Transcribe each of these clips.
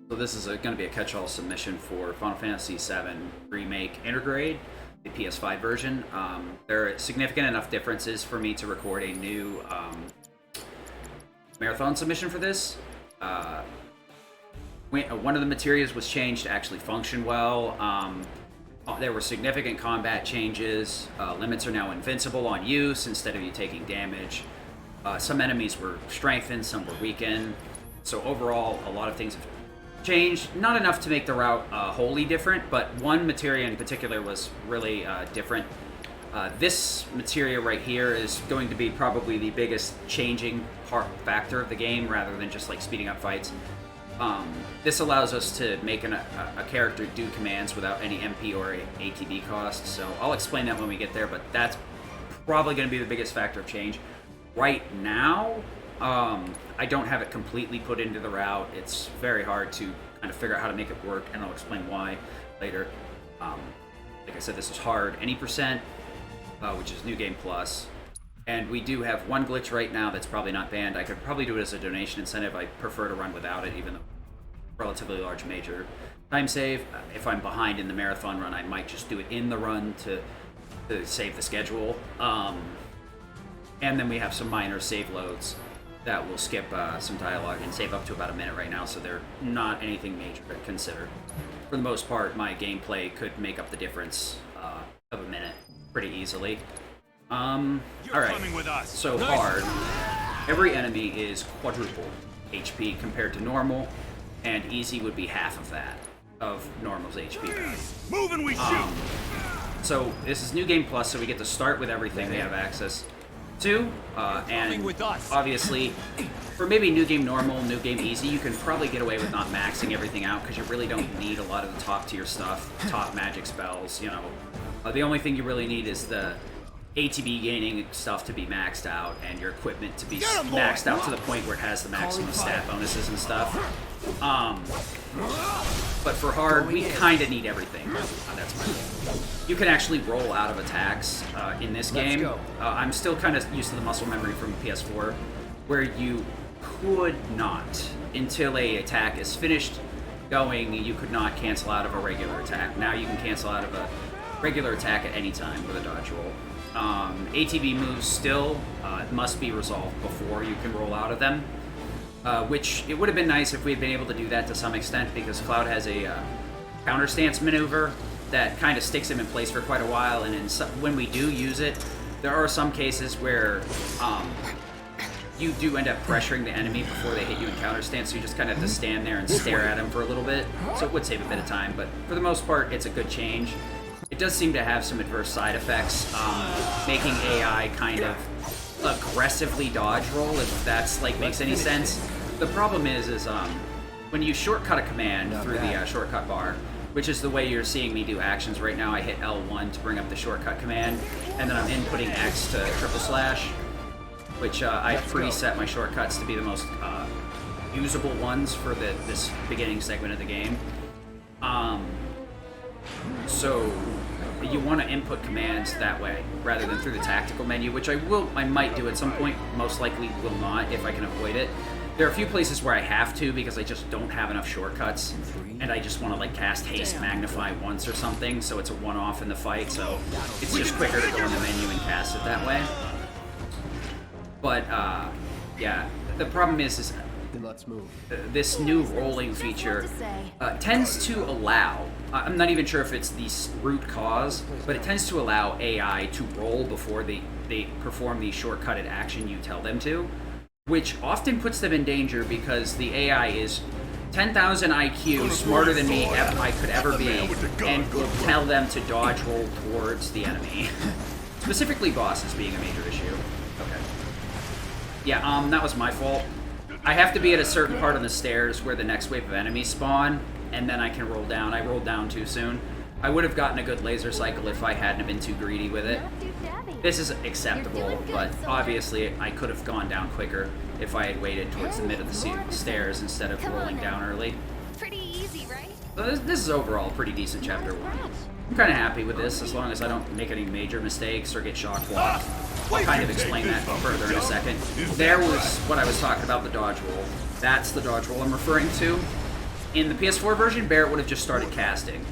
So this is going to be a catch-all submission for Final Fantasy VII Remake InterGrade, the PS5 version. There are significant enough differences for me to record a new marathon submission for this. One of the materials was changed to actually function well. There were significant combat changes. Limits are now invincible on use instead of you taking damage. Some enemies were strengthened, some were weakened. So overall, a lot of things have changed. Not enough to make the route wholly different, but one materia in particular was really different. This materia right here is going to be probably the biggest changing factor of the game, rather than just like speeding up fights. This allows us to make a character do commands without any MP or ATB costs, so I'll explain that when we get there, but that's probably going to be the biggest factor of change. Right now, I don't have it completely put into the route. It's very hard to kind of figure out how to make it work, and I'll explain why later. Like I said, this is hard. Any percent, which is New Game Plus. And we do have one glitch right now that's probably not banned. I could probably do it as a donation incentive. I prefer to run without it, even though relatively large major time save. If I'm behind in the marathon run, I might just do it in the run to save the schedule. And then we have some minor save loads that will skip some dialogue and save up to about a minute right now, so they're not anything major to consider. For the most part, my gameplay could make up the difference of a minute pretty easily. Alright, so hard. Every enemy is quadruple HP compared to normal, and easy would be half of that, of normal's HP value. Move and we shoot! So this is New Game Plus, so we get to start with everything we have access to, and obviously, for maybe New Game Normal, New Game Easy, you can probably get away with not maxing everything out, because you really don't need a lot of the top tier stuff, top magic spells, you know. The only thing you really need is the ATB gaining stuff to be maxed out, and your equipment to be maxed out to the point where it has the maximum stat bonuses and stuff. But for hard, we kind of need everything. That's my goal. You can actually roll out of attacks in this game. I'm still kind of used to the muscle memory from PS4, where you could not, until a attack is finished going, you could not cancel out of a regular attack. Now you can cancel out of a regular attack at any time with a dodge roll. ATB moves still must be resolved before you can roll out of them, which it would have been nice if we had been able to do that to some extent, because Cloud has a counter stance maneuver that kind of sticks him in place for quite a while, and when we do use it, there are some cases where you do end up pressuring the enemy before they hit you in counter stance, so you just kind of have to stand there and stare at him for a little bit, so it would save a bit of time, but for the most part, it's a good change. It does seem to have some adverse side effects, making AI kind of aggressively dodge roll, if that's like makes any sense. The problem is when you shortcut a command through the shortcut bar, which is the way you're seeing me do actions right now. I hit L1 to bring up the shortcut command, and then I'm inputting X to triple slash, which I've preset my shortcuts to be the most usable ones for this beginning segment of the game. So you want to input commands that way rather than through the tactical menu, which I might do at some point. Most likely will not if I can avoid it. There are a few places where I have to because I just don't have enough shortcuts, and I just want to like cast haste magnify once or something, so it's a one-off in the fight, so it's just quicker to go in the menu and cast it that way. But yeah, the problem is let's move. This new rolling feature tends to allow, I'm not even sure if it's the root cause, but it tends to allow AI to roll before they perform the shortcutted action you tell them to, which often puts them in danger because the AI is 10,000 IQ, smarter than me I could ever be, and will tell them to dodge roll towards the enemy. Specifically bosses being a major issue. Okay. Yeah, that was my fault. I have to be at a certain part of the stairs where the next wave of enemies spawn, and then I can roll down. I rolled down too soon. I would have gotten a good laser cycle if I hadn't been too greedy with it. This is acceptable, but obviously I could have gone down quicker if I had waited towards the mid of the stairs instead of rolling down early. Pretty easy, right? So this is overall a pretty decent chapter 1. I'm kind of happy with this, as long as I don't make any major mistakes or get shock blocked. I'll kind of explain that further in a second. There was what I was talking about, the dodge roll. That's the dodge roll I'm referring to. in the PS4 version, Barrett would have just started casting.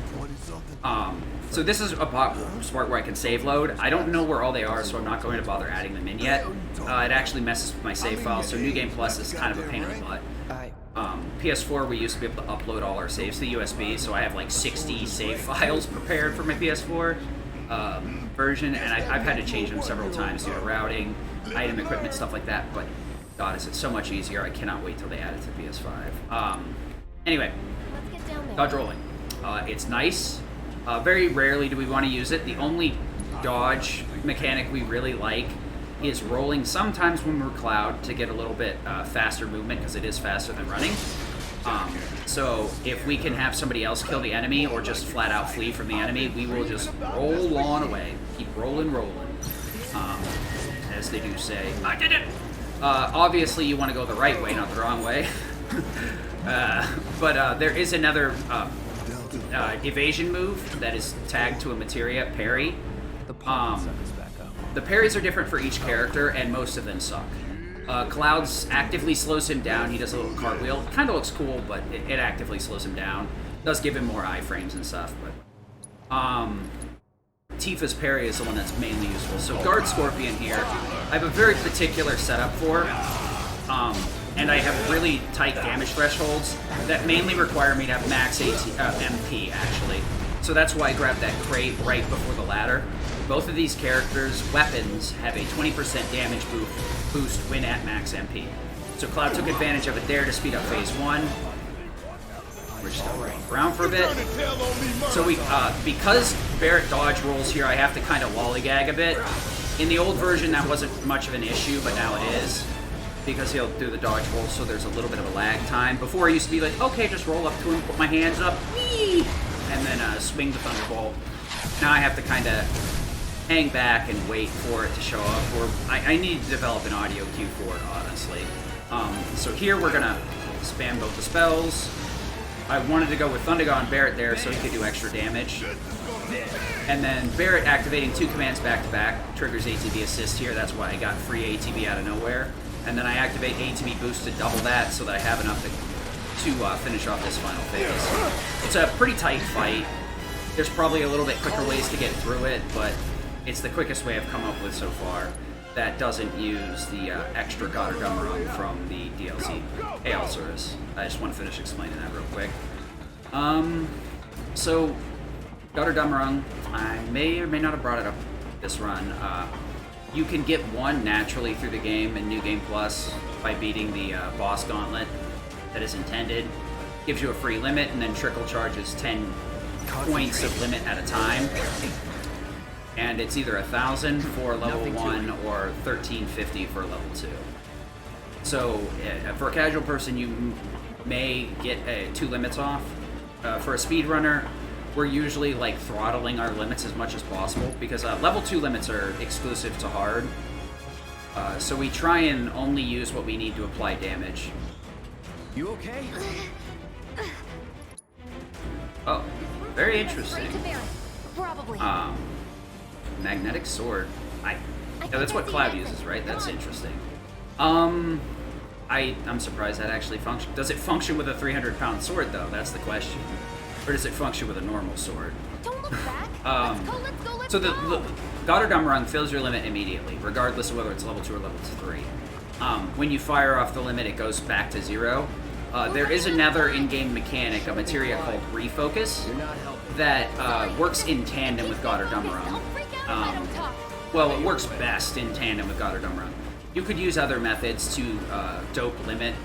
So this is a part where I can save load. I don't know where all they are, so I'm not going to bother adding them in yet. It actually messes with my save files, so New Game Plus is kind of a pain in the butt. PS4, we used to be able to upload all our saves to USB, so I have like 60 save files prepared for my PS4 version, and I've had to change them several times due to routing, item equipment, stuff like that, but God, is it so much easier. I cannot wait till they add it to PS5. Anyway, dodge rolling. It's nice. Very rarely do we want to use it. The only dodge mechanic we really like is rolling sometimes when we're Cloud to get a little bit faster movement, because it is faster than running. So if we can have somebody else kill the enemy or just flat out flee from the enemy, we will just roll on away. Keep rolling. As they do say, I did it! Obviously you want to go the right way, not the wrong way. But there is another evasion move that is tagged to a materia, parry. The parries are different for each character, and most of them suck. Clouds actively slows him down. He does a little cartwheel. Kind of looks cool, but it actively slows him down. Does give him more iframes and stuff, but Tifa's parry is the one that's mainly useful. So Guard Scorpion here, I have a very particular setup for, and I have really tight damage thresholds that mainly require me to have max MP, actually. So that's why I grabbed that crate right before the ladder. Both of these characters' weapons have a 20% damage boost when at max MP. So Cloud took advantage of it there to speed up phase 1. We're just going around for a bit. So because Barrett dodge rolls here, I have to kind of lollygag a bit. In the old version, that wasn't much of an issue, but now it is, because he'll do the dodge roll, so there's a little bit of a lag time. Before, I used to be like, okay, just roll up to him, put my hands up, whee, and then swing the Thunderbolt. Now I have to kind of hang back and wait for it to show up, or I need to develop an audio cue for it, honestly. So here we're gonna spam both the spells. I wanted to go with Thundergo on Barrett there so he could do extra damage. And then Barrett activating 2 commands back to back triggers ATB assist here. That's why I got free ATB out of nowhere. And then I activate ATB boost to double that so that I have enough to finish off this final phase. It's a pretty tight fight. There's probably a little bit quicker ways to get through it, but it's the quickest way I've come up with so far that doesn't use the extra Goddardummerung from the DLC. Hey, Alcerus. I just want to finish explaining that real quick. So, Goddardummerung, I may or may not have brought it up this run. You can get 1 naturally through the game in New Game Plus by beating the boss gauntlet that is intended. Gives you a free limit, and then trickle charges 10 points of limit at a time. And it's either 1,000 for level 1 or 1,350 for level 2. So for a casual person, you may get 2 limits off. For a speedrunner, we're usually like throttling our limits as much as possible because level 2 limits are exclusive to hard. So we try and only use what we need to apply damage. You okay? Oh, very interesting. Probably. Magnetic sword. Yeah, that's what Cloud uses, right? That's interesting. I'm surprised that actually functions. Does it function with a 300-pound sword, though? That's the question. Or does it function with a normal sword? Don't look back. Let's So go. the Goddardummerung fills your limit immediately, regardless of whether it's level 2 or level 3. When you fire off the limit, it goes back to 0. There is another in-game mechanic, a materia called Refocus, that works in tandem with Goddardummerung. Well, it works best in tandem with Goddardummerung. You could use other methods to dope limit.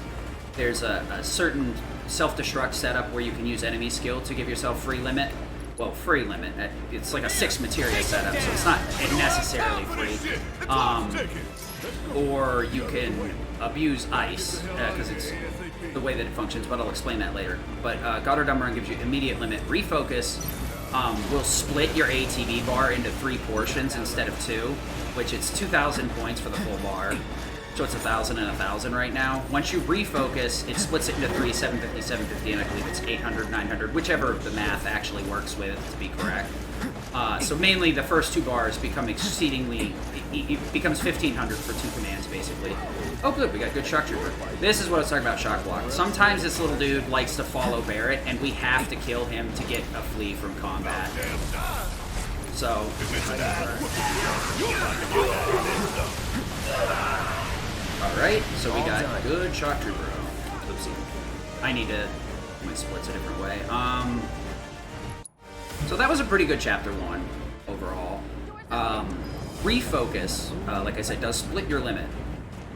There's a certain self-destruct setup where you can use enemy skill to give yourself free limit. Well, free limit. It's like a 6 materia setup, so it's not necessarily free. Or you can abuse ice, because it's the way that it functions, but I'll explain that later. But Goddardummerung gives you immediate limit. Refocus will split your ATB bar into 3 portions instead of 2, which it's 2,000 points for the full bar. So it's 1,000 and 1,000 right now. Once you refocus, it splits it into 3, 750, 750, and I believe it's 800, 900, whichever the math actually works with to be correct. So mainly the first 2 bars become exceedingly... It becomes 1,500 for 2 commands, basically. Oh, good, we got good shock trooper. This is what I was talking about, shock block. Sometimes this little dude likes to follow Barrett, and we have to kill him to get a flea from combat. So... Alright, so we got good shock trooper. Oopsie. I need to... My splits a different way. So that was a pretty good chapter 1 overall. Refocus, like I said, does split your limit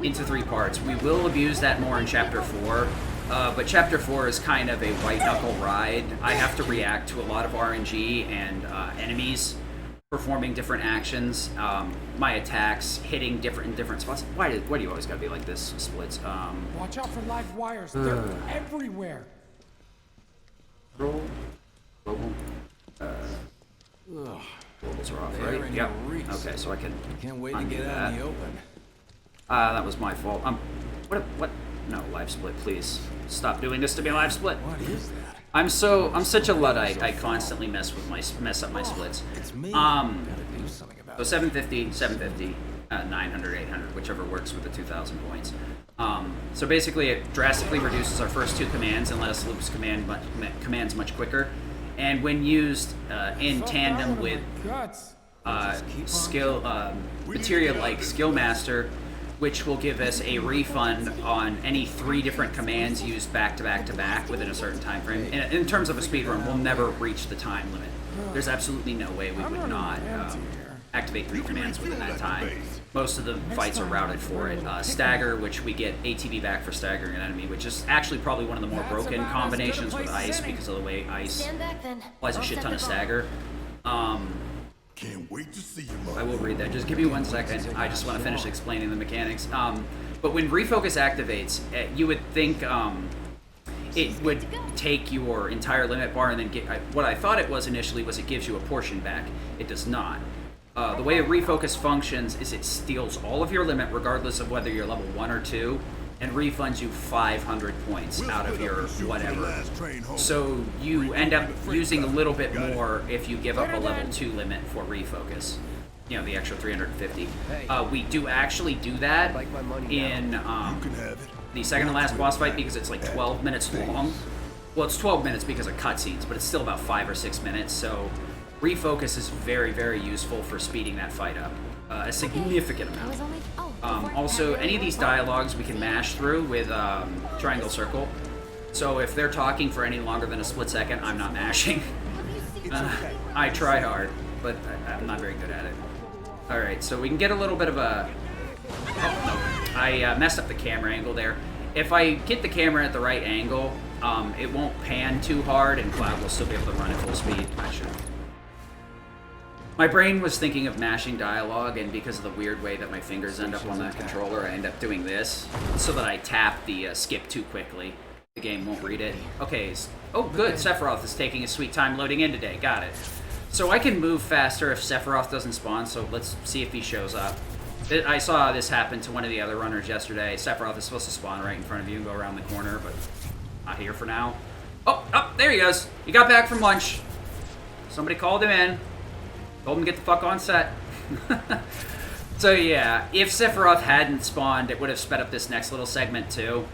into 3 parts. We will abuse that more in chapter 4, but chapter 4 is kind of a white knuckle ride. I have to react to a lot of RNG and enemies performing different actions. My attacks hitting different spots. Why do you always gotta be like this, splits? Watch out for live wires. They're everywhere. Roll. Global. Globals are off, right? Yep. Okay, so I can Can't wait to undo get out that. in the open. That was my fault. What? No, live split, please. Stop doing this to me, live split. What is that? I'm such a Luddite. I constantly mess up my splits. It's me. Gotta do something about So 750, 900, 800, whichever works with the 2,000 points. So basically, it drastically reduces our first 2 commands and let us lose commands much quicker. And when used in tandem with materia like Skill Master, which will give us a refund on any 3 different commands used back to back to back within a certain time frame. In terms of a speedrun, we'll never reach the time limit. There's absolutely no way we would not activate 3 commands within that time. Most of the fights are routed for it. Stagger, which we get ATB back for staggering an enemy, which is actually probably one of the more broken combinations with ice because of the way ice Stand back then. applies a shit ton of stagger. Can't wait to see you, I will read that. Just give me 1 second. I just want to finish explaining the mechanics. But when refocus activates, you would think it would take your entire limit bar and then get... What I thought it was initially was it gives you a portion back. It does not. The way a refocus functions is it steals all of your limit, regardless of whether you're level 1 or 2, and refunds you 500 points out of your whatever. So you end up using a little bit more if you give up a level 2 limit for refocus. You know, the extra 350. We do actually do that in the second to last boss fight because it's like 12 minutes long. Well, it's 12 minutes because of cutscenes, but it's still about 5 or 6 minutes, so refocus is very, very useful for speeding that fight up. A significant amount. Also, any of these dialogues we can mash through with triangle circle. So if they're talking for any longer than a split second, I'm not mashing. I try hard, but I'm not very good at it. Alright, so we can get a little bit of a... Oh, no. I messed up the camera angle there. If I get the camera at the right angle, it won't pan too hard, and Cloud will still be able to run at full speed. I should... My brain was thinking of mashing dialogue, and because of the weird way that my fingers end up on that controller, I end up doing this, so that I tap the skip too quickly. The game won't read it. Okay, oh good, Sephiroth is taking his sweet time loading in today, got it. So I can move faster if Sephiroth doesn't spawn, so let's see if he shows up. I saw this happen to one of the other runners yesterday. Sephiroth is supposed to spawn right in front of you and go around the corner, but not here for now. Oh, there he goes. He got back from lunch. Somebody called him in. Told him to get the fuck on set. So yeah, if Sephiroth hadn't spawned, it would have sped up this next little segment too.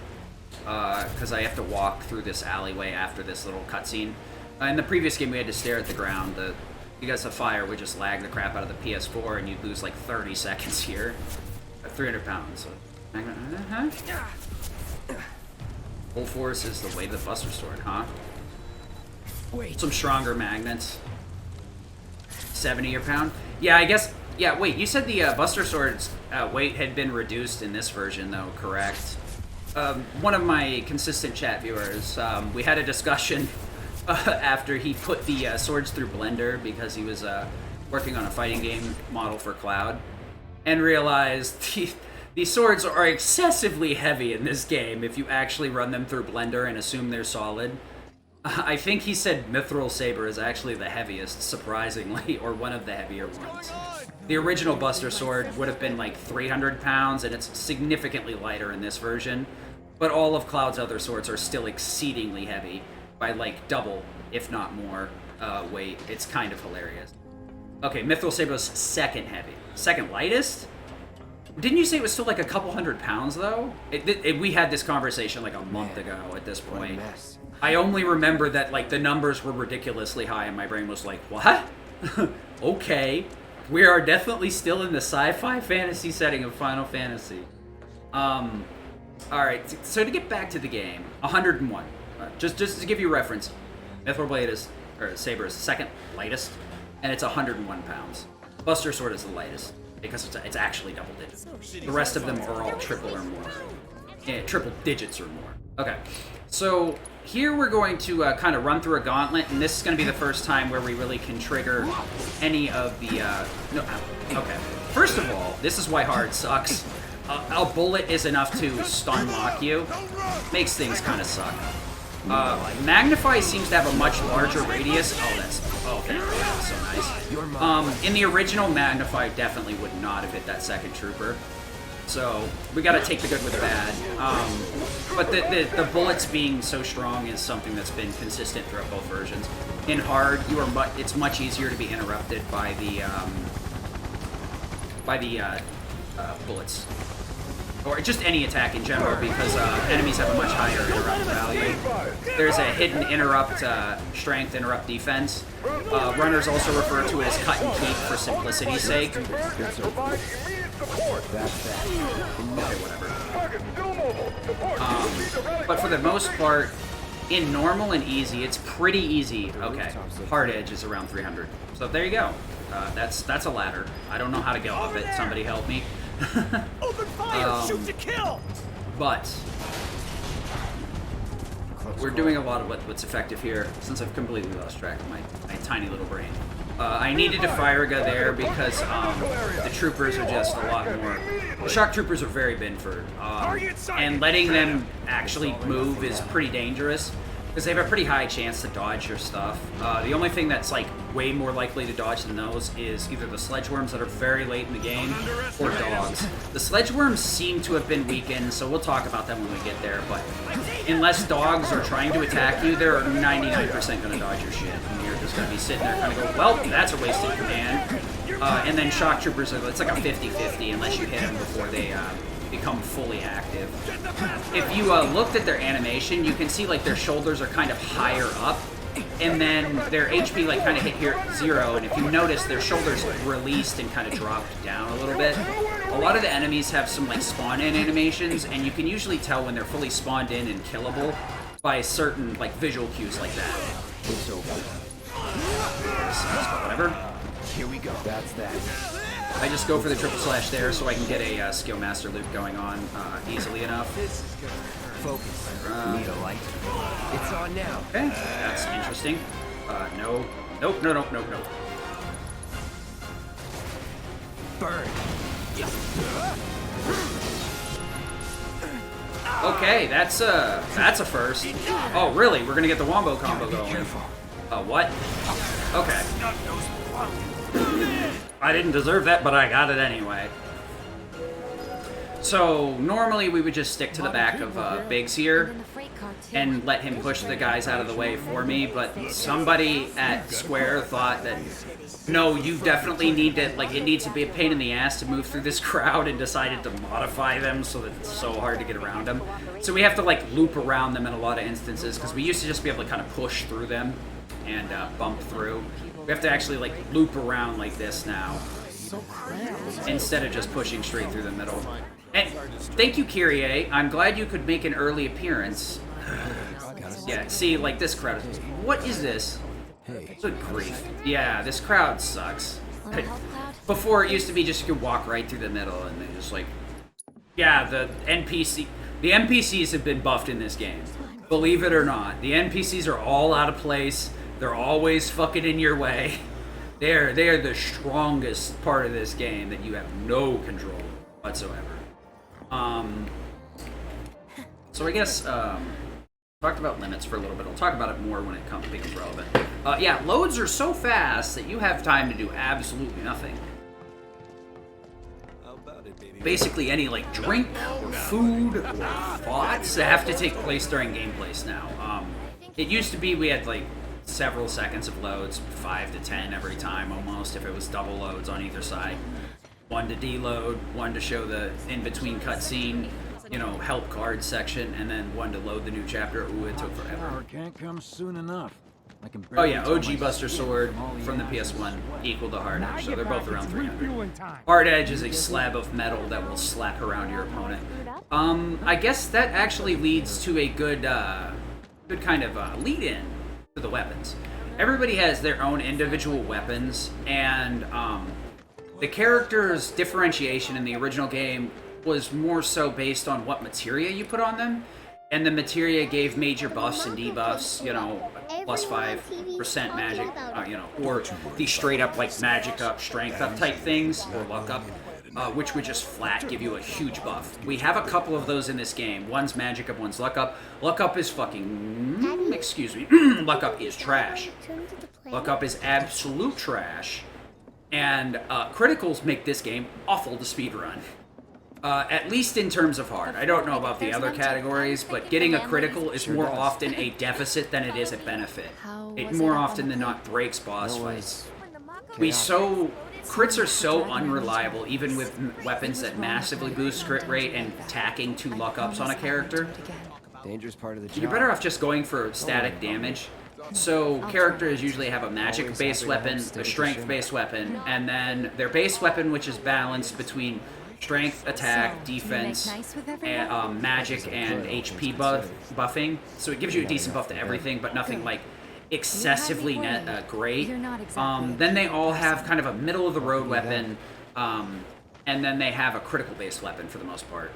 Because I have to walk through this alleyway after this little cutscene. In the previous game, we had to stare at the ground. Because of fire would just lag the crap out of the PS4, and you'd lose like 30 seconds here. 300 pounds. So. Full force is the way to the Buster Sword, huh? Wait. Some stronger magnets. 70 a pound? Yeah, I guess... Yeah, wait, you said the Buster Sword's weight had been reduced in this version, though, correct? One of my consistent chat viewers, we had a discussion after he put the swords through Blender because he was working on a fighting game model for Cloud, and realized these swords are excessively heavy in this game if you actually run them through Blender and assume they're solid. I think he said Mithril Saber is actually the heaviest, surprisingly, or one of the heavier ones. The original Buster Sword would have been like 300 pounds, and it's significantly lighter in this version. But all of Cloud's other swords are still exceedingly heavy, by like double, if not more, weight. It's kind of hilarious. Okay, Mithril Saber's second heavy. Second lightest? Didn't you say it was still like a couple 100 pounds, though? We had this conversation like a month ago at this point. I only remember that like the numbers were ridiculously high, and my brain was like, what? Okay. We are definitely still in the sci-fi fantasy setting of Final Fantasy. Alright, so to get back to the game, 101. Just to give you a reference, Mithril Blade Saber is the second lightest, and it's 101 pounds. Buster Sword is the lightest, because it's actually double digits. The rest of them are all triple or more. Yeah, triple digits or more. Okay, so here we're going to kind of run through a gauntlet, and this is going to be the first time where we really can trigger any of the... okay. First of all, this is why hard sucks. A bullet is enough to stun lock you. Makes things kind of suck. Magnify seems to have a much larger radius. Okay, that's so nice. In the original, Magnify definitely would not have hit that second trooper. So we got to take the good with the bad. But the bullets being so strong is something that's been consistent throughout both versions. In hard, it's much easier to be interrupted by the bullets. Or just any attack in general, because enemies have a much higher interrupt value. There's a hidden interrupt strength, interrupt defense. Runners also refer to it as cut and keep for simplicity's sake. Okay, whatever. But for the most part, in normal and easy, it's pretty easy. Okay, hard edge is around 300. So there you go. That's a ladder. I don't know how to get off it. Somebody help me. Open fire! Shoot to kill! But we're doing a lot of what's effective here, since I've completely lost track of my tiny little brain. I needed to fire gun there because the troopers are just a lot more... The shock troopers are very Binford, and letting them actually move is pretty dangerous, because they have a pretty high chance to dodge your stuff. The only thing that's like way more likely to dodge than those is either the sledgeworms that are very late in the game, or dogs. The sledgeworms seem to have been weakened, so we'll talk about them when we get there, but unless dogs are trying to attack you, they're 99% going to dodge your shit, and you're just going to be sitting there kind of go, well, that's a wasted command. And then shock troopers, it's like a 50-50 unless you hit them before they become fully active. If you looked at their animation, you can see like their shoulders are kind of higher up, and then their HP like kind of hit here 0, and if you notice, their shoulders released and kind of dropped down a little bit. A lot of the enemies have some like spawn-in animations, and you can usually tell when they're fully spawned in and killable by certain like visual cues like that. Whatever. Here we go. That's that. I just go for the triple slash there so I can get a skill master loop going on easily enough. This is good. Focus. Need a light. It's on now. Okay, that's interesting. No. Nope, no. Burn. Okay, that's a first. Oh, really? We're gonna get the wombo combo going. What? Okay. I didn't deserve that, but I got it anyway. So, normally we would just stick to the back of Biggs here and let him push the guys out of the way for me, but somebody at Square thought that, no, you definitely need to, like, it needs to be a pain in the ass to move through this crowd, and decided to modify them so that it's so hard to get around them. So we have to, like, loop around them in a lot of instances, because we used to just be able to kind of push through them and bump through. We have to actually, like, loop around like this now, instead of just pushing straight through the middle. And thank you, Kyrie. I'm glad you could make an early appearance. Yeah, see, like, this crowd. What is this? Good grief. Yeah, this crowd sucks. Before, it used to be just you could walk right through the middle, and they just, like... Yeah, the NPCs have been buffed in this game. Believe it or not. The NPCs are all out of place. They're always fucking in your way. They are the strongest part of this game that you have no control whatsoever. So I guess, talked about limits for a little bit. I'll talk about it more when it becomes relevant. Yeah, loads are so fast that you have time to do absolutely nothing. Basically any, like, drink or food or thoughts have to take place during gameplays now. It used to be we had, like, several seconds of loads, 5 to 10 every time almost, if it was double loads on either side. One to deload, one to show the in-between cutscene, you know, help card section, and then one to load the new chapter. Ooh, it took forever. Power can't come soon enough. I can Oh barely yeah, tell OG my Buster skin Sword all the from the ashes. PS1 equal to Hard When I Edge, so get they're both back, around it's 300. refueling time. Hard Edge is a slab of metal that will slap around your opponent. I guess that actually leads to a good kind of lead-in to the weapons. Everybody has their own individual weapons, and the character's differentiation in the original game was more so based on what materia you put on them, and the materia gave major buffs and debuffs, you know, plus 5% magic, you know, or the straight up like magic up, strength up type things, or luck up, which would just flat give you a huge buff. We have a couple of those in this game. One's magic up, one's luck up. Luck up is fucking, excuse me, luck up is trash. Luck up is absolute trash. And criticals make this game awful to speedrun. At least in terms of hard. I don't know about the other categories, but getting a critical is more often a deficit than it is a benefit. It more often than not breaks boss fights. Crits are so unreliable, even with weapons that massively boost crit rate and tacking 2 luck ups on a character. Dangerous part of the job. You're better off just going for static damage. So characters usually have a magic-based weapon, a strength-based weapon, and then their base weapon, which is balanced between strength, attack, defense, and, magic, and HP buffing. So it gives you a decent buff to everything, but nothing like excessively great. Then they all have kind of a middle-of-the-road weapon, and then they have a critical-based weapon for the most part.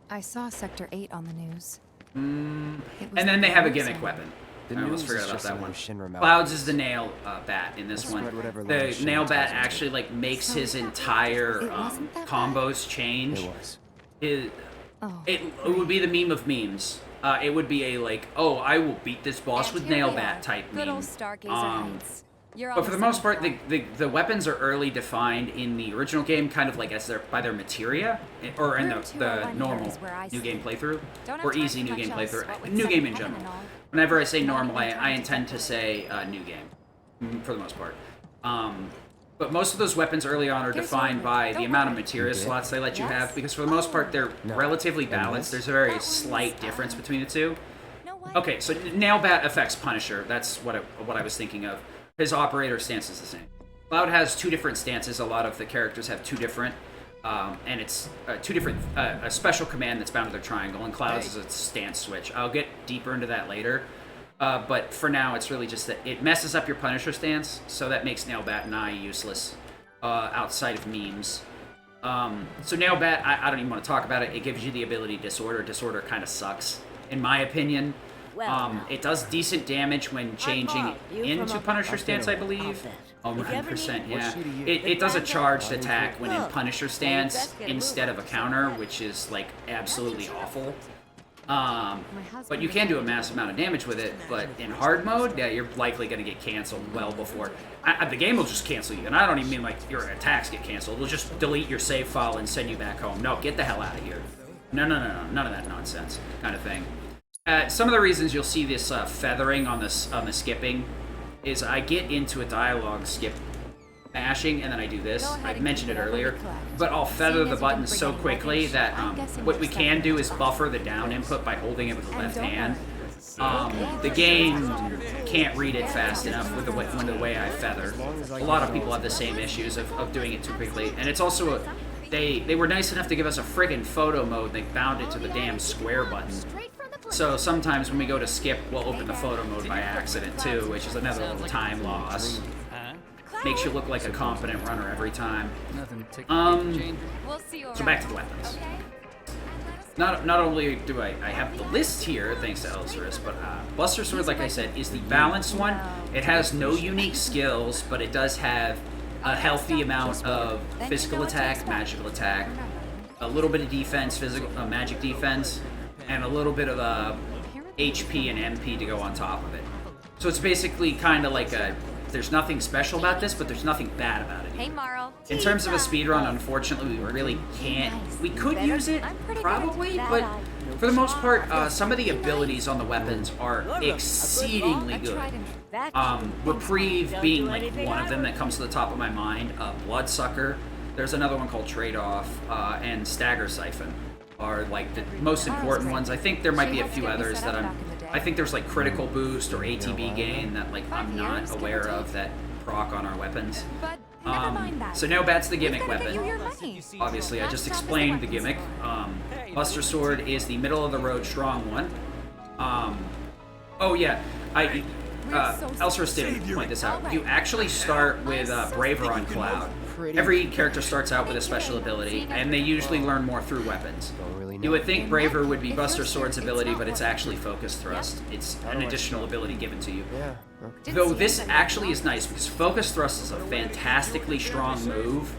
I saw Sector 8 on the news. And then they have a gimmick weapon. I almost forgot about that one. Clouds is the nail bat in this one. The nail bat actually like makes his entire combos change. It would be the meme of memes. It would be a like, oh, I will beat this boss with nail bat type meme. But for the most part, the weapons are early defined in the original game, kind of like as by their materia, or in the normal new game playthrough, or easy new game playthrough, new game in general. Whenever I say normal, I intend to say new game, for the most part. But most of those weapons early on are defined by the amount of materia slots they let you have, because for the most part they're relatively balanced. There's a very slight difference between the two. Okay, so Nail Bat affects Punisher. That's what I was thinking of. His operator stance is the same. Cloud has 2 different stances. A lot of the characters have 2 different, and it's 2 different, a special command that's bound to their triangle, and Cloud's is a stance switch. I'll get deeper into that later, but for now it's really just that it messes up your Punisher stance, so that makes Nailbat nigh useless outside of memes. So Nailbat, I don't even want to talk about it. It gives you the ability Disorder. Disorder kind of sucks, in my opinion. It does decent damage when changing into Punisher stance, I believe. Oh, 9%, yeah. It does a charged attack when in Punisher stance instead of a counter, which is, like, absolutely awful. But you can do a massive amount of damage with it, but in hard mode, yeah, you're likely going to get canceled well before. The game will just cancel you, and I don't even mean, like, your attacks get canceled. It'll just delete your save file and send you back home. No, get the hell out of here. No, none of that nonsense kind of thing. Some of the reasons you'll see this feathering on the skipping is I get into a dialogue skip mashing and then I do this. I mentioned it earlier, but I'll feather the button so quickly that what we can do is buffer the down input by holding it with the left hand. The game can't read it fast enough with the way I feather. A lot of people have the same issues of doing it too quickly, and it's also they were nice enough to give us a friggin' photo mode. They bound it to the damn square button. So sometimes when we go to skip, we'll open the photo mode by accident too, which is another little time loss. Makes you look like a competent runner every time. So back to the weapons. Not only do I have the list here, thanks to Elzerus, but Buster Sword, like I said, is the balanced one. It has no unique skills, but it does have a healthy amount of physical attack, magical attack, a little bit of defense, magic defense, and a little bit of HP and MP to go on top of it. So it's basically kind of like there's nothing special about this, but there's nothing bad about it. Hey, Marl. In terms of a speedrun, unfortunately, we really can't. We could use it, probably, but For the most part, some of the abilities on the weapons are exceedingly good. Reprieve being like one of them that comes to the top of my mind. Bloodsucker. There's another one called Trade-Off, and Stagger Siphon are like the most important ones. I think there might be a few others that I think there's like Critical Boost or ATB Gain that like I'm not aware of that proc on our weapons. But never mind that. So now back to the gimmick We've gotta weapon. get you your money. Obviously, I just Last shot explained is the the gimmick. Buster Sword is the middle of the road strong one. Oh yeah, Elsaris didn't point this out. You actually start with Braver on Cloud. Every character starts out with a special ability, and they usually learn more through weapons. You would think Braver would be Buster Sword's ability, but it's actually Focus Thrust. It's an additional ability given to you. Though this actually is nice, because Focus Thrust is a fantastically strong move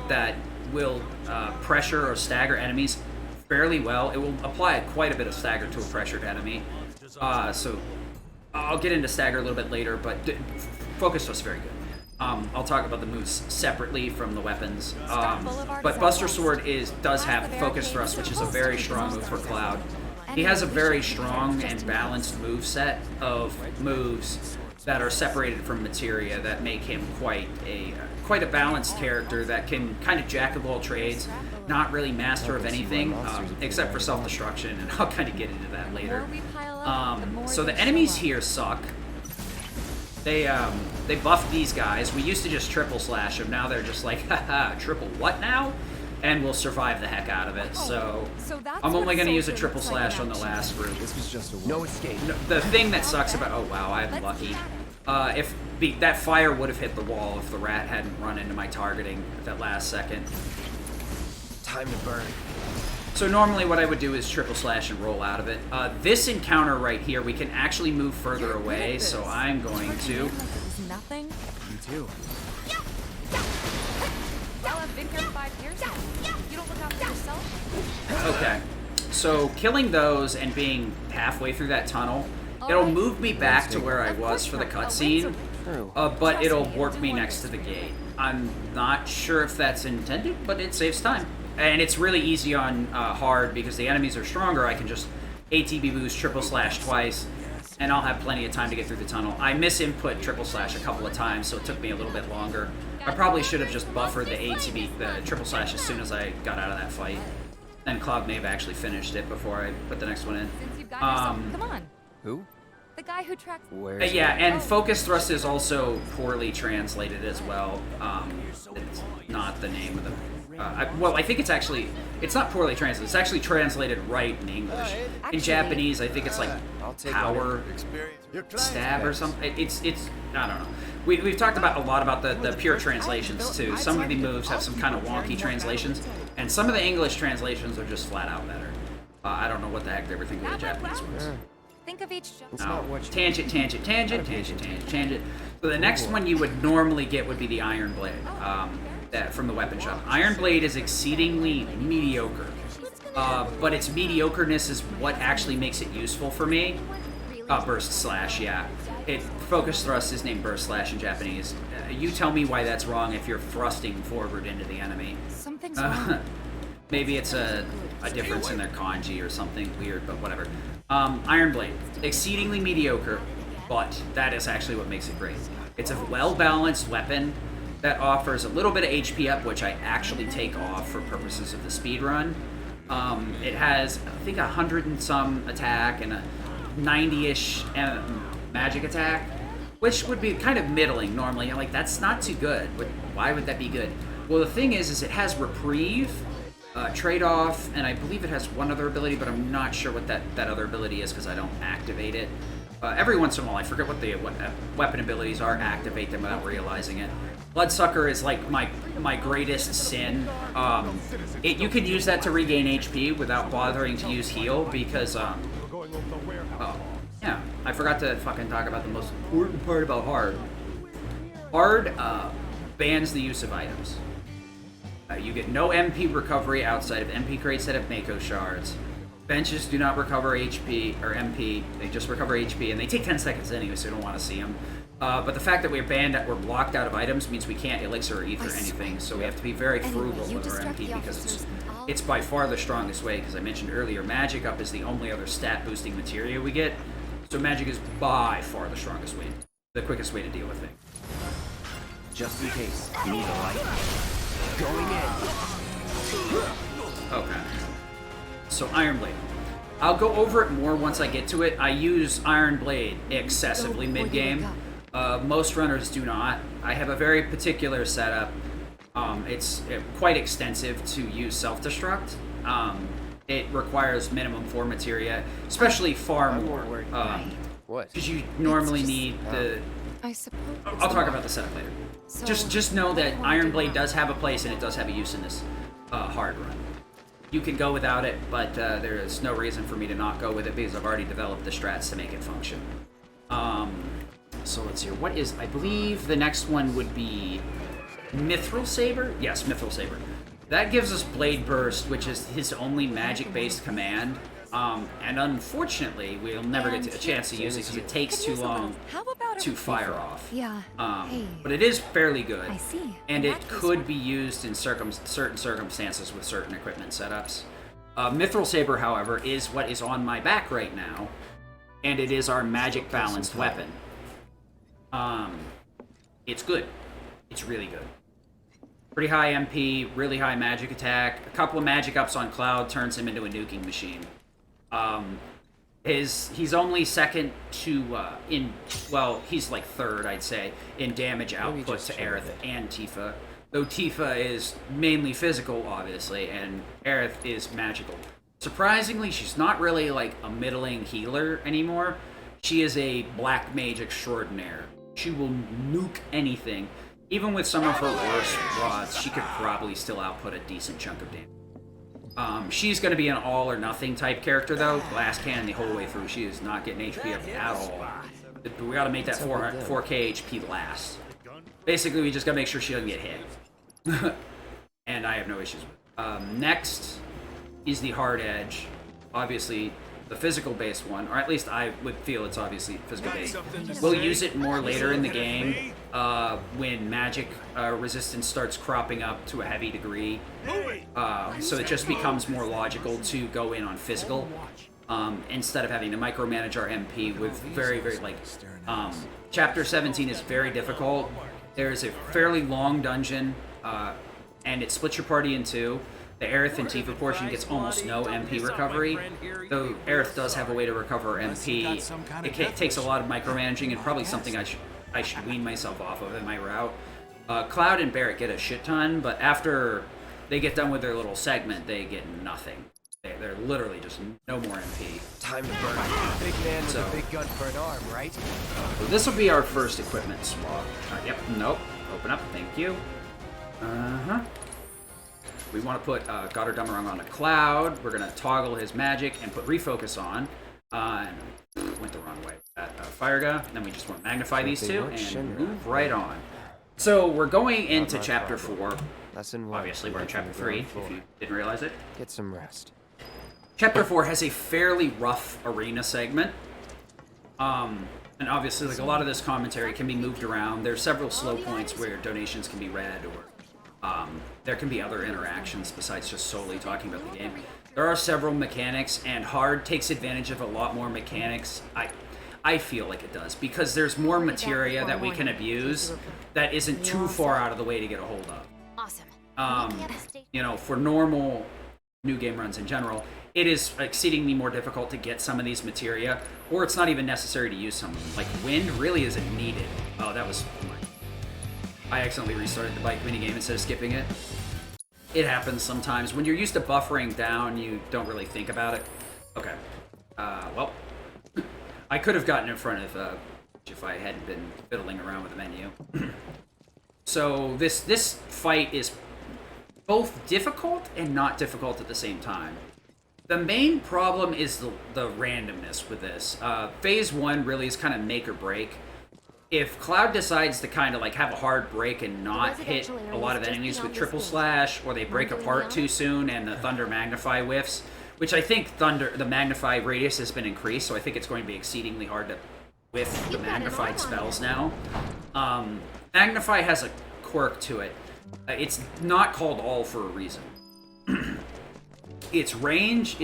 that will pressure or stagger enemies fairly well. It will apply quite a bit of stagger to a pressured enemy. So I'll get into stagger a little bit later, but Focus Thrust is very good. I'll talk about the moves separately from the weapons. But Buster Sword does have Focus Thrust, which is a very strong move for Cloud. He has a very strong and balanced move set of moves that are separated from materia that make him quite a balanced character that can kind of jack of all trades, not really master of anything except for self-destruction, and I'll kind of get into that later. So the enemies here suck. They buffed these guys. We used to just triple slash them. Now they're just like, haha, triple what now? And we'll survive the heck out of it. So I'm only going to use a triple slash on the last group. This was just a no escape. No, the thing that sucks about, oh wow, I'm lucky. That fire would have hit the wall if the rat hadn't run into my targeting at that last second. Time to burn. So normally what I would do is triple slash and roll out of it. This encounter right here, we can actually move further away, so I'm going to. Nothing. You too. I'll have been here 5 years now. You don't look out for yourself? Okay. So killing those and being halfway through that tunnel, it'll move me back to where I was for the cutscene, but it'll warp me next to the gate. I'm not sure if that's intended, but it saves time. And it's really easy on hard because the enemies are stronger. I can just ATB boost, triple slash twice, and I'll have plenty of time to get through the tunnel. I misinput triple slash a couple of times, so it took me a little bit longer. I probably should have just buffered the triple slash as soon as I got out of that fight. And Cloud may have actually finished it before I put the next one in. Since you've got yourself, come on. Who? The guy who tracks. Where's Yeah, and Focus Thrust is also poorly translated as well. It's not the name of the... I think it's not poorly translated. It's actually translated right in English. In Japanese, I think it's like power stab or something. It's I don't know. We've talked about a lot about the pure translations too. Some of the moves have some kind of wonky translations, and some of the English translations are just flat out better. I don't know what the heck they were thinking of the Japanese ones. Think of each. Tangent, tangent, tangent, tangent, tangent, tangent. So the next one you would normally get would be the Iron Blade. That from the weapon shop. Iron Blade is exceedingly mediocre, but its mediocreness is what actually makes it useful for me. Burst Slash, yeah. Focus Thrust is named Burst Slash in Japanese. You tell me why that's wrong if you're thrusting forward into the enemy. Something's wrong. Maybe it's a difference in their kanji or something weird, but whatever. Iron Blade, exceedingly mediocre, but that is actually what makes it great. It's a well-balanced weapon that offers a little bit of HP up, which I actually take off for purposes of the speed run. It has, I think, 100 and some attack and a 90-ish magic attack, which would be kind of middling normally. I'm like, that's not too good. Why would that be good? Well, the thing is it has Reprieve, Trade-Off, and I believe it has one other ability, but I'm not sure what that other ability is because I don't activate it. Every once in a while, I forget what the weapon abilities are, activate them without realizing it. Bloodsucker is like my greatest sin. You can use that to regain HP without bothering to use heal because, oh, yeah, I forgot to fucking talk about the most important part about hard. Hard bans the use of items. You get no MP recovery outside of MP crates that have Mako shards. Benches do not recover HP or MP. They just recover HP, and they take 10 seconds anyway, so you don't want to see them. But the fact that we're blocked out of items means we can't elixir or ether anything, so we have to be very frugal with our MP because it's it's by far the strongest way, because I mentioned earlier, Magic Up is the only other stat boosting materia we get. So Magic is by far the strongest way, the quickest way to deal with things. Just in case you need a light. Going in. Okay. So Iron Blade. I'll go over it more once I get to it. I use Iron Blade excessively mid-game. Most runners do not. I have a very particular setup. It's quite extensive to use self-destruct. It requires minimum 4 materia, especially far more. What? Because you normally need the... I suppose. I'll talk about the setup later. So, Just know that Iron Blade does have a place and it does have a use in this hard run. You can go without it, but there is no reason for me to not go with it because I've already developed the strats to make it function. So let's see. What is... I believe the next one would be Mithril Saber? Yes, Mithril Saber. That gives us Blade Burst, which is his only magic-based command. And unfortunately, we'll never get a chance to use it because it takes too long to fire off. Yeah. Hey. But it is fairly good. I see. And it could be used in certain circumstances with certain equipment setups. Mithril Saber, however, is what is on my back right now, and it is our magic-balanced weapon. It's good. It's really good. Pretty high MP, really high magic attack. A couple of magic ups on Cloud turns him into a nuking machine. He's only second to he's like third, I'd say, in damage output to Aerith and Tifa. Though Tifa is mainly physical, obviously, and Aerith is magical. Surprisingly, she's not really like a middling healer anymore. She is a black mage extraordinaire. She will nuke anything. Even with some of her worst rods, she could probably still output a decent chunk of damage. She's going to be an all-or-nothing type character, though. Glass cannon the whole way through. She is not getting HP up at all. We got to make that 4K HP last. Basically, we just got to make sure she doesn't get hit. And I have no issues with it. Next is the hard edge. Obviously, the physical-based one, or at least I would feel it's obviously physical-based. We'll use it more later in the game when magic resistance starts cropping up to a heavy degree. So it just becomes more logical to go in on physical instead of having to micromanage our MP with very, very, like... Chapter 17 is very difficult. There's a fairly long dungeon, and it splits your party in two. The Aerith and Tifa portion gets almost no MP recovery, though Aerith does have a way to recover MP. It takes a lot of micromanaging and probably something I should wean myself off of in my route. Cloud and Barret get a shit ton, but after they get done with their little segment, they get nothing. They're literally just no more MP. Time to burn. Big man with a big gun for an arm, right? So this will be our first equipment swap. Yep, nope. Open up, thank you. Uh-huh. We want to put Goddard Dummerung on a Cloud. We're going to toggle his magic and put Refocus on. And went the wrong way. Fire Gun. Then we just want to magnify these two and move right on. So we're going into Chapter 4. Obviously, we're in Chapter 3, if you didn't realize it. Get some rest. Chapter 4 has a fairly rough arena segment. And obviously, like a lot of this commentary can be moved around. There's several slow points where donations can be read, or there can be other interactions besides just solely talking about the game. There are several mechanics, and Hard takes advantage of a lot more mechanics. I feel like it does, because there's more materia that we can abuse that isn't too far out of the way to get a hold of. Awesome. You know, for normal new game runs in general, it is exceedingly more difficult to get some of these materia, or it's not even necessary to use some of them. Like, wind really isn't needed. Oh, that was... I accidentally restarted the bike minigame instead of skipping it. It happens sometimes. When you're used to buffering down, you don't really think about it. Okay. Well, I could have gotten in front of if I hadn't been fiddling around with the menu. So this fight is both difficult and not difficult at the same time. The main problem is the randomness with this. Phase 1 really is kind of make or break. If Cloud decides to kind of like have a hard break and not hit a lot of enemies with triple slash, or they break apart too soon and the Thunder Magnify whiffs, which I think the Magnify radius has been increased, so I think it's going to be exceedingly hard to whiff the magnified spells now. Magnify has a quirk to it. It's not called all for a reason. its range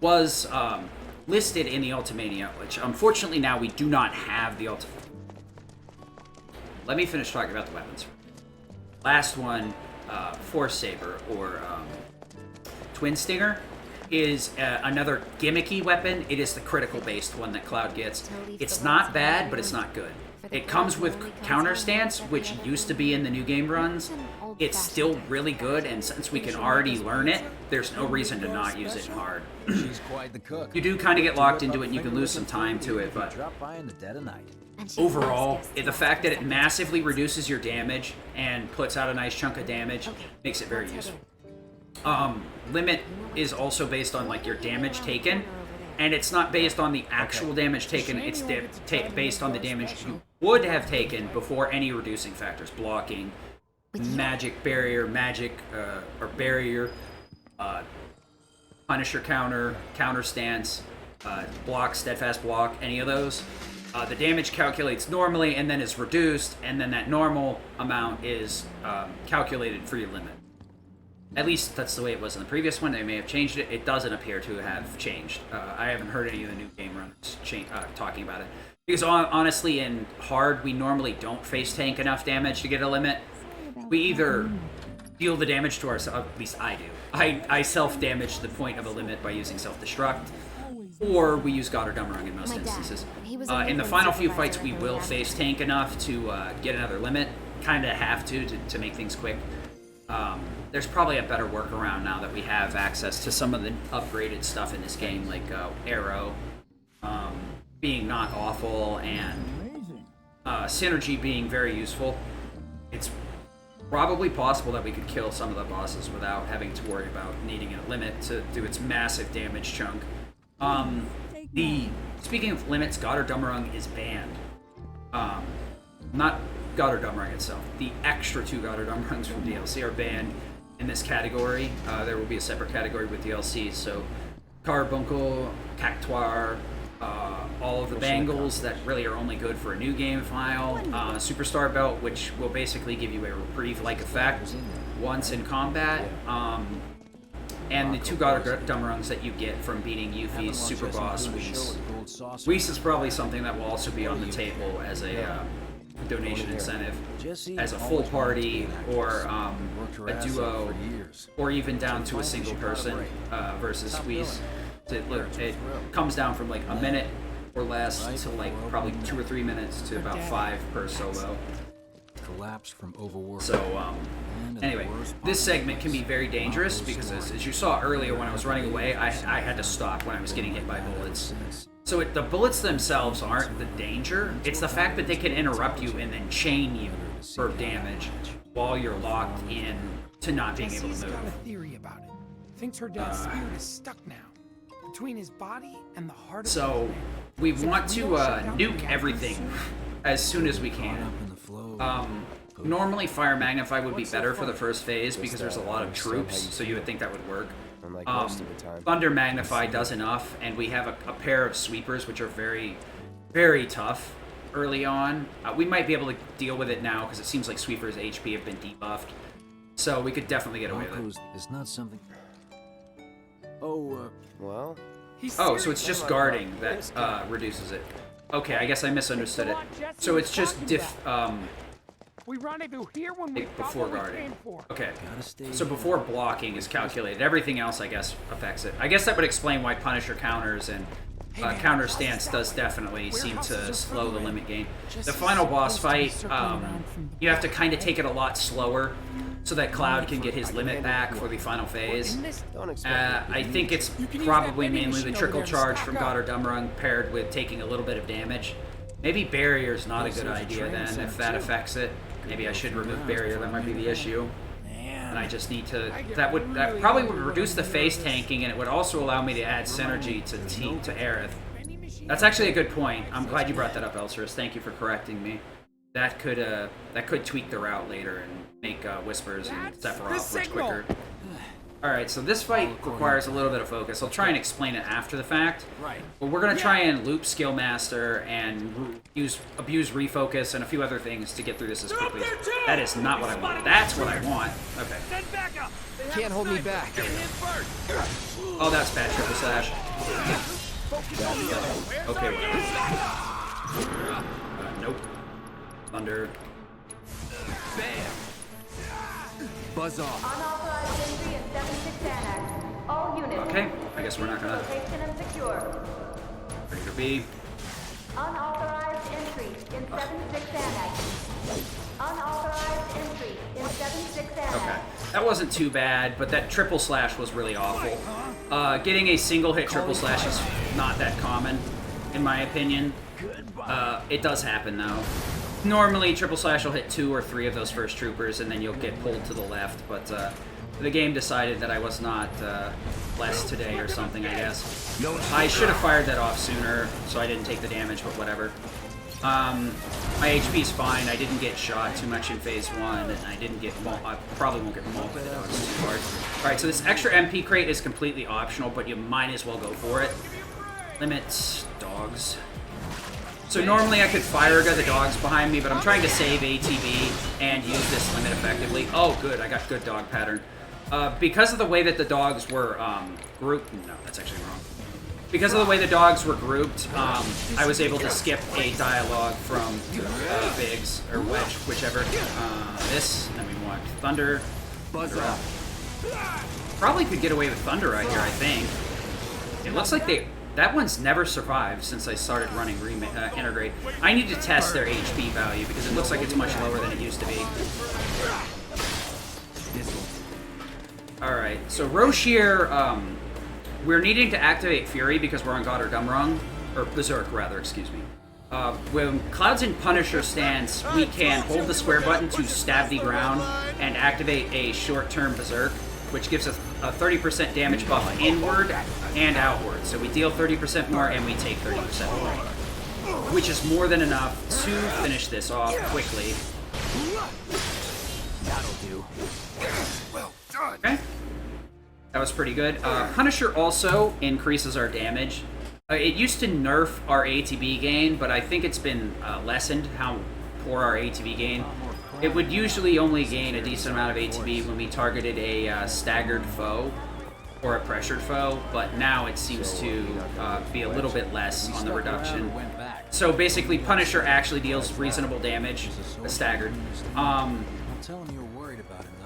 was listed in the Ultimania, which unfortunately now we do not have the Ultimania. Let me finish talking about the weapons. Last one, Force Saber, or Twin Stinger, is another gimmicky weapon. It is the critical-based one that Cloud gets. It's not bad, but it's not good. It comes with counter stance, which used to be in the new game runs. It's still really good, and since we can already learn it, there's no reason to not use it in hard. She's quite the cook. You do kind of get locked into it, and you can lose some time to it, but Drop by in the dead of night. overall, the fact that it massively reduces your damage and puts out a nice chunk of damage makes it very useful. Limit is also based on like your damage taken, and it's not based on the actual damage taken, it's based on the damage you would have taken before any reducing factors, blocking, magic barrier, or barrier, Punisher counter, counter stance, block, steadfast block, any of those. The damage calculates normally and then is reduced, and then that normal amount is calculated for your limit. At least that's the way it was in the previous one. They may have changed it. It doesn't appear to have changed. I haven't heard any of the new game runners talking about it. Because honestly, in hard, we normally don't face tank enough damage to get a limit. We either deal the damage to ourselves, at least I do. I self-damage the point of a limit by using self-destruct, or we use God or Dummerung in most instances. In the final few fights, we will face tank enough to get another limit. Kind of have to make things quick. There's probably a better workaround now that we have access to some of the upgraded stuff in this game, like Arrow being not awful, and Synergy being very useful. It's probably possible that we could kill some of the bosses without having to worry about needing a limit to do its massive damage chunk. Speaking of limits, God or Dummerung is banned. Not God or Dummerung itself. The extra 2 God or Dummerungs from DLC are banned in this category. There will be a separate category with DLC, so Carbuncle, Cactuar, all of the bangles that really are only good for a new game file, Superstar Belt, which will basically give you a reprieve-like effect once in combat, and the 2 God or Dummerungs that you get from beating Yuffie's Super Boss, Whis. Whis is probably something that will also be on the table as a donation incentive, as a full party, or a duo, or even down to a single person versus Whis. It comes down from like a minute or less to like probably 2 or 3 minutes to about 5 per solo. Collapse from overwork. So, anyway, this segment can be very dangerous because as you saw earlier when I was running away, I had to stop when I was getting hit by bullets. So the bullets themselves aren't the danger, it's the fact that they can interrupt you and then chain you for damage while you're locked in to not being able to Jessie's got a move. theory about it. Thinks her dad's spirit is stuck now, between his body and the heart of So we want to nuke everything as soon as we can. Normally Fire Magnify would be better for the first phase because there's a lot of troops, so you would think that would work. Thunder Magnify does enough, and we have a pair of sweepers which are very, very tough early on. We might be able to deal with it now because it seems like sweepers' HP have been debuffed, so we could definitely get away with it. It's not something. Well, Oh, so it's just guarding that reduces it. Okay, I guess I misunderstood it. So it's just We rendezvous here when we before guarding. Okay, so before blocking is calculated. Everything else, I guess, affects it. I guess that would explain why Punisher counters and counter stance does definitely seem to slow the limit gain. The final boss fight, you have to kind of take it a lot slower so that Cloud can get his limit back for the final phase. I think it's probably mainly the trickle charge from God or Dummerung paired with taking a little bit of damage. Maybe Barrier's not a good idea then, if that affects it. Maybe I should remove Barrier, that might be the issue. And I just need to... That probably would reduce the face tanking, and it would also allow me to add synergy to Aerith. That's actually a good point. I'm glad you brought that up, Elcerus. Thank you for correcting me. That could tweak the route later and make Whispers and Sephiroth much quicker. Alright, so this fight requires a little bit of focus. I'll try and explain it after the fact. But we're going to try and loop Skill Master and abuse refocus and a few other things to get through this as quickly as... That is not what I want. That's what I want. Okay. Can't hold me back. Oh, that's bad. Triple slash. Okay, whatever. Nope. Thunder. Bam! Buzz off. Unauthorized entry in 76 Annex. All units. Okay, I guess we're not gonna. Location and secure. Ready to be. Unauthorized entry in 76 Annex. Unauthorized entry in 76 Annex. Okay, that wasn't too bad, but that triple slash was really awful. Getting a single hit triple slash is not that common, in my opinion. It does happen though. Normally, triple slash will hit 2 or 3 of those first troopers, and then you'll get pulled to the left, but the game decided that I was not blessed today or something, I guess. I should have fired that off sooner, so I didn't take the damage, but whatever. My HP's fine. I didn't get shot too much in phase 1, and I didn't get I probably won't get mauled by the dogs too hard. Alright, so this extra MP crate is completely optional, but you might as well go for it. Limits, dogs. So normally I could fire the dogs behind me, but I'm trying to save ATB and use this limit effectively. Oh, good. I got good dog pattern. Because of the way that the dogs were grouped... No, that's actually wrong. Because of the way the dogs were grouped, I was able to skip a dialogue from Biggs, or Wedge, whichever. This, and then we want Thunder. Buzz off. Probably could get away with Thunder right here, I think. It looks like that one's never survived since I started running InterGrade. I need to test their HP value because it looks like it's much lower than it used to be. Alright, so Roshir, we're needing to activate Fury because we're on God or Dumrung, or Berserk rather, excuse me. When Cloud's in Punisher stance, we can hold the square button to stab the ground and activate a short-term Berserk, which gives us a 30% damage buff inward and outward. So we deal 30% more and we take 30% more, which is more than enough to finish this off quickly. That'll do. Well done. Okay. That was pretty good. Punisher also increases our damage. It used to nerf our ATB gain, but I think it's been lessened how poor our ATB gain. It would usually only gain a decent amount of ATB when we targeted a staggered foe or a pressured foe, but now it seems to be a little bit less on the reduction. So basically, Punisher actually deals reasonable damage, staggered.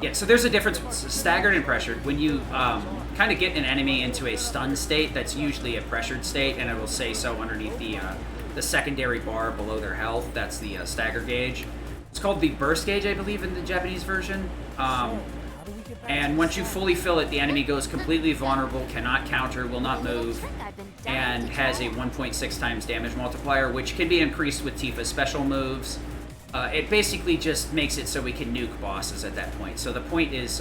Yeah, so there's a difference between staggered and pressured. When you kind of get an enemy into a stun state, that's usually a pressured state, and it will say so underneath the secondary bar below their health. That's the stagger gauge. It's called the burst gauge, I believe, in the Japanese version. And once you fully fill it, the enemy goes completely vulnerable, cannot counter, will not move, and has a 1.6 times damage multiplier, which can be increased with Tifa's special moves. It basically just makes it so we can nuke bosses at that point. So the point is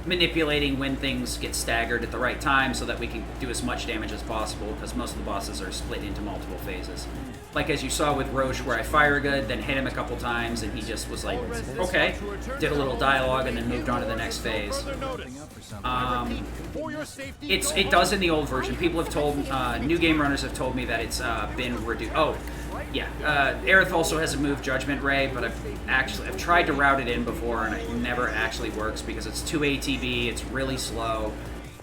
manipulating when things get staggered at the right time so that we can do as much damage as possible, because most of the bosses are split into multiple phases. Like as you saw with Roche, where I fire good, then hit him a couple times, and he just was like, okay, did a little dialogue, and then moved on to the next phase. It does in the old version. People have told, new game runners have told me that it's been reduced. Oh, yeah. Aerith also has a move, Judgment Ray, but I've tried to route it in before, and it never actually works because it's 2 ATB, it's really slow,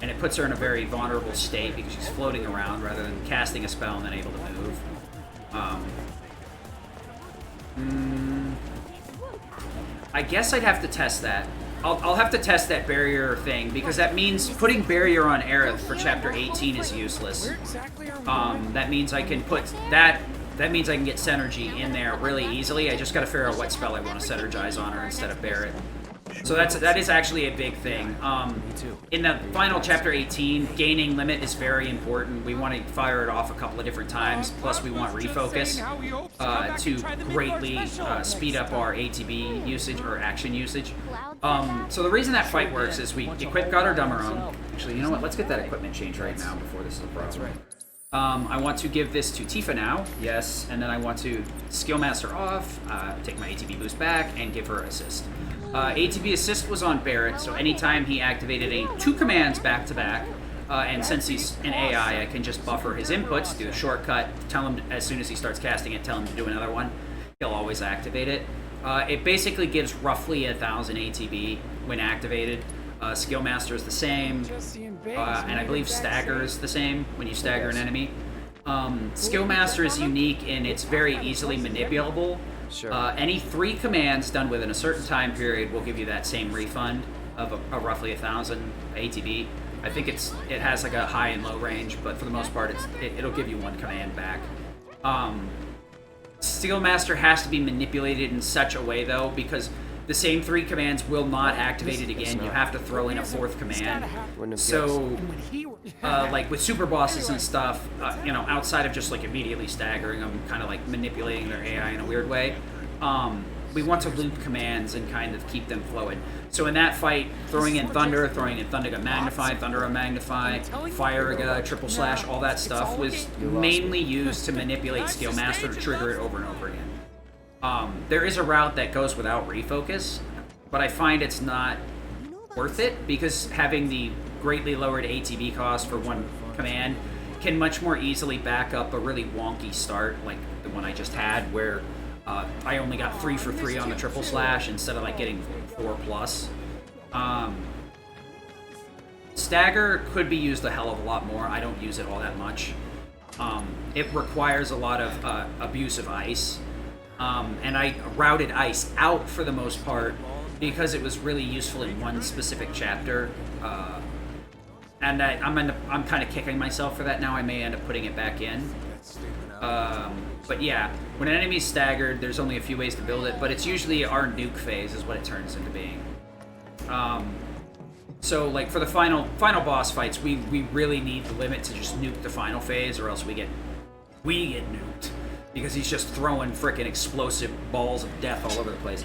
and it puts her in a very vulnerable state because she's floating around rather than casting a spell and then able to move. I guess I'd have to test that. I'll have to test that barrier thing, because that means putting barrier on Aerith for chapter 18 is useless. That means I can put that. That means I can get Synergy in there really easily. I just got to figure out what spell I want to Synergize on her instead of Barret. So that is actually a big thing. In the final chapter 18, gaining limit is very important. We want to fire it off a couple of different times. Plus, we want refocus to greatly speed up our ATB usage or action usage. So the reason that fight works is we equip God or Dummerung. Actually, you know what? Let's get that equipment change right now before this is a problem. I want to give this to Tifa now, yes, and then I want to Skill Master off, take my ATB boost back, and give her assist. ATB assist was on Barret, so anytime he activated 2 commands back-to-back, and since he's an AI, I can just buffer his inputs, do a shortcut, tell him as soon as he starts casting it, tell him to do another one. He'll always activate it. It basically gives roughly 1,000 ATB when activated. Skill Master is the same, Just seeing big. and I believe Stagger is the same when you stagger an enemy. Skill Master is unique and it's very easily manipulable. Sure. Any 3 commands done within a certain time period will give you that same refund of a roughly 1,000 ATB. I think it has like a high and low range, but for the most part, it'll give you 1 command back. Skill Master has to be manipulated in such a way though, because the same 3 commands will not activate it again. You have to throw in a 4th command. So, like with super bosses and stuff, you know, outside of just like immediately staggering them, kind of like manipulating their AI in a weird way, we want to loop commands and kind of keep them flowing. So in that fight, throwing in Thunderga Magnify, Thundera Magnify, Fireaga, Triple Slash, all that stuff was mainly used to manipulate Skill Master to trigger it over and over again. There is a route that goes without refocus, but I find it's not worth it because having the greatly lowered ATB cost for 1 command can much more easily back up a really wonky start like the one I just had where I only got 3 for 3 on the Triple Slash instead of like getting 4+. Stagger could be used a hell of a lot more. I don't use it all that much. It requires a lot of abuse of ice. And I routed ice out for the most part because it was really useful in 1 specific chapter. And I'm kind of kicking myself for that now. I may end up putting it back in. But yeah, when an enemy's staggered, there's only a few ways to build it, but it's usually our nuke phase is what it turns into being. So like for the final boss fights, we really need the limit to just nuke the final phase, or else we get nuked because he's just throwing frickin' explosive balls of death all over the place.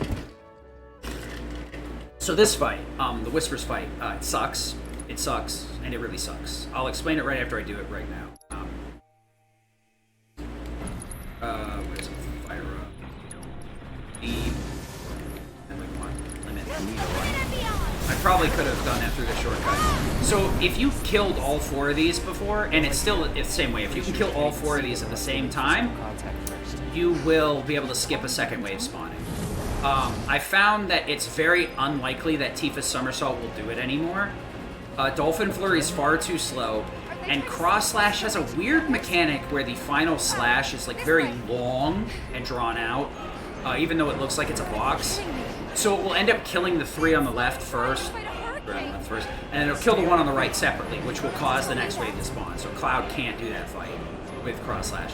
So this fight, the Whispers fight, it sucks. It sucks, and it really sucks. I'll explain it right after I do it right now. What is it? Fire up. Speed. And we want limit. I probably could have done that through the shortcut. So if you killed all 4 of these before, and it's still the same way, if you can kill all 4 of these at the same time, you will be able to skip a second wave spawning. I found that it's very unlikely that Tifa's Somersault will do it anymore. Dolphin Flurry is far too slow, and Cross Slash has a weird mechanic where the final slash is like very long and drawn out, even though it looks like it's a box. So it will end up killing the 3 on the left first, and it'll kill the 1 on the right separately, which will cause the next wave to spawn. So Cloud can't do that fight with Cross Slash.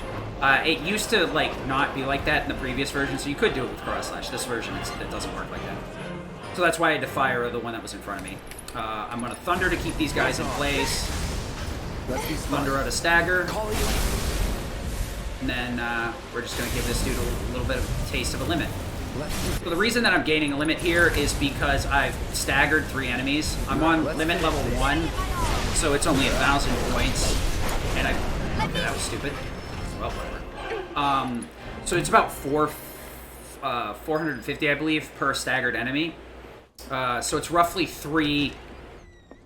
It used to like not be like that in the previous version, so you could do it with Cross Slash. This version, it doesn't work like that. So that's why I had to fire the one that was in front of me. I'm going to Thunder to keep these guys in place. Thunder out a Stagger. And then we're just going to give this dude a little bit of a taste of a limit. So the reason that I'm gaining a limit here is because I've staggered 3 enemies. I'm on limit level 1, so it's only 1,000 points. And okay, that was stupid. Well, whatever. So it's about 450, I believe, per staggered enemy. So it's roughly 3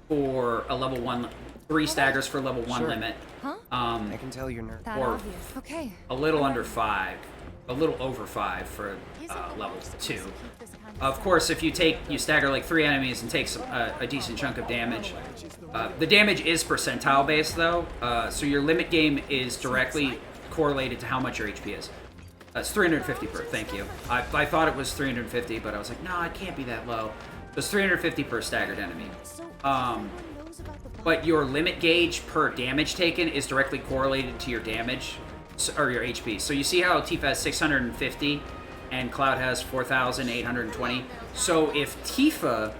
for a level 1, 3 staggers for level 1 limit. Huh? I can tell you're nervous. That Or obvious. Okay. a little under 5, a little over 5 for level 2. Of course, if you stagger like 3 enemies and take a decent chunk of damage. The damage is percentile based though, so your limit game is directly correlated to how much your HP is. It's 350 per, thank you. I thought it was 350, but I was like, no, it can't be that low. It's 350 per staggered enemy. But your limit gauge per damage taken is directly correlated to your damage, or your HP. So you see how Tifa has 650 and Cloud has 4,820. So if Tifa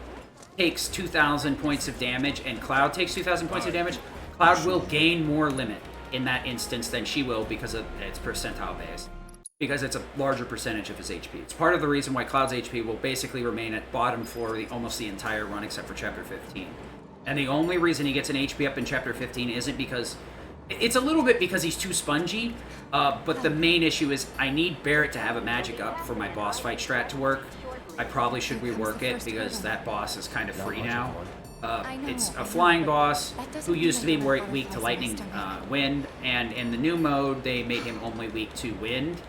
takes 2,000 points of damage and Cloud takes 2,000 points of damage, Cloud will gain more limit in that instance than she will because it's percentile based. Because it's a larger percentage of his HP. It's part of the reason why Cloud's HP will basically remain at bottom for almost the entire run except for Chapter 15. And the only reason he gets an HP up in Chapter 15 isn't because... It's a little bit because he's too spongy, but the main issue is I need Barret to have a magic up for my boss fight strat to work. I probably should rework it because that boss is kind of free now. It's a flying boss who used to be weak to lightning, wind, and in the new mode they made him only weak to wind.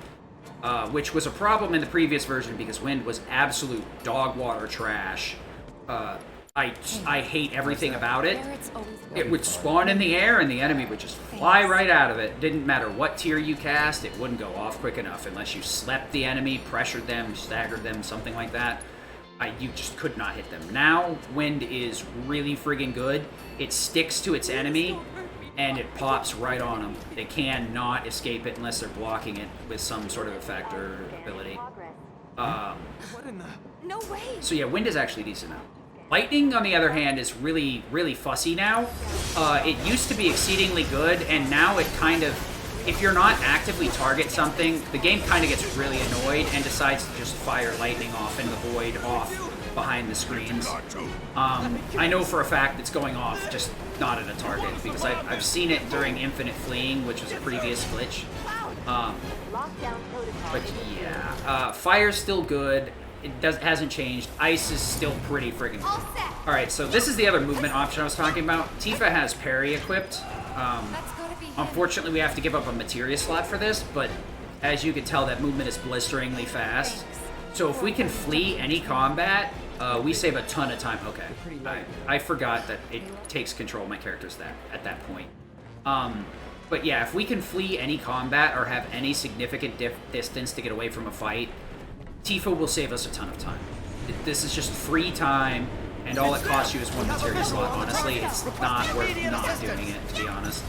Which was a problem in the previous version because wind was absolute dog water trash. I hate everything about it. Barrett's always It would spawn in the air and the enemy would just fly right out of it. Didn't matter what tier you cast, it wouldn't go off quick enough unless you slept the enemy, pressured them, staggered them, something like that. You just could not hit them. Now, wind is really friggin' good. It sticks to its enemy and it pops right on them. They cannot escape it unless they're blocking it with some sort of effect or ability. What in the... No way. So yeah, wind is actually decent now. Lightning, on the other hand, is really, really fussy now. It used to be exceedingly good, and now it kind of, if you're not actively target something, the game kind of gets really annoyed and decides to just fire lightning off in the void off behind the screens. I know for a fact it's going off, just not at a target, because I've seen it during Infinite Fleeing, which was a previous glitch. But yeah, fire's still good. It hasn't changed. Ice is still pretty friggin' good. Alright, so this is the other movement option I was talking about. Tifa has parry equipped. That's gotta be him. Unfortunately, we have to give up a materia slot for this, but as you can tell, that movement is blisteringly fast. So if we can flee any combat, we save a ton of time. Okay, I forgot that it takes control of my characters at that point. But yeah, if we can flee any combat or have any significant distance to get away from a fight, Tifa will save us a ton of time. This is just free time, and all it costs you is one materia slot, honestly. It's not worth not doing it, to be honest.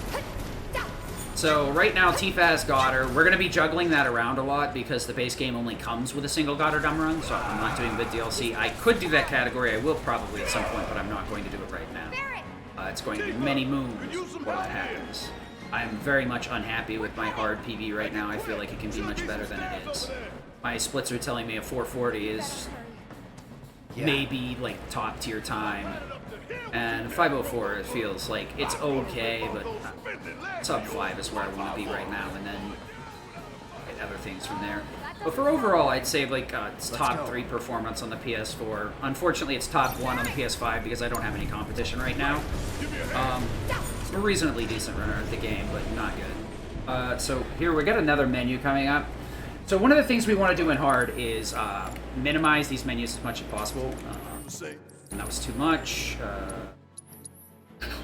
So right now, Tifa has got her. We're going to be juggling that around a lot because the base game only comes with a single God or Dumb Run, so I'm not doing the DLC. I could do that category. I will probably at some point, but I'm not going to do it right now. It's going to be many moons before that happens. I'm very much unhappy with my hard PV right now. I feel like it can be much better than it is. My splits are telling me a 440 is maybe like top tier time, and 504 it feels like it's okay, but sub 5 is where I want to be right now, and then get other things from there. But for overall, I'd say like it's top 3 performance on the PS4. Unfortunately, it's top 1 on the PS5 because I don't have any competition right now. It's a reasonably decent runner at the game, but not good. So here we got another menu coming up. So one of the things we want to do in hard is minimize these menus as much as possible. And that was too much.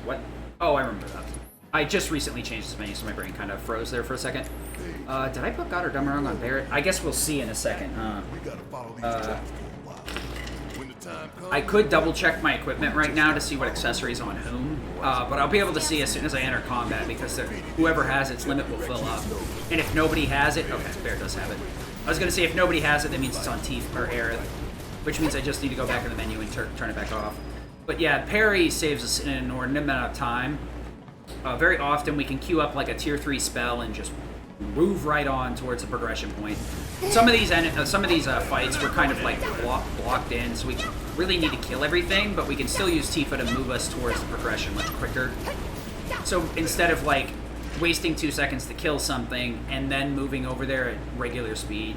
What? Oh, I remember that. I just recently changed this menu, so my brain kind of froze there for a second. Did I put God or Dumb Run on Barrett? I guess we'll see in a second. I could double check my equipment right now to see what accessories on whom, but I'll be able to see as soon as I enter combat because whoever has its limit will fill up. And if nobody has it, okay, Bear does have it. I was gonna say if nobody has it, that means it's on Tifa or Aerith, which means I just need to go back in the menu and turn it back off. But yeah, parry saves us an inordinate amount of time. Very often we can queue up like a tier 3 spell and just move right on towards the progression point. Some of these fights were kind of like blocked in, so we really need to kill everything, but we can still use Tifa to move us towards the progression much quicker. So instead of like wasting 2 seconds to kill something and then moving over there at regular speed,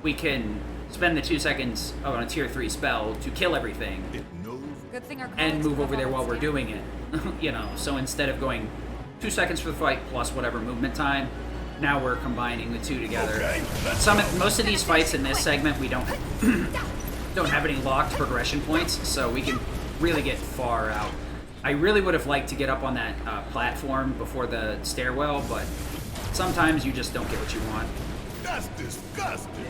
we can spend the 2 seconds on a tier 3 spell to kill everything Good thing our and colleagues move over have there all while this we're doing it. You know, so instead of going 2 seconds for the fight plus whatever movement time, now we're combining the two together. Most of these fights in this segment we don't have any locked progression points, so we can really get far out. I really would have liked to get up on that platform before the stairwell, but sometimes you just don't get what you want. That's disgusting.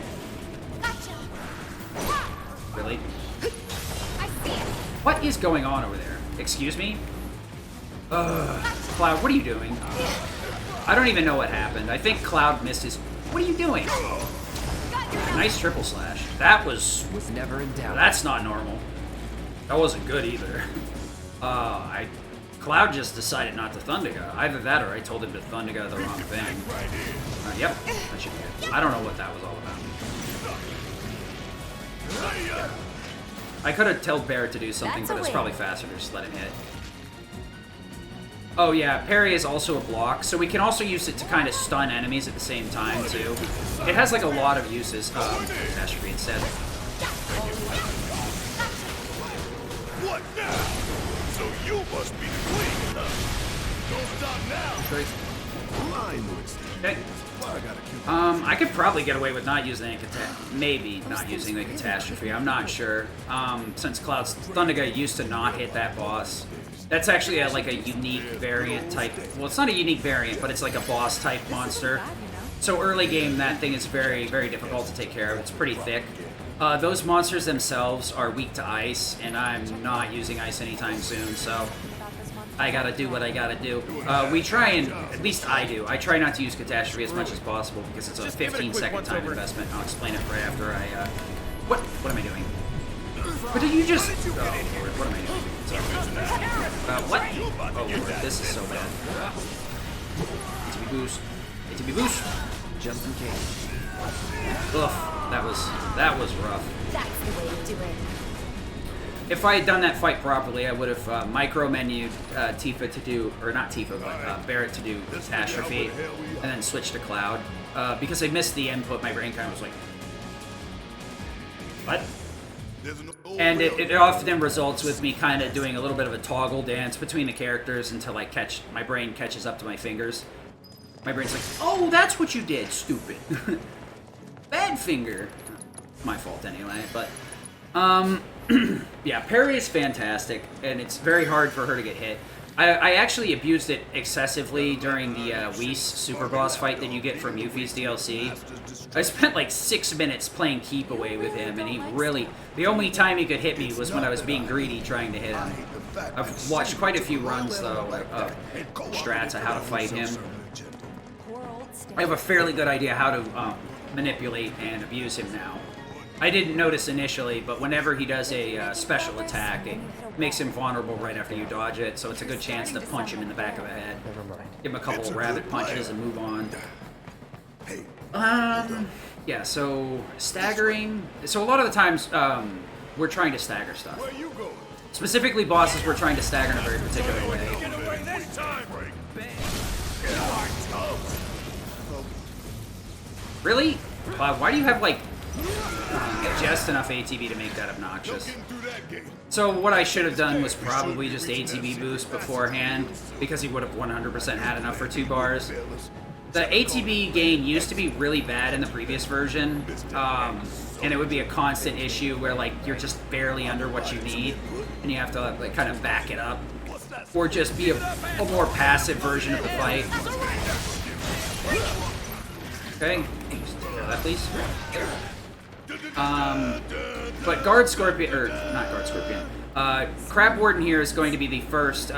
Really? I see it. What is going on over there? Excuse me? Cloud, what are you doing? I don't even know what happened. I think Cloud missed his... What are you doing? Nice triple slash. That was never in doubt. That's not normal. That wasn't good either. Cloud just decided not to Thundiga. Either that or I told him to Thundiga the wrong thing. Yep, that should be good. I don't know what that was all about. I could have told Barrett to do something, That's a but it's win. probably faster to just let him hit. Oh yeah, parry is also a block, so we can also use it to kind of stun enemies at the same time too. It has like a lot of uses. That should be instead. What now? So you must be the queen, huh? Don't stop now. Okay. I could probably get away with not using the maybe not using the catastrophe. I'm not sure. Since Cloud's Thunderga used to not hit that boss. That's actually like a unique variant type. Well, it's not a unique variant, but it's like a boss type monster. So early game, that thing is very, very difficult to take care of. It's pretty thick. Those monsters themselves are weak to ice, and I'm not using ice anytime soon, so I gotta do what I gotta do. We try and, at least I do, I try not to use Catastrophe as much as possible because it's a 15-second time investment. I'll explain it right after I, What am I doing? What did you just... Oh, Lord, what am I doing? Sorry. What? Oh, Lord, this is so bad. ATB boost. ATB boost. Just in case. Ugh, that was rough. That's the way to do it. If I had done that fight properly, I would have micro-menued Tifa to do, or not Tifa, but Barret to do Catastrophe, and then switch to Cloud. Because I missed the input, my brain kind of was like, what? And it often results with me kind of doing a little bit of a toggle dance between the characters until my brain catches up to my fingers. My brain's like, oh, that's what you did, stupid. Bad finger. My fault anyway, but... yeah, parry is fantastic, and it's very hard for her to get hit. I actually abused it excessively during the Whis super boss fight that you get from Yuffie's DLC. I spent like 6 minutes playing keep away with him, and he really... The only time he could hit me was when I was being greedy trying to hit him. I've watched quite a few runs, though, of strats of how to fight him. I have a fairly good idea how to manipulate and abuse him now. I didn't notice initially, but whenever he does a special attack, it makes him vulnerable right after you dodge it, so it's a good chance to punch him in the back of the head. Give him a couple of rabbit punches and move on. Yeah, so staggering. So a lot of the times, we're trying to stagger stuff. Specifically bosses, we're trying to stagger in a very particular way. Really? Why do you have, like, just enough ATB to make that obnoxious? So what I should have done was probably just ATB boost beforehand, because he would have 100% had enough for 2 bars. The ATB gain used to be really bad in the previous version, and it would be a constant issue where, like, you're just barely under what you need, and you have to, like, kind of back it up, or just be a more passive version of the fight. Okay, just take care of that, please. But Guard Scorpion, or not Guard Scorpion, Crab Warden here is going to be the first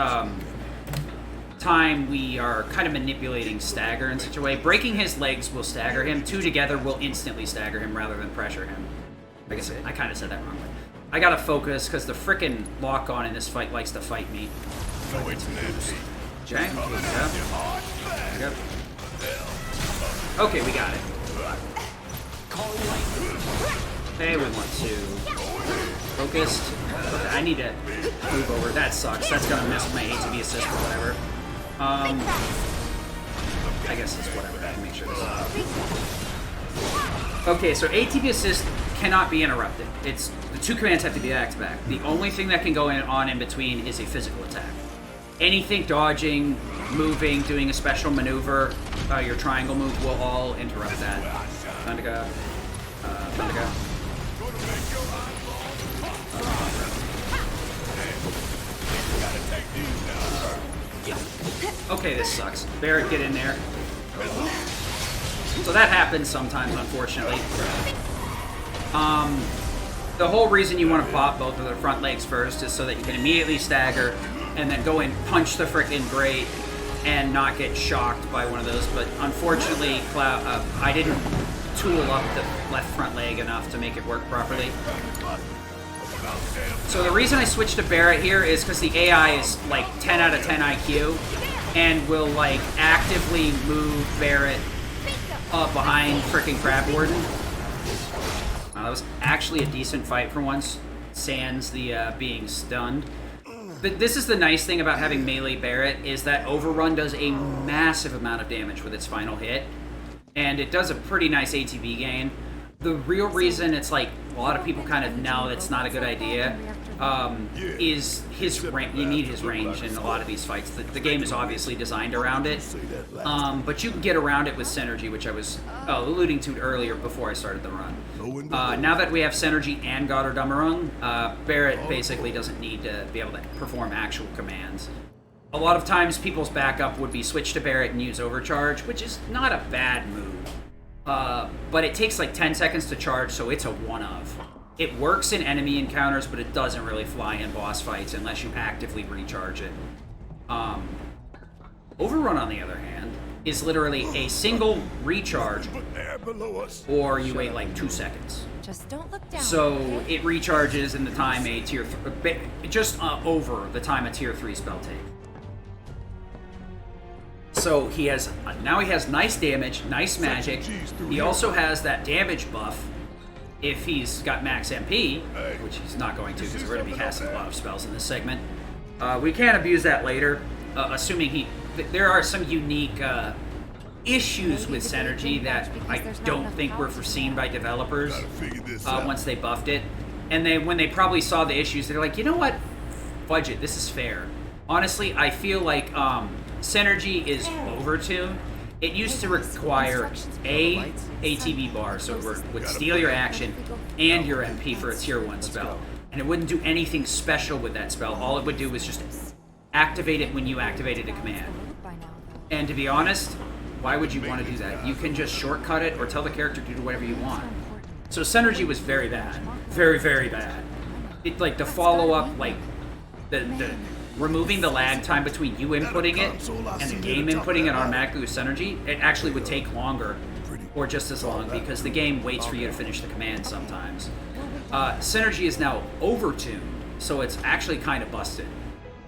time we are kind of manipulating stagger in such a way. Breaking his legs will stagger him. 2 together will instantly stagger him rather than pressure him. Like I said, I kind of said that wrongly. I gotta focus because the frickin' lock-on in this fight likes to fight me. Okay, yep. Okay, we got it. Okay, we want to focused. Okay, I need to move over. That sucks. That's gonna mess with my ATB assist or whatever. I guess it's whatever. I can make sure this is... Okay, so ATB assist cannot be interrupted. It's the 2 commands have to be back to back. The only thing that can go on in between is a physical attack. Anything dodging, moving, doing a special maneuver, your triangle move will all interrupt that. Thunderga. Thunderga. Okay, this sucks. Barret, get in there. So that happens sometimes, unfortunately. The whole reason you want to pop both of the front legs first is so that you can immediately stagger and then go and punch the frickin' grate and not get shocked by one of those. But unfortunately, I didn't tool up the left front leg enough to make it work properly. So the reason I switched to Barret here is because the AI is like 10 out of 10 IQ and will like actively move Barret up behind frickin' Crab Warden. That was actually a decent fight for once, sans the being stunned. But this is the nice thing about having melee Barret, is that Overrun does a massive amount of damage with its final hit, and it does a pretty nice ATB gain. The real reason it's like a lot of people kind of know it's not a good idea is his range. You need his range in a lot of these fights. The game is obviously designed around it, but you can get around it with synergy, which I was alluding to earlier before I started the run. Now that we have synergy and Gotterdammerung, Barrett basically doesn't need to be able to perform actual commands. A lot of times people's backup would be switch to Barrett and use overcharge, which is not a bad move. But it takes like 10 seconds to charge, so it's a one-of. It works in enemy encounters, but it doesn't really fly in boss fights unless you actively recharge it. Overrun, on the other hand, is literally a single recharge, or you wait like 2 seconds. Just don't look down. So okay? it recharges in the time a tier just over the time a tier 3 spell takes. So he has now he has nice damage, nice magic. He also has that damage buff if he's got max MP, which he's not going to because we're going to be casting a lot of spells in this segment. We can abuse that later, assuming there are some unique issues with synergy that I don't think were foreseen by developers once they buffed it. And when they probably saw the issues, they're like, you know what? Fudge it. This is fair. Honestly, I feel like synergy is overtuned. It used to require a ATB bar, so it would steal your action and your MP for a tier 1 spell. And it wouldn't do anything special with that spell. All it would do was just activate it when you activated a command. And to be honest, why would you want to do that? You can just shortcut it or tell the character to do whatever you want. So synergy was very bad. Very, very bad. It, like, the follow-up, like, the removing the lag time between you inputting it and the game inputting it automatically with synergy, it actually would take longer or just as long because the game waits for you to finish the command sometimes. Synergy is now overtuned, so it's actually kind of busted.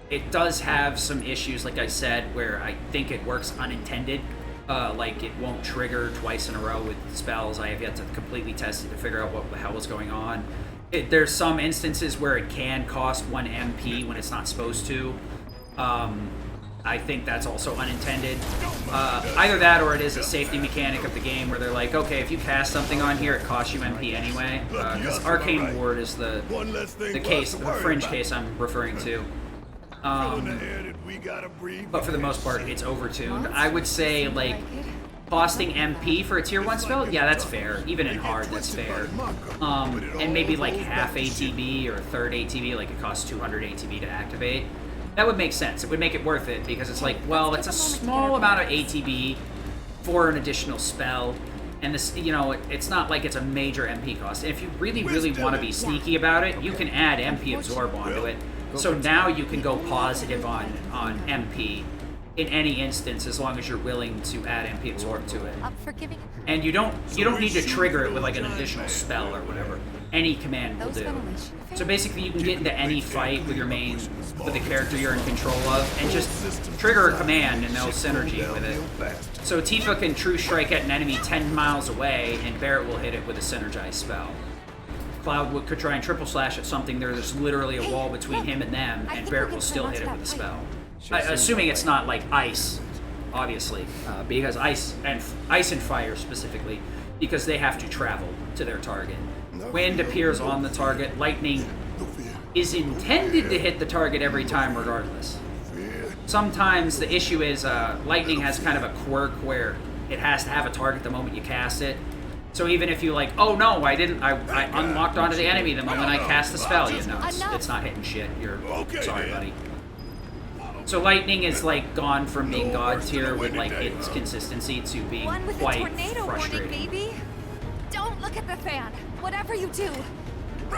It does have some issues, like I said, where I think it works unintended. Like it won't trigger twice in a row with spells. I have yet to completely test it to figure out what the hell is going on. There's some instances where it can cost 1 MP when it's not supposed to. I think that's also unintended. Either that or it is a safety mechanic of the game where they're like, okay, if you cast something on here, it costs you MP anyway. Because Arcane Ward is the case, the fringe case I'm referring to. But for the most part, it's overtuned. I would say, like, costing MP for a tier 1 spell, yeah, that's fair. Even in hard, that's fair. And maybe like half ATB or a third ATB, like it costs 200 ATB to activate. That would make sense. It would make it worth it because it's like, well, it's a small amount of ATB for an additional spell. And this, you know, it's not like it's a major MP cost. And if you really, really want to be sneaky about it, you can add MP Absorb onto it. So now you can go positive on MP in any instance as long as you're willing to add MP Absorb to it. And you don't need to trigger it with like an additional spell or whatever. Any command will do. So basically you can get into any fight with your main, with the character you're in control of, and just trigger a command and no synergy with it. So Tifa can True Strike at an enemy 10 miles away and Barrett will hit it with a synergized spell. Cloud could try and triple slash at something, there's literally a wall between him and them, and Barrett will still hit it with a spell. Assuming it's not like ice, obviously, because ice and fire specifically, because they have to travel to their target. Wind appears on the target. Lightning is intended to hit the target every time regardless. Sometimes the issue is lightning has kind of a quirk where it has to have a target the moment you cast it. So even if you like, oh no, I unlocked onto the enemy the moment I cast the spell, you know, it's not hitting shit. You're sorry, buddy. So lightning is like gone from being god tier with like its consistency to being quite frustrating. Baby. Don't look at the fan. Whatever you do.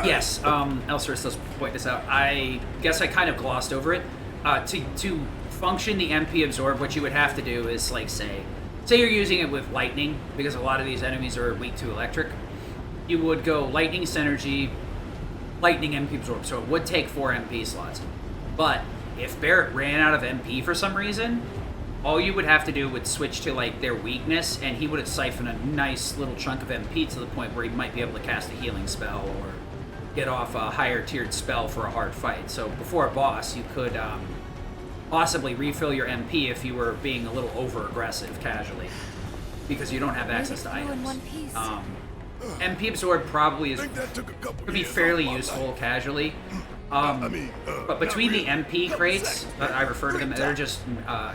Yes, Elsaris does point this out. I guess I kind of glossed over it. To function the MP Absorb, what you would have to do is like say you're using it with lightning, because a lot of these enemies are weak to electric. You would go lightning synergy, lightning MP Absorb, so it would take 4 MP slots. But if Barrett ran out of MP for some reason, all you would have to do would switch to like their weakness, and he would have siphoned a nice little chunk of MP to the point where he might be able to cast a healing spell or get off a higher tiered spell for a hard fight. So before a boss, you could possibly refill your MP if you were being a little over aggressive casually, because you don't have access to items. MP Absorb probably could be fairly useful casually. But between the MP crates, I refer to them, they're just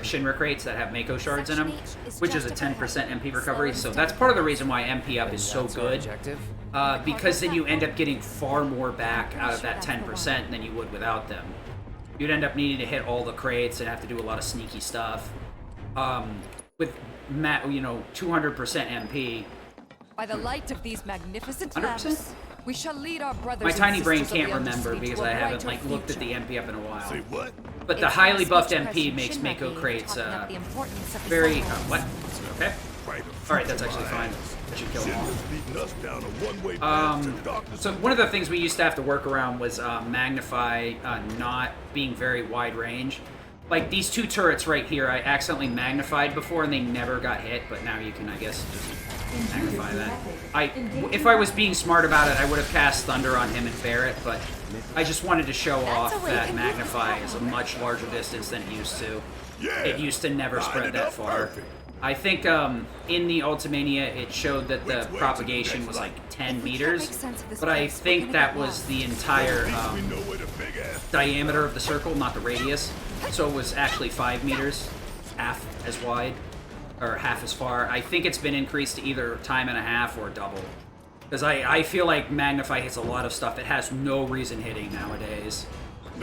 Shinra crates that have Mako shards in them, which is a 10% MP recovery. So that's part of the reason why MP up is so good. Because then you end up getting far more back out of that 10% than you would without them. You'd end up needing to hit all the crates and have to do a lot of sneaky stuff. With 200% MP. By the light of these magnificent 100%? lamps, we shall lead our brothers. My and tiny brain sisters of can't the remember Undersea because to a I haven't brighter looked at the future. MP up in a while. Say what? But the It's highly last buffed week's MP President makes Shinra Mako gave crates talking up the importance of these very items. what? Okay. Alright, that's actually fine. I should kill them all. Shinra's leading us down a one-way path to darkness. So one of the things we used to have to work around was Magnify not being very wide range. Like these two turrets right here, I accidentally magnified before and they never got hit, but now you can, I guess, just magnify that. If I was being smart about it, I would have cast Thunder on him and Barret, but I just wanted to show off that Magnify is a much larger distance than it used to. Yeah. It used to never Lined spread it that up far. perfect. I think in the Ultimania it showed that the Which way propagation to the was next like 10 If we can't meters, make sense of this but I place, we're think gonna that get was lost. the entire We know where the big ass. diameter of the circle, not the radius. So it was actually 5 meters, half as wide, or half as far. I think it's been increased to either time and a half or double. Because I feel like Magnify hits a lot of stuff it has no reason hitting nowadays.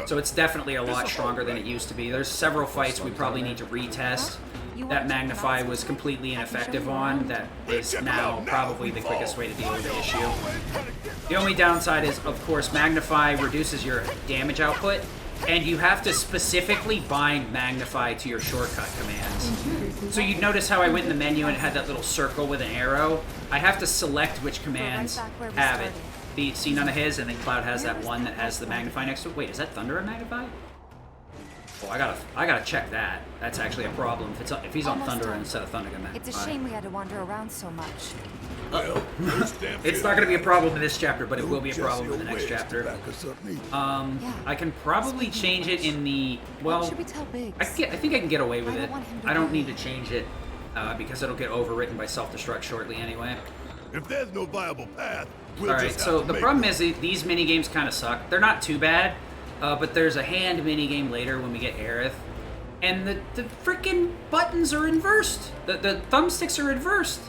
So it's definitely a lot stronger than it used to be. There's several fights we probably need to retest that Magnify was completely ineffective on. That is now probably the quickest way to deal with the issue. The only downside is, of course, Magnify reduces your damage output, and you have to specifically bind Magnify to your shortcut commands. So you'd notice how I went in the menu and it had that little circle with an arrow. I have to select which commands have it. See none of his, and then Cloud has that one that has the Magnify next to it. Wait, is that Thunder and Magnify? Oh, I gotta check that. That's actually a problem if he's on Almost Thunder done. instead of Thunder and Magnify. It's a shame we had to wander around so much. Well, It's not gonna be a problem in this chapter, but it will be a problem in the next chapter. Yeah. I can probably change it in the What should we tell Biggs? I think I can get away with I don't it. want him to I don't worry. need to change it because it'll get overwritten by self-destruct shortly anyway. If there's no viable path, we'll Alright, just so have to the make problem one. is these mini-games kind of suck. They're not too bad, but there's a hand mini-game later when we get Aerith, and the freaking buttons are inversed. The thumbsticks are inversed.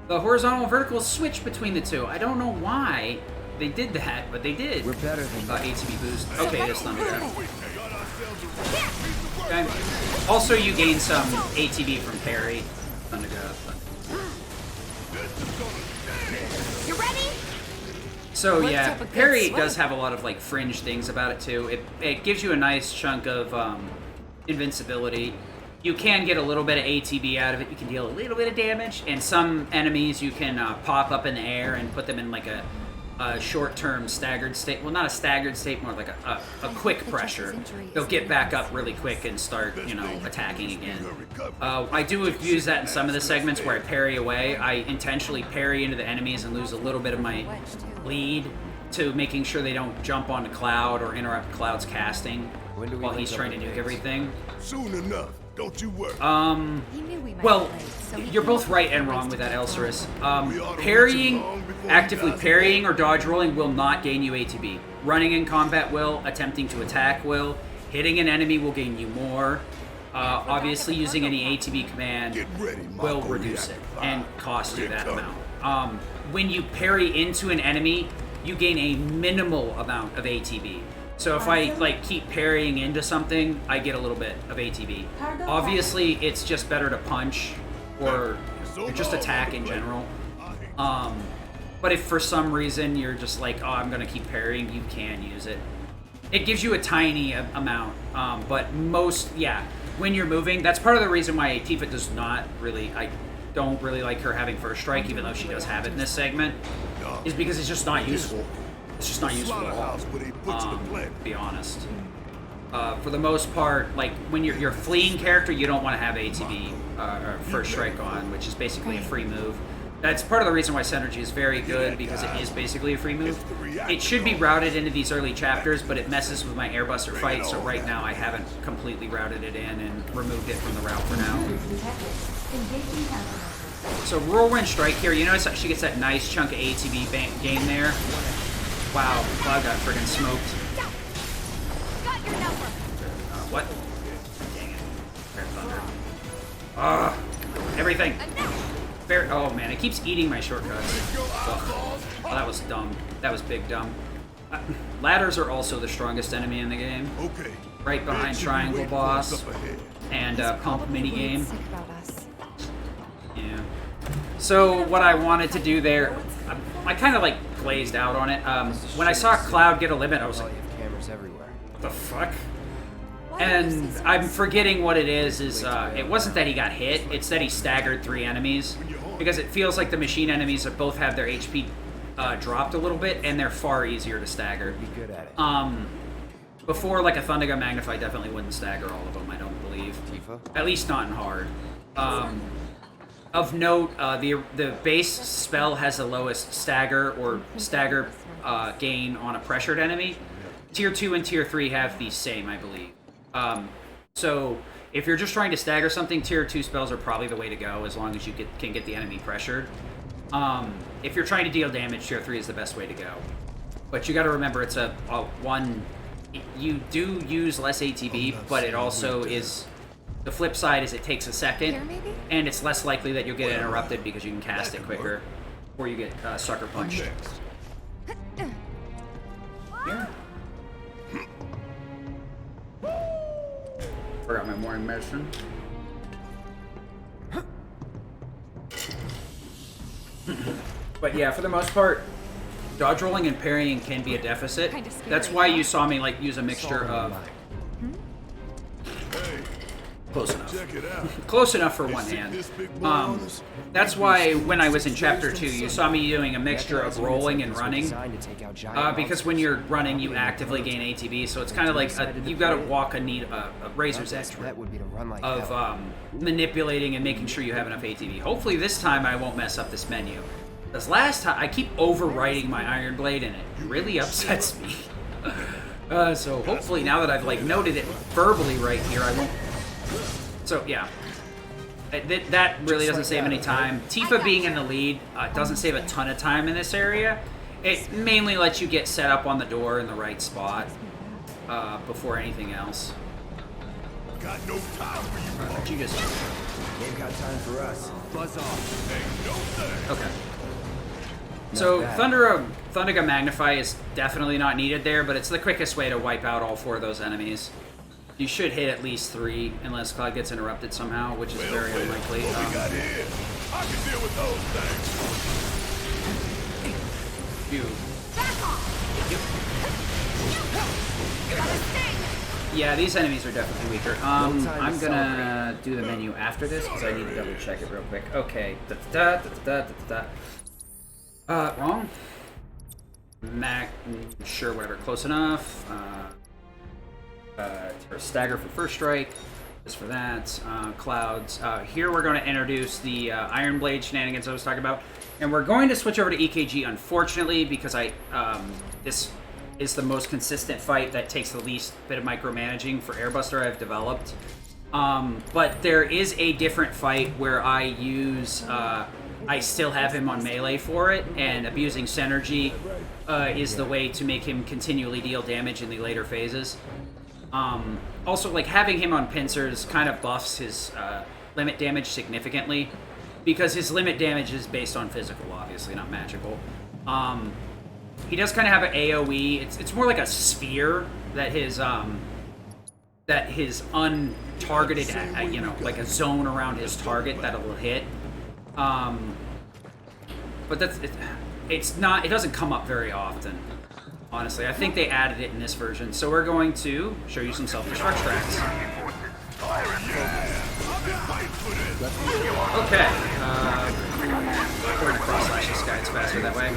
The horizontal and vertical switch between the two. I don't know why they did that, but they did. We're better than that. ATB boost. Okay, that's Thunder Trap. We got ourselves a piece of work. Okay. Also, you gain some ATB from parry. Thunder Grab. You ready? So Let's yeah, have a good parry swing. does have a lot of like fringe things about it too. It gives you a nice chunk of invincibility. You can get a little bit of ATB out of it. You can deal a little bit of damage, and some enemies you can pop up in the air and put them in like a short-term staggered state. Well, not a staggered state, more like a quick pressure. They'll get back up really quick and start, attacking again. I do use that in some of the segments where I parry away. I intentionally parry into the enemies and lose a little bit of my lead to making sure they don't jump onto Cloud or interrupt Cloud's casting When do we while link he's up trying to with nuke Biggs? everything. Soon enough. Don't you worry. He knew we might Well, be late, so he you're came both up right with and ways wrong to with that, get going. Elcerus. Parrying, actively parrying or dodge rolling will not gain you ATB. Running in combat will, attempting to attack will, hitting an enemy will gain you more. Obviously, using any ATB command Get ready, will Mako reduce it Reactor and 5. cost you We're that coming. amount. When you parry into an enemy, you gain a minimal amount of ATB. So if I keep parrying into something, I get a little bit of ATB. Obviously, it's just better to punch or just attack in general. But if for some reason you're just like, oh, I'm gonna keep parrying, you can use it. It gives you a tiny amount, but when you're moving, that's part of the reason why Tifa does not really. I don't really like her having first strike, even though she does have it in this segment, is because it's just not useful. It's just not useful at all. Slaughterhouse where they butcher the plant. To be honest. For the most part, like when you're a fleeing character, you don't want to have ATB or first strike on, which is basically a free move. That's part of the reason why Synergy is very good, because it is basically a free move. It should be routed into these early chapters, but it messes with my Airbuster fight, so right now I haven't completely routed it in and removed it from the route for now. Engaging countermeasures. So Whirlwind Strike here, you notice that she gets that nice chunk of ATB gain there? Wow, Cloud got friggin' smoked. Everything. Oh man, it keeps eating my shortcuts. Ugh. Oh, that was dumb. That was big dumb. Ladders are also the strongest enemy in the game. Okay. Right behind triangle boss and pump minigame. Sick about us. Yeah. So what I wanted to do there, I kind of like glazed out on it. When I saw Cloud get a limit, I was like, You have cameras everywhere. what the fuck? And I'm forgetting what it is. It wasn't that he got hit, it's that he staggered 3 enemies. Because it feels like the machine enemies both have their HP dropped a little bit, and they're far easier to stagger. Be good at it. Before, like a Thundergun Magnify definitely wouldn't stagger all of them, I don't believe. Tifa? At least not in hard. Of note, the base spell has the lowest stagger or stagger gain on a pressured enemy. Tier 2 and Tier 3 have the same, I believe. So if you're just trying to stagger something, Tier 2 spells are probably the way to go as long as you can get the enemy pressured. If you're trying to deal damage, Tier 3 is the best way to go. But you got to remember it's a one... You do use less ATB, but it also is... The flip side is it takes a second, Here, maybe? and it's less likely that you'll get interrupted because you can cast it quicker, or you get sucker punched. Yeah. Forgot my morning medicine. But yeah, for the most part, dodge rolling and parrying can be a deficit. Kinda scary, That's why huh? you saw me like use a mixture of close enough. Check it out. Close enough for You one see hand. this big boy on us? That's why when I was in chapter 2, you saw me doing a mixture of rolling and running. Because when you're running, you actively gain ATB, so it's kind of like you've got to walk a razor's edge That would be to run like of hell. manipulating and making sure you have enough ATB. Hopefully this time I won't mess up this menu. Because last time, I keep overwriting my Iron Blade and it really upsets me. So hopefully now that I've like noted it verbally right here, I won't... So yeah. That really doesn't save any time. Tifa being in the lead doesn't save a ton of time in this area. It mainly lets you get set up on the door in the right spot before anything else. Got no time for you, But you just... Ain't got time for us. Buzz off. ain't no thing. Okay. So bad. Thundergun Magnify is definitely not needed there, but it's the quickest way to wipe out all 4 of those enemies. You should hit at least 3, unless Cloud gets interrupted somehow, which is very unlikely. What we got here? I can deal with those things. You. Yeah, these enemies are definitely weaker. time to I'm gonna do the menu after this because I need to double check it real quick. Okay. Wrong. Sure, whatever. Close enough. For stagger for first strike. Just for that. Clouds. Here we're going to introduce the Iron Blade shenanigans I was talking about. And we're going to switch over to EKG, unfortunately, because this is the most consistent fight that takes the least bit of micromanaging for Airbuster I've developed. But there is a different fight where I use... I still have him on melee for it, and abusing Synergy is the way to make him continually deal damage in the later phases. Also, like, having him on pincers kind of buffs his limit damage significantly, because his limit damage is based on physical, obviously, not magical. He does kind of have an AoE. It's more like a sphere that his untargeted, like a zone around his target that will hit. But it doesn't come up very often, honestly. I think they added it in this version. So we're going to show you some self-destruct tracks. Okay, we're gonna cross-slash this guy, it's faster that way.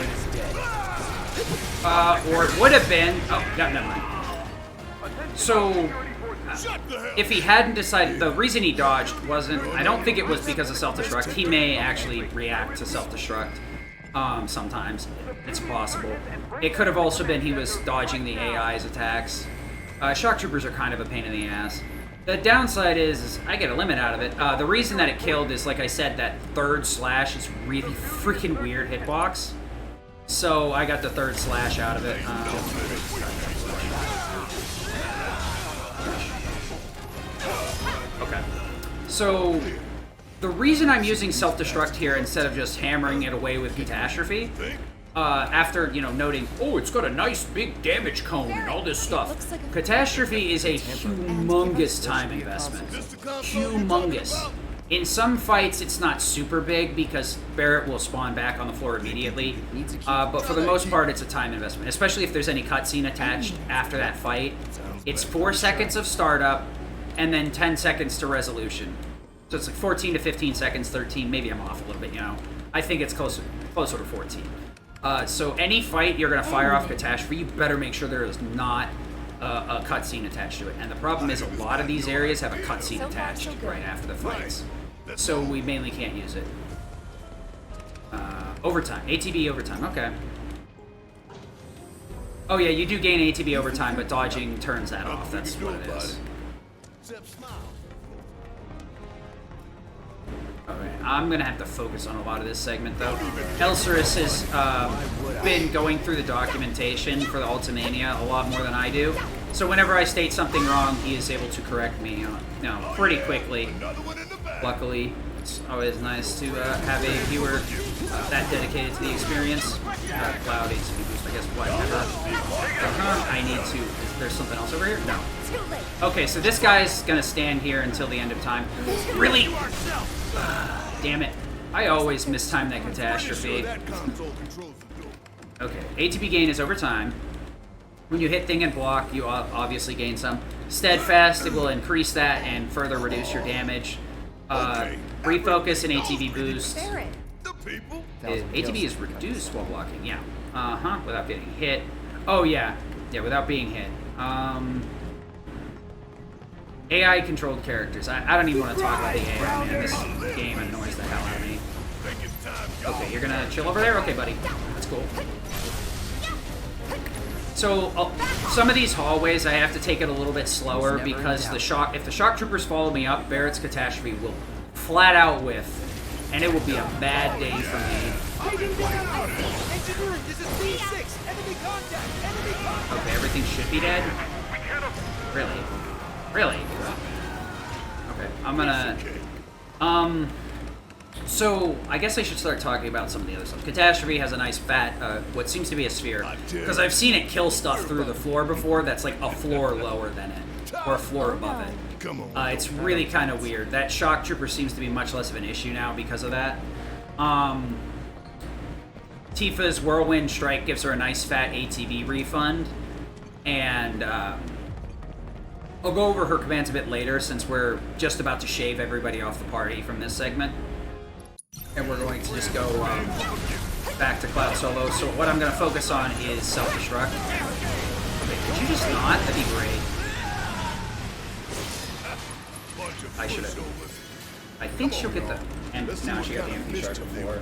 Or it would have been, never mind. So, if he hadn't decided, the reason he dodged wasn't, I don't think it was because of self-destruct. He may actually react to self-destruct sometimes. It's possible. It could have also been he was dodging the AI's attacks. Shock Troopers are kind of a pain in the ass. The downside is I get a limit out of it. The reason that it killed is, like I said, that third slash is really freaking weird hitbox. So I got the third slash out of it. Okay. So The reason I'm using self-destruct here instead of just hammering it away with catastrophe, after, you know, noting, oh, it's got a nice big damage cone and all this stuff. Catastrophe is a humongous time investment. Humongous. In some fights, it's not super big because Barret will spawn back on the floor immediately. But for the most part, it's a time investment, especially if there's any cutscene attached after that fight. It's 4 seconds of startup and then 10 seconds to resolution. So it's like 14 to 15 seconds, 13. Maybe I'm off a little bit, you know. I think it's closer to 14. So any fight you're going to fire off catastrophe, you better make sure there is not a cutscene attached to it. And the problem is a lot of these areas have a cutscene attached right after the fights. So we mainly can't use it. Overtime. ATB overtime. Okay. Oh yeah, you do gain ATB overtime, but dodging turns that off. That's what it is. Okay, I'm gonna have to focus on a lot of this segment though. Elcerus has been going through the documentation for the Ultimania a lot more than I do. So whenever I state something wrong, he is able to correct me, you know, pretty quickly. Luckily, it's always nice to have a viewer that dedicated to the experience. Cloud ATB boost, I guess, whatever. I need to... There's something else over here? No. Okay, so this guy's gonna stand here until the end of time. Really? Damn it. I always mistime that catastrophe. Okay, ATB gain is over time. When you hit thing and block, you obviously gain some. Steadfast, it will increase that and further reduce your damage. Refocus and ATB boost. ATB is reduced while blocking, yeah. Without getting hit. Oh, yeah. Yeah, without being hit. AI-controlled characters. I don't even want to talk about the AI, man. This game annoys the hell out of me. Okay, you're gonna chill over there? Okay, buddy. That's cool. So, some of these hallways, I have to take it a little bit slower because if the shock troopers follow me up, Barret's catastrophe will flat out whiff, and it will be a bad day for me. Okay, everything should be dead? Really? Really? Okay, I'm gonna... So, I guess I should start talking about some of the other stuff. Catastrophe has a nice fat, what seems to be a sphere. Because I've seen it kill stuff through the floor before that's like a floor lower than it. Or a floor above it. It's really kind of weird. That shock trooper seems to be much less of an issue now because of that. Tifa's Whirlwind Strike gives her a nice fat ATB refund. And, I'll go over her commands a bit later since we're just about to shave everybody off the party from this segment. And we're going to just go back to Cloud Solo. So what I'm going to focus on is self-destruct. Okay, could you just not? That'd be great. I should have... I think she'll get the... And now she got the MP shard before.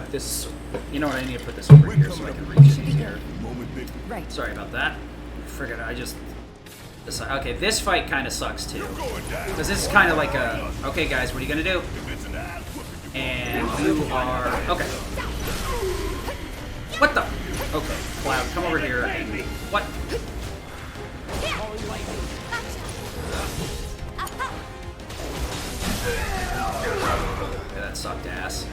This... You know what? I need to put this over here so I can reach these here. Right. Sorry about that. Forget it. I just... Okay, this fight kind of sucks too. Because this is kind of like a... Okay, guys, what are you going to do? And you are... Okay. What the... Okay, Cloud, come over here and... What? Yeah, that sucked ass.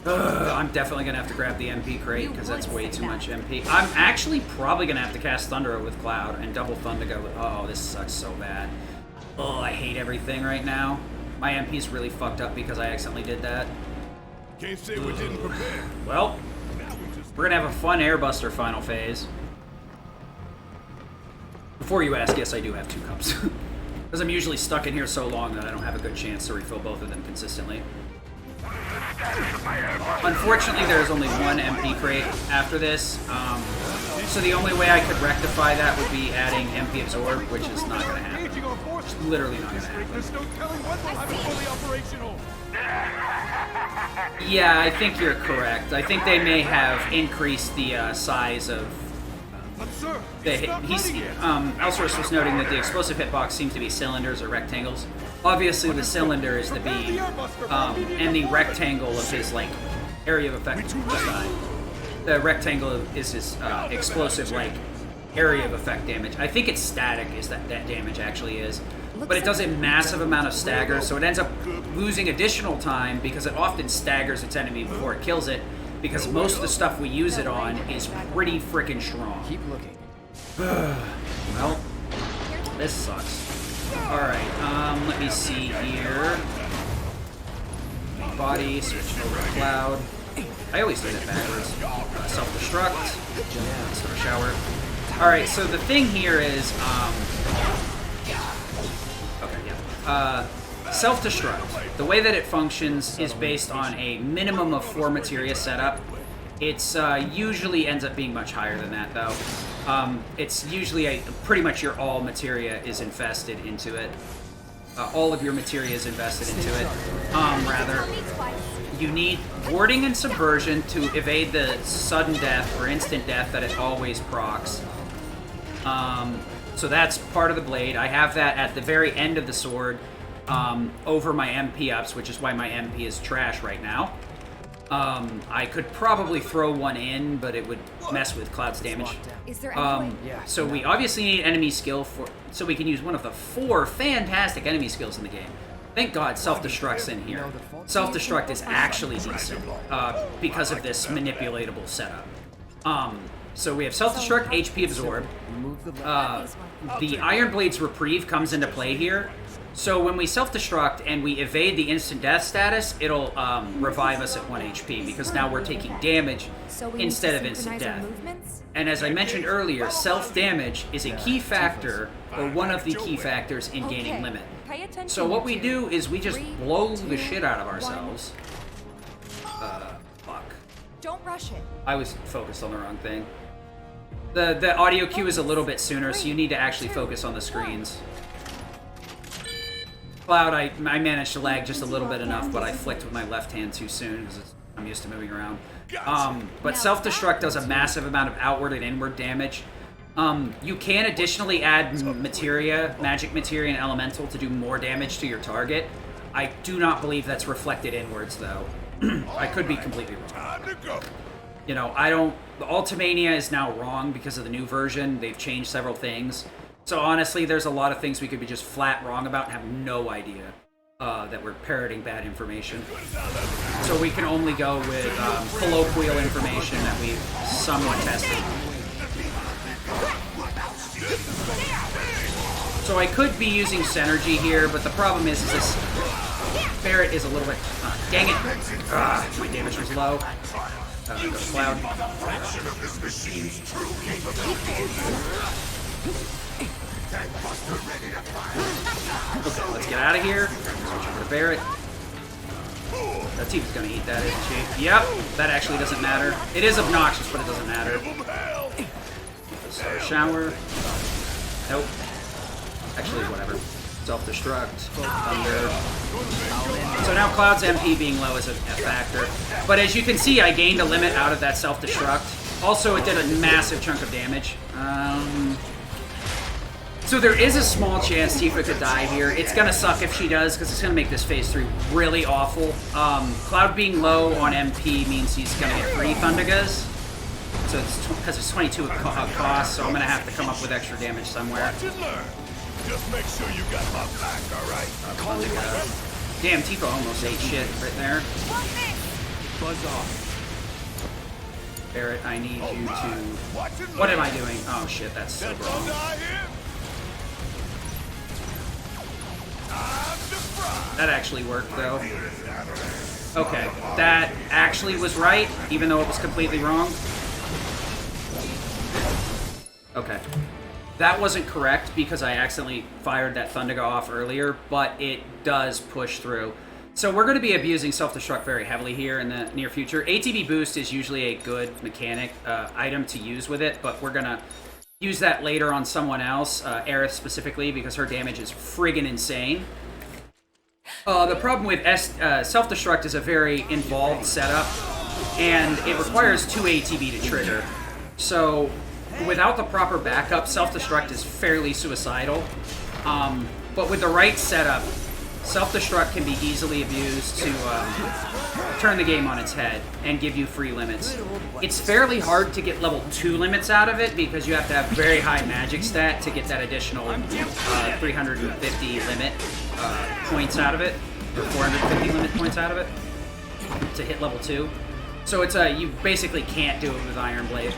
I'm definitely going to have to grab the MP crate because that's way too much MP. I'm actually probably going to have to cast Thunder with Cloud and double Thunder go with... Oh, this sucks so bad. Oh, I hate everything right now. My MP's really fucked up because I accidentally did that. Can't say we didn't prepare. Well, we're going to have a fun Airbuster final phase. Before you ask, yes, I do have 2 cups. Because I'm usually stuck in here so long that I don't have a good chance to refill both of them consistently. Unfortunately, there's only one MP crate after this, so the only way I could rectify that would be adding MP Absorb, which is not going to happen. It's literally not going to happen. There's no telling when we'll have it fully operational. Yeah, I think you're correct. I think they may have increased the size of... Elcerus was noting that the explosive hitbox seems to be cylinders or rectangles. Obviously, the cylinder is the beam, and the rectangle of his, like, area of effect side. The rectangle is his explosive, like, area of effect damage. I think it's static is that damage actually is. but it does a massive amount of stagger, so it ends up losing additional time because it often staggers its enemy before it kills it, because most of the stuff we use it on is pretty freaking strong. Keep looking. Well, this sucks. Alright, let me see here. Body, switch over to Cloud. I always do that backwards. Self-destruct. Start shower. Alright, so the thing here is, self-destruct. The way that it functions is based on a minimum of 4 materia setup. It's usually ends up being much higher than that, though. It's usually pretty much your all materia is infested into it. All of your materia is invested into it. Rather, you need warding and subversion to evade the sudden death or instant death that it always procs. So that's part of the blade. I have that at the very end of the sword over my MP ups, which is why my MP is trash right now. I could probably throw one in, but it would mess with Cloud's damage. Is there any way? So we obviously need enemy skill so we can use one of the 4 fantastic enemy skills in the game. Thank God Self-Destruct's in here. Self-Destruct is actually decent because of this manipulatable setup. So we have Self-Destruct, HP Absorb. The Iron Blade's Reprieve comes into play here. So when we self-destruct and we evade the instant death status, it'll revive us at 1 HP, because now we're taking damage instead of instant death. And as I mentioned earlier, self-damage is a key factor, or one of the key factors in gaining limit. So what we do is we just blow the shit out of ourselves. Fuck. Don't rush it. I was focused on the wrong thing. The audio cue is a little bit sooner, so you need to actually focus on the screens. Cloud, I managed to lag just a little bit enough, but I flicked with my left hand too soon because I'm used to moving around. But self-destruct does a massive amount of outward and inward damage. You can additionally add materia, magic materia, and elemental to do more damage to your target. I do not believe that's reflected inwards, though. I could be completely wrong. You know, the Ultimania is now wrong because of the new version. They've changed several things. So honestly, there's a lot of things we could be just flat wrong about and have no idea that we're parroting bad information. So we can only go with colloquial information that we've somewhat tested. So I could be using Synergy here, but the problem is this Barret is a little bit... dang it! My damage was low. Go to Cloud. Okay, let's get out of here. Switch over to Barret. That team's gonna eat that, isn't she? Yep, that actually doesn't matter. It is obnoxious, but it doesn't matter. Start shower. Nope. Actually, whatever. Self-destruct. Thunder. So now Cloud's MP being low is a factor. But as you can see, I gained a limit out of that self-destruct. Also, it did a massive chunk of damage. So there is a small chance Tifa could die here. It's gonna suck if she does, because it's gonna make this phase 3 really awful. Cloud being low on MP means he's gonna get 3 Thundagas. So it's because it's 22 cost, so I'm gonna have to come up with extra damage somewhere. Just make sure you got my back, alright? Damn, Tifa almost ate shit right there. Buzz off. Barret, I need you to... What am I doing? Oh shit, that's so wrong. That actually worked, though. Okay, that actually was right, even though it was completely wrong. Okay. That wasn't correct because I accidentally fired that Thundaga off earlier, but it does push through. So we're going to be abusing self-destruct very heavily here in the near future. ATB boost is usually a good mechanic item to use with it, but we're going to use that later on someone else, Aerith specifically, because her damage is friggin' insane. The problem with self-destruct is a very involved setup, and it requires 2 ATB to trigger. So without the proper backup, self-destruct is fairly suicidal. But with the right setup, self-destruct can be easily abused to turn the game on its head and give you free limits. It's fairly hard to get level 2 limits out of it because you have to have very high magic stat to get that additional 350 limit points out of it, or 450 limit points out of it to hit level 2. So it's you basically can't do it with Iron Blade.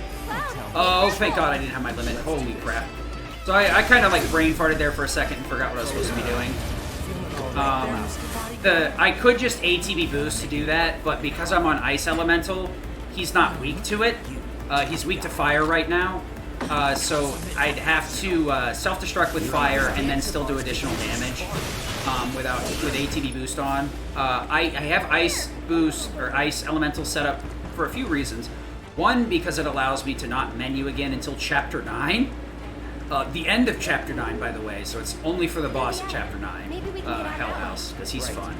Oh, thank God I didn't have my limit. Holy crap. So I kind of like brain farted there for a second and forgot what I was supposed to be doing. I could just ATB boost to do that, but because I'm on Ice Elemental, he's not weak to it. He's weak to fire right now. So I'd have to self-destruct with fire and then still do additional damage with ATB boost on. I have Ice boost or Ice Elemental set up for a few reasons. One, because it allows me to not menu again until Chapter 9. The end of Chapter 9, by the way, so it's only for the boss at Chapter 9, Hell House, because he's fun.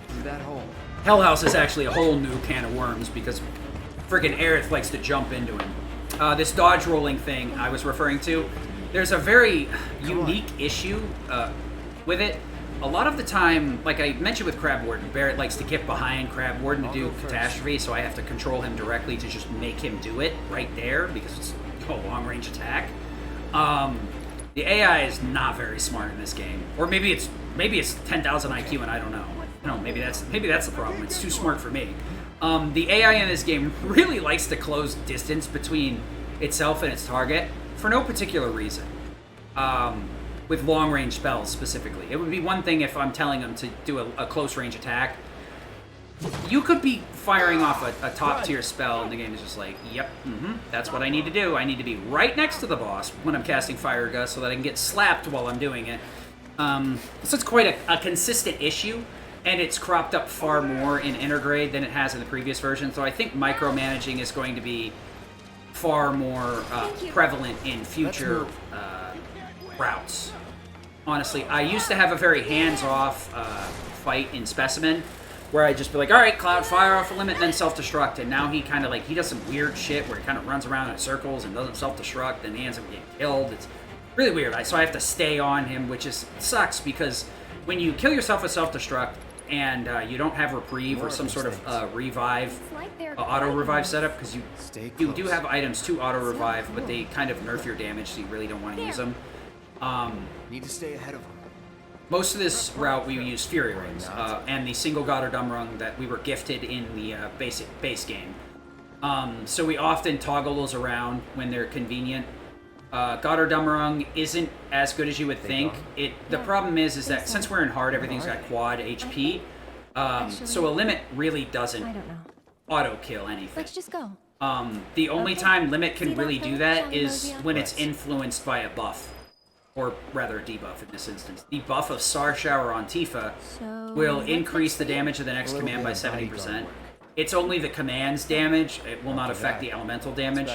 Through that hole. Hell House is actually a whole new can of worms, because friggin' Aerith likes to jump into him. This dodge rolling thing I was referring to, there's a very unique issue with it. A lot of the time, like I mentioned with Crab Warden, Barrett likes to get behind Crab Warden to do Catastrophe, so I have to control him directly to just make him do it right there, because it's a long-range attack. The AI is not very smart in this game, or maybe it's 10,000 IQ and I don't know. No, maybe that's the problem. It's too smart for me. The AI in this game really likes to close distance between itself and its target for no particular reason. With long-range spells specifically, it would be one thing if I'm telling them to do a close-range attack. You could be firing off a top-tier spell, and the game is just like, yep, that's what I need to do. I need to be right next to the boss when I'm casting Fire Gust so that I can get slapped while I'm doing it. So it's quite a consistent issue, and it's cropped up far more in InterGrade than it has in the previous version, so I think micromanaging is going to be far more prevalent in future routes. Honestly, I used to have a very hands-off fight in Specimen, where I'd just be like, alright, Cloud, fire off a limit, then self-destruct, and now he kind of like, he does some weird shit where he kind of runs around in circles and doesn't self-destruct, and he ends up getting killed. It's really weird, so I have to stay on him, which sucks, because when you kill yourself with self-destruct, and you don't have reprieve or some sort of revive, auto-revive setup, because you do have items to auto-revive, but they kind of nerf your damage, so you really don't want to use them. Need to stay ahead of them. Most of this route we use Fury Rings, and the single God or Dumb Rung that we were gifted in the base game. So we often toggle those around when they're convenient. God or Dumb Rung isn't as good as you would think. The problem is that since we're in hard, everything's got quad HP, so a limit really doesn't auto-kill anything. Let's just go. The only time limit can really do that is when it's influenced by a buff. Or rather a debuff in this instance. The buff of Star Shower on Tifa will increase the damage of the next command by 70%. It's only the command's damage. It will not affect the elemental damage.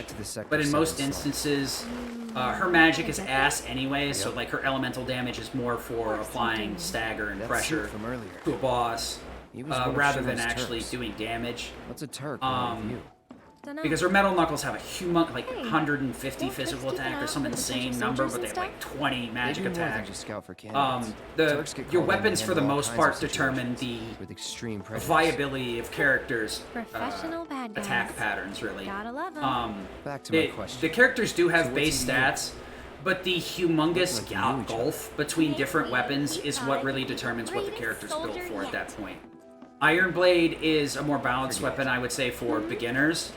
But in most instances, her magic is ass anyway, so like her elemental damage is more for applying stagger and pressure to a boss rather than actually doing damage. What's a Turk? Because her Metal Knuckles have a humongous, like 150 physical attack or some insane number, but they have like 20 magic attack. Your weapons for the most part determine the viability of characters' attack patterns, really. Back to my question. The characters do have base stats, but the humongous gulf between different weapons is what really determines what the character's built for at that point. Iron Blade is a more balanced weapon, I would say, for beginners,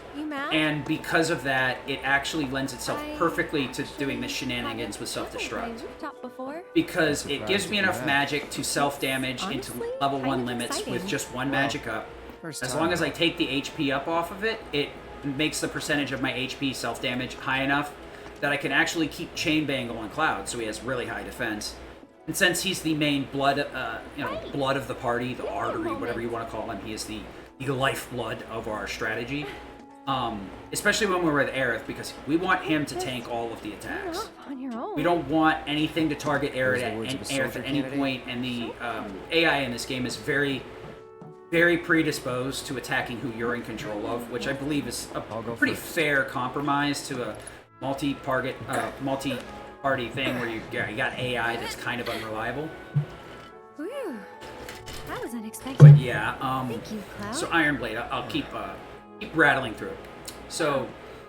and because of that, it actually lends itself perfectly to doing the shenanigans with self-destruct. Because it gives me enough magic to self-damage into level 1 limits with just one magic up. As long as I take the HP up off of it, it makes the percentage of my HP self-damage high enough that I can actually keep Chain Bangle on Cloud, so he has really high defense. And since he's the main blood, blood of the party, the artery, whatever you want to call him, he is the lifeblood of our strategy. Especially when we're with Aerith, because we want him to tank all of the attacks. We don't want anything to target Aerith at any point, and the AI in this game is very, very predisposed to attacking who you're in control of, which I believe is a pretty fair compromise to a multi-party thing where you got AI that's kind of unreliable. expected. But yeah, Thank you, Cloud. so Iron Blade, I'll keep rattling through it. So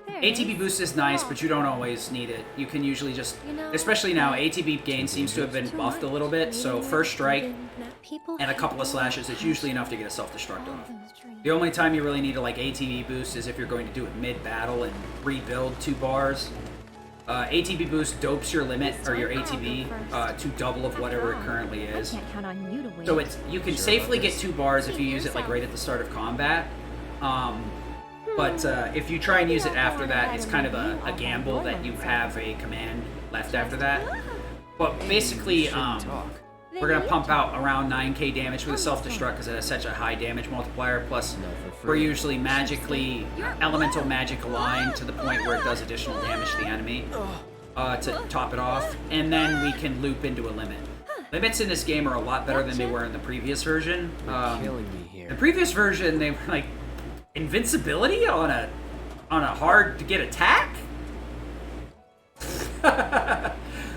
There it ATB is. boost is nice, Oh. but you don't always need it. You can usually just, You know, especially now, like, ATB gain seems to have been too buffed a much. little bit. So Maybe first strike even that people and a couple of hate slashes is all usually enough to get a self-destruct those off. dreams. The only time you really need a like ATB boost is if you're going to do it mid-battle and rebuild 2 bars. ATB boost dopes your limit or your ATB to double of whatever it currently is. I can't count on you to win. So it's you can safely get 2 bars if you use it like right at the start of combat. But if you try and use it after that, it's kind of a gamble that you have a command left after that. But basically, we're gonna pump out around 9k damage with a self-destruct because it has such a high damage multiplier. Plus, we're usually magically elemental magic aligned to the point where it does additional damage to the enemy to top it off, and then we can loop into a limit. Limits in this game are a lot better than they were in the previous version. Killing me here. The previous version, they were like invincibility on a hard to get attack.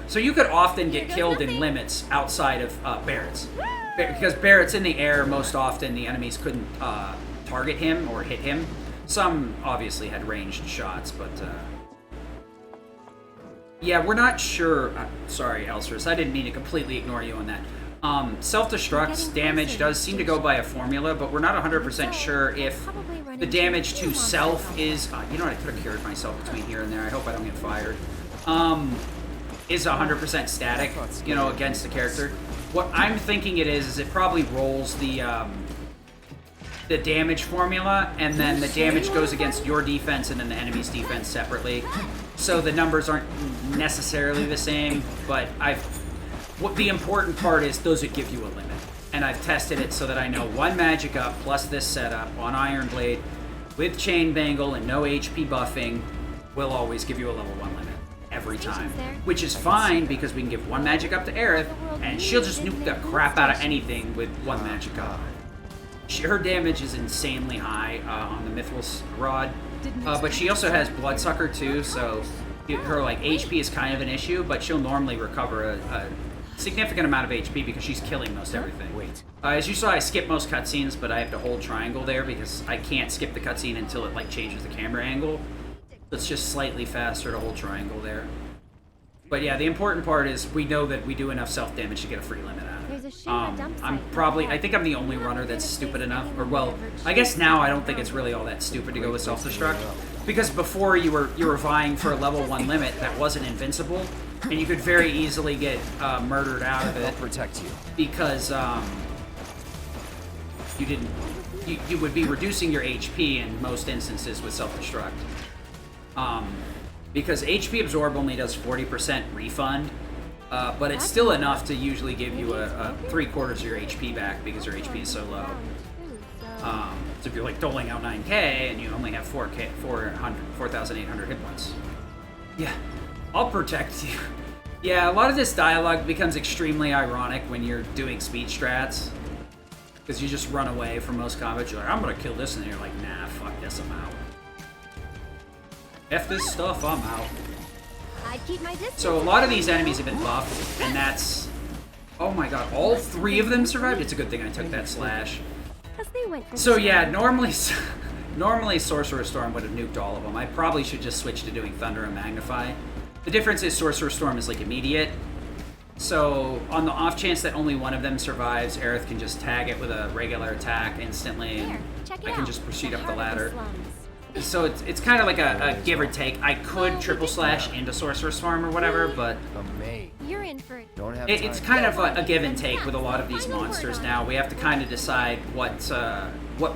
So you could often get killed in limits outside of Barrett's. Because Barrett's in the air, most often the enemies couldn't target him or hit him. Some obviously had ranged shots, but yeah, we're not sure. Sorry, Elstrus, I didn't mean to completely ignore you on that. Self-destruct's damage does seem to go by a formula, but we're not 100% sure if the damage to self is... you know what, I could have cured myself between here and there. I hope I don't get fired. Is 100% static, you know, against the character. What I'm thinking it is it probably rolls the damage formula, and then the damage goes against your defense and then the enemy's defense separately. So the numbers aren't necessarily the same, but what the important part is, does it give you a limit? And I've tested it so that I know 1 magic up plus this setup on Iron Blade with Chain Bangle and no HP buffing will always give you a level 1 limit. Every time. Which is fine because we can give 1 magic up to Aerith and she'll just nuke the crap out of anything with 1 magic up. Her damage is insanely high on the Mithril Rod, but she also has Bloodsucker too, so her like HP is kind of an issue, but she'll normally recover a significant amount of HP because she's killing most everything. Wait. As you saw, I skip most cutscenes, but I have to hold triangle there because I can't skip the cutscene until it like changes the camera angle. It's just slightly faster to hold triangle there. But yeah, the important part is we know that we do enough self-damage to get a free limit out of There's a it. Shima dump I'm site. probably, I think I'm the only runner that's stupid enough, or well, I guess now I don't think it's really all that stupid to go with self-destruct. Because before you were vying for a level 1 limit that wasn't invincible, and you could very easily get murdered out of I'll it protect you. because you would be reducing your HP in most instances with self-destruct. Because HP Absorb only does 40% refund, but it's still enough to usually give you a 3/4 of your HP back because your HP is so low. So if you're like doling out 9k and you only have 4,800 hit points. Yeah, I'll protect you. Yeah, a lot of this dialogue becomes extremely ironic when you're doing speed strats. Because you just run away from most combats. You're like, I'm gonna kill this, and you're like, nah, fuck this, I'm out. F this stuff, I'm out. I keep my distance. So a lot of these enemies have been buffed, and that's... Oh my god, all 3 of them survived? It's a good thing I took that slash. 'Cause they went for So yeah, normally Sorcerer Storm would have nuked all of them. I probably should just switch to doing Thunder and Magnify. The difference is Sorcerer Storm is like immediate. So on the off chance that only one of them survives, Aerith can just tag it with a regular attack instantly, and Here, check it I can out. just proceed up the heart of ladder. slums. So it's kind of like a give or take. I could triple slash into Sorcerer Storm or whatever, but A maid. You're in for it. Don't have it's time. kind of a give and take with a lot of these monsters now. We have to kind of decide what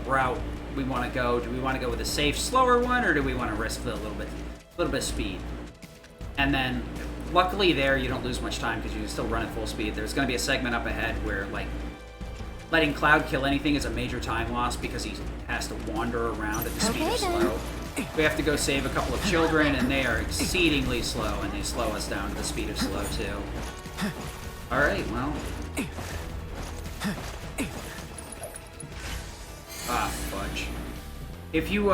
route we want to go. Do we want to go with a safe, slower one, or do we want to risk a little bit of speed? And then, luckily there, you don't lose much time because you can still run at full speed. There's going to be a segment up ahead where, like, letting Cloud kill anything is a major time loss because he has to wander around at the speed of Okay, then. slow. We have to go save a couple of children, and they are exceedingly slow, and they slow us down to the speed of slow, too. Alright, well... Ah, fudge. If you,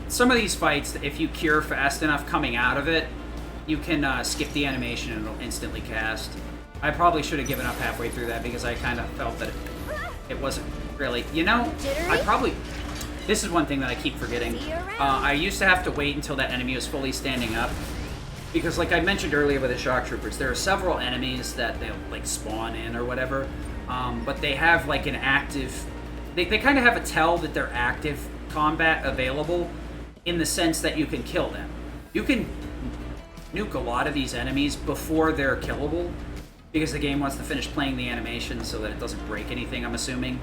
some of these fights, if you cure fast enough coming out of it, you can skip the animation and it'll instantly cast. I probably should have given up halfway through that because I kind of felt that it wasn't Really. You know, I probably... This is one thing that I keep forgetting. I used to have to wait until that enemy was fully standing up. Because like I mentioned earlier with the shock troopers, there are several enemies that they'll like spawn in or whatever. But they have like an active... They kind of have a tell that they're active combat available in the sense that you can kill them. You can nuke a lot of these enemies before they're killable because the game wants to finish playing the animation so that it doesn't break anything, I'm assuming.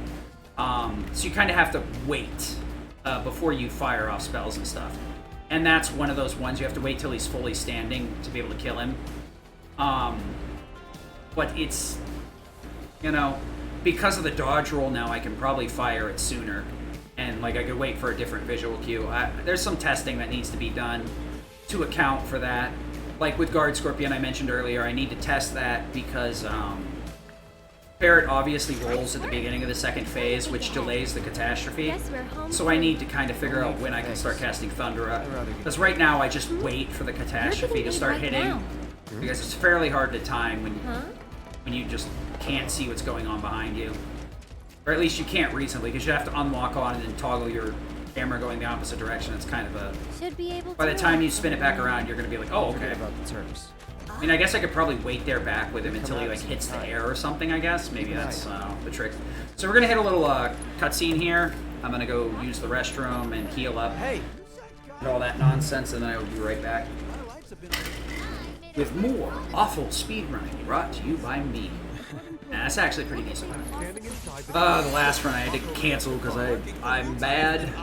So you kind of have to wait before you fire off spells and stuff. And that's one of those ones you have to wait till he's fully standing to be able to kill him. But it's, you know, because of the dodge roll now, I can probably fire it sooner. And, like, I could wait for a different visual cue. There's some testing that needs to be done to account for that. Like with Guard Scorpion I mentioned earlier, I need to test that because Barret obviously rolls at the beginning of the second phase, which delays the catastrophe. So I need to kind of figure out when I can start casting Thundera. Because right now I just wait for the catastrophe to start hitting. Because it's fairly hard to time when you just can't see what's going on behind you. Or at least you can't reasonably, because you have to unlock on and then toggle your camera going the opposite direction. It's kind of a... Should be able By the to time you spin it back around, you're going to be like, oh, okay. About the terms. I mean, I guess I could probably wait there back with him until he, like, hits the air or something, I guess. Maybe that's the trick. So we're going to hit a little cutscene here. I'm going to go use the restroom and heal up. Hey! And all that nonsense, and then I will be right back. With more awful speedrunning brought to you by me. Nah, that's actually pretty decent. The last run I had to cancel because I'm bad.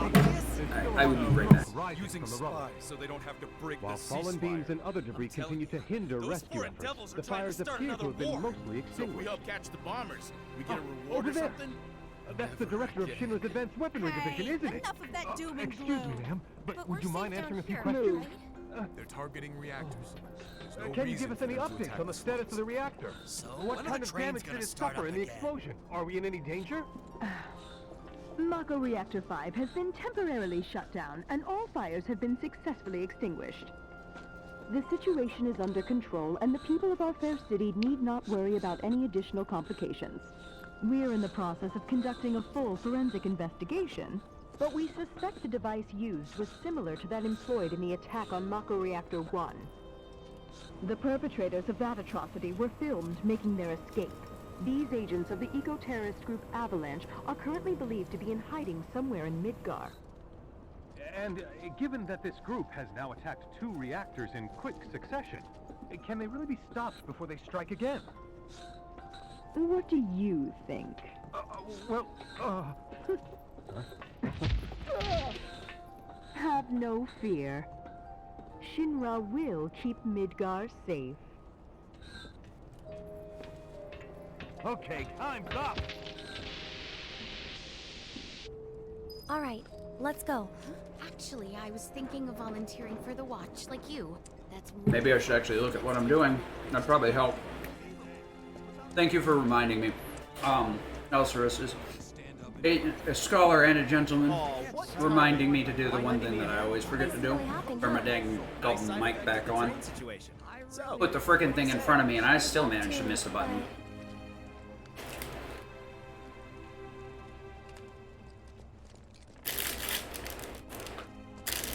I will be right back. Using spies so they don't have to break While the fallen ceasefire. beams and other debris continue to hinder rescue efforts, the fires appear to have been mostly So if we extinguished. help catch the bombers, we get a reward Over or there. something? That's the director of Shinra's Advanced Weaponry Division, isn't it? Enough of that doom and Excuse me, gloom. ma'am, but would we're you mind safe answering a down few here, questions? right? They're targeting reactors. There's no Can you reason give us for any them to updates attack on the us status once. of the reactor? So, What when are kind the of trains damage gonna did it start suffer up in the again? explosion? Are we in any danger? Mako Reactor 5 has been temporarily shut down, and all fires have been successfully extinguished. The situation is under control, and the people of our fair city need not worry about any additional complications. We're in the process of conducting a full forensic investigation, but we suspect the device used was similar to that employed in the attack on Mako Reactor 1. The perpetrators of that atrocity were filmed making their escape. These agents of the eco-terrorist group Avalanche are currently believed to be in hiding somewhere in Midgar. And given that this group has now attacked 2 reactors in quick succession, can they really be stopped before they strike again? What do you think? Have no fear. Shinra will keep Midgar safe. Okay, time's up! All right, let's go. Actually, I was thinking of volunteering for the watch, like you. That's Maybe I should actually look at what I'm doing. That'd probably help. Thank you for reminding me. Elsaris is a scholar and a gentleman, reminding me to do the one thing that I always forget to do. Turn my dang golden mic back on. Put the frickin' thing in front of me, and I still managed to miss the button.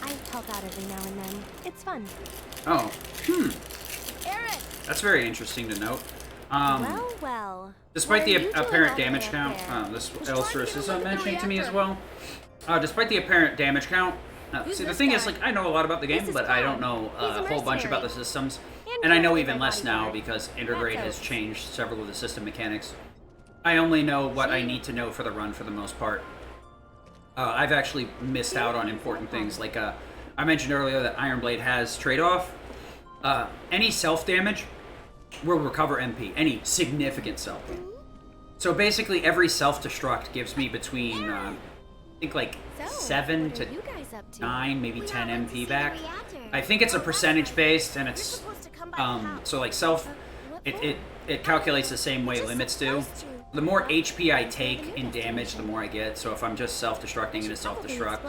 I help out every now and then. It's fun. Oh, Aaron! that's very interesting to note. Well. Despite What are the you doing apparent all the way damage up count, there? this Elsaris is mentioning to me as well. Despite the apparent damage count, see the this thing is, guy? like, I know a lot about the game, This is but I don't Cloud. know He's a a whole bunch about the mercenary. systems, And and I know currently even my less now bodyguard. because InterGrade That's has Oak. changed several of the system mechanics. I only know what I need to know for the run for the most part. I've actually missed out on important things, like I mentioned earlier that Iron Blade has trade-off. Any self-damage will recover MP, any significant self. So basically every self-destruct gives me between, I think like So, 7 what are to you guys up to? 9, maybe 10 went to see MP the back. reactor. I think it's a percentage based, and You're it's, supposed to come by the house. so like self, What it calculates the same way Just limits do. supposed to. The more HP I take in damage, the more I get. So if I'm just self-destructing and a self-destruct,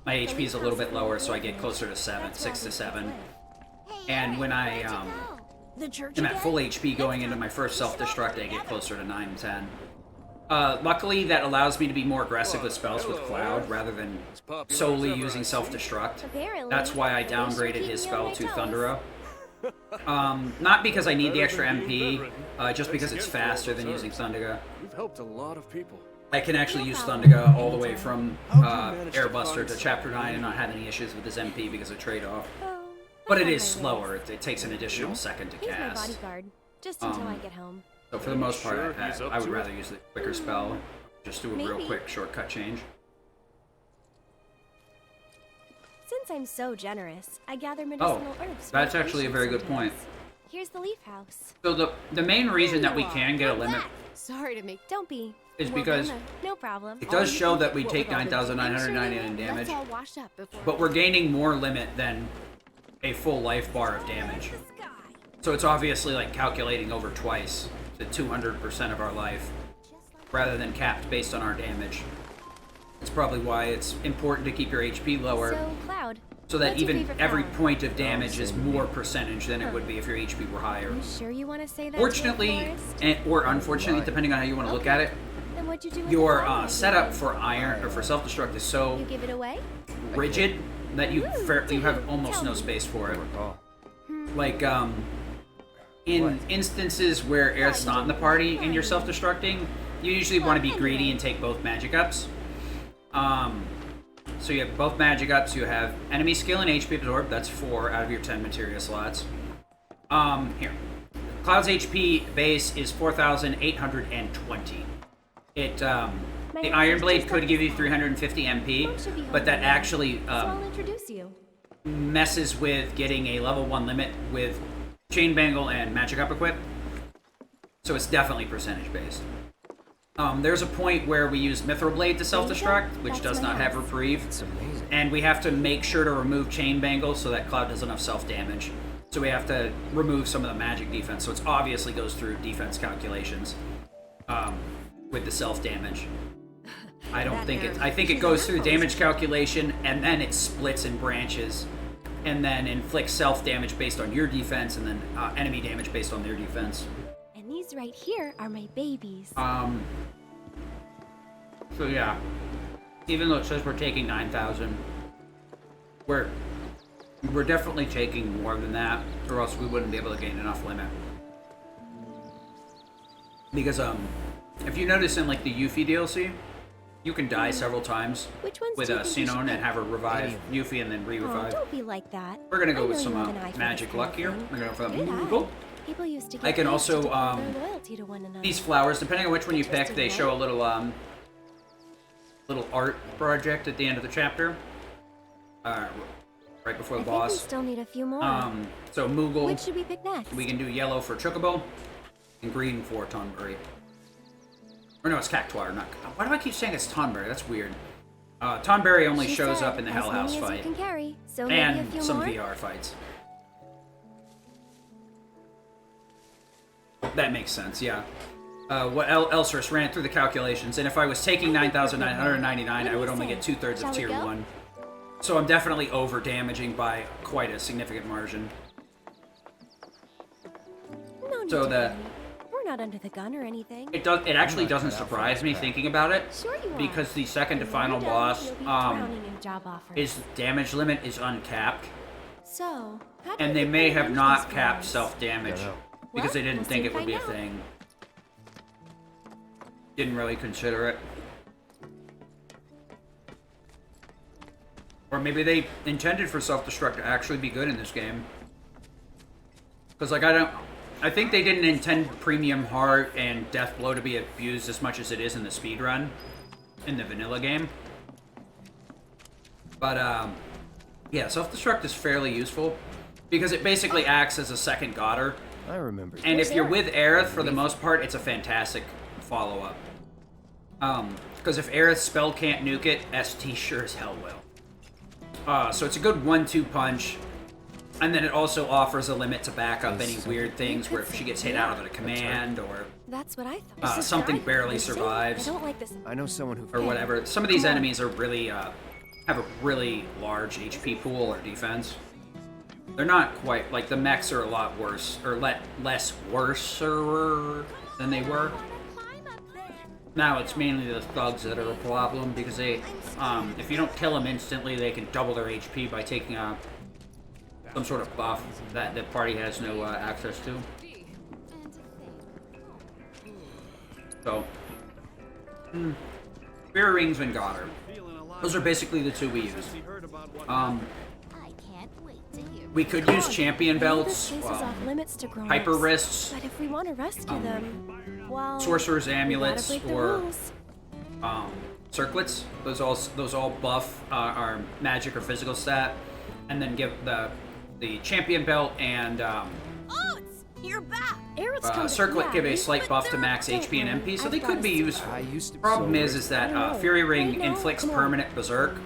my HP is a little bit lower, so I get closer to 6 to 7. And when I The church am at again? full HP going into my first self-destruct, I get closer to 9 and 10. Luckily, that allows me to be more aggressive with spells with Cloud rather than solely using self-destruct. Apparently, That's why I they downgraded should his keep me on spell my to toes. Thundera. Not because I need the extra MP, just because it's faster than using Thundaga. You've helped a lot of people. I can actually use Thundaga all the way from Airbuster to Chapter 9 and not have any issues with his MP because of trade-off. Oh, But I'm it on is my slower. list. It takes an additional second to He's my cast. bodyguard, just until I get home. So for the most part, Sure, he's up I would to it. rather use the quicker spell. Just do a real Maybe. quick shortcut change. Since I'm so generous, I gather medicinal herbs. for that's my actually a very patients good point. sometimes. Here's the leaf house. So the main reason that we can get a limit Sorry to make. Don't be. is Well, because then, no problem. it does All you show can that do- we what take with all the 9,999 in let's damage, all wash up before but we're gaining more limit than a full life bar of damage. the sky. So it's obviously like calculating over twice to 200% of our life, rather than capped based on our damage. It's probably why it's important to keep your HP lower, So, Cloud. so that what's your even favorite every flower? point of damage is more percentage than it would be if your HP were higher. You sure you want to say that? Fortunately, to a florist? or unfortunately, depending on how you want to look at it, Then what'd you do with your the flower? setup for iron or for self-destruct is so You give it away? rigid that you have almost no space for it. Like in instances where Aerith's not in the party and you're self-destructing, you usually want to be greedy and take both magic ups. So you have both magic ups. You have enemy skill and HP absorb. That's 4 out of your 10 materia slots. Here, Cloud's HP base is 4,820. It the Iron Blade could give you 350 MP, but that actually So I'll introduce you. messes with getting a level 1 limit with Chain Bangle and Magic Up equip. So it's definitely percentage based. There's a point where we use Mithril Blade to self-destruct, which does not have reprieve. It's amazing. And we have to make sure to remove Chain Bangle so that Cloud does enough self-damage. So we have to remove some of the magic defense. So it obviously goes through defense calculations with the self-damage. I don't think it... I think it goes through damage calculation, and then it splits and branches, and then inflicts self-damage based on your defense, and then enemy damage based on their defense. And these right here are my babies. So yeah, even though it says we're taking 9,000, we're definitely taking more than that, or else we wouldn't be able to gain enough limit. Because if you notice in like the Yuffie DLC, you can die several times Which ones with do you think we should Sinon and pick? have her revive Yuffie and then Oh, re-revive. don't be like that. We're gonna go I with know some you have an eye for magic this luck kind here. of thing. We're gonna go for Good the eye. Moogle. People used to get I can paid also, to declare their loyalty to one another. These flowers, depending on which one you pick, they show a little little art project at the end of the chapter, right before the I think we boss. still need a few more. So Moogle, Which should we pick next? we can do yellow for Chocobo, and green for Tonberry. Or no, it's Cactuar, not... Why do I keep saying it's Tonberry? That's weird. Tonberry only She shows said, up in the as Hell many House as you fight, can carry, so maybe a and few some more? VR fights. That makes sense, yeah. What Elsris ran through the calculations, and if I was taking 9,999, I would only get 2/3 Shall of we tier go? 1. So I'm definitely over damaging by quite a significant margin. No need So to that- worry. We're not under the gun or anything. It actually doesn't surprise me thinking about it, Sure you are. because the second to And when final you're done, boss, you'll be drowning in job offers. his damage limit is uncapped, So, how do and you they think may we have manage not these capped ones? self-damage, Dunno. because Well, they didn't we'll think soon it would be a find out. thing. Didn't really consider it. Or maybe they intended for self-destruct to actually be good in this game. Because, like, I think they didn't intend Premium Heart and Death Blow to be abused as much as it is in the speedrun, in the vanilla game. But, yeah, self-destruct is fairly useful, because it basically acts as a second Godder. I remember. And Where's if you're Aerith? with Aerith, for the most part, it's a fantastic follow-up. Because if Aerith's spell can't nuke it, ST sure as hell will. So it's a good 1-2 punch, and then it also offers a limit to back up any weird things where if she gets hit out of a command or That's what I thought. something barely Listen, survives I don't like this. I know someone who. or whatever. Some of these enemies are really have a really large HP pool or defense. They're not quite like the mechs are a lot worse or less worser than they were. Now it's mainly the thugs that are a problem because they, if you don't kill them instantly, they can double their HP by taking some sort of buff that the party has no access to. So, Spear Rings and Goddard. Those are basically the two we use. We could use champion belts, hyper wrists, But if we want to rescue them, well, sorcerer's amulets, we gotta break the or rules. circlets. Those all buff our magic or physical stat, and then give the champion belt and You're back. circlet give a slight buff to max HP and MP, so they could be useful. Problem is that Fury Ring inflicts permanent berserk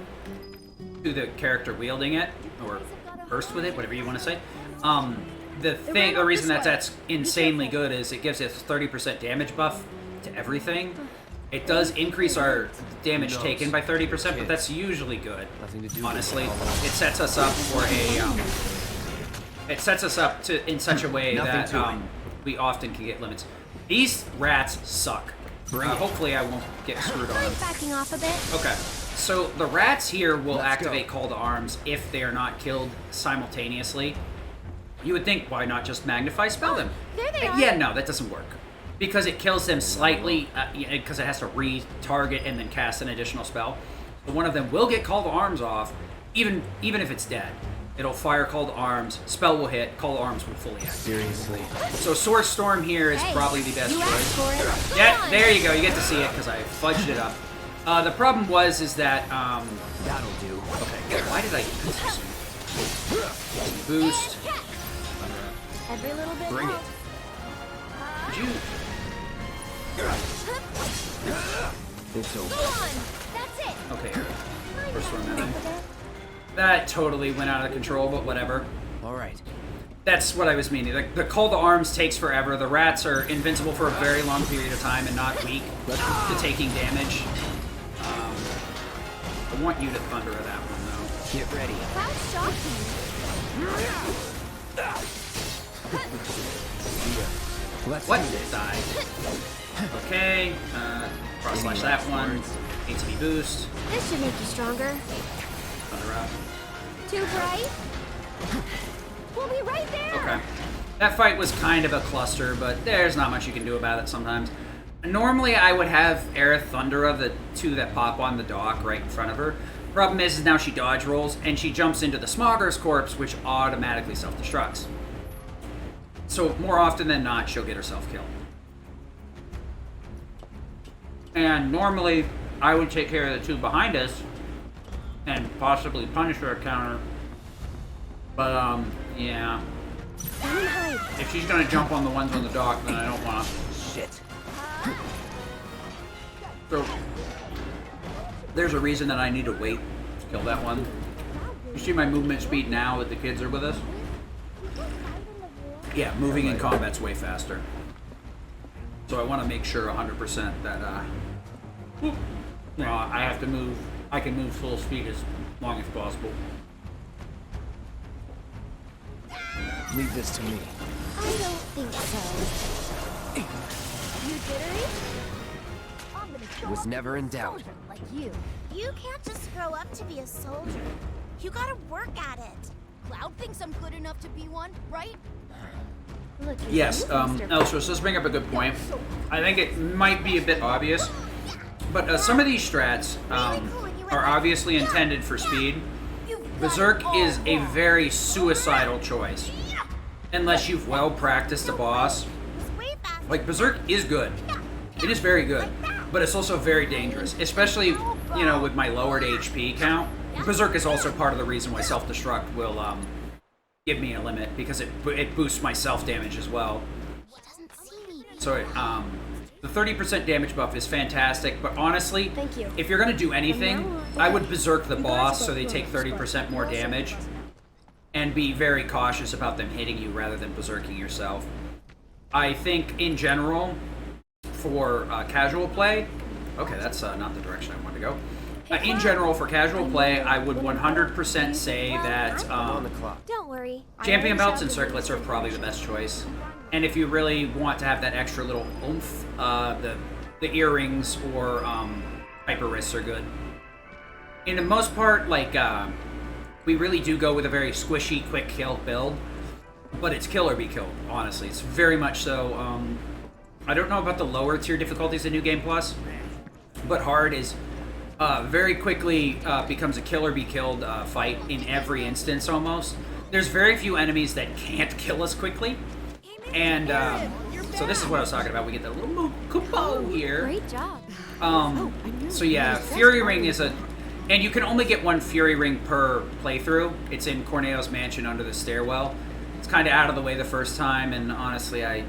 to the character wielding it, or burst with it, whatever you want to say. The reason that's insanely good is it gives us 30% damage buff to everything. It does increase our damage taken by 30%, but that's usually good. Honestly, it sets us up for in such a way that we often can get limits. These rats suck. Hopefully I won't get screwed on them. Backing off a bit. Okay, so the rats here will activate Call to Arms if they are not killed simultaneously. You would think, why not just Magnify Spell them? There they are. Yeah, no, that doesn't work. Because it kills them slightly, because it has to re-target and then cast an additional spell. So one of them will get Call to Arms off, even if it's dead. It'll fire Call to Arms, spell will hit, Call to Arms will fully activate. Seriously. So Source Storm here is probably the best choice. Yeah, there you go. You get to see it because I fudged it up. The problem is that That'll do. okay, good. Why did I use this? Boost. Every little bit Bring it. helps. Did you? It's over. Go on. That's it. Okay, here. First one then. That totally went out of control, but whatever. All right. That's what I was meaning. The Call to Arms takes forever. The rats are invincible for a very long period of time and not weak to taking damage. I want you to thunder that one, though. Get ready. That's shocking. Let's What? do this. Die. Okay. Cross slash that one. ATB boost. This should make you stronger. Thunder up. Too bright? We'll be right there. Okay. That fight was kind of a cluster, but there's not much you can do about it sometimes. Normally, I would have Aerith Thundera, the two that pop on the dock right in front of her. Problem is now she dodge rolls, and she jumps into the Smogger's corpse, which automatically self-destructs. So more often than not, she'll get herself killed. And normally, I would take care of the two behind us, and possibly punish her a counter. But, yeah. If she's gonna jump on the ones on the dock, then I don't wanna. Shit. So, there's a reason that I need to wait to kill that one. You see my movement speed now that the kids are with us? Yeah, moving in combat's way faster. So I want to make sure 100% that, I have to move, I can move full speed as long as possible. Leave this to me. I don't think so. You jittery? I'm gonna show Was up never in doubt. soldier like you. You can't just grow up to be a soldier. You gotta work at it. Cloud thinks I'm good enough to be one, right? Look, Yes, Elstros, let's bring up a good point. I think it might be a bit obvious, but some of these strats are obviously intended for speed. Berserk is a very suicidal choice. Unless you've well practiced a boss. Like, Berserk is good. It is very good. But it's also very dangerous. Especially, with my lowered HP count. Berserk is also part of the reason why self-destruct will give me a limit. Because it boosts my self-damage as well. So, the 30% damage buff is fantastic. But honestly, if you're going to do anything, I would Berserk the boss so they take 30% more damage. And be very cautious about them hitting you rather than berserking yourself. I think, in general, for casual play... Okay, that's not the direction I wanted to go. In general, for casual play, I would 100% say that Don't worry. champion belts and circlets are probably the best choice. And if you really want to have that extra little oomph, the the earrings or hyper wrists are good. In the most part, like, we really do go with a very squishy, quick kill build, but it's kill or be killed, honestly. It's very much so. I don't know about the lower tier difficulties in New Game Plus, but hard is very quickly becomes a kill or be killed fight in every instance almost. There's very few enemies that can't kill us quickly, and so this is what I was talking about. We get the little Kupo here. Great job. So yeah, Fury Ring is and you can only get one Fury Ring per playthrough. It's in Corneo's mansion under the stairwell. It's kind of out of the way the first time, and honestly, I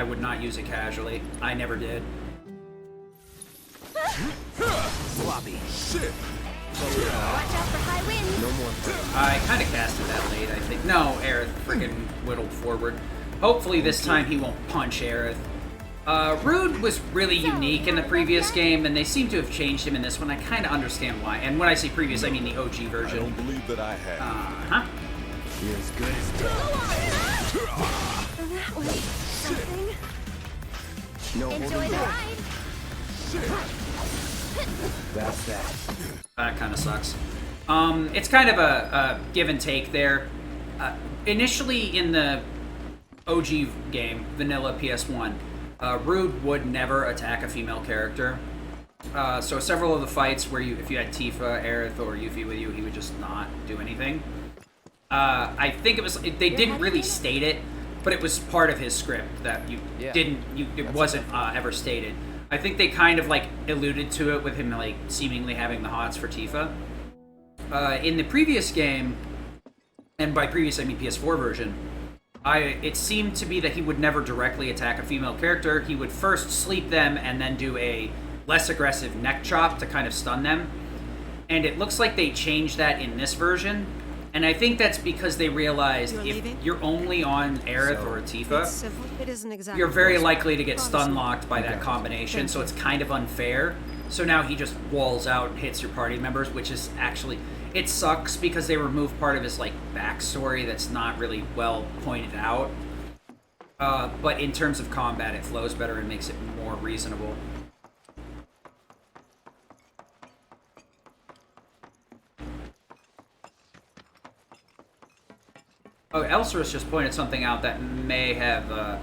would not use it casually. I never did. Floppy. Shit. Watch out for high winds. No more. I kind of casted that late, I think. No, Aerith friggin' whittled forward. Hopefully this time he won't punch Aerith. Rude was really unique in the previous game, and they seem to have changed him in this one. I kind of understand why. And when I say previous, I mean the OG I version. don't believe that I have. You're as good as dead. That was something. No Enjoy holding the back. ride. That's that. That kind of sucks. It's kind of a give and take there. Initially in the OG game, vanilla PS1, Rude would never attack a female character. So several of the fights where if you had Tifa, Aerith, or Yuffie with you, he would just not do anything. I think they didn't really state it, but it was part of his script that it wasn't ever stated. I think they kind of like alluded to it with him like seemingly having the hots for Tifa. In the previous game, and by previous I mean PS4 version, it seemed to be that he would never directly attack a female character. He would first sleep them and then do a less aggressive neck chop to kind of stun them. And it looks like they changed that in this version. And I think that's because they realized if you're only on Aerith or Tifa, It isn't exactly you're very likely to get stun locked by that combination, so it's kind of unfair. So now he just walls out and hits your party members, which is actually... It sucks because they remove part of his like backstory that's not really well pointed out. But in terms of combat, it flows better and makes it more reasonable. Oh, Elcerus just pointed something out that may have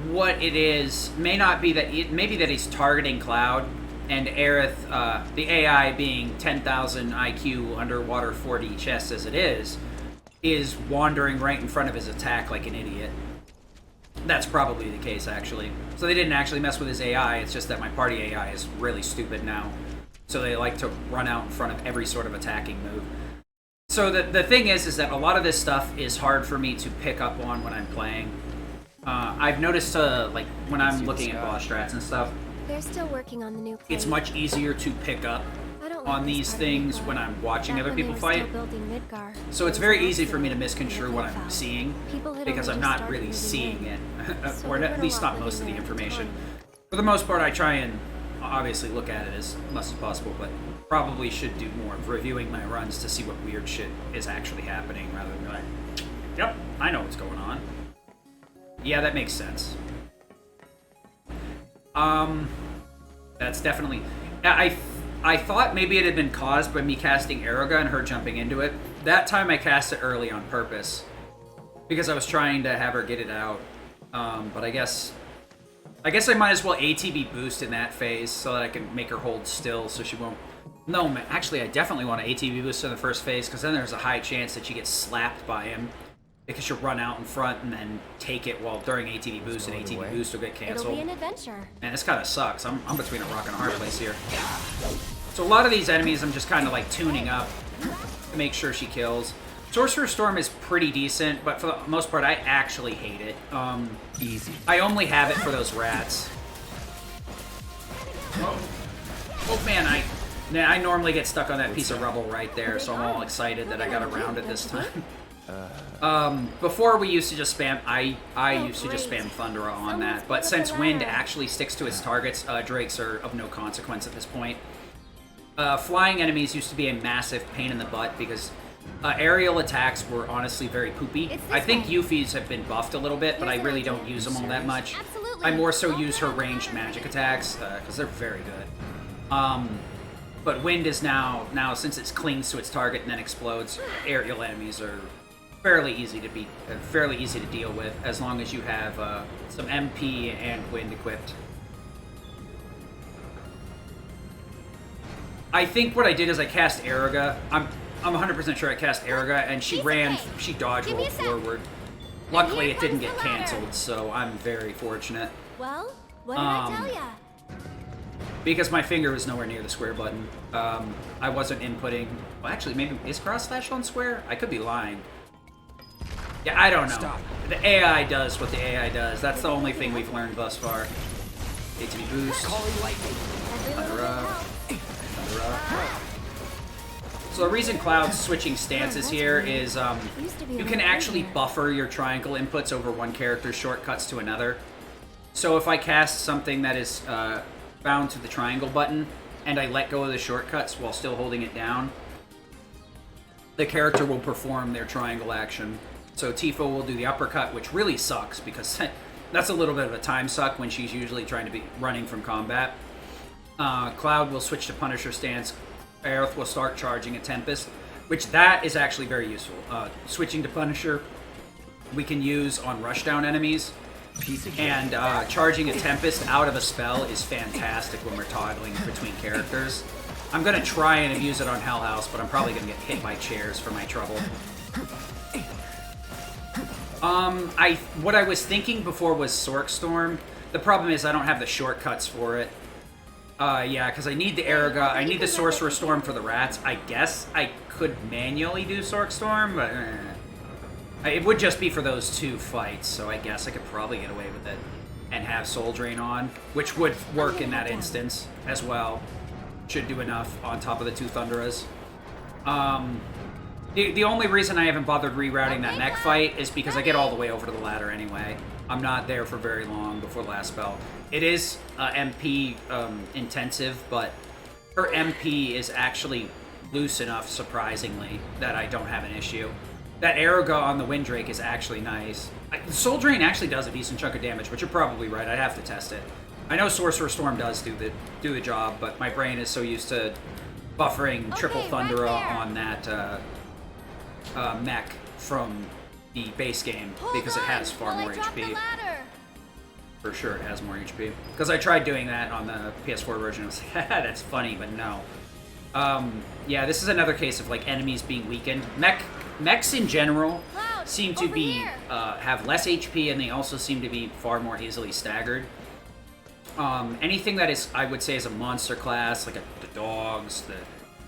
what it is. May not be that maybe that he's targeting Cloud. And Aerith, the AI being 10,000 IQ underwater 4D chess as it is wandering right in front of his attack like an idiot. That's probably the case, actually. So they didn't actually mess with his AI, it's just that my party AI is really stupid now. So they like to run out in front of every sort of attacking move. So the thing is that a lot of this stuff is hard for me to pick up on when I'm playing. I've noticed, like, when I'm looking at boss strats and stuff, They're still working on the new plane. it's much easier to pick up on these things when I'm watching other people fight. So it's very easy for me to misconstrue what I'm seeing because I'm not really seeing it, or at least not most of the information. For the most part, I try and obviously look at it as much as possible, but probably should do more of reviewing my runs to see what weird shit is actually happening rather than like, yep, I know what's going on. Yeah, that makes sense. That's definitely... I thought maybe it had been caused by me casting Aeroga and her jumping into it. That time I cast it early on purpose. Because I was trying to have her get it out. But I guess I might as well ATB boost in that phase so that I can make her hold still so she won't... No, man, actually I definitely want to ATB boost in the first phase because then there's a high chance that she gets slapped by him. Because she'll run out in front and then take it while during ATB boost, and ATB boost will get canceled. It'll be an adventure. Man, this kind of sucks. I'm between a rock and a hard place here. So a lot of these enemies I'm just kind of like tuning up to make sure she kills. Sorcerer's Storm is pretty decent, but for the most part I actually hate it. Easy. I only have it for those rats. Oh man, I normally get stuck on that piece of rubble right there, so I'm all excited that I got around it this time. Before we used to just spam, I used to just spam Thundera on that, but since Wind actually sticks to its targets, Drakes are of no consequence at this point. Flying enemies used to be a massive pain in the butt because aerial attacks were honestly very poopy. I think Yuffie's have been buffed a little bit, but I really don't use them all that much. I more so use her ranged magic attacks, because they're very good. But wind is now, since it clings to its target and then explodes, aerial enemies are fairly easy to beat, fairly easy to deal with, as long as you have some MP and wind equipped. I think what I did is I cast Eriga. I'm 100% sure I cast Eriga, and she dodge rolled forward. Luckily, it didn't get canceled, so I'm very fortunate. Well, what did I tell ya? Because my finger was nowhere near the square button. I wasn't inputting... Well, actually, maybe... Is cross slash on square? I could be lying. Yeah, I don't know. Stop. The AI does what the AI does. That's the only thing we've learned thus far. ATB boost. Calling lightning. Thunder up. So the reason Cloud's switching stances here is you can actually buffer your triangle inputs over one character's shortcuts to another. So if I cast something that is bound to the triangle button and I let go of the shortcuts while still holding it down, the character will perform their triangle action. So Tifa will do the uppercut, which really sucks because that's a little bit of a time suck when she's usually trying to be running from combat. Cloud will switch to Punisher stance. Aerith will start charging a Tempest, which that is actually very useful. Switching to Punisher, we can use on rushdown enemies, and charging a Tempest out of a spell is fantastic when we're toggling between characters. I'm going to try and abuse it on Hell House, but I'm probably going to get hit by chairs for my trouble. What I was thinking before was Sork Storm. The problem is I don't have the shortcuts for it. Yeah, because I need the Eriga, I need the Sorcerer Storm for the rats. I guess I could manually do Sork Storm, but it would just be for those two fights, so I guess I could probably get away with it and have Soul Drain on, which would work in that instance as well. Should do enough on top of the two Thunderas. The only reason I haven't bothered rerouting that mech fight is because I get all the way over to the ladder anyway. I'm not there for very long before the last spell. It is MP intensive, but her MP is actually loose enough, surprisingly, that I don't have an issue. That Eriga on the Windrake is actually nice. Soul Drain actually does a decent chunk of damage, but you're probably right. I'd have to test it. I know Sorcerer Storm does do the job, but my brain is so used to buffering Triple Thundera on that mech from the base game because it has far more HP. For sure, it has more HP. Because I tried doing that on the PS4 version. I was like, haha, that's funny, but no. Yeah, this is another case of like enemies being weakened. Mechs in general seem to be have less HP, and they also seem to be far more easily staggered. Anything that is, I would say, is a monster class, like the dogs, the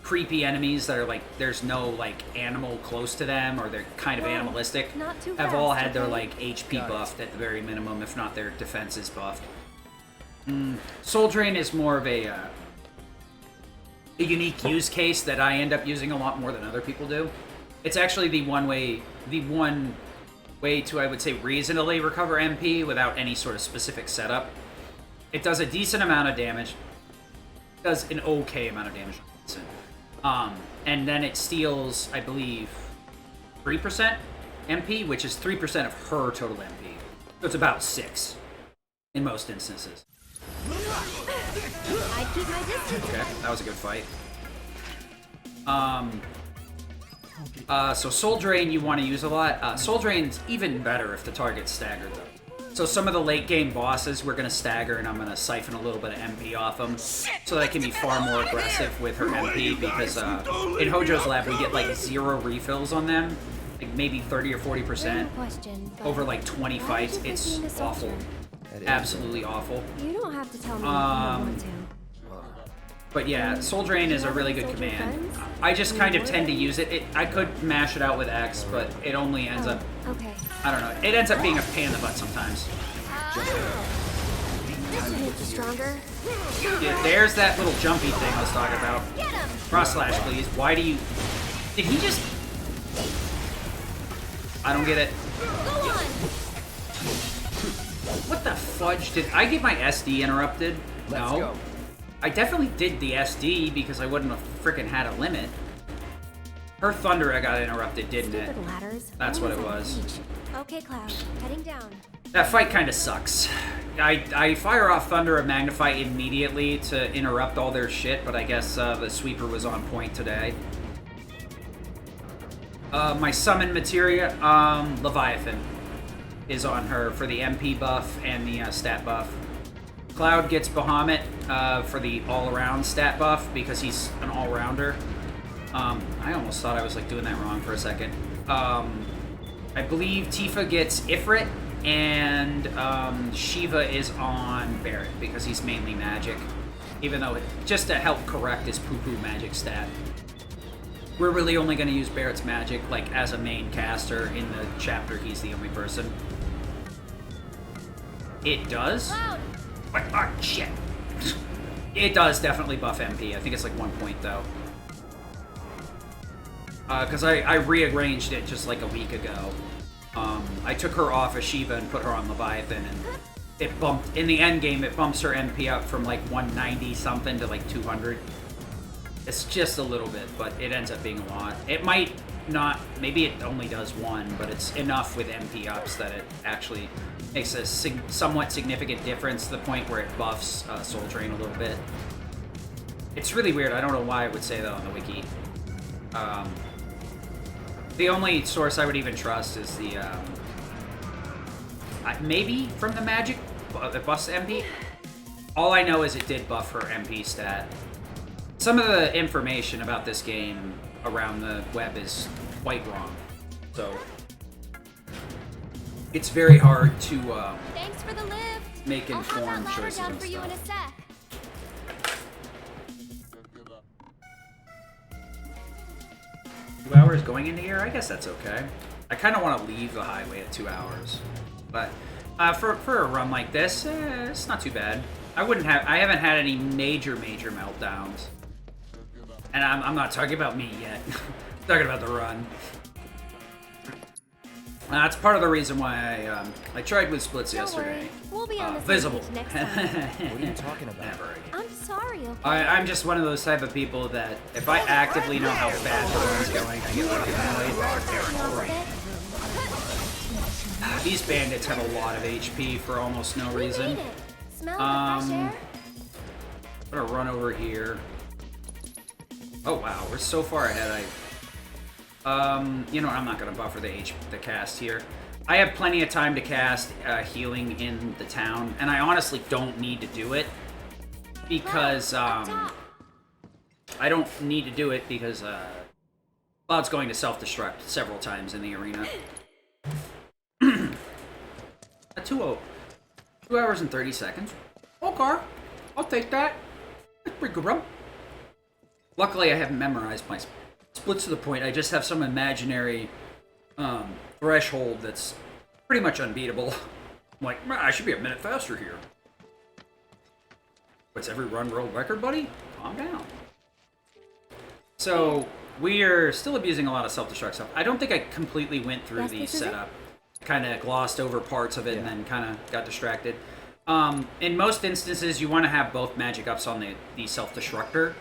creepy enemies that are like, there's no like animal close to them, or they're kind of animalistic, have all had their like HP buffed at the very minimum, if not their defenses buffed. Soul Drain is more of a unique use case that I end up using a lot more than other people do. It's actually the one way to, I would say, reasonably recover MP without any sort of specific setup. It does a decent amount of damage. It does an okay amount of damage. And then it steals, I believe, 3% MP, which is 3% of her total MP. So it's about 6 in most instances. I keep my distance. Okay, that was a good fight. So Soul Drain you want to use a lot. Soul Drain's even better if the target's staggered, though. So some of the late game bosses we're going to stagger, and I'm going to siphon a little bit of MP off them so that I can be far more aggressive with her MP, because in Hojo's lab we get like 0 refills on them, like maybe 30 or 40% over like 20 fights. It's awful. Absolutely awful. You don't have to tell me if you don't want to. But yeah, Soul Drain is a really good command. I just kind of tend to use it. I could mash it out with X, but it only ends up... Okay. I don't know. It ends up being a pain in the butt sometimes. This should make you stronger. Yeah, there's that little jumpy thing I was talking about. Cross slash, please. Why do you... Did he just... I don't get it. Go on. What the fudge? Did I get my SD interrupted? Let's No. go. I definitely did the SD because I wouldn't have freaking had a limit. Her Thundera got interrupted, didn't it? Stupid ladders. That's what it Always was. at the beach. Okay, Cloud. Heading down. That fight kind of sucks. I fire off Thunder and Magnify immediately to interrupt all their shit, but I guess the Sweeper was on point today. My summon materia, Leviathan, is on her for the MP buff and the stat buff. Cloud gets Bahamut for the all-around stat buff because he's an all-rounder. I almost thought I was like doing that wrong for a second. I believe Tifa gets Ifrit, and Shiva is on Barret because he's mainly magic. Even though just to help correct his poo-poo magic stat. We're really only going to use Barret's magic like as a main caster. In the chapter, he's the only person. It does? What? Oh, shit. It does definitely buff MP. I think it's like 1 point, though. Because I rearranged it just like a week ago. I took her off of Shiva and put her on Leviathan, and it bumped, in the end game, it bumps her MP up from like 190 something to like 200. It's just a little bit, but it ends up being a lot. It might not, maybe it only does 1, but it's enough with MP ups that it actually makes a somewhat significant difference to the point where it buffs Soul Drain a little bit. It's really weird. I don't know why it would say that on the wiki. The only source I would even trust is the, maybe from the magic, it buffs MP. All I know is it did buff her MP stat. Some of the information about this game around the web is quite wrong. So, it's very hard to Thanks for the lift. make informed choices down and for you in a stuff. sec. 2 hours going into here? I guess that's okay. I kind of want to leave the highway at 2 hours. But for a run like this, it's not too bad. I haven't had any major meltdowns. And I'm not talking about me yet. I'm talking about the run. That's part of the reason why I tried with splits yesterday. We'll be on the Visible. next time. What are you talking about? Never again. I'm sorry, okay? I'm just one of those type of people that if I actively know how bad the run's going, I get really annoyed. These bandits have a lot of HP for almost no reason. Smell the fresh air? I'm gonna run over here. Oh wow, we're so far ahead. You know what, I'm not gonna buffer the cast here. I have plenty of time to cast healing in the town, and I honestly don't need to do it because I don't need to do it because Cloud's going to self-destruct several times in the arena. 2 hours and 30 seconds. Okay, I'll take that. That's pretty good, bro. Luckily, I haven't memorized my splits to the point. I just have some imaginary threshold that's pretty much unbeatable. I'm like, I should be a minute faster here. What's every run world record, buddy? Calm down. So, we are still abusing a lot of self-destruct stuff. I don't think I completely went through the setup. Kind of glossed over parts of it and then kind of got distracted. In most instances, you want to have both magic ups on the self-destructor.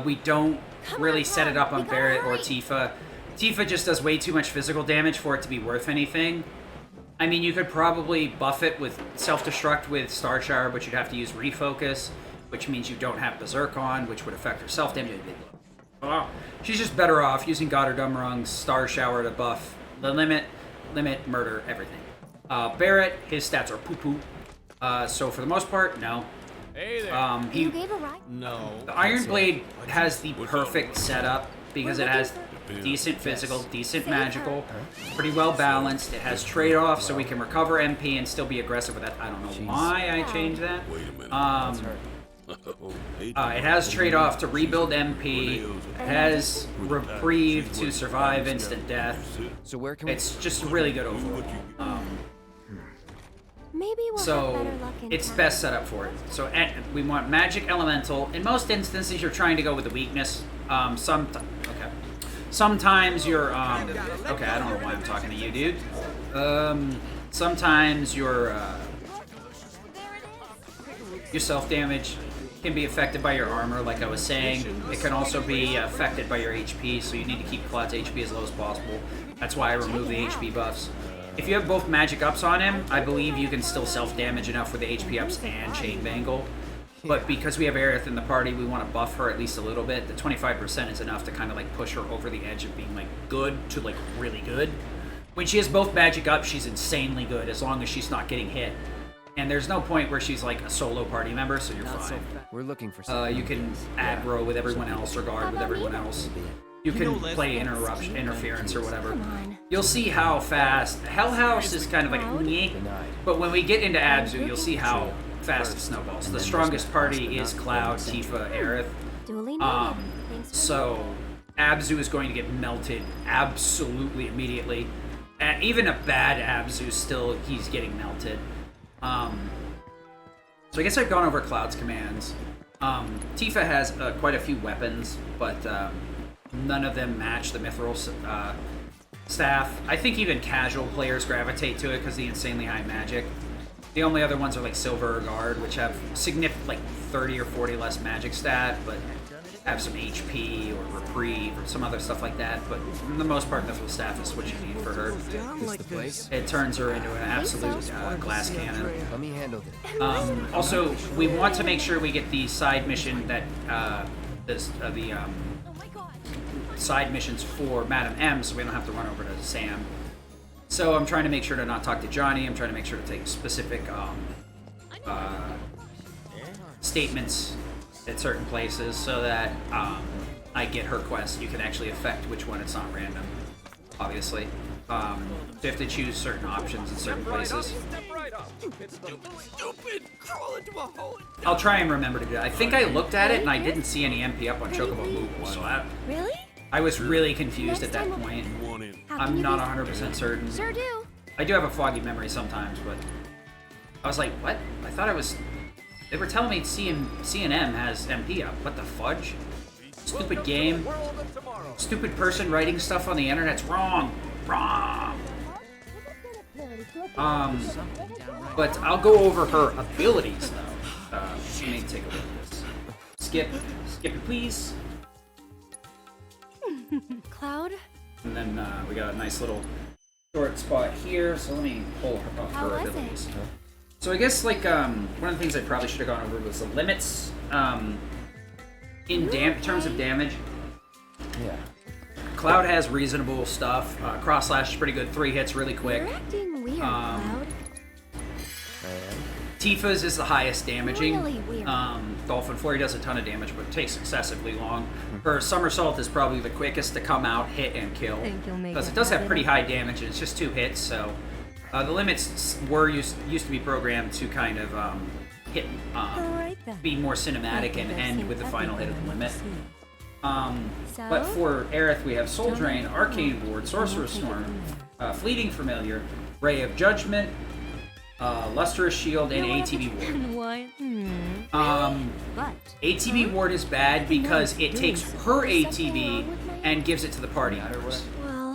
We don't really set it up on Barret or Tifa. Tifa just does way too much physical damage for it to be worth anything. I mean, you could probably buff it with self-destruct with Star Shower, but you'd have to use Refocus, which means you don't have Berserk on, which would affect her self-damage. She's just better off using God or Dumrung's Star Shower to buff the limit, murder, everything. Barret, his stats are poo-poo. So for the most part, no. Hey there. You gave a ride? No. The Iron Blade has the perfect setup because it has decent physical, decent magical, pretty well balanced. It has trade-off so we can recover MP and still be aggressive with that. I don't know why I changed that. Wait a minute. It has trade-off to rebuild MP. It has reprieve to survive instant death. So where can we... It's just really good overall. Maybe we'll have So better luck in it's time. best set up for it. So we want magic elemental. In most instances, you're trying to go with the weakness. Sometimes you're okay. I don't know why I'm talking to you, dude. Sometimes your self damage can be affected by your armor, like I was saying. It can also be affected by your HP, so you need to keep Cloud's HP as low as possible. That's why I remove the HP buffs. If you have both magic ups on him, I believe you can still self-damage enough with the HP ups and Chain Bangle. But because we have Aerith in the party, we want to buff her at least a little bit. The 25% is enough to kind of like push her over the edge of being like good to like really good. When she has both magic up, she's insanely good as long as she's not getting hit. And there's no point where she's like a solo party member, so you're fine. We're looking for you can aggro with everyone else or guard with everyone else. You can play interference or whatever. You'll see how fast Hell House is kind of like nyeh, but when we get into Abzu, you'll see how fast it snowballs. The strongest party is Cloud, Tifa, Aerith. So Abzu is going to get melted absolutely immediately. Even a bad Abzu, still he's getting melted. So I guess I've gone over Cloud's commands. Tifa has quite a few weapons, but none of them match the Mithril staff. I think even casual players gravitate to it because of the insanely high magic. The only other ones are like Silver or Guard, which have significant, like 30 or 40 less magic stat, but have some HP or Reprieve or some other stuff like that. But for the most part, Mithril staff is what you need for her. It turns her into an absolute glass cannon. Let me handle it. Also, we want to make sure we get the side mission that side missions for Madam M, so we don't have to run over to Sam. So I'm trying to make sure to not talk to Johnny. I'm trying to make sure to take specific statements at certain places so that I get her quest. You can actually affect which one. It's not random, obviously. You have to choose certain options in certain places. I'll try and remember to do that. I think I looked at it and I didn't see any MP up on Chocobo Move, so I was really confused at that point. I'm not 100% certain. Sure do. I do have a foggy memory sometimes, but I was like, what? I thought I was... They were telling me C and M has MP up. What the fudge? Stupid game. Stupid person writing stuff on the internet's wrong. Wrong. But I'll go over her abilities, though. Let me take a look at this. Skip it, please. Cloud? And then we got a nice little short spot here, so let me pull up her abilities. So I guess like one of the things I probably should have gone over was the limits in terms of damage. Yeah. Cloud has reasonable stuff. Cross slash is pretty good. 3 hits really quick. You're acting weird, Cloud. Tifa's is the highest damaging. Really weird. Dolphin Flurry does a ton of damage, but it takes excessively long. Her Somersault is probably the quickest to come out, hit, and kill. Because it does have pretty high damage, and it's just 2 hits, so... the limits were used to be programmed to kind of hit, be more cinematic and end with the final hit of the limit. But for Aerith, we have Soul Drain, Arcane Ward, Sorcerer's Storm, Fleeting Familiar, Ray of Judgment, Lustrous Shield, and ATB Ward. ATB Ward is bad because it takes her ATB and gives it to the party members.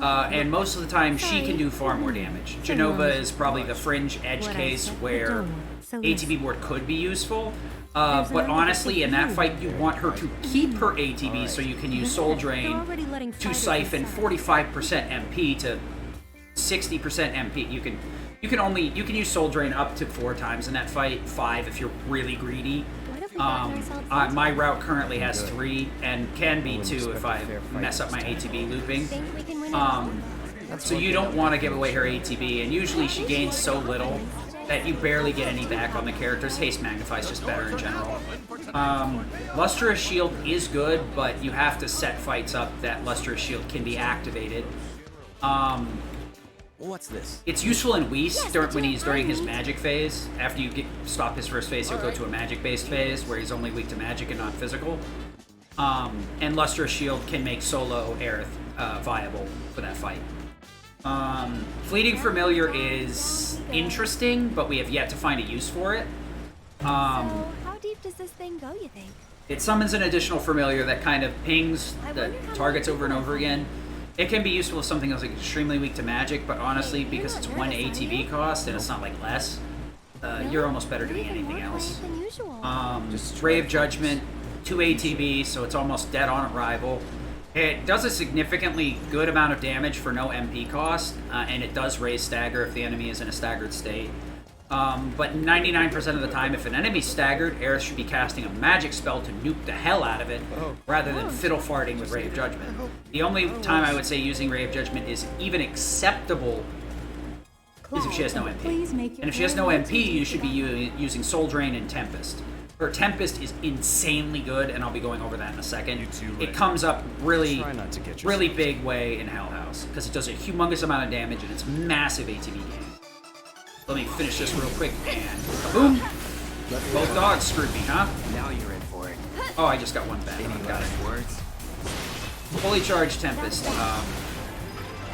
And most of the time, she can do far more damage. Genova is probably the fringe edge case where ATB Ward could be useful. But honestly, in that fight, you want her to keep her ATB so you can use Soul Drain to siphon 45% MP to 60% MP. You can use Soul Drain up to 4 times in that fight, 5 if you're really greedy. My route currently has 3 and can be 2 if I mess up my ATB looping. So you don't want to give away her ATB, and usually she gains so little that you barely get any back on the characters. Haste Magnify is just better in general. Lustrous Shield is good, but you have to set fights up that Lustrous Shield can be activated. What's this? It's useful in Whis when he's during his magic phase. After you stop his first phase, he'll go to a magic-based phase where he's only weak to magic and not physical. And Lustrous Shield can make solo Aerith viable for that fight. Fleeting Familiar is interesting, but we have yet to find a use for it. So, how deep does this thing go, you think? It summons an additional Familiar that kind of pings the targets over and over again. It can be useful if something is like extremely weak to magic, but honestly, because it's 1 ATB cost and it's not like less, you're almost better doing anything else. Ray of Judgment, 2 ATB, so it's almost dead on arrival. It does a significantly good amount of damage for no MP cost, and it does raise stagger if the enemy is in a staggered state. But 99% of the time, if an enemy's staggered, Aerith should be casting a magic spell to nuke the hell out of it, rather than fiddle farting with Ray of Judgment. The only time I would say using Ray of Judgment is even acceptable is if she has no MP. And if she has no MP, you should be using Soul Drain and Tempest. Her Tempest is insanely good, and I'll be going over that in a second. It comes up really big way in Hell House, because it does a humongous amount of damage, and it's massive ATB gain. Let me finish this real quick, and boom! Both dogs screwed me, huh? Now you're in for it. Oh, I just got one back. Got it. Words. Fully charged Tempest.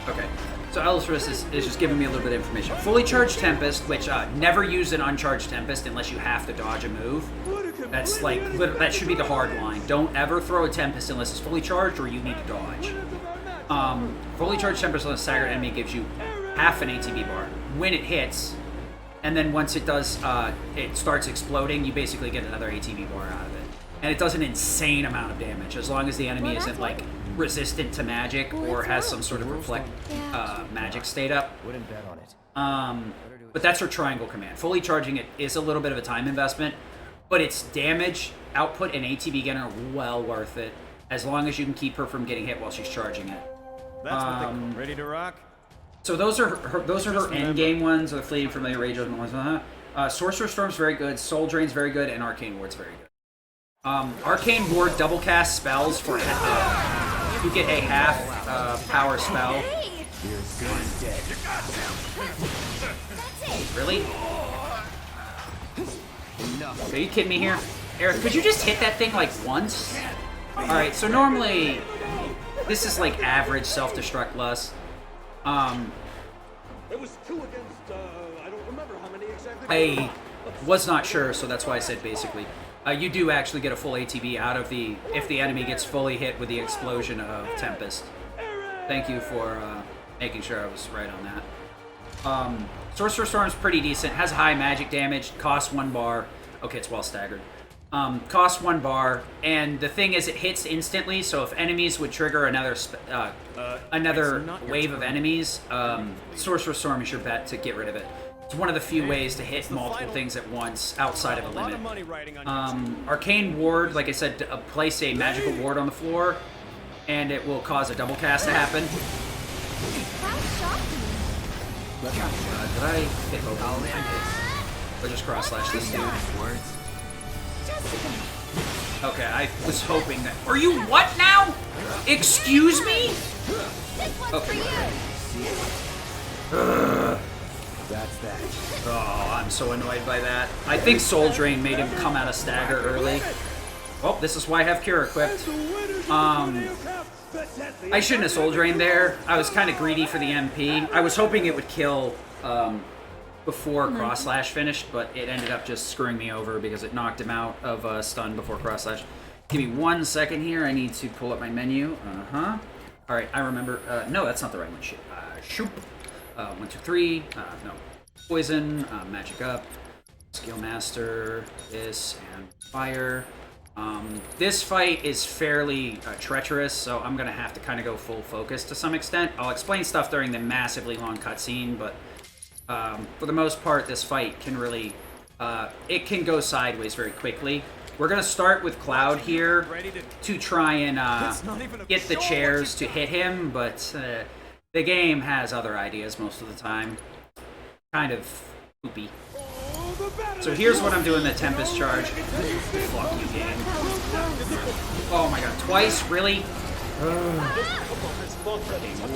Okay. So Elstrus is just giving me a little bit of information. Fully charged Tempest, which never use an uncharged Tempest unless you have to dodge a move. That's like, that should be the hard line. Don't ever throw a Tempest unless it's fully charged or you need to dodge. Fully charged Tempest on a staggered enemy gives you half an ATB bar when it hits, and then once it does, it starts exploding, you basically get another ATB bar out of it. And it does an insane amount of damage, as long as the enemy isn't like resistant to magic or has some sort of reflect magic state up. Wouldn't bet on it. But that's her triangle command. Fully charging it is a little bit of a time investment, but its damage, output, and ATB gain are well worth it, as long as you can keep her from getting hit while she's charging it. That's what they call ready to rock. So those are her end game ones, or the Fleeting Familiar, Rage Judgment ones. Sorcerer's Storm's very good, Soul Drain's very good, and Arcane Ward's very good. Arcane Ward double cast spells for you get a half power spell. Really? Are you kidding me here? Eric, could you just hit that thing like once? Alright, so normally this is like average self-destruct less. It was 2 against, I don't remember how many exactly. I was not sure, so that's why I said basically. You do actually get a full ATB out of if the enemy gets fully hit with the explosion of Tempest. Thank you for making sure I was right on that. Sorcerer's Storm's pretty decent, has high magic damage, costs 1 bar. Okay, it's well staggered. Costs 1 bar, and the thing is it hits instantly, so if enemies would trigger another wave of enemies, Sorcerer's Storm is your bet to get rid of it. It's one of the few ways to hit multiple things at once outside of a limit. Arcane Ward, like I said, place a magical ward on the floor, and it will cause a double cast to happen. Did I hit both? Or just cross slash this dude? Okay, I was hoping that. Are you what now? Excuse me? Okay. That's that. Oh, I'm so annoyed by that. I think Soul Drain made him come out of stagger early. Well, this is why I have Cure equipped. I shouldn't have Soul Drained there. I was kind of greedy for the MP. I was hoping it would kill before Cross Slash finished, but it ended up just screwing me over because it knocked him out of stun before Cross Slash. Give me 1 second here. I need to pull up my menu. All right, I remember. No, that's not the right one. Shit. Shoop. 1, 2, 3. No. Poison. Magic up. Skill Master. This and fire. This fight is fairly treacherous, so I'm gonna have to kind of go full focus to some extent. I'll explain stuff during the massively long cutscene, but for the most part, this fight can really it can go sideways very quickly. We're gonna start with Cloud here to try and get the chairs to hit him, but the game has other ideas most of the time. Kind of poopy. So here's what I'm doing, the Tempest charge. Fuck you, game. Oh my god, twice? Really?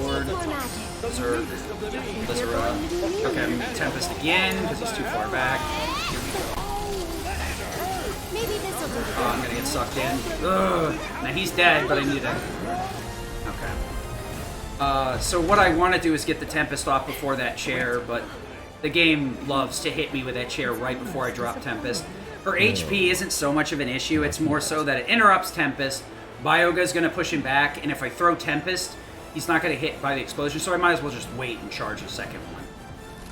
Ward. Berserk. Blizzard. Okay, I'm gonna Tempest again, because he's too far back. Oh, I'm gonna get sucked in. Ugh. Now he's dead, but I need to... Okay. So what I want to do is get the Tempest off before that chair, but the game loves to hit me with that chair right before I drop Tempest. Her HP isn't so much of an issue, it's more so that it interrupts Tempest. Byoga's going to push him back, and if I throw Tempest, he's not going to hit by the explosion, so I might as well just wait and charge the second one.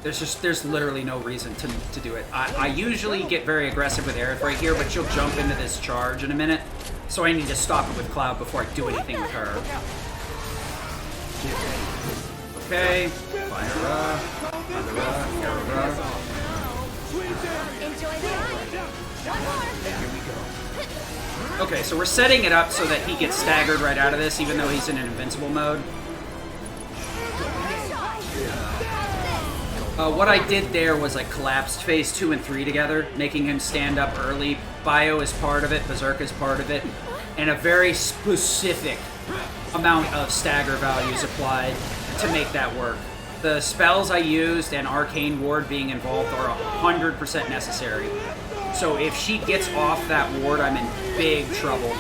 There's literally no reason to do it. I usually get very aggressive with Aerith right here, but she'll jump into this charge in a minute. So I need to stop it with Cloud before I do anything with her. Okay, fire up, thunder up, arrow up. Enjoy the ride. One more. Here we go. Okay, so we're setting it up so that he gets staggered right out of this, even though he's in an invincible mode. What I did there was I collapsed phase 2 and 3 together, making him stand up early. Bio is part of it, Berserk is part of it, and a very specific amount of stagger values applied to make that work. The spells I used and Arcane Ward being involved are 100% necessary. So if she gets off that ward, I'm in big trouble.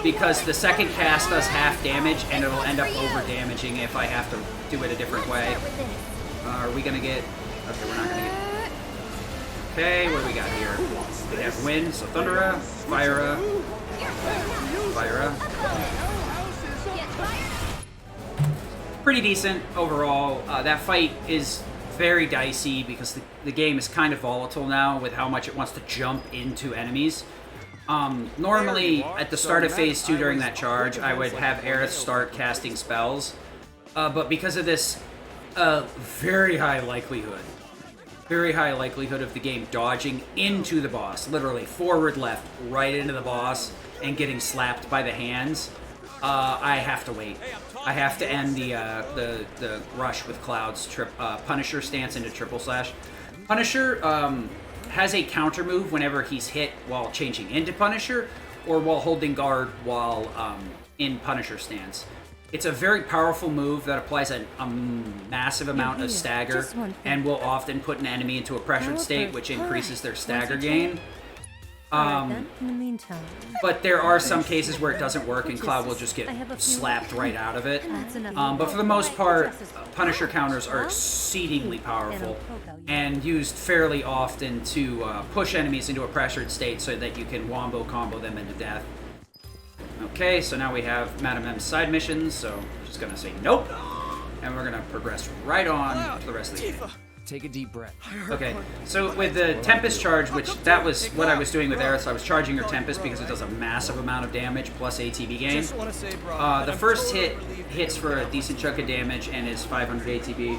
Because the second cast does half damage, and it'll end up over-damaging if I have to do it a different way. Are we gonna get... Okay, we're not gonna get... Okay, what do we got here? We have wind, so Thundera, Fire, Fire. Pretty decent overall. That fight is very dicey because the game is kind of volatile now with how much it wants to jump into enemies. Normally, at the start of Phase 2 during that charge, I would have Aerith start casting spells. But because of this very high likelihood of the game dodging into the boss, literally forward, left, right into the boss, and getting slapped by the hands, I have to wait. I have to end the rush with Cloud's Punisher stance into triple slash. Punisher has a counter move whenever he's hit while changing into Punisher, or while holding guard while in Punisher stance. It's a very powerful move that applies a massive amount of stagger, and will often put an enemy into a pressured state, which increases their stagger gain. In the meantime, But there are some cases where it doesn't work and Cloud will just get slapped right out of it. But for the most part, Punisher counters are exceedingly powerful and used fairly often to push enemies into a pressured state so that you can wombo combo them into death. Okay, so now we have Madame M's side missions, so I'm just gonna say nope, and we're gonna progress right on to the rest of the game. Take a deep breath. Okay, so with the Tempest charge, which that was what I was doing with Aerith, so I was charging her Tempest because it does a massive amount of damage plus ATB gain. The first hit hits for a decent chunk of damage and is 500 ATB.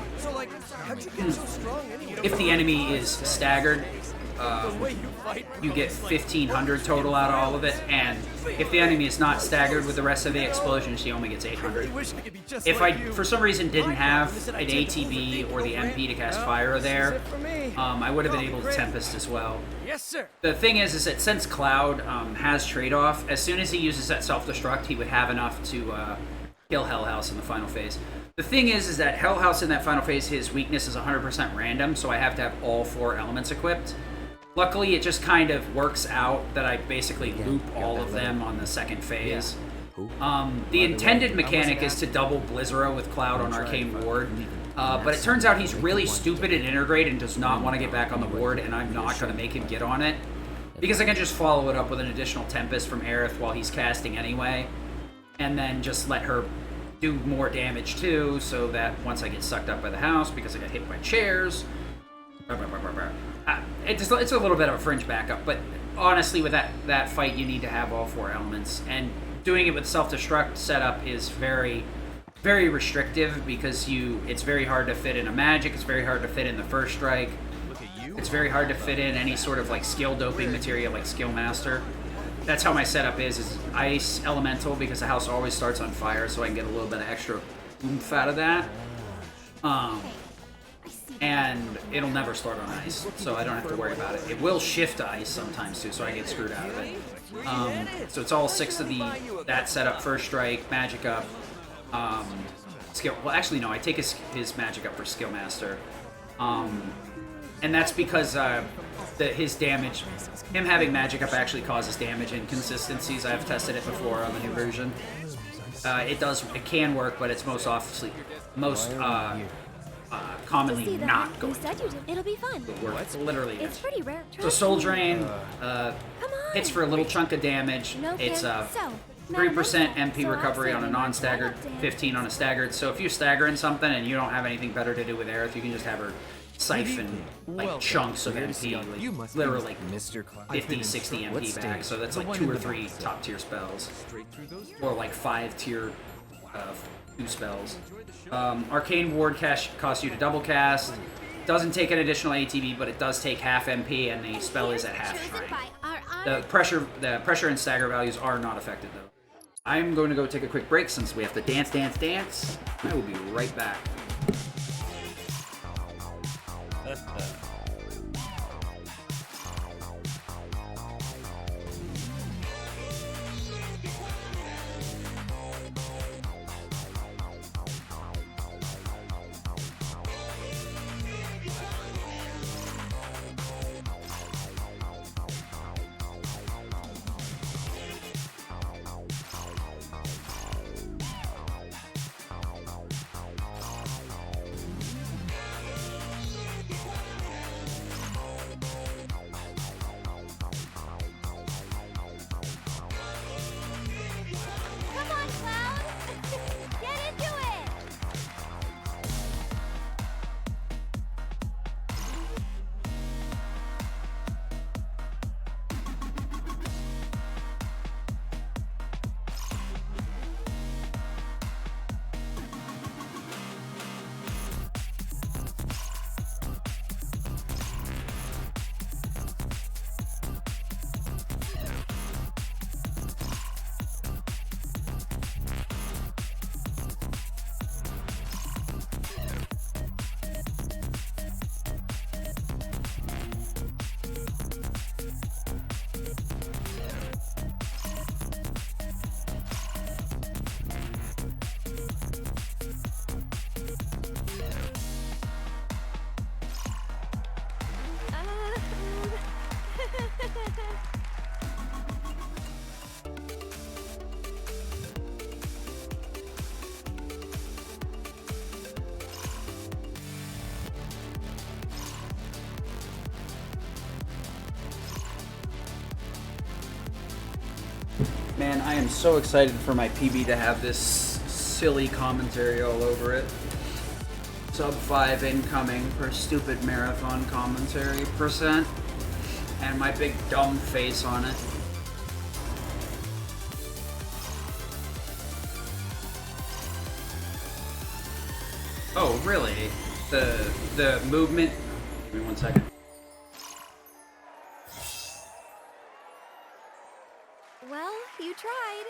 If the enemy is staggered, you get 1500 total out of all of it, and if the enemy is not staggered with the rest of the explosion, she only gets 800. If I, for some reason, didn't have an ATB or the MP to cast Fire there, I would have been able to Tempest as well. Yes, sir. The thing is that since Cloud has trade-off, as soon as he uses that self-destruct, he would have enough to kill Hell House in the final phase. The thing is that Hell House in that final phase, his weakness is 100% random, so I have to have all 4 elements equipped. Luckily, it just kind of works out that I basically loop all of them on the second phase. The intended mechanic is to double Blizzara with Cloud on Arcane Ward, but it turns out he's really stupid at InterGrade and does not want to get back on the ward, and I'm not going to make him get on it, because I can just follow it up with an additional Tempest from Aerith while he's casting anyway, and then just let her do more damage too, so that once I get sucked up by the house because I got hit by chairs, it's a little bit of a fringe backup, but honestly with that fight you need to have all 4 elements, and doing it with self-destruct setup is very, very restrictive because it's very hard to fit in a magic, it's very hard to fit in the first strike, it's very hard to fit in any sort of like skill doping material like Skill Master. That's how my setup is ice elemental because the house always starts on fire, so I can get a little bit of extra oomph out of that. And it'll never start on ice, so I don't have to worry about it. It will shift to ice sometimes too, so I get screwed out of it. So it's all 6 of that setup, first strike, magic up, skill. Well, actually no, I take his magic up for Skill Master, and that's because his damage, him having magic up actually causes damage inconsistencies. I've tested it before on the new version. It can work, but it's most commonly not going to work. It'll be fun. It's literally It's pretty rare. So Soul Drain hits for a little chunk of damage. No, It's so 3% MP recovery on a non-staggered, 15 on a staggered. So if you stagger in something and you don't have anything better to do with Aerith, you can just have her siphon like chunks of MP, like, literally like 50, 60 MP back. So that's like 2 or 3 top tier spells, or like 5 tier 2 spells. Arcane Ward costs you to double cast. Doesn't take an additional ATB, but it does take half MP, and the spell is at half strength. The pressure and stagger values are not affected though. I'm going to go take a quick break since we have to dance. I will be right back. Man, I am so excited for my PB to have this silly commentary all over it. Sub 5 incoming for stupid marathon commentary %, and my big dumb face on it. Oh, really? The movement? Give me 1 second. Well, you tried.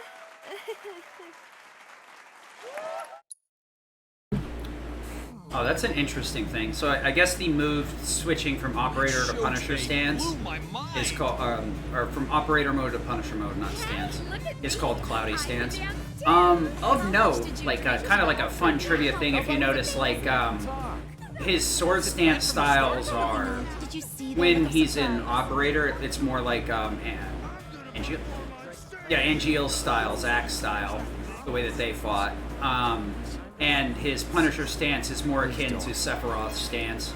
Oh, that's an interesting thing. So I guess the move switching from operator to punisher stance is called, or from operator mode to punisher mode, not stance, is called cloudy stance. Of note, like kind of like a fun trivia thing, if you notice, like his sword stance styles are, when he's in operator, it's more like Angeal. Yeah, Angeal's style, Zack's style, the way that they fought. And his Punisher stance is more akin to Sephiroth's stance,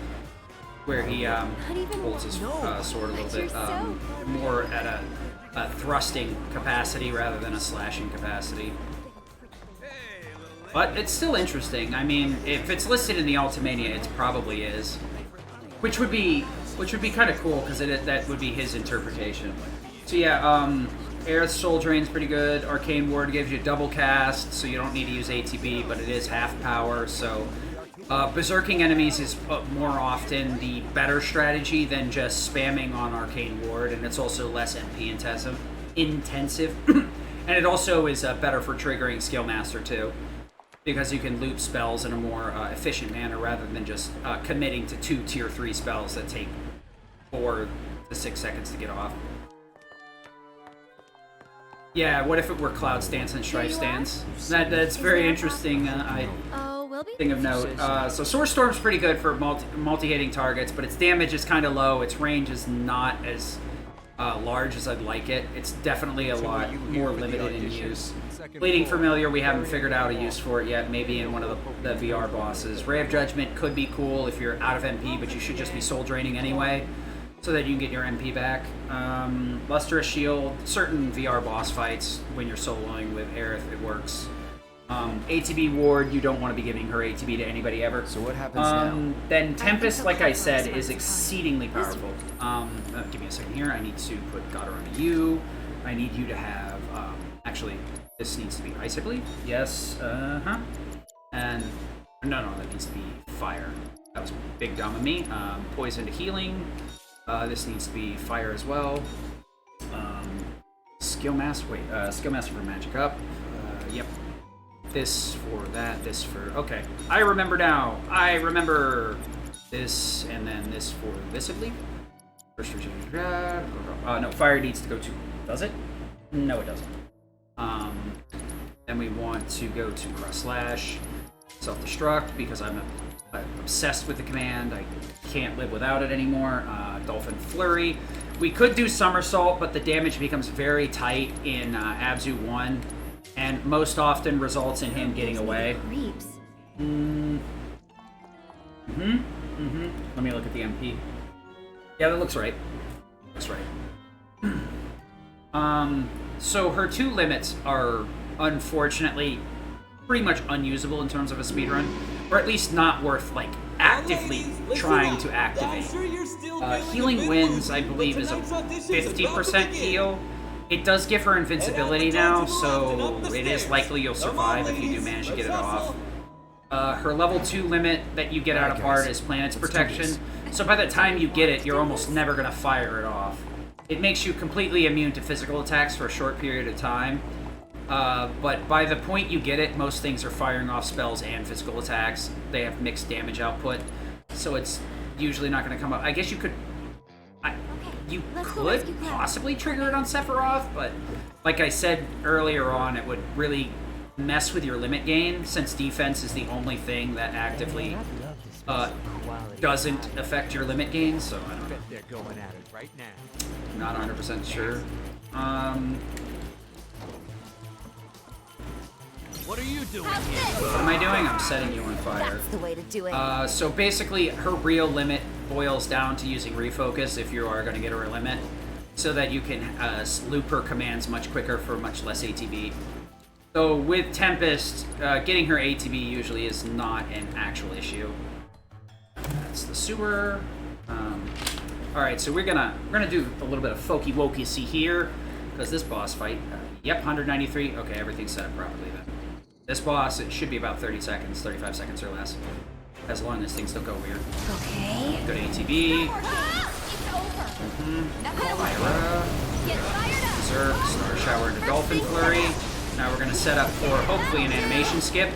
where he holds his sword a little bit more at a thrusting capacity rather than a slashing capacity. But it's still interesting. I mean, if it's listed in the Ultimania, it probably is, which would be kind of cool because that would be his interpretation. So yeah, Aerith's Soul Drain's pretty good. Arcane Ward gives you double cast, so you don't need to use ATB, but it is half power, so berserking enemies is more often the better strategy than just spamming on Arcane Ward, and it's also less MP intensive. And it also is better for triggering Skill Master too, because you can loop spells in a more efficient manner rather than just committing to 2 tier 3 spells that take 4 to 6 seconds to get off. Yeah, what if it were Cloud Stance and Strife Stance? That's very interesting. Thing of note. So Source Storm's pretty good for multi-hitting targets, but its damage is kind of low. Its range is not as large as I'd like it. It's definitely a lot more limited in use. Bleeding Familiar, we haven't figured out a use for it yet. Maybe in one of the VR bosses. Ray of Judgment could be cool if you're out of MP, but you should just be soul draining anyway. so that you can get your MP back. Lustrous Shield, certain VR boss fights, when you're soloing with Aerith, it works. ATB Ward, you don't want to be giving her ATB to anybody ever. So what happens now? Then Tempest, like I said, is exceedingly powerful. Give me a second here. I need to put Godder on you. I need you to have, actually, this needs to be ice, I believe. Yes, And, no, that needs to be fire. That was big dumb of me. Poison to healing. This needs to be fire as well. Skill Master for magic up. Yep. This for that, this for... Okay. I remember now. I remember this, and then this for this, I believe. First no, fire needs to go to... Does it? No, it doesn't. Then we want to go to Cross Slash, Self-Destruct, because I'm obsessed with the command. I can't live without it anymore. Dolphin Flurry. We could do Somersault, but the damage becomes very tight in Abzu 1, and most often results in him getting away. Let me look at the MP. Yeah, that looks right. Looks right. So her 2 limits are unfortunately pretty much unusable in terms of a speedrun, or at least not worth like actively trying to activate. Healing Winds, I believe, is a 50% heal. It does give her invincibility now, so it is likely you'll survive if you do manage to get it off. Her level 2 limit that you get out of Bard is Planet's Protection, so by the time you get it, you're almost never going to fire it off. It makes you completely immune to physical attacks for a short period of time, but by the point you get it, most things are firing off spells and physical attacks. They have mixed damage output, so it's usually not going to come up. I guess you could... You could possibly trigger it on Sephiroth, but like I said earlier on, it would really mess with your limit gain, since defense is the only thing that actively doesn't affect your limit gain, so I don't know. They're going at it right now. Not 100% sure. What are you doing here? What am I doing? I'm setting you on fire. That's the way to do it. So basically, her real limit boils down to using refocus if you are going to get her a limit, so that you can loop her commands much quicker for much less ATB. So with Tempest, getting her ATB usually is not an actual issue. That's the sewer. All right, so we're gonna do a little bit of folky wokey here, because this boss fight. Yep, 193. Okay, everything's set up properly then. This boss, it should be about 30 seconds, 35 seconds or less, as long as things don't go weird. Okay. Good ATB. Myra. Berserk, Star Shower into Dolphin Flurry. Now we're gonna set up for hopefully an animation skip.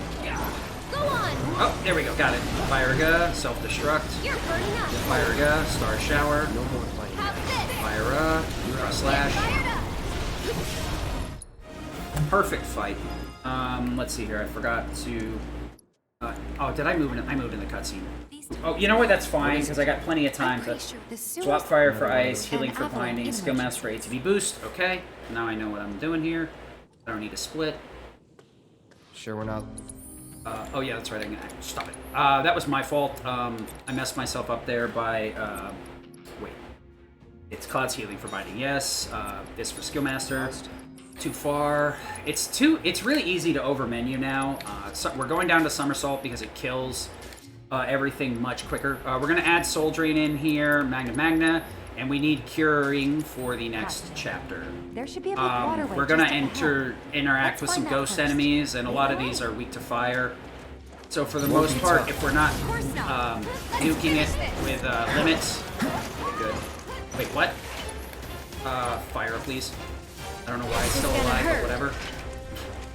Go on. Oh, there we go, got it. Fire-Ga, Self-Destruct. You're burning up. Fire-Ga, Star Shower. No more fighting. Fire-Ga, Cross Slash. Perfect fight. Let's see here. I forgot to. Oh, did I move in? I moved in the cutscene. Oh, you know what? That's fine because I got plenty of time to swap fire for ice, healing for binding, skill master for ATB boost. Okay, now I know what I'm doing here. I don't need to split. Sure, we're not. Oh yeah, that's right. I'm gonna stop it. That was my fault. I messed myself up there by. Wait. It's Cloud's healing for binding. Yes. This for skill master. Too far. It's really easy to over menu now. So we're going down to Somersault because it kills everything much quicker. We're gonna add Soul Drain in here, Magna, and we need Curing for the next chapter. There should be a big waterway. We're gonna interact with some ghost enemies, and a lot of these are weak to fire. So for the most part, if we're not nuking it with limits, good. Wait, what? Fire, please. I don't know why it's still alive, but whatever.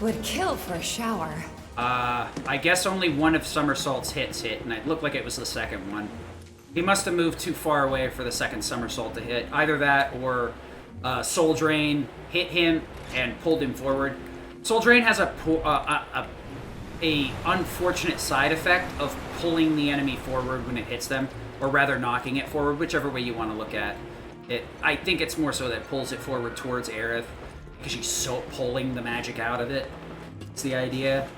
Would kill for a shower. I guess only one of Somersault's hits hit, and it looked like it was the second one. He must have moved too far away for the second Somersault to hit. Either that or Soul Drain hit him and pulled him forward. Soul Drain has a unfortunate side effect of pulling the enemy forward when it hits them, or rather knocking it forward, whichever way you want to look at it. I think it's more so that it pulls it forward towards Aerith, because she's so pulling the magic out of it. It's the idea.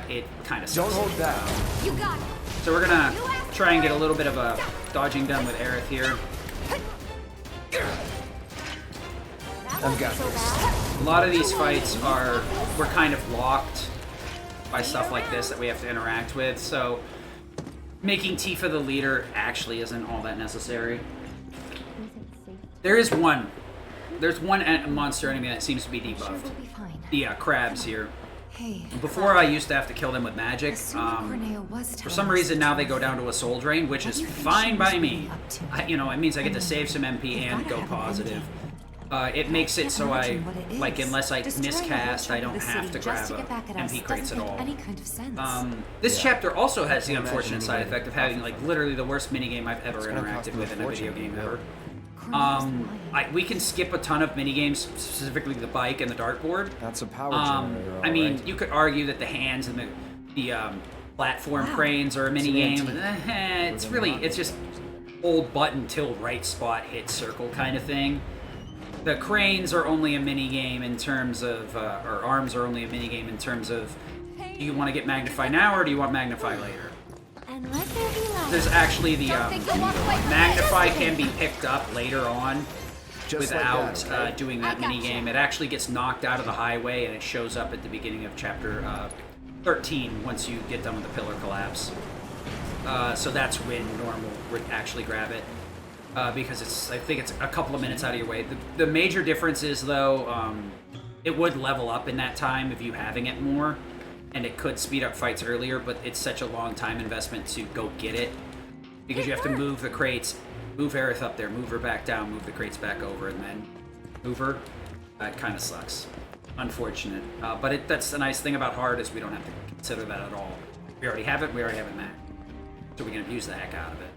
It kind of sucks. Don't hold back. You got it. So we're gonna try and get a little bit of a dodging done with Aerith here. I've got this. A lot of these fights we're kind of locked by stuff like this that we have to interact with, so making Tifa the leader actually isn't all that necessary. There's one monster enemy that seems to be debuffed. The crabs here. Hey, Before I used to have to kill them with magic. For some reason now they go down to a soul drain, which is fine by me. It means I get to save some MP and go positive. It makes it so unless I miscast, I don't have to grab MP crates at all. This chapter also has the unfortunate side effect of having literally the worst minigame I've ever interacted with in a video game ever. We can skip a ton of minigames, specifically the bike and the dartboard. That's a power generator. I mean, you could argue that the hands and the platform cranes are a minigame. It's just hold button till right spot hit circle kind of thing. The cranes are only a minigame in terms of, or arms are only a minigame in terms of, do you want to get magnify now or do you want magnify later? And let there be light. There's actually the magnify can be picked up later on without doing that minigame. It actually gets knocked out of the highway and it shows up at the beginning of chapter 13 once you get done with the pillar collapse. So that's when normal would actually grab it. Because I think it's a couple of minutes out of your way. The major difference is, though, it would level up in that time if you having it more, and it could speed up fights earlier, but it's such a long time investment to go get it, because you have to move the crates, move Aerith up there, move her back down, move the crates back over, and then move her. That kind of sucks. Unfortunate. But that's the nice thing about hard is we don't have to consider that at all. We already have it mapped. So we can abuse the heck out of it.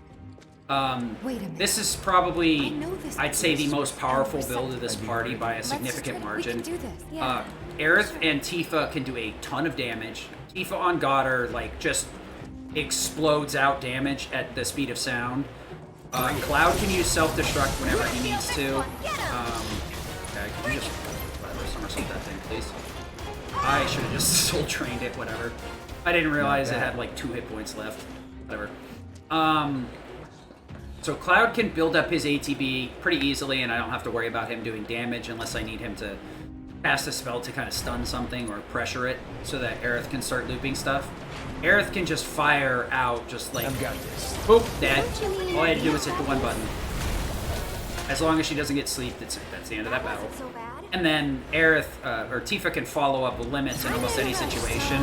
Wait a minute. This is probably, I'd say, the most powerful build of this party by a significant margin. We can do this. Yeah. Aerith and Tifa can do a ton of damage. Tifa on Goddard, just explodes out damage at the speed of sound. Cloud can use self-destruct whenever he needs to. Okay, can you just somersault that thing, please? I should have just soul trained it, whatever. I didn't realize it had 2 hit points left. Whatever. So Cloud can build up his ATB pretty easily, and I don't have to worry about him doing damage unless I need him to cast a spell to kind of stun something or pressure it so that Aerith can start looping stuff. Aerith can just fire out I've got this. boop, dead. All I had to do was hit the one button. As long as she doesn't get sleep, that's the end of that battle. And then Aerith, or Tifa can follow up with limits in almost any situation.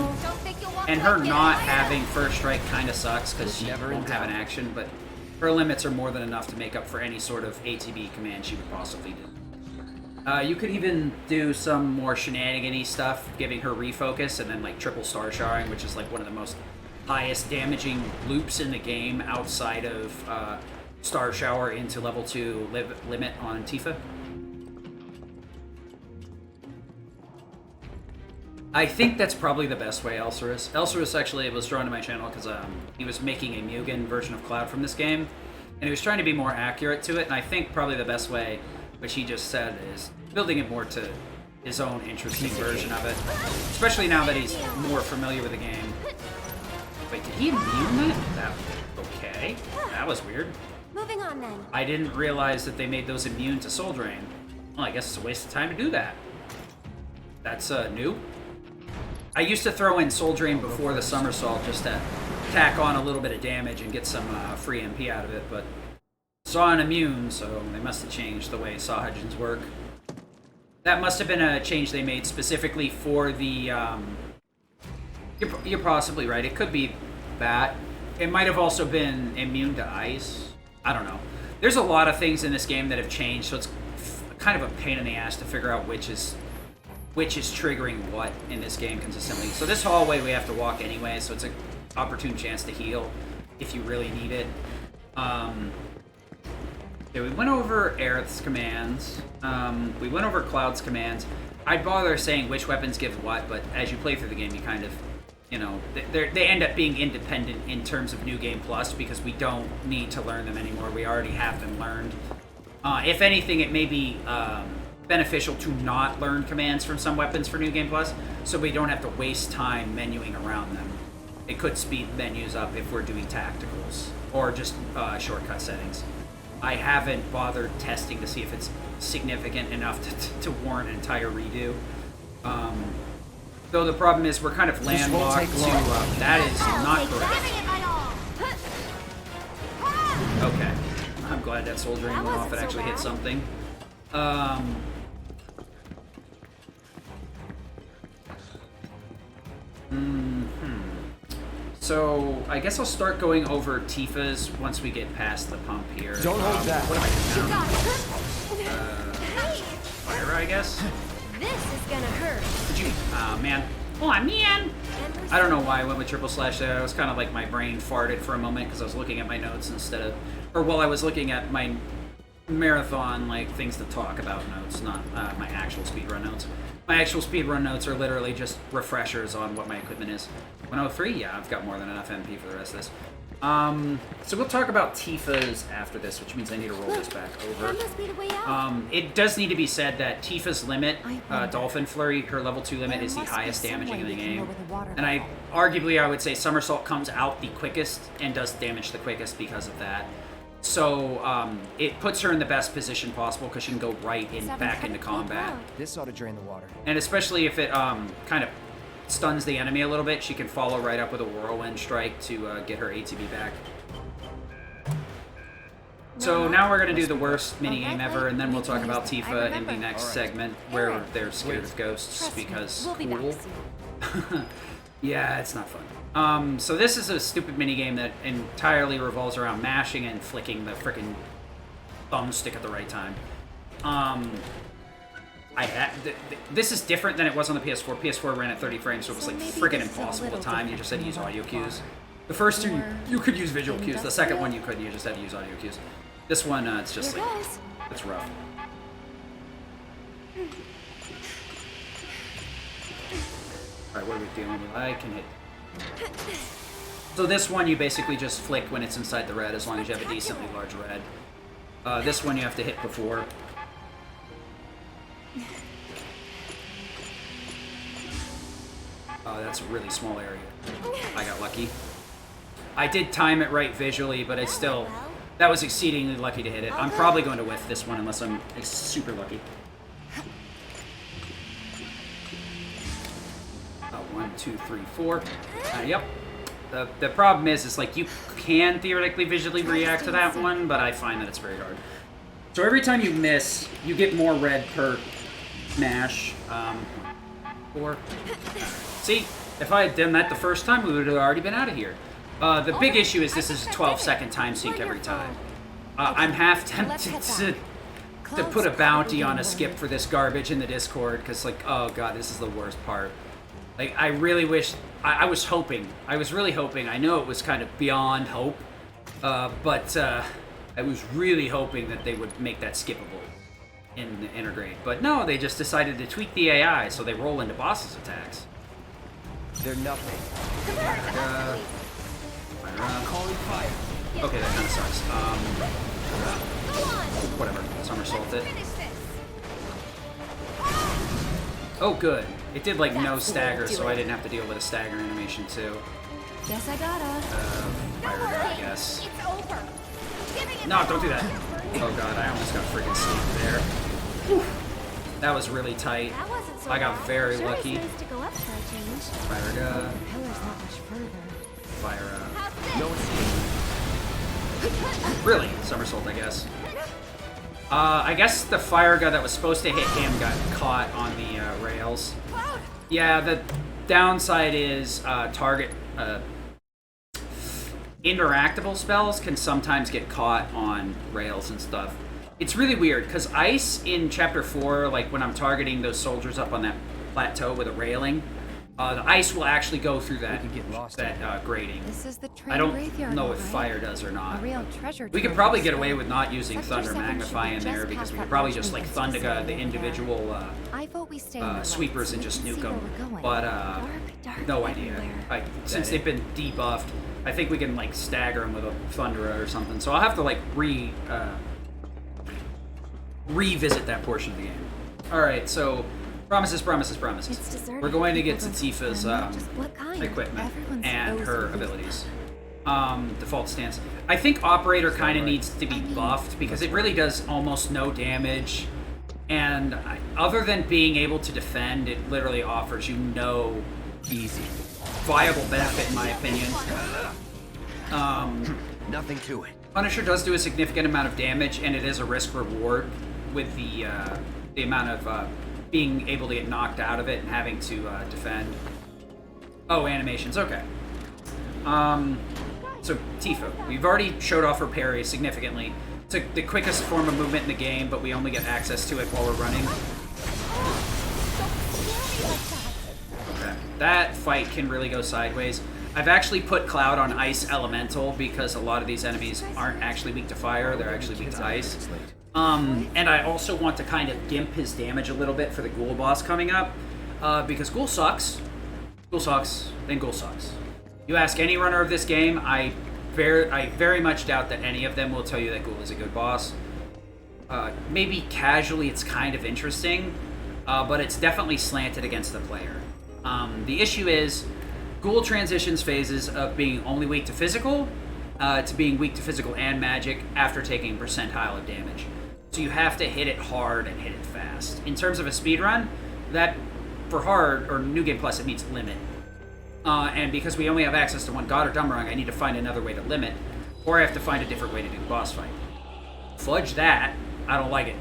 And her not having first strike kind of sucks because she won't have an action, but her limits are more than enough to make up for any sort of ATB command she would possibly do. You could even do some more shenanigan-y stuff, giving her refocus, and then triple star showering, which is one of the most highest damaging loops in the game outside of Star Shower into level 2 limit on Tifa. I think that's probably the best way, Elcerus. Elcerus actually was drawn to my channel because he was making a Mugen version of Cloud from this game, and he was trying to be more accurate to it, and I think probably the best way, which he just said, is building it more to his own interesting version of it, especially now that he's more familiar with the game. Wait, did he immune that? Okay, that was weird. Moving on then. I didn't realize that they made those immune to Soul Drain. Well, I guess it's a waste of time to do that. That's new. I used to throw in Soul Drain before the Somersault just to tack on a little bit of damage and get some free MP out of it, but saw an immune, so they must have changed the way Sahajins work. That must have been a change they made specifically for the... You're possibly right. It could be that. It might have also been immune to ice. I don't know. There's a lot of things in this game that have changed, so it's kind of a pain in the ass to figure out which is triggering what in this game consistently. So this hallway we have to walk anyway, so it's an opportune chance to heal if you really need it. Yeah, we went over Aerith's commands. We went over Cloud's commands. I'd bother saying which weapons give what, but as you play through the game, you kind of, they end up being independent in terms of New Game Plus because we don't need to learn them anymore. We already have them learned. If anything, it may be beneficial to not learn commands from some weapons for New Game Plus, so we don't have to waste time menuing around them. It could speed menus up if we're doing tacticals or just shortcut settings. I haven't bothered testing to see if it's significant enough to warrant an entire redo. Though the problem is we're kind of landlocked to that is not correct. Okay, I'm glad that soldiering went off. It actually hit something. So I guess I'll start going over Tifa's once we get past the pump here. Don't hold that. What am I doing now? Fire, I guess. This is gonna hurt. Man. Oh, man. I don't know why I went with triple slash there. I was kind of like my brain farted for a moment because I was looking at my notes instead of, or while I was looking at my marathon, like things to talk about notes, not my actual speedrun notes. My actual speedrun notes are literally just refreshers on what my equipment is. 103? Yeah, I've got more than enough MP for the rest of this. So we'll talk about Tifa's after this, which means I need to roll this back over. That must be the way out. It does need to be said that Tifa's limit, Dolphin Flurry, her level 2 limit is the highest damaging in the game. And arguably I would say Somersault comes out the quickest and does damage the quickest because of that. So it puts her in the best position possible because she can go right in back into combat. This ought to drain the water. And especially if it kind of stuns the enemy a little bit, she can follow right up with a Whirlwind Strike to get her ATB back. So now we're going to do the worst minigame ever, and then we'll talk about Tifa in the next segment where they're scared of ghosts because cool. Yeah, it's not fun. So this is a stupid minigame that entirely revolves around mashing and flicking the frickin' thumbstick at the right time. This is different than it was on the PS4. PS4 ran at 30 frames, so it was like frickin' impossible to time. You just had to use audio cues. The first two, you could use visual cues. The second one, you couldn't. You just had to use audio cues. This one, it's just like, it's rough. Alright, what are we dealing with? I can hit. So this one, you basically just flick when it's inside the red, as long as you have a decently large red. This one you have to hit before. That's a really small area. I got lucky. I did time it right visually, but I still... That was exceedingly lucky to hit it. I'm probably going to whiff this one unless I'm super lucky. 1, 2, 3, 4. Yep. The problem is like you can theoretically visually react to that one, but I find that it's very hard. So every time you miss, you get more red per mash. 4. See, if I had done that the first time, we would have already been out of here. The big issue is this is a 12-second time sync every time. I'm half tempted to put a bounty on a skip for this garbage in the Discord, because, like, oh god, this is the worst part. Like, I really wish... I was hoping. I was really hoping. I know it was kind of beyond hope, but I was really hoping that they would make that skippable in the InterGrade. But no, they just decided to tweak the AI, so they roll into bosses' attacks. They're nothing. Calling fire. Okay, that kind of sucks. Whatever. Somersault it. Oh, good. It did, like, no stagger, so I didn't have to deal with a stagger animation, too. Guess I gotta. Fire gun, I guess. It's over. No, don't do that. Oh, God, I almost got freaking sleep there. Whew. That was really tight. That wasn't so I got very sure lucky. It's nice to go up for a change. Fire gun. The pillar's not much further. Fire No escape. Really? Somersault, I guess. I guess the fire gun that was supposed to hit him got caught on the rails. Yeah, the downside is target interactable spells can sometimes get caught on rails and stuff. It's really weird, because ice in Chapter 4, like when I'm targeting those soldiers up on that plateau with a railing, the ice will actually go through that grating. This is the train I don't graveyard, know if right? fire does or not. A real treasure We could trove probably of get away stuff. with not using Sector Thunder 7 should Magnify be in just there because past we that could probably bridge just like and Thunder it's the over individual I vote we stay on the sweepers right and so just we can nuke see where them. we're going. But Dark no idea. everywhere. Since they've been debuffed, I think we can like stagger them with a Thundera or something. So I'll have to like revisit that portion of the game. All right, so promises. It's deserted. We're going to get to People Tifa's don't- just what kind? equipment Everyone's and always her losing. abilities. default stance. I think Operator kind of needs to be buffed because it really does almost no damage. And other than being able to defend, it literally offers you no Easy. viable benefit, in my opinion. Nothing to it. Punisher does do a significant amount of damage, and it is a risk-reward with the amount of being able to get knocked out of it and having to defend. Oh, animations, okay. So, Tifa. We've already showed off her parry significantly. It's the quickest form of movement in the game, but we only get access to it while we're running. Okay. That fight can really go sideways. I've actually put Cloud on Ice Elemental because a lot of these enemies aren't actually weak to fire, they're actually weak to ice. And I also want to kind of gimp his damage a little bit for the Ghoul boss coming up, because Ghoul sucks. Ghoul sucks, then Ghoul sucks. You ask any runner of this game, I very much doubt that any of them will tell you that Ghoul is a good boss. Maybe casually it's kind of interesting, but it's definitely slanted against the player. The issue is, Ghoul transitions phases of being only weak to physical to being weak to physical and magic after taking percentile of damage. So you have to hit it hard and hit it fast. In terms of a speedrun, that for hard or New Game Plus, it needs limit. And because we only have access to one God or Dumbarung, I need to find another way to limit, or I have to find a different way to do the boss fight. Fudge that, I don't like it.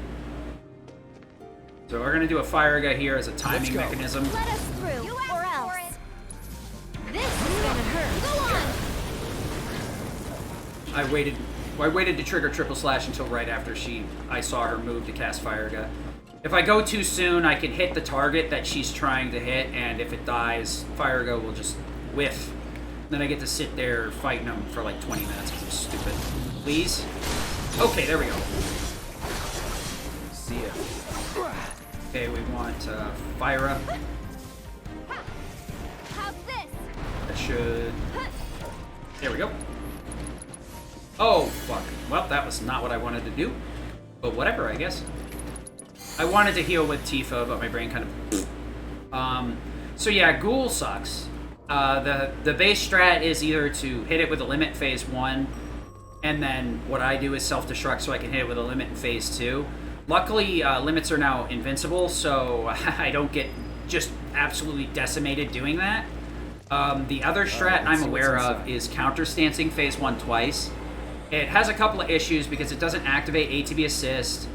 So we're gonna do a Firaga here as a timing mechanism. Let us through, or else. This is gonna hurt. Go on! I waited to trigger triple slash until right after I saw her move to cast Firaga. If I go too soon, I can hit the target that she's trying to hit, and if it dies, Firaga will just whiff. Then I get to sit there fighting them for like 20 minutes because I'm stupid. Please? Okay, there we go. See ya. Okay, we want Fyra. How's this? That should... There we go. Oh, fuck. Well, that was not what I wanted to do. But whatever, I guess. I wanted to heal with Tifa, but my brain kind of... So yeah, Ghoul sucks. The base strat is either to hit it with a limit phase 1, and then what I do is self-destruct so I can hit it with a limit in phase 2. Luckily, limits are now invincible, so I don't get just absolutely decimated doing that. The other strat I'm aware of is counter-stancing phase 1 twice. It has a couple of issues because it doesn't activate ATB assist.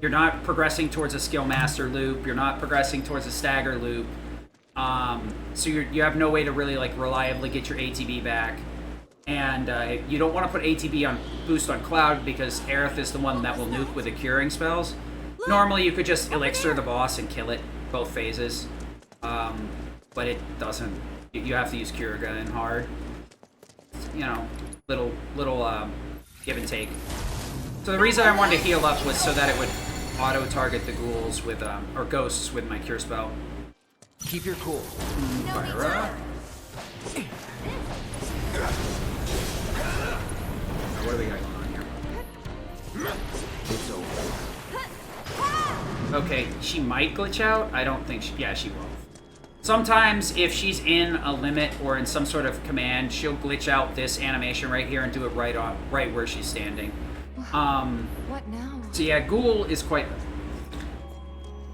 You're not progressing towards a skill master loop. You're not progressing towards a stagger loop. So you have no way to really like reliably get your ATB back. And you don't want to put ATB on boost on Cloud because Aerith is the one that will nuke with the curing spells. Normally you could just elixir the boss and kill it both phases. But it doesn't. You have to use Curaga in hard. You know, little give and take. So the reason I wanted to heal up was so that it would auto-target the ghouls with, or ghosts with my cure spell. Keep your cool. Fyra. What do we got going on here? It's over. Okay, she might glitch out. I don't think she... Yeah, she will. Sometimes, if she's in a limit or in some sort of command, she'll glitch out this animation right here and do it right where she's standing. What now? So yeah, Ghoul is quite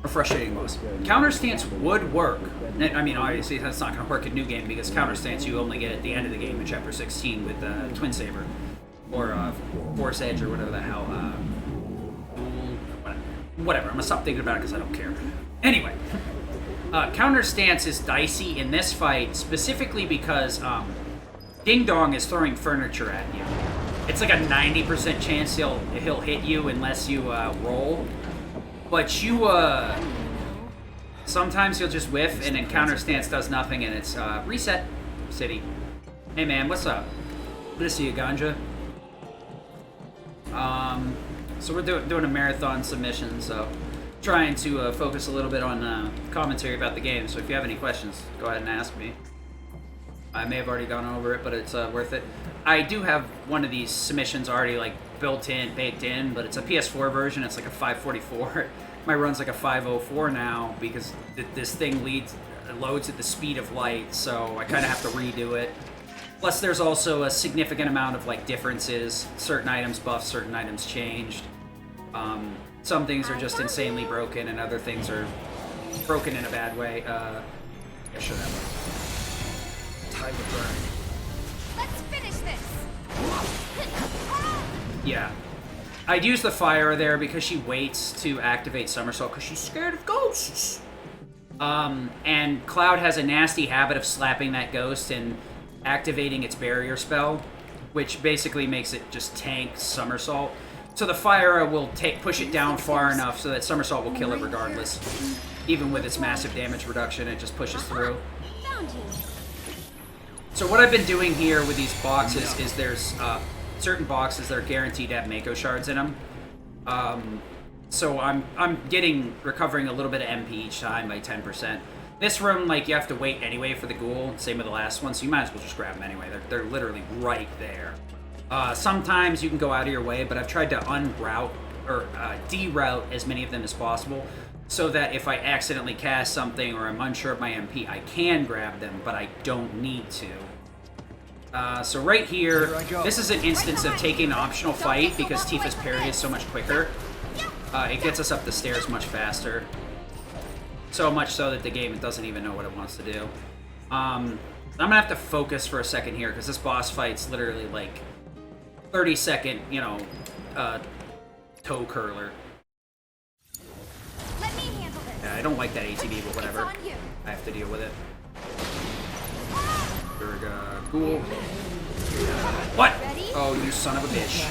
a frustrating boss. Counter stance would work. I mean, obviously that's not going to work in New Game because counter stance you only get at the end of the game in Chapter 16 with Twin Saber. Or Force Edge or whatever the hell. Whatever, I'm going to stop thinking about it because I don't care. Anyway. Counter stance is dicey in this fight specifically because Ding Dong is throwing furniture at you. It's like a 90% chance he'll hit you unless you roll. But you sometimes he'll just whiff and then counter stance does nothing and it's reset city. Hey man, what's up? Good to see you, Ganja. So we're doing a marathon submission, so trying to focus a little bit on commentary about the game. So if you have any questions, go ahead and ask me. I may have already gone over it, but it's worth it. I do have one of these submissions already like baked in, but it's a PS4 version. It's like a 544. My run's like a 504 now because this thing loads at the speed of light, so I kind of have to redo it. Plus, there's also a significant amount of like differences. Certain items buffed, certain items changed. Some things are just insanely broken, and other things are broken in a bad way. Yeah, sure that way. Time to burn. Let's finish this. Yeah. I'd use the fire there because she waits to activate Somersault because she's scared of ghosts. And Cloud has a nasty habit of slapping that ghost and activating its barrier spell, which basically makes it just tank Somersault. So the fire will push it down far enough so that Somersault will kill it regardless. Even with its massive damage reduction, it just pushes through. So what I've been doing here with these boxes is there's certain boxes that are guaranteed to have Mako shards in them. So I'm recovering a little bit of MP each time by 10%. This room, like, you have to wait anyway for the ghoul, same with the last one, so you might as well just grab them anyway. They're literally right there. Sometimes you can go out of your way, but I've tried to unroute or deroute as many of them as possible so that if I accidentally cast something or I'm unsure of my MP, I can grab them, but I don't need to. So right here, this is an instance of taking an optional fight because Tifa's parry is so much quicker. It gets us up the stairs much faster. So much so that the game doesn't even know what it wants to do. I'm gonna have to focus for a second here because this boss fight's literally like 30-second, toe curler. Let me handle this. Yeah, I don't like that ATB, but whatever. It's on you. I have to deal with it. Cool. What? Ready? Oh, you son of a bitch.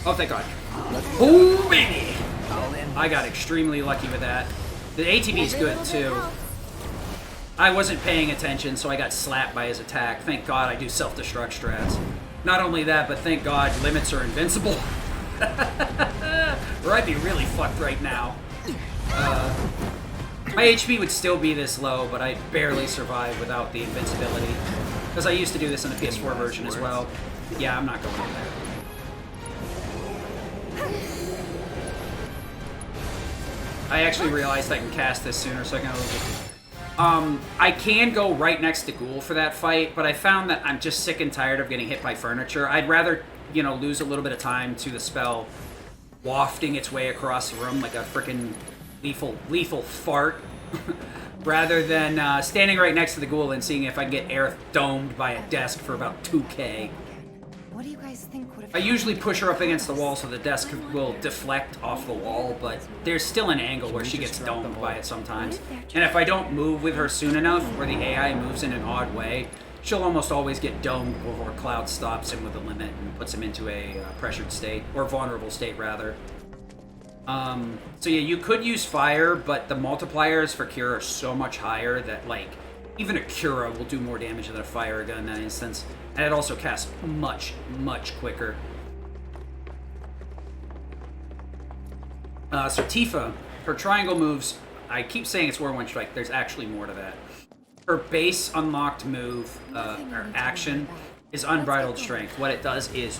Oh, thank God. Oh, baby! I got extremely lucky with that. The ATB's good, too. I wasn't paying attention, so I got slapped by his attack. Thank God I do self-destruct strats. Not only that, but thank God limits are invincible. Or I'd be really fucked right now. My HP would still be this low, but I'd barely survive without the invincibility. Because I used to do this in the PS4 version as well. Yeah, I'm not going in there. I actually realized I can cast this sooner, so I can... I can go right next to Ghoul for that fight, but I found that I'm just sick and tired of getting hit by furniture. I'd rather, lose a little bit of time to the spell wafting its way across the room like a freaking lethal fart, rather than standing right next to the Ghoul and seeing if I can get air domed by a desk for about 2k. What do you guys think would have... I usually push her up against the wall so the desk will deflect off the wall, but there's still an angle where she gets domed by it sometimes. And if I don't move with her soon enough, or the AI moves in an odd way, she'll almost always get domed before Cloud stops him with a limit and puts him into a pressured state, or vulnerable state, rather. So yeah, you could use fire, but the multipliers for Cure are so much higher that, like, even a Cura will do more damage than a fire gun in that instance. And it also casts much, much quicker. So Tifa, her triangle moves, I keep saying it's Whirlwind Strike, there's actually more to that. Her base unlocked move, or action, is Unbridled Strength. What it does is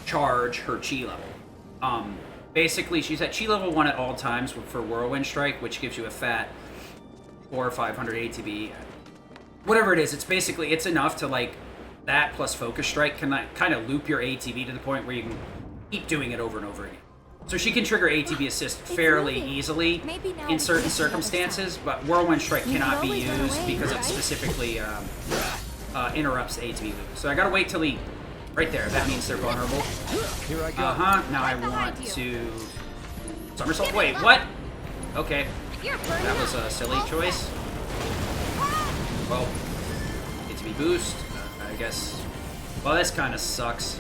charge her chi level. Basically, she's at chi level 1 at all times for Whirlwind Strike, which gives you a fat 400 or 500 ATB. Whatever it is, it's enough to, like, that plus Focus Strike can kind of loop your ATB to the point where you can keep doing it over and over again. So she can trigger ATB assist fairly easily in certain circumstances, but Whirlwind Strike cannot be used because it specifically interrupts the ATB loop. So I gotta wait till he... Right there, that means they're vulnerable. Here I go. Now I want to... Somersault? Wait, what? Okay. That was a silly choice. Well, ATB boost, I guess. Well, this kind of sucks.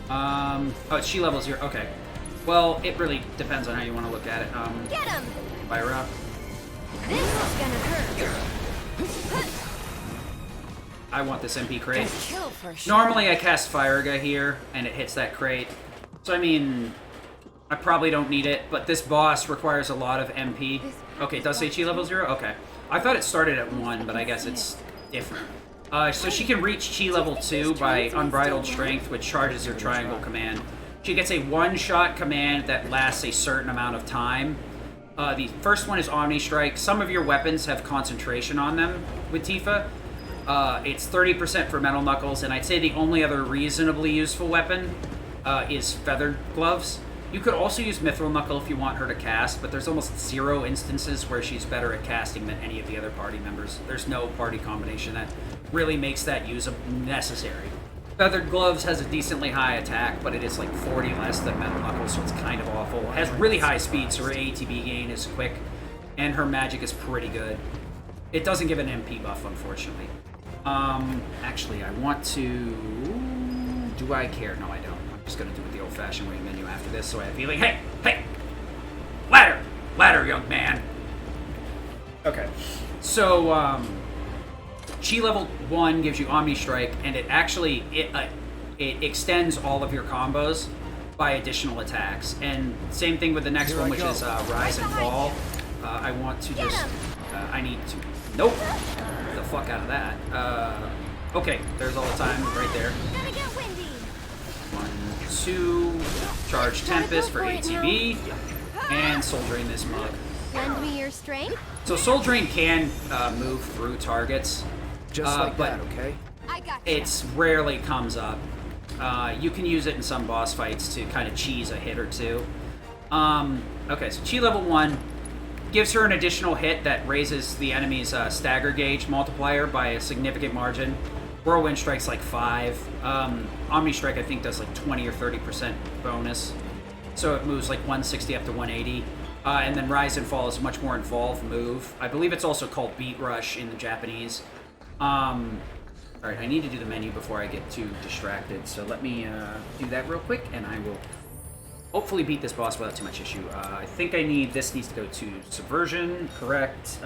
Oh, it's chi level 0. Okay. Well, it really depends on how you want to look at it. Get him! Fire up. This is gonna hurt. I want this MP crate. Kill for sure. Normally, I cast Firega here, and it hits that crate. So, I mean, I probably don't need it, but this boss requires a lot of MP. Okay, it does say chi level 0? Okay. I thought it started at 1, but I guess it's different. So she can reach chi level 2 by Unbridled Strength, which charges your triangle command. She gets a one-shot command that lasts a certain amount of time. The first one is Omni Strike. Some of your weapons have concentration on them with Tifa. It's 30% for Metal Knuckles, and I'd say the only other reasonably useful weapon is Feathered Gloves. You could also use Mithril Knuckle if you want her to cast, but there's almost 0 instances where she's better at casting than any of the other party members. There's no party combination that really makes that necessary. Feathered Gloves has a decently high attack, but it is like 40 less than Metal Knuckles, so it's kind of awful. It has really high speed, so her ATB gain is quick, and her magic is pretty good. It doesn't give an MP buff, unfortunately. Actually, I want to... Do I care? No, I don't. I'm just going to do it the old-fashioned way menu after this, so I have a feeling... Hey! Ladder! Ladder, young man! Okay. So, Chi level 1 gives you Omni Strike, and it actually... It extends all of your combos by additional attacks. And same thing with the next one, which is Rise and Fall. I want to just... I need to... Nope! Get the fuck out of that. Okay, there's all the time right there. 1, 2, charge Tempest for ATB, and Soul Drain this mug. Lend me your strength. So Soul Drain can move through targets, Just like but that, okay? I got it rarely comes up. You can use it in some boss fights to kind of cheese a hit or two. Okay, so Chi level 1 gives her an additional hit that raises the enemy's stagger gauge multiplier by a significant margin. Whirlwind Strike's like 5. Omni Strike, I think, does like 20 or 30% bonus. So it moves like 160 up to 180. And then Rise and Fall is a much more involved move. I believe it's also called Beat Rush in the Japanese. Alright, I need to do the menu before I get too distracted. So let me do that real quick, and I will hopefully beat this boss without too much issue. I think this needs to go to Subversion, correct.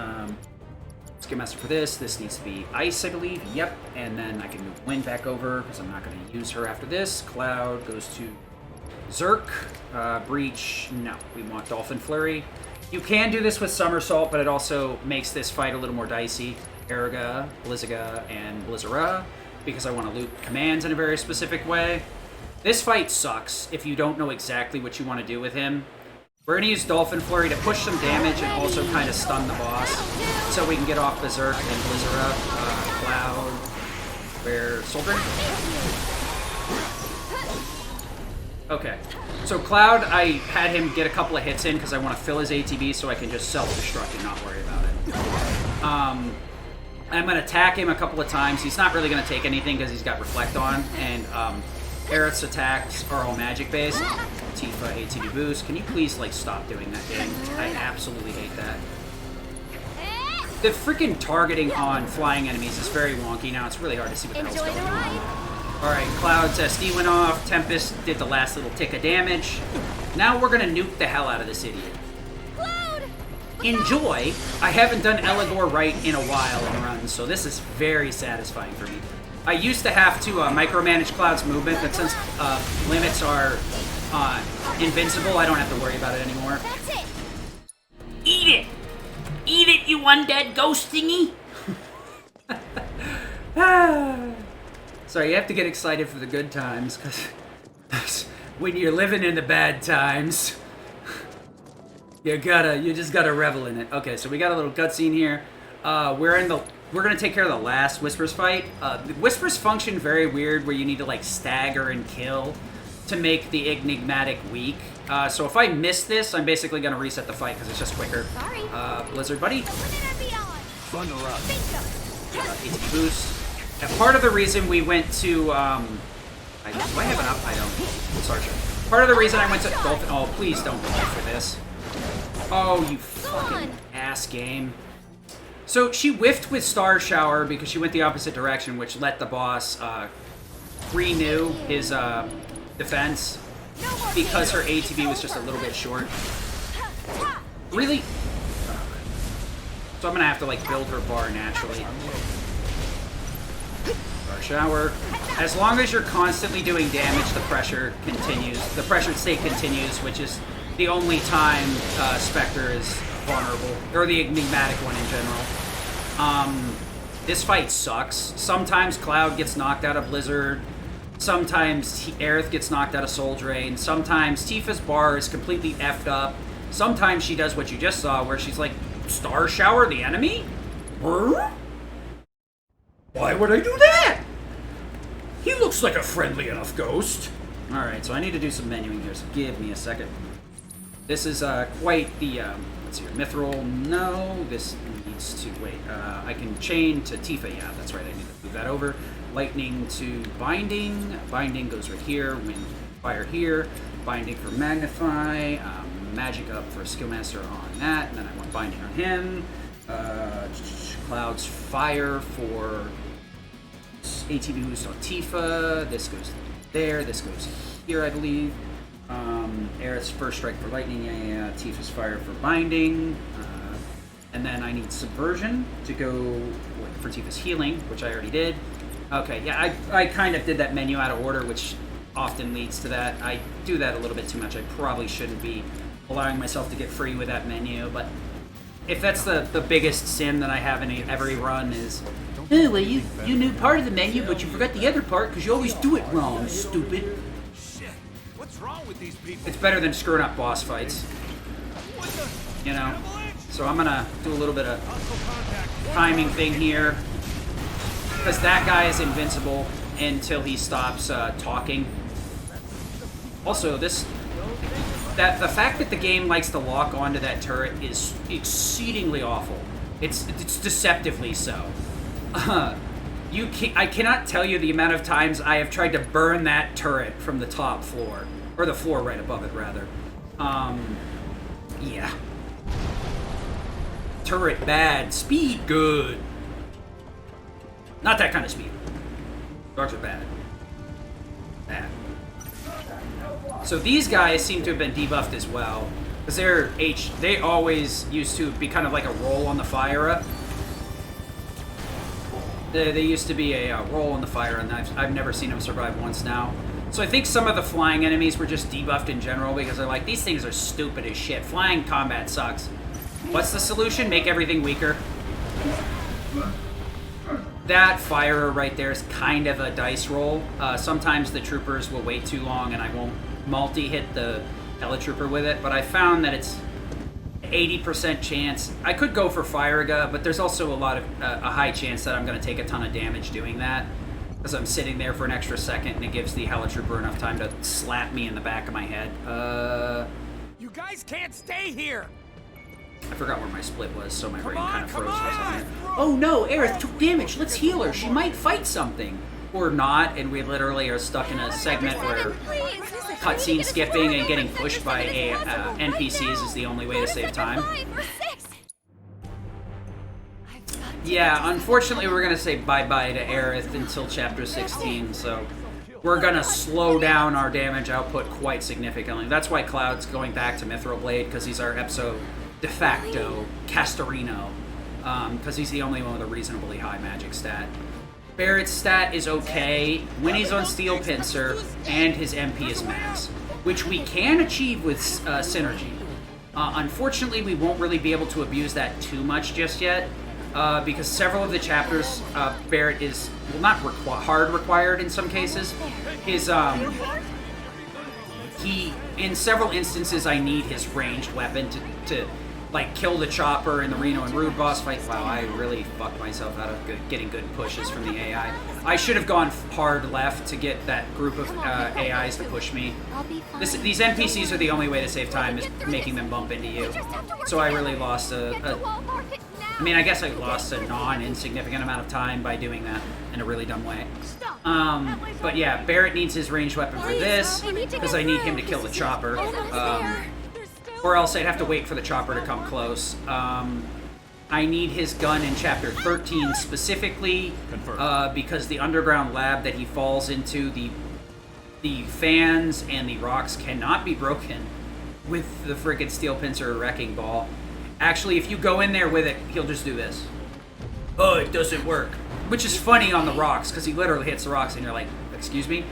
Skill Master for this. This needs to be Ice, I believe. Yep. And then I can move Wind back over, because I'm not going to use her after this. Cloud goes to Zerk. Breach, no. We want Dolphin Flurry. You can do this with Somersault, but it also makes this fight a little more dicey. Eriga, Blizzaga, and Blizzara, because I want to loop commands in a very specific way. This fight sucks if you don't know exactly what you want to do with him. We're going to use Dolphin Flurry to push some damage and also kind of stun the boss, so we can get off Berserk and Blizzara, Cloud, where Soldier. Okay, so Cloud, I had him get a couple of hits in because I want to fill his ATB so I can just self-destruct and not worry about it. I'm going to attack him a couple of times. He's not really going to take anything because he's got Reflect on, and Aerith's attacks are all magic-based. Tifa, ATB boost. Can you please, like, stop doing that game? I absolutely hate that. The freaking targeting on flying enemies is very wonky now. It's really hard to see what the hell's going on. Alright, Cloud's SD went off. Tempest did the last little tick of damage. Now we're going to nuke the hell out of this idiot. Enjoy. I haven't done Eligor right in a while in runs, so this is very satisfying for me. I used to have to micromanage Cloud's movement, but since limits are invincible, I don't have to worry about it anymore. That's it. Eat it! Eat it, you undead ghost thingy! Sorry, you have to get excited for the good times, because when you're living in the bad times, you just gotta revel in it. Okay, so we got a little cutscene here. We're gonna take care of the last Whispers fight. The Whispers function very weird, where you need to like stagger and kill to make the Enigmatic weak. So if I miss this, I'm basically gonna reset the fight because it's just quicker. Sorry. Blizzard buddy. Bundle up. ATB boost. And part of the reason we went to do I have an up? I don't. Sergeant. Part of the reason I went to Dolphin. Oh, please don't go for this. Oh, you fucking ass game. So she whiffed with Star Shower because she went the opposite direction, which let the boss renew his defense because her ATB was just a little bit short. Really? So I'm gonna have to like build her bar naturally. Star Shower. As long as you're constantly doing damage, the pressure continues. The pressured state continues, which is the only time Spectre is vulnerable, or the enigmatic one in general. This fight sucks. Sometimes Cloud gets knocked out of Blizzard. Sometimes Aerith gets knocked out of Soul Drain. Sometimes Tifa's bar is completely effed up. Sometimes she does what you just saw, where she's like, Star Shower the enemy? Why would I do that? He looks like a friendly enough ghost. Alright, so I need to do some menuing here, so give me a second. This is quite the, let's see here, Mithril, no, this needs to, wait, I can chain to Tifa, yeah, that's right, I need to move that over. Lightning to Binding, Binding goes right here, Wind, Fire here, Binding for Magnify, Magic up for Skillmaster on that, and then I want Binding on him. Cloud's Fire for ATB boost on Tifa, this goes there, this goes here, I believe. Aerith's First Strike for Lightning, yeah, Tifa's Fire for Binding. And then I need Subversion to go for Tifa's Healing, which I already did. Okay, yeah, I kind of did that menu out of order, which often leads to that. I do that a little bit too much. I probably shouldn't be allowing myself to get free with that menu, but if that's the biggest sin that I have in every run is, oh, well, you knew part of the menu, but you forgot the other part because you always do it wrong, stupid. Shit. What's wrong with these people? It's better than screwing up boss fights. You know? So I'm gonna do a little bit of timing thing here. Because that guy is invincible until he stops talking. Also, the fact that the game likes to lock onto that turret is exceedingly awful. It's deceptively so. I cannot tell you the amount of times I have tried to burn that turret from the top floor, or the floor right above it, rather. Yeah. Turret bad, speed good. Not that kind of speed. Dogs are bad. Bad. So these guys seem to have been debuffed as well. Because they always used to be kind of like a roll on the fire up. They used to be a roll on the fire, and I've never seen them survive once now. So I think some of the flying enemies were just debuffed in general because they're like, these things are stupid as shit. Flying combat sucks. What's the solution? Make everything weaker. That fire right there is kind of a dice roll. Sometimes the troopers will wait too long and I won't multi-hit the Helitrooper with it, but I found that it's 80% chance. I could go for Firaga, but there's also a high chance that I'm going to take a ton of damage doing that because I'm sitting there for an extra second and it gives the Helitrooper enough time to slap me in the back of my head. You guys can't stay here! I forgot where my split was, so my brain kind of froze for a second. Oh no, Aerith took damage. Let's heal her. She might fight something. Or not, and we literally are stuck in a segment where cutscene skipping and getting pushed by NPCs is the only way to save time. Yeah, unfortunately we're going to say bye-bye to Aerith until Chapter 16, so we're going to slow down our damage output quite significantly. That's why Cloud's going back to Mithril Blade, because he's our episode de facto Castorino, because he's the only one with a reasonably high magic stat. Barrett's stat is okay when he's on Steel Pincer and his MP is max, which we can achieve with Synergy. Unfortunately, we won't really be able to abuse that too much just yet, because several of the chapters, Barrett is, well, not hard required in some cases. In several instances, I need his ranged weapon to like kill the chopper in the Reno and Rude boss fight. Wow, I really fucked myself out of getting good pushes from the AI. I should have gone hard left to get that group of AIs to push me. These NPCs are the only way to save time, is making them bump into you. So I really lost I mean, I guess I lost a non-insignificant amount of time by doing that in a really dumb way. But yeah, Barrett needs his ranged weapon for this, because I need him to kill the chopper. Or else I'd have to wait for the chopper to come close. I need his gun in Chapter 13 specifically, because the underground lab that he falls into, the fans and the rocks cannot be broken with the friggin' Steel Pincer Wrecking Ball. Actually, if you go in there with it, he'll just do this. Oh, it doesn't work. Which is funny on the rocks, because he literally hits the rocks and you're like, excuse me?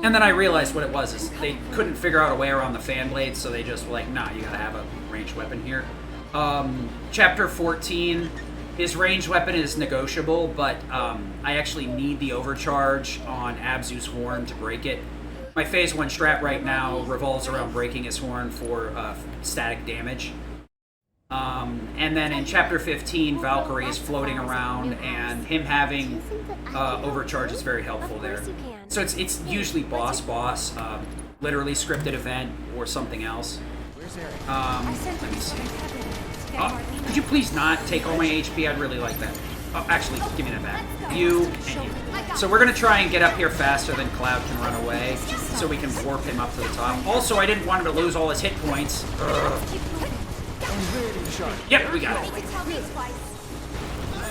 And then I realized what it was, is they couldn't figure out a way around the fan blades, so they just were like, nah, you gotta have a ranged weapon here. Chapter 14, his ranged weapon is negotiable, but I actually need the overcharge on Abzu's horn to break it. My phase 1 strat right now revolves around breaking his horn for static damage. And then in Chapter 15, Valkyrie is floating around, and him having overcharge is very helpful there. So it's usually boss, literally scripted event or something else. Let me see. Could you please not take all my HP? I'd really like that. Oh, actually, give me that back. You and you. So we're gonna try and get up here faster than Cloud can run away, so we can warp him up to the top. Also, I didn't want him to lose all his hit points. Yep, we got it.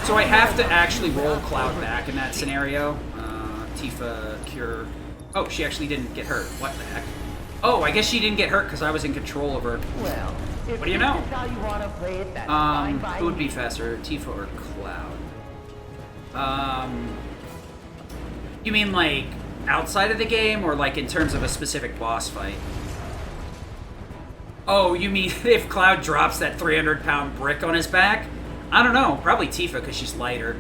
So I have to actually roll Cloud back in that scenario. Tifa, Cure. Oh, she actually didn't get hurt. What the heck? Oh, I guess she didn't get hurt because I was in control of her. Well, what do you know? How you want to play it, that's fine by who would be faster, Tifa or Cloud? You mean like outside of the game, or like in terms of a specific boss fight? Oh, you mean if Cloud drops that 300-pound brick on his back? I don't know. Probably Tifa because she's lighter.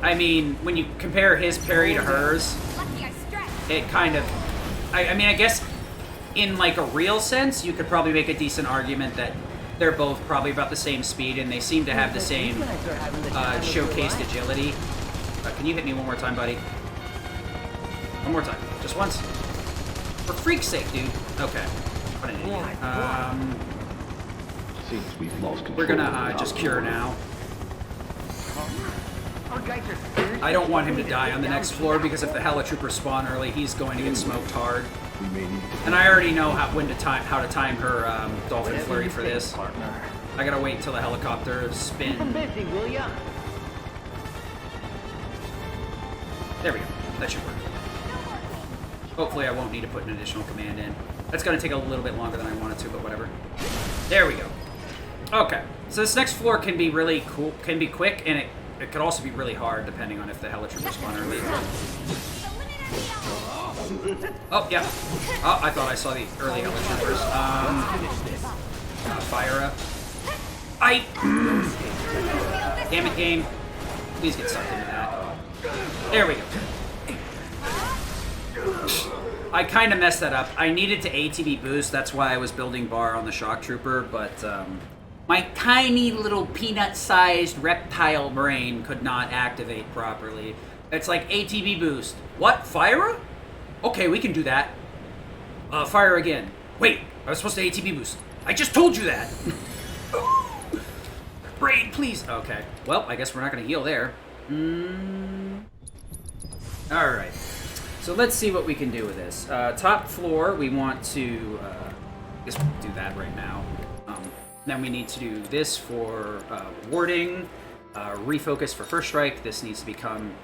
I mean, when you compare his parry to hers, it kind of... I mean, I guess in like a real sense, you could probably make a decent argument that they're both probably about the same speed, and they seem to have the same showcased agility. Can you hit me one more time, buddy? One more time. Just once. For freak's sake, dude. Okay. What an idiot. Seems we've lost control. We're gonna just cure now. I don't want him to die on the next floor, because if the Helitroopers spawn early, he's going to get smoked hard. And I already know how to time her Dolphin Flurry for this. I gotta wait until the helicopter spins. There we go. That should work. Hopefully I won't need to put an additional command in. That's gonna take a little bit longer than I wanted to, but whatever. There we go. Okay. So this next floor can be really cool, can be quick, and it could also be really hard depending on if the Helitroopers spawn early. Oh, yeah. Oh, I thought I saw the early Helitroopers. Fire up. Damn it, game. Please get sucked into that. There we go. I kind of messed that up. I needed to ATB boost, that's why I was building bar on the Shock Trooper, but my tiny little peanut-sized reptile brain could not activate properly. It's like ATB boost. What? Fire? Okay, we can do that. Fire again. Wait, I was supposed to ATB boost. I just told you that! Brain, please! Okay, well, I guess we're not going to heal there. Alright. So let's see what we can do with this. Top floor, we want to... I guess we'll do that right now. Then we need to do this for warding, refocus for first strike. This needs to become...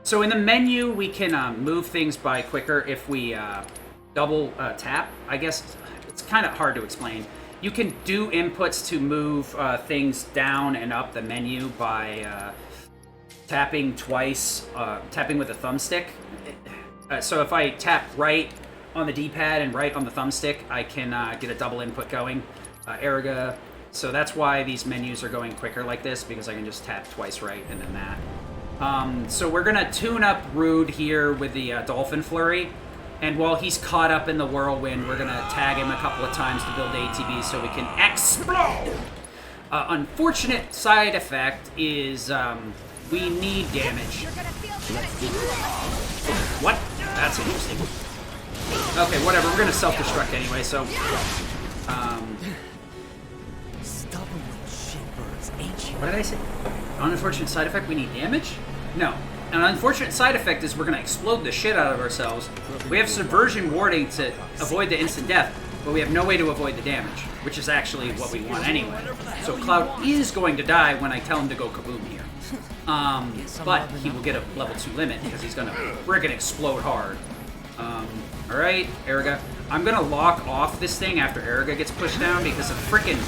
so in the menu, we can move things by quicker if we double tap. I guess it's kind of hard to explain. You can do inputs to move things down and up the menu by tapping twice, tapping with a thumbstick. So if I tap right on the D-pad and right on the thumbstick, I can get a double input going. Erga. So that's why these menus are going quicker like this, because I can just tap twice right and then that. So we're gonna tune up Rude here with the Dolphin Flurry, and while he's caught up in the whirlwind, we're gonna tag him a couple of times to build ATB so we can explode! Unfortunate side effect is we need damage. What? That's interesting. Okay, whatever, we're gonna self-destruct anyway, so... What did I say? Unfortunate side effect, we need damage? No. An unfortunate side effect is we're going to explode the shit out of ourselves. We have subversion warding to avoid the instant death, but we have no way to avoid the damage, which is actually what we want anyway. So Cloud is going to die when I tell him to go kaboom here. But he will get a level 2 limit because he's going to friggin' explode hard. Alright, Erga. I'm going to lock off this thing after Erga gets pushed down because of frickin'...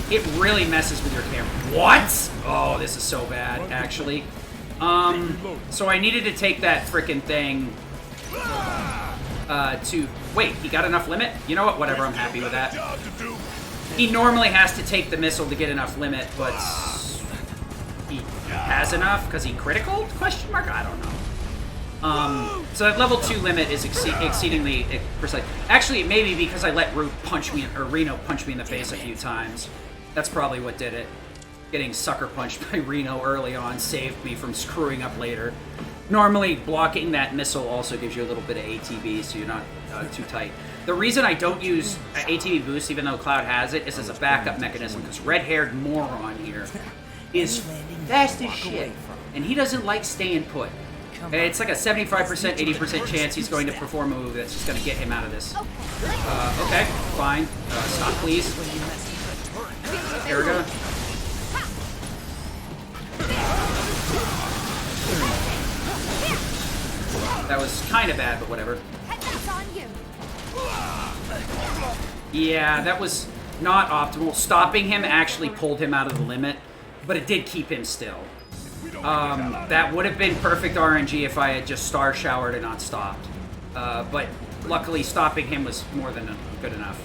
It really messes with your camera. What? Oh, this is so bad, actually. So I needed to take that frickin' thing to... Wait, he got enough limit? You know what? Whatever, I'm happy with that. He normally has to take the missile to get enough limit, but... He has enough because he critical? Question mark? I don't know. So that level 2 limit is exceedingly precise. Actually, it may be because I let Reno punch me in the face a few times. That's probably what did it. Getting sucker punched by Reno early on saved me from screwing up later. Normally, blocking that missile also gives you a little bit of ATB, so you're not too tight. The reason I don't use ATB boost, even though Cloud has it, is as a backup mechanism, because red-haired moron here is fast as shit, and he doesn't like staying put. It's like a 75%, 80% chance he's going to perform a move that's just going to get him out of this. Okay, fine. Stop, please. There we go. That was kind of bad, but whatever. Yeah, that was not optimal. Stopping him actually pulled him out of the limit, but it did keep him still. That would have been perfect RNG if I had just Star Showered and not stopped. But luckily stopping him was more than good enough.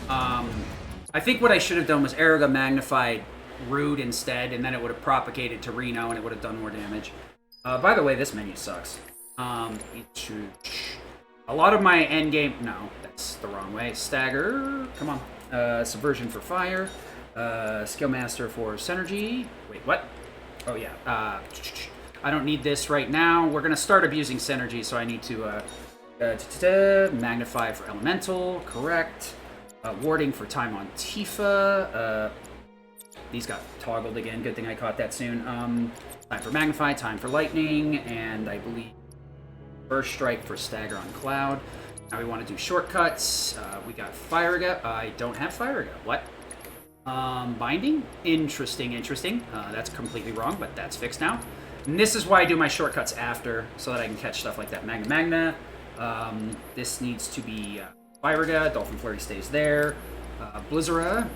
I think what I should have done was Aeroga magnified Rude instead, and then it would have propagated to Reno and it would have done more damage. By the way, this menu sucks. A lot of my endgame... No, that's the wrong way. Stagger. Come on. Subversion for fire. Skill Master for Synergy. Wait, what? Oh, yeah. I don't need this right now. We're going to start abusing Synergy, so I need to... Magnify for Elemental. Correct. Warding for time on Tifa. These got toggled again. Good thing I caught that soon. Time for Magnify, time for Lightning, and I believe First Strike for Stagger on Cloud. Now we want to do shortcuts. We got Fire Gut. I don't have Fire Gut. What? Binding? Interesting. That's completely wrong, but that's fixed now. And this is why I do my shortcuts after, so that I can catch stuff like that. Magna. This needs to be Fire Gut. Dolphin Flurry stays there. Blizzara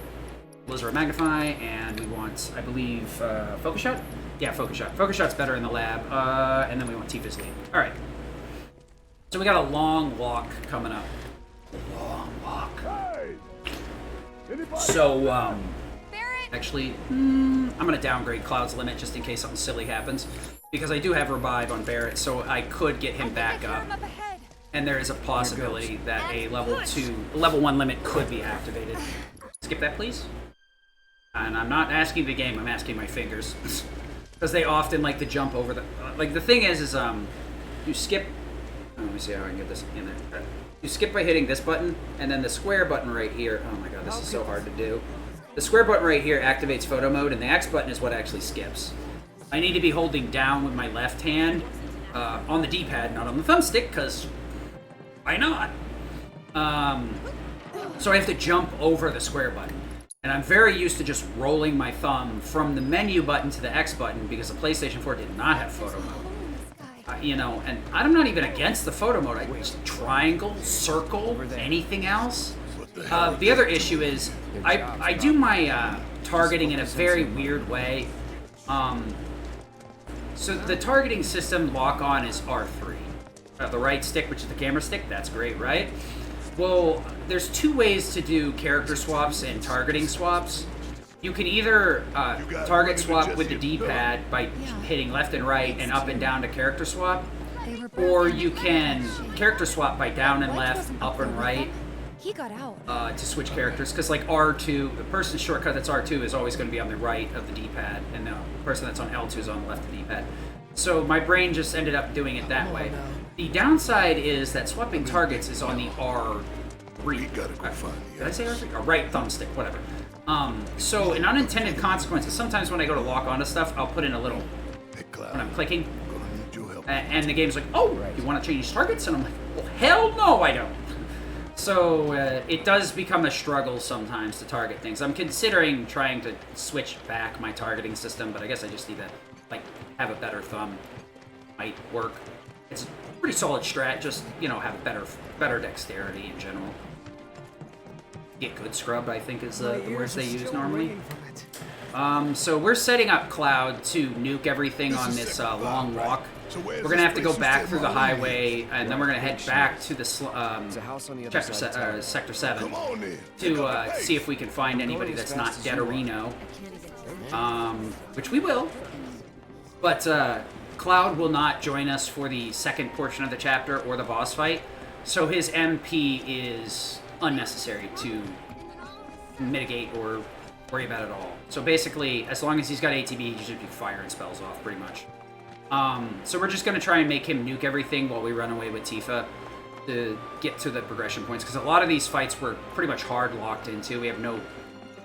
Magnify, and we want, I believe, Focus Shot? Yeah, Focus Shot. Focus Shot's better in the lab. And then we want Tifa's Lead. Alright. So we got a long walk coming up. Long walk. So, actually, I'm going to downgrade Cloud's limit just in case something silly happens. Because I do have Revive on Barret, so I could get him back up. And there is a possibility that a level 1 limit could be activated. Skip that, please. And I'm not asking the game, I'm asking my fingers. Because they often like to jump over the... Like, the thing is you skip... Oh, let me see how I can get this in there. You skip by hitting this button, and then the square button right here... Oh my god, this is so hard to do. The square button right here activates photo mode, and the X button is what actually skips. I need to be holding down with my left hand on the D-pad, not on the thumbstick, because... Why not? So I have to jump over the square button. And I'm very used to just rolling my thumb from the menu button to the X button because the PlayStation 4 did not have photo mode. You know, and I'm not even against the photo mode. I just triangle, circle, anything else. The other issue is I do my targeting in a very weird way. So the targeting system lock-on is R3. The right stick, which is the camera stick, that's great, right? Well, there's two ways to do character swaps and targeting swaps. You can either target swap with the D-pad by hitting left and right and up and down to character swap, or you can character swap by down and left, up and right to switch characters. Because like R2, the person's shortcut that's R2 is always going to be on the right of the D-pad, and the person that's on L2 is on the left of the D-pad. So my brain just ended up doing it that way. The downside is that swapping targets is on the R3. Did I say R3? Or right thumbstick, whatever. So an unintended consequence is sometimes when I go to lock onto stuff, I'll put in a little, when I'm clicking, and the game's like, oh, you want to change targets? And I'm like, well, hell no, I don't. So it does become a struggle sometimes to target things. I'm considering trying to switch back my targeting system, but I guess I just need to like have a better thumb. Might work. It's a pretty solid strat, just, you know, have a better dexterity in general. Get good scrubbed, I think, is the words they use normally. So we're setting up Cloud to nuke everything on this long walk. We're going to have to go back through the highway, and then we're going to head back to the Sector 7 to see if we can find anybody that's not Dead Reno. Which we will. But Cloud will not join us for the second portion of the chapter or the boss fight, so his MP is unnecessary to mitigate or worry about at all. So basically, as long as he's got ATB, he should be firing spells off, pretty much. So we're just going to try and make him nuke everything while we run away with Tifa to get to the progression points, because a lot of these fights we're pretty much hard locked into. We have no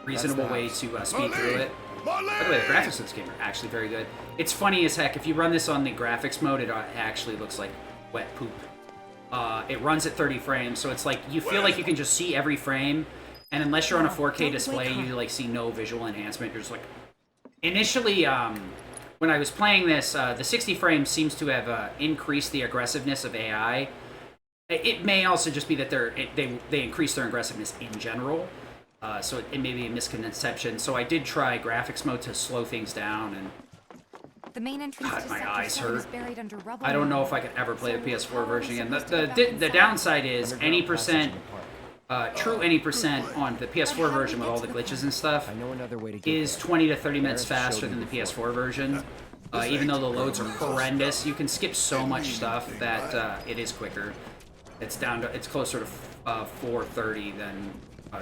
reasonable way to speed through it. By the way, the graphics of this game are actually very good. It's funny as heck. If you run this on the graphics mode, it actually looks like wet poop. It runs at 30 frames, so it's like you feel like you can just see every frame, and unless you're on a 4K display, you like see no visual enhancement. You're just like... Initially, when I was playing this, the 60 frames seems to have increased the aggressiveness of AI. It may also just be that they increase their aggressiveness in general. So it may be a misconception. So I did try graphics mode to slow things down, and the main entrance God, to my Sector eyes 7 hurt. is buried under rubble. I don't know if I could ever play the PS4 version again. The downside is any percent, true any percent on the PS4 version with all the glitches and stuff is 20 to 30 minutes faster than the PS4 version. Even though the loads are horrendous, you can skip so much stuff that it is quicker. It's closer to 430 than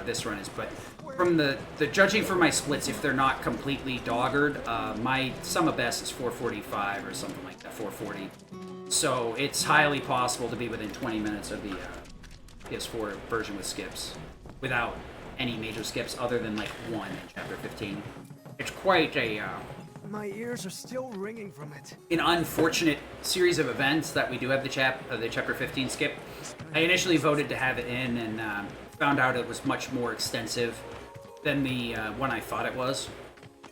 this run is, but from the judging from my splits, if they're not completely doggered, my sum of best is 445 or something like that, 440. So it's highly possible to be within 20 minutes of the PS4 version with skips, without any major skips other than like one in Chapter 15. It's quite a my ears are still ringing from it. An unfortunate series of events that we do have the Chapter 15 skip. I initially voted to have it in, and found out it was much more extensive than the one I thought it was.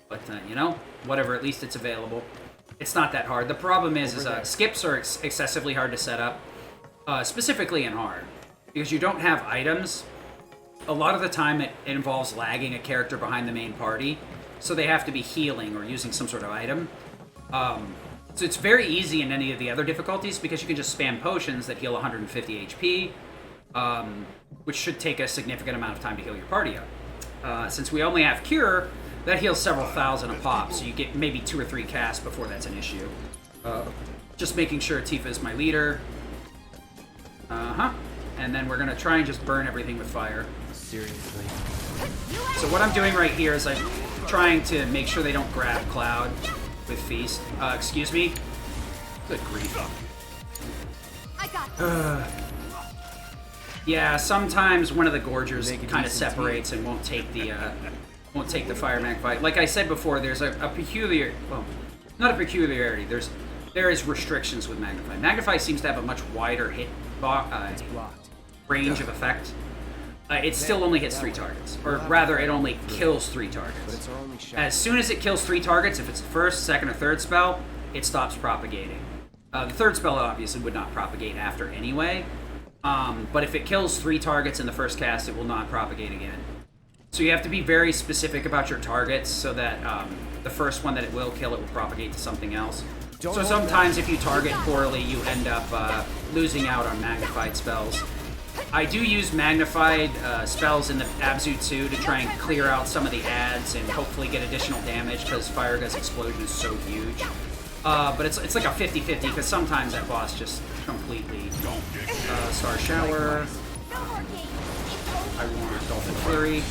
But, you know, whatever, at least it's available. It's not that hard. The problem is skips are excessively hard to set up, specifically in hard, because you don't have items. A lot of the time it involves lagging a character behind the main party, so they have to be healing or using some sort of item. So it's very easy in any of the other difficulties, because you can just spam potions that heal 150 HP, which should take a significant amount of time to heal your party up. Since we only have Cure, that heals several thousand a pop, so you get maybe 2 or 3 casts before that's an issue. Just making sure Tifa is my leader. And then we're gonna try and just burn everything with fire. Seriously. So what I'm doing right here is I'm trying to make sure they don't grab Cloud with Feast. Excuse me? Good grief. I got Yeah, sometimes one of the Gorgers kind of separates and won't take the Fire Magpie. Like I said before, there's a peculiar... Well, not a peculiarity. There is restrictions with Magnify. Magnify seems to have a much wider hit range of effect. It still only hits 3 targets. Or rather, it only kills 3 targets. As soon as it kills 3 targets, if it's the first, second, or third spell, it stops propagating. The third spell obviously would not propagate after anyway. But if it kills 3 targets in the first cast, it will not propagate again. So you have to be very specific about your targets so that the first one that it will kill, it will propagate to something else. So sometimes if you target poorly, you end up losing out on magnified spells. I do use magnified spells in the Abzu 2 to try and clear out some of the ads and hopefully get additional damage, because Fireguzz's explosion is so huge. But it's like a 50-50, because sometimes that boss just completely... Star Shower. I want Dolphin Flurry.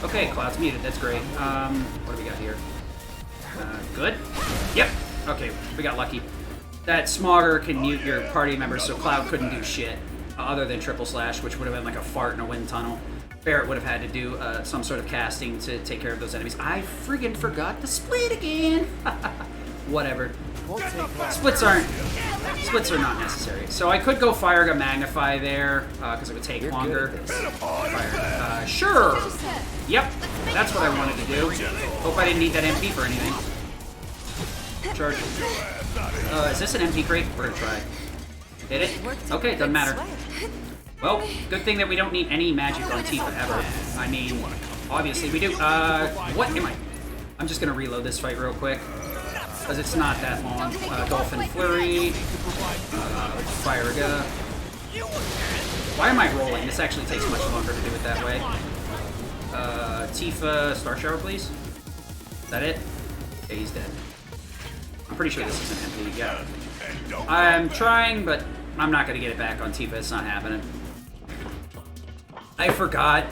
Okay, Cloud's muted, that's great. What do we got here? Good? Yep. Okay, we got lucky. That Smogger can mute your party members, so Cloud couldn't do shit other than Triple Slash, which would have been like a fart in a wind tunnel. Barrett would have had to do some sort of casting to take care of those enemies. I friggin' forgot to split again! Whatever. Splits are not necessary. So I could go Firegull Magnify there, because it would take longer. Sure! Yep, that's what I wanted to do. Hope I didn't need that MP for anything. Charge. Is this an MP crate? We're gonna try. Did it? Okay, doesn't matter. Well, good thing that we don't need any magic on Tifa ever. I mean, obviously we do. What am I? I'm just gonna reload this fight real quick, because it's not that long. Dolphin Flurry. Firegull. Why am I rolling? This actually takes much longer to do it that way. Tifa, Star Shower, please. Is that it? Okay, he's dead. I'm pretty sure this is an MP, yeah. I'm trying, but I'm not going to get it back on Tifa. It's not happening. I forgot,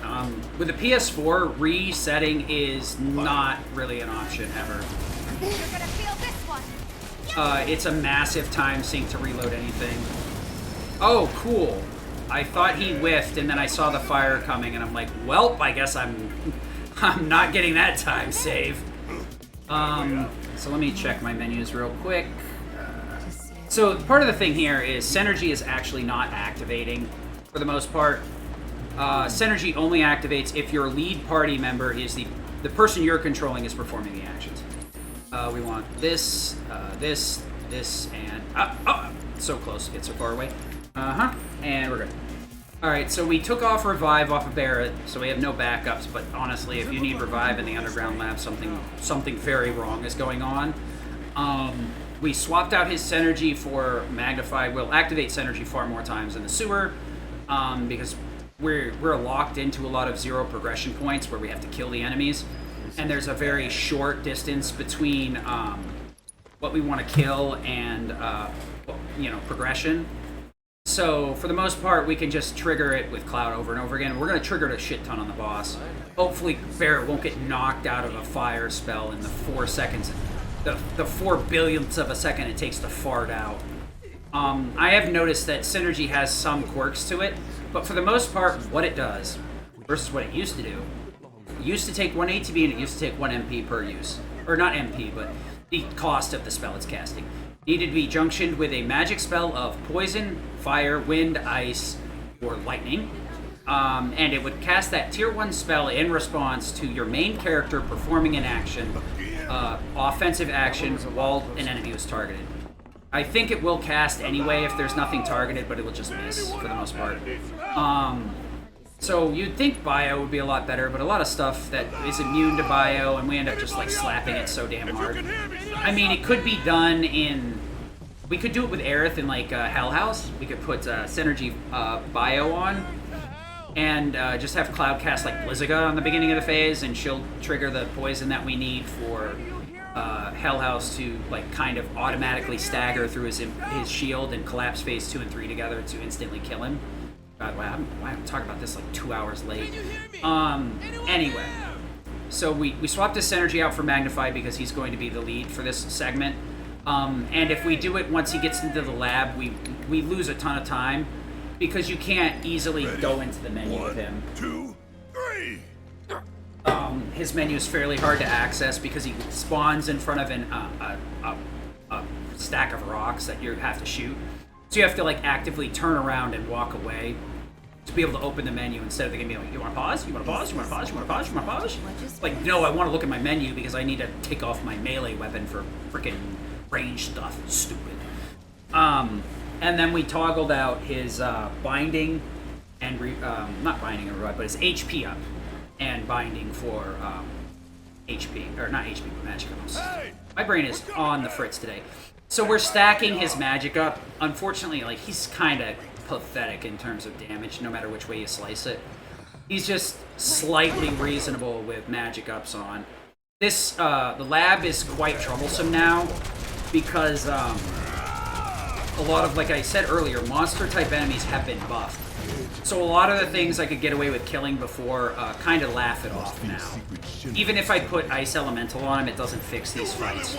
with the PS4, resetting is not really an option ever. You're gonna feel this one. It's a massive time sink to reload anything. Oh, cool. I thought he whiffed, and then I saw the fire coming, and I'm like, well, I guess I'm not getting that time save. So let me check my menus real quick. So part of the thing here is Synergy is actually not activating for the most part. Synergy only activates if your lead party member is the person you're controlling is performing the actions. We want this, this, and so close to get so far away. And we're good. Alright, so we took off Revive off of Barrett, so we have no backups, but honestly, if you need Revive in the Underground Lab, something very wrong is going on. We swapped out his Synergy for Magnify. We'll activate Synergy far more times in the sewer, because we're locked into a lot of zero progression points where we have to kill the enemies, and there's a very short distance between what we want to kill and progression. So for the most part, we can just trigger it with Cloud over and over again. We're going to trigger it a shit ton on the boss. Hopefully Barrett won't get knocked out of a fire spell in the 4 seconds, the 4 billionths of a second it takes to fart out. I have noticed that Synergy has some quirks to it, but for the most part, what it does versus what it used to do, it used to take 1 ATB and it used to take 1 MP per use. Or not MP, but the cost of the spell it's casting. Needed to be junctioned with a magic spell of poison, fire, wind, ice, or lightning. And it would cast that tier 1 spell in response to your main character performing an action, offensive action, while an enemy was targeted. I think it will cast anyway if there's nothing targeted, but it will just miss for the most part. So you'd think bio would be a lot better, but a lot of stuff that is immune to bio, and we end up just like slapping it so damn hard. I mean, it could be done in... We could do it with Aerith in like Hell House. We could put Synergy bio on, and just have Cloud cast like Blizzaga on the beginning of the phase, and she'll trigger the poison that we need for Hell House to like kind of automatically stagger through his shield and collapse phase 2 and 3 together to instantly kill him. God, why am I talking about this like 2 hours late? Anyway, so we swapped his Synergy out for Magnify because he's going to be the lead for this segment. And if we do it once he gets into the lab, we lose a ton of time because you can't easily go into the menu with him. 2, 3. His menu is fairly hard to access because he spawns in front of a stack of rocks that you have to shoot. So you have to like actively turn around and walk away to be able to open the menu instead of the game being like, you want to pause? You want to pause? You want to pause? You want to pause? You want to pause? Like, no, I want to look at my menu because I need to take off my melee weapon for freaking range stuff. Stupid. And then we toggled out his binding and not binding and revive, but his HP up and binding for HP, or not HP, but magic ups. My brain is on the fritz today. So we're stacking his magic up. Unfortunately, like, he's kind of pathetic in terms of damage, no matter which way you slice it. He's just slightly reasonable with magic ups on. This, the lab is quite troublesome now because a lot of, like I said earlier, monster-type enemies have been buffed. So a lot of the things I could get away with killing before kind of laugh it off now. Even if I put Ice Elemental on him, it doesn't fix these fights.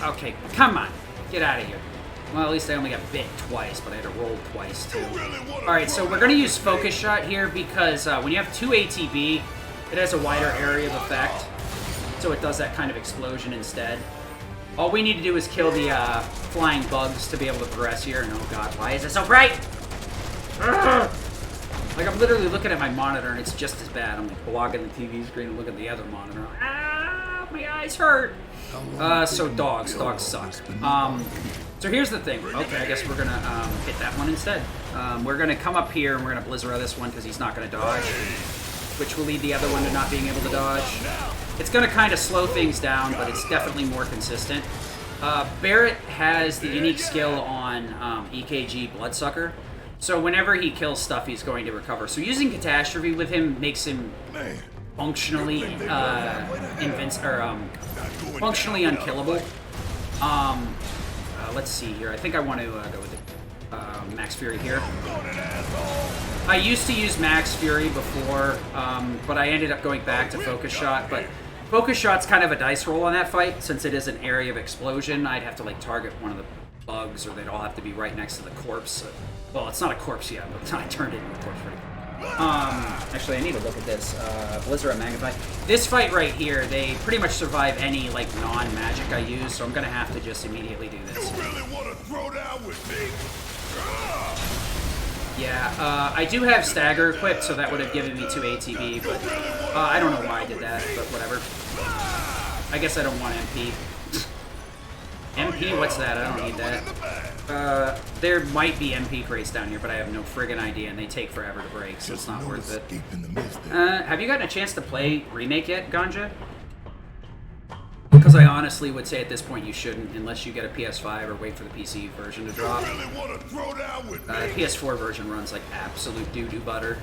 Okay, come on. Get out of here. Well, at least I only got bit twice, but I had to roll twice, too. Alright, so we're going to use Focus Shot here because when you have 2 ATB, it has a wider area of effect. So it does that kind of explosion instead. All we need to do is kill the flying bugs to be able to progress here. And oh god, why is it so bright? Urgh! Like, I'm literally looking at my monitor and it's just as bad. I'm like blocking the TV screen and looking at the other monitor. Ah, my eyes hurt. So dogs suck. So here's the thing. Okay, I guess we're gonna hit that one instead. We're gonna come up here and we're gonna Blizzard this one because he's not gonna dodge, which will lead the other one to not being able to dodge. It's gonna kind of slow things down, but it's definitely more consistent. Barrett has the unique skill on EKG Bloodsucker, so whenever he kills stuff, he's going to recover. So using Catastrophe with him makes him functionally functionally unkillable. Let's see here. I think I want to go with the Max Fury here. I used to use Max Fury before, but I ended up going back to Focus Shot. But Focus Shot's kind of a dice roll on that fight, since it is an area of explosion. I'd have to like target one of the bugs, or they'd all have to be right next to the corpse. Well, it's not a corpse yet, but I turned it into a corpse pretty quick. Actually, I need to look at this. Blizzard Magnify. This fight right here, they pretty much survive any like non-magic I use, so I'm gonna have to just immediately do this. You really want to throw down with me? Yeah, I do have Stagger equipped, so that would have given me 2 ATB, but I don't know why I did that, but whatever. I guess I don't want MP. MP? What's that? I don't need that. There might be MP crates down here, but I have no friggin' idea, and they take forever to break, so it's not worth it. Have you gotten a chance to play Remake yet, Ganja? Because I honestly would say at this point you shouldn't, unless you get a PS5 or wait for the PC version to drop. The PS4 version runs like absolute doo-doo butter.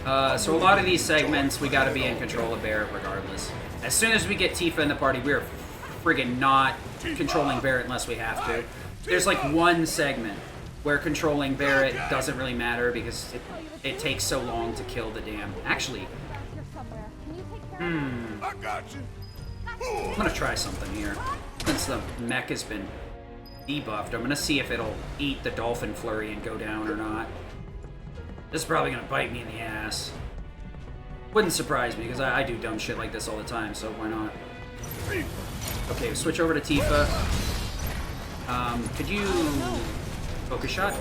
So a lot of these segments, we gotta be in control of Barret regardless. As soon as we get Tifa in the party, we're friggin' not controlling Barret unless we have to. There's like one segment where controlling Barret doesn't really matter because it takes so long to kill the damn... Actually... I got you. I'm gonna try something here. Since the mech has been debuffed, I'm gonna see if it'll eat the Dolphin Flurry and go down or not. This is probably gonna bite me in the ass. Wouldn't surprise me, because I do dumb shit like this all the time, so why not? Okay, switch over to Tifa. Could you... Focus Shot?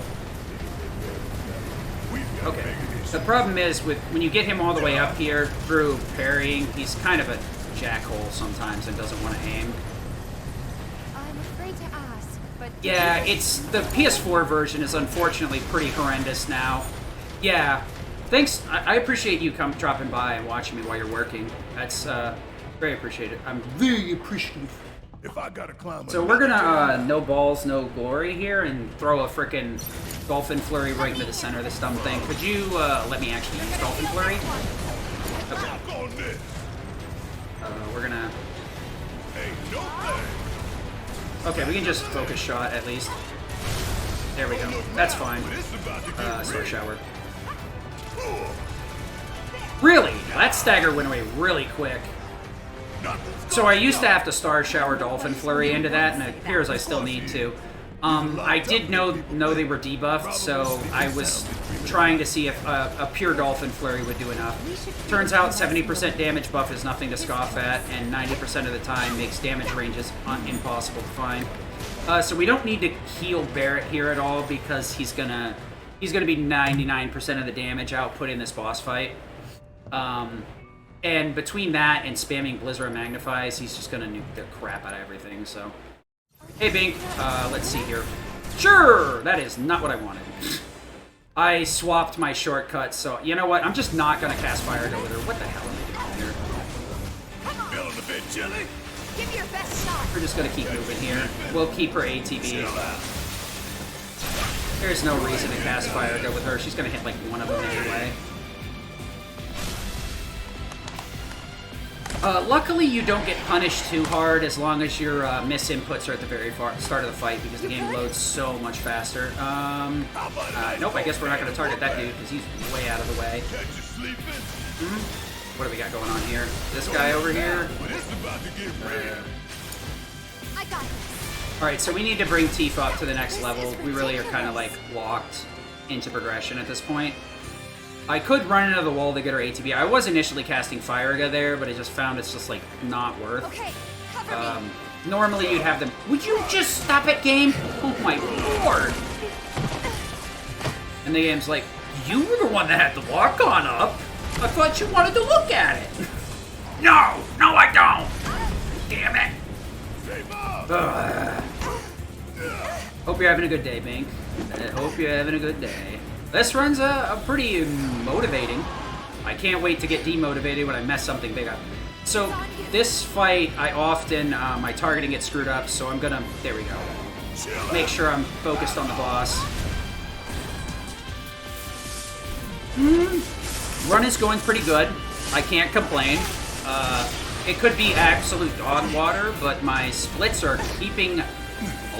Okay. The problem is, when you get him all the way up here through parrying, he's kind of a jackhole sometimes and doesn't want to aim. I'm afraid to ask, but... Yeah, it's... The PS4 version is unfortunately pretty horrendous now. Yeah. Thanks. I appreciate you dropping by and watching me while you're working. That's very appreciated. I'm very appreciative. If I gotta climb So we're gonna no balls, no glory here, and throw a frickin' Dolphin Flurry right into the center of this dumb thing. Could you let me actually use Dolphin Flurry? Okay. We're gonna. Okay, we can just Focus Shot at least. There we go. That's fine. Star Shower. Really? That stagger went away really quick. So I used to have to Star Shower Dolphin Flurry into that, and it appears I still need to. I did know they were debuffed, so I was trying to see if a pure Dolphin Flurry would do enough. Turns out 70% damage buff is nothing to scoff at, and 90% of the time makes damage ranges impossible to find. So we don't need to heal Barret here at all, because he's gonna be 99% of the damage output in this boss fight. And between that and spamming Blizzard Magnifies, he's just gonna nuke the crap out of everything, so... Hey, Bink, let's see here. Sure! That is not what I wanted. I swapped my shortcut, so... You know what? I'm just not gonna cast Fire Go with her. What the hell am I doing here? Feeling a bit chilly? Give me your best shot. We're just gonna keep moving here. We'll keep her ATB. There's no reason to cast Fire Go with her. She's gonna hit, like, one of them anyway. Luckily, you don't get punished too hard as long as your misinputs are at the very start of the fight, because the game loads so much faster. Nope, I guess we're not going to target that dude because he's way out of the way. What do we got going on here? This guy over here? Alright, so we need to bring Tifa up to the next level. We really are kind of like locked into progression at this point. I could run into the wall to get her ATB. I was initially casting Firaga there, but I just found it's just, like, not worth. Okay, cover me. Normally you'd have them... Would you just stop it, game? Oh my lord! And the game's like, you were the one that had the lock-on up. I thought you wanted to look at it. No! No, I don't! Damn it! Hope you're having a good day, Bink. I hope you're having a good day. This run's pretty motivating. I can't wait to get demotivated when I mess something big up. So this fight, I often, my targeting gets screwed up, so I'm gonna, there we go. Make sure I'm focused on the boss. Run is going pretty good. I can't complain. it could be absolute dog water, but my splits are keeping a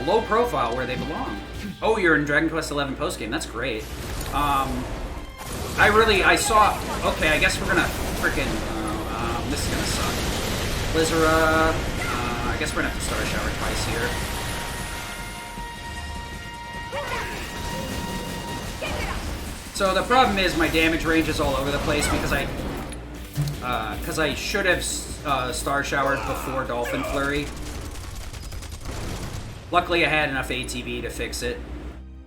low profile where they belong. Oh, you're in Dragon Quest XI postgame. That's great. I saw... Okay, I guess we're gonna freaking... this is gonna suck. Blizzara... I guess we're gonna have to Star Shower twice here. So the problem is my damage range is all over the place because I should have Star Showered before Dolphin Flurry. Luckily I had enough ATB to fix it.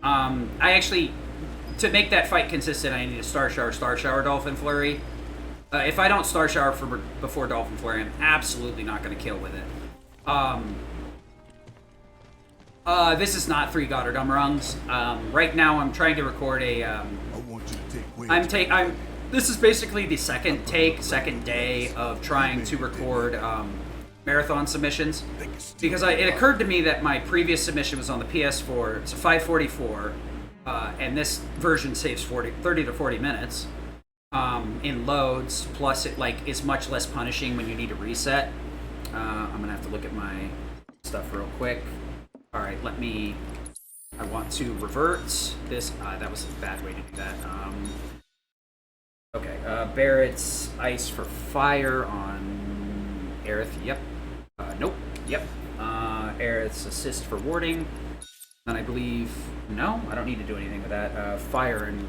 I actually, to make that fight consistent, I need to Star Shower Dolphin Flurry. If I don't Star Shower before Dolphin Flurry, I'm absolutely not going to kill with it. This is not 3 Goddard rungs. Right now I'm trying to record a... This is basically the second day of trying to record marathon submissions, because it occurred to me that my previous submission was on the PS4. It's a 544, and this version saves 30 to 40 minutes in loads. Plus, it is much less punishing when you need to reset. I'm gonna have to look at my stuff real quick. All right, I want to revert this. That was a bad way to do that. Okay, Barrett's ice for fire on Aerith. Yep. Nope. Yep. Aerith's assist for warding. And I believe... No, I don't need to do anything with that. Fire and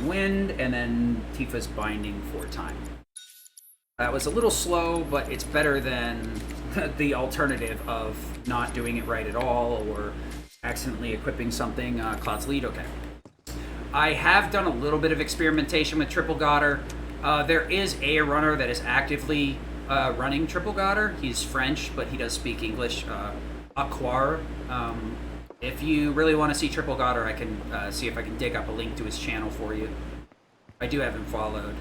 wind, and then Tifa's binding for time. That was a little slow, but it's better than the alternative of not doing it right at all, or accidentally equipping something. Cloud's lead, okay. I have done a little bit of experimentation with Triple Goddard. There is a runner that is actively running Triple Goddard. He's French, but he does speak English. Aquar. If you really want to see Triple Goddard, I can see if I can dig up a link to his channel for you. I do have him followed.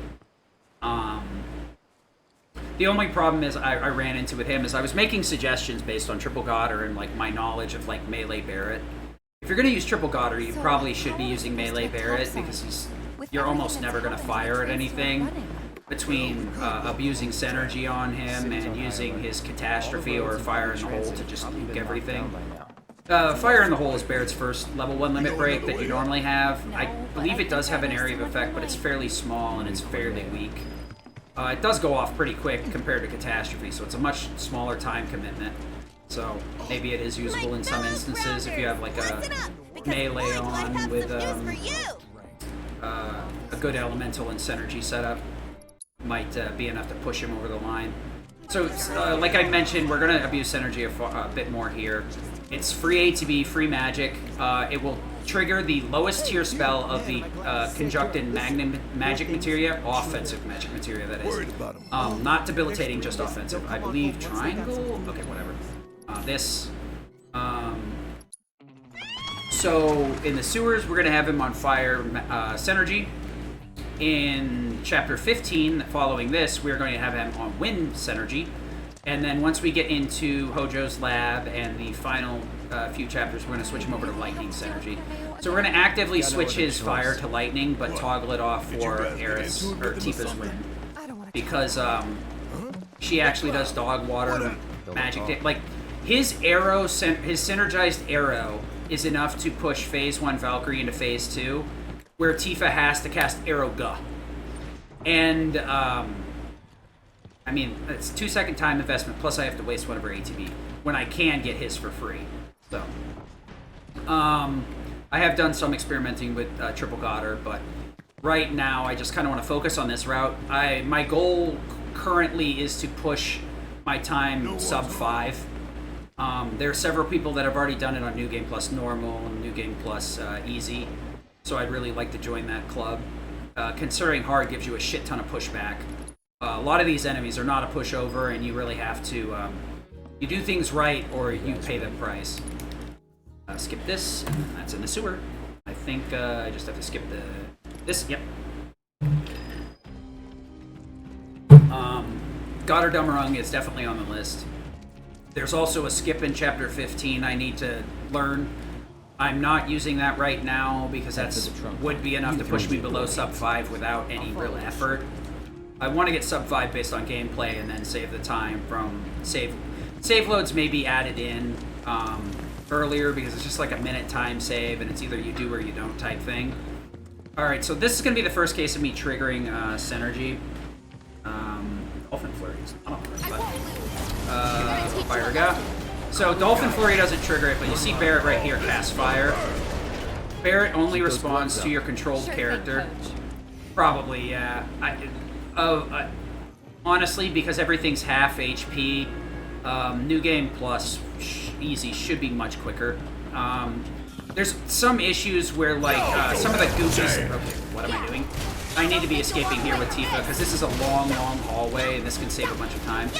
The only problem is I ran into with him is I was making suggestions based on Triple Goddard and my knowledge of Melee Barret. If you're going to use Triple Goddard, you probably should be using Melee Barret because you're almost never going to fire at anything between abusing Synergy on him and using his Catastrophe or Fire in the Hole to just nuke everything. Fire in the Hole is Barrett's first level 1 limit break that you normally have. I believe it does have an area of effect, but it's fairly small and it's fairly weak. It does go off pretty quick compared to Catastrophe, so it's a much smaller time commitment. So maybe it is usable in some instances if you have a melee on with a good elemental and synergy setup. Might be enough to push him over the line. So like I mentioned, we're going to abuse synergy a bit more here. It's free ATB, free magic. It will trigger the lowest tier spell of the conjuncted magic materia, offensive magic materia that is. Not debilitating, just offensive. I believe triangle? Okay, whatever. This. So in the sewers, we're going to have him on fire synergy. In chapter 15, following this, we're going to have him on wind synergy. And then once we get into Hojo's lab and the final few chapters, we're going to switch him over to lightning synergy. So we're going to actively switch his fire to lightning, but toggle it off for Aerith's or Tifa's wind. Because she actually does dog water magic. His arrow, his synergized arrow is enough to push Phase 1 Valkyrie into Phase 2, where Tifa has to cast Arrow Gah. And, I mean, it's 2-second time investment, plus I have to waste one of her ATB, when I can get his for free. So, I have done some experimenting with Triple Goddard, but right now I just kind of want to focus on this route. My goal currently is to push my time sub 5. There are several people that have already done it on New Game Plus Normal and New Game Plus Easy, so I'd really like to join that club. Considering hard gives you a shit ton of pushback. A lot of these enemies are not a pushover, and you really have to you do things right or you pay the price. Skip this, and that's in the sewer. I think I just have to skip this. Yep. Goddard Dummerung is definitely on the list. There's also a skip in chapter 15 I need to learn. I'm not using that right now because that would be enough to push me below sub 5 without any real effort. I want to get sub 5 based on gameplay and then save the time from save loads may be added in earlier because it's just like a minute time save and it's either you do or you don't type thing. Alright, so this is going to be the first case of me triggering Synergy. Dolphin Flurry is not on there, but Fire Ga. So Dolphin Flurry doesn't trigger it, but you see Barret right here cast Fire. Barret only responds to your controlled character. Probably, yeah. Honestly, because everything's half HP, New Game Plus Easy should be much quicker. There's some issues where, like, some of the goofies... Okay, what am I doing? I need to be escaping here with Tifa, because this is a long, long hallway, and this can save a bunch of time.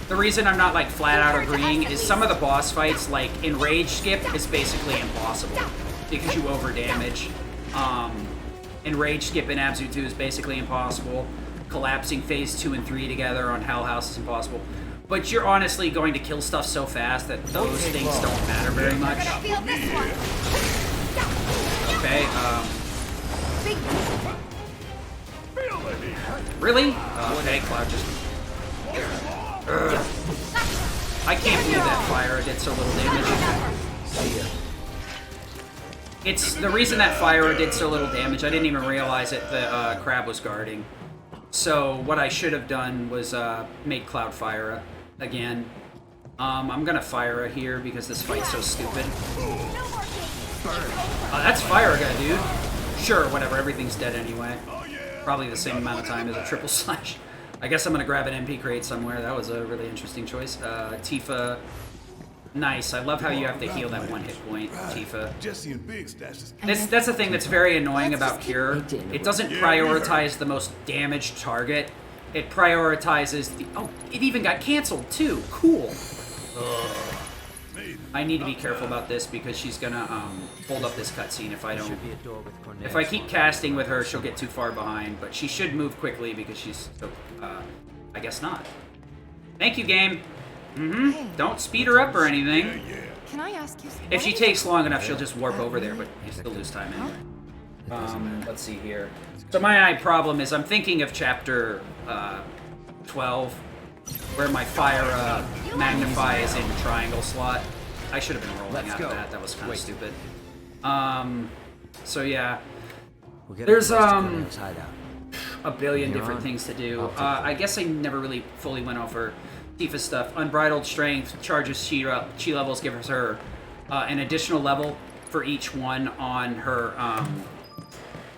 The reason I'm not, like, flat out agreeing is some of the boss fights, like, Enrage Skip is basically impossible, because you over-damage. Enrage Skip in Abzu 2 is basically impossible. Collapsing Phase 2 and 3 together on Hell House is impossible. But you're honestly going to kill stuff so fast that those things don't matter very much. Okay, really? Okay, Cloud just... I can't believe that Fire did so little damage. It's the reason that Fire did so little damage, I didn't even realize it, the Crab was guarding. So what I should have done was made Cloud Fire again. I'm gonna Fire here because this fight's so stupid. That's Fire Ga, dude. Sure, whatever, everything's dead anyway. Probably the same amount of time as a triple slash. I guess I'm gonna grab an MP crate somewhere. That was a really interesting choice. Tifa. Nice. I love how you have to heal that one hit point, Tifa. That's the thing that's very annoying about Cure. It doesn't prioritize the most damaged target. It prioritizes the... Oh, it even got canceled too. Cool. I need to be careful about this because she's gonna hold up this cutscene if I don't... If I keep casting with her, she'll get too far behind, but she should move quickly because she's... I guess not. Thank you, game. Hey. Don't speed her up or anything. Can I ask you? If she takes long enough, she'll just warp over there, but you still lose time anyway. Let's see here. So my problem is I'm thinking of chapter 12, where my Fire Magnify is in triangle slot. I should have been rolling out of that. That was kind of stupid. So yeah, there's a billion different things to do. I guess I never really fully went over Tifa stuff. Unbridled Strength charges chi levels, gives her an additional level for each one on her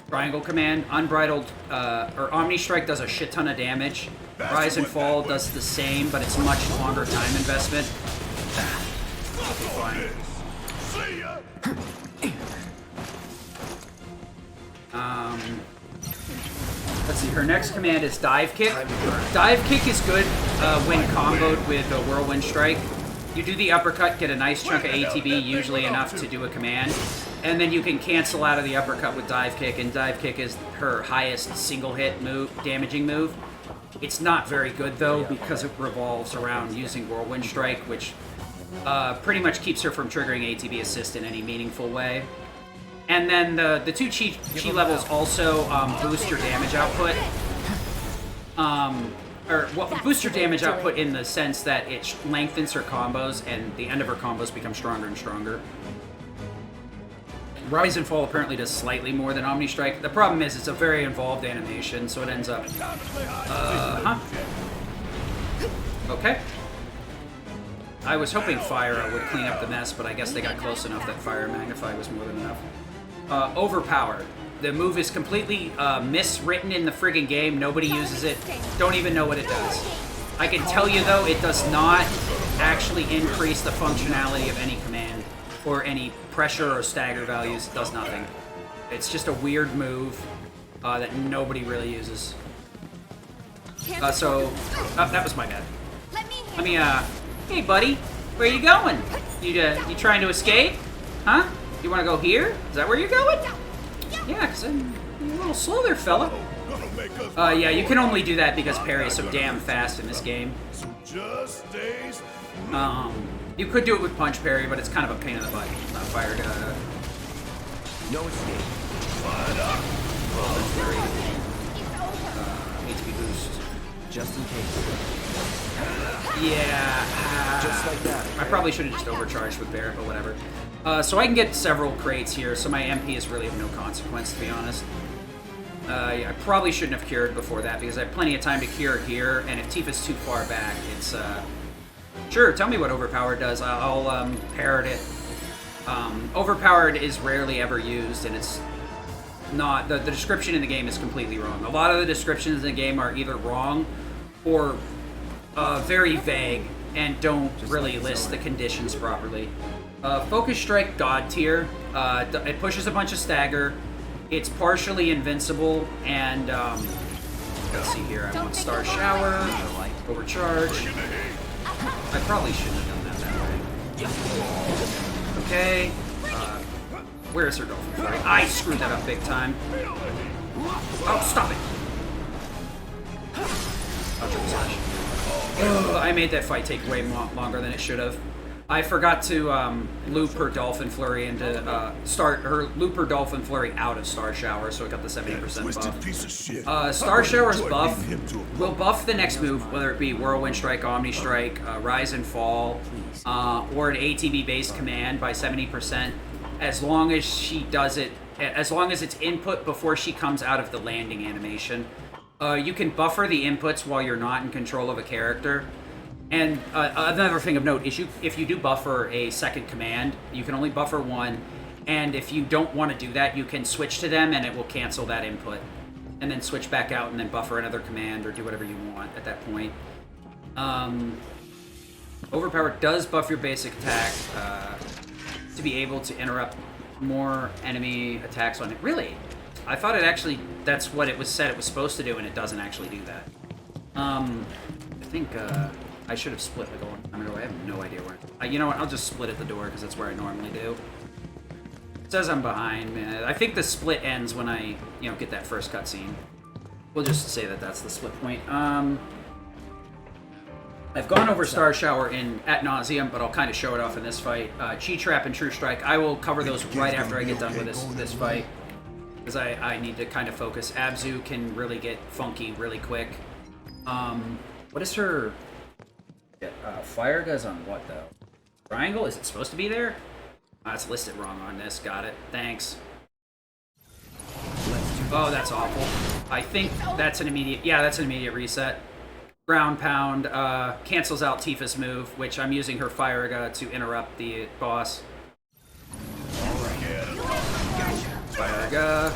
triangle command. Unbridled or Omni Strike does a shit ton of damage. Rise and Fall does the same, but it's much longer time investment. Okay, fine. Let's see, her next command is Dive Kick. Dive Kick is good when comboed with a Whirlwind Strike. You do the uppercut, get a nice chunk of ATB, usually enough to do a command, and then you can cancel out of the uppercut with Dive Kick, and Dive Kick is her highest single hit move, damaging move. It's not very good though, because it revolves around using Whirlwind Strike, which pretty much keeps her from triggering ATB assist in any meaningful way. And then the two chi levels also boost your damage output. Boost your damage output in the sense that it lengthens her combos, and the end of her combos become stronger and stronger. Rise and Fall apparently does slightly more than Omni Strike. The problem is it's a very involved animation, so it ends up... Okay. I was hoping Fire would clean up the mess, but I guess they got close enough that Fire Magnify was more than enough. Overpowered. The move is completely miswritten in the friggin' game. Nobody uses it. Don't even know what it does. I can tell you, though, it does not actually increase the functionality of any command or any pressure or stagger values. It does nothing. It's just a weird move that nobody really uses. That was my bad. Let me, hey, buddy. Where you going? You trying to escape? Huh? You want to go here? Is that where you're going? Yeah, because I'm a little slow there, fella. Yeah, you can only do that because parry is so damn fast in this game. You could do it with punch parry, but it's kind of a pain in the butt. Fire Ga. No escape. HP boost. Just in case. Yeah. Just like that. I probably should have just overcharged with Barret, but whatever. So I can get several crates here, so my MP is really of no consequence, to be honest. I probably shouldn't have cured before that, because I have plenty of time to cure here, and if Tifa's too far back, it's, Sure, tell me what Overpowered does. I'll parrot it. Overpowered is rarely ever used, and it's not... The description in the game is completely wrong. A lot of the descriptions in the game are either wrong or very vague and don't really list the conditions properly. Focus Strike God tier. It pushes a bunch of stagger. It's partially invincible, and let's see here. I want Star Shower, Overcharge. I probably shouldn't have done that way. Okay. Where's her Dolphin Flurry? I screwed that up big time. Oh, stop it! Oh, I made that fight take way longer than it should have. I forgot to loop her Dolphin Flurry into loop her Dolphin Flurry out of Star Shower, so it got the 70% buff. Star Shower's buff will buff the next move, whether it be Whirlwind Strike, Omni Strike, Rise and Fall, or an ATB-based command by 70%, as long as she does it, as long as it's input before she comes out of the landing animation. You can buffer the inputs while you're not in control of a character. And another thing of note is if you do buffer a second command, you can only buffer one, and if you don't want to do that, you can switch to them and it will cancel that input. And then switch back out and then buffer another command or do whatever you want at that point. Overpowered does buff your basic attack to be able to interrupt more enemy attacks on it. Really? I thought it actually, that's what it was said it was supposed to do, and it doesn't actually do that. I think, I should have split like a long time ago. I have no idea where. You know what? I'll just split at the door because that's where I normally do. It says I'm behind. I think the split ends when I, get that first cutscene. We'll just say that that's the split point. I've gone over Star Shower ad nauseum, but I'll kind of show it off in this fight. Chi Trap and True Strike. I will cover those right after I get done with this fight, because I need to kind of focus. Abzu can really get funky really quick. What is her? Fire goes on what, though? Triangle? Is it supposed to be there? It's listed wrong on this. Got it. Thanks. Oh, that's awful. I think that's an immediate... Yeah, that's an immediate reset. Ground Pound cancels out Tifa's move, which I'm using her Fire to interrupt the boss. Fire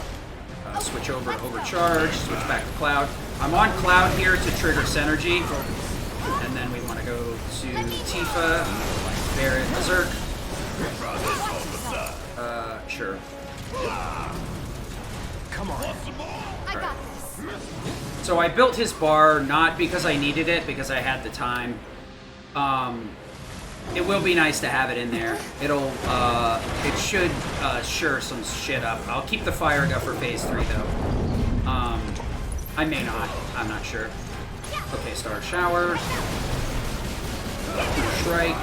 switch over to Overcharge. Switch back to Cloud. I'm on Cloud here to trigger Synergy. And then we want to go to Tifa, Barret, Berserk. Sure. Come on. I got this. So I built his bar not because I needed it, because I had the time. It will be nice to have it in there. It should sure some shit up. I'll keep the Fire Gun for Phase 3 though. I may not. I'm not sure. Okay, Star Shower. Strike.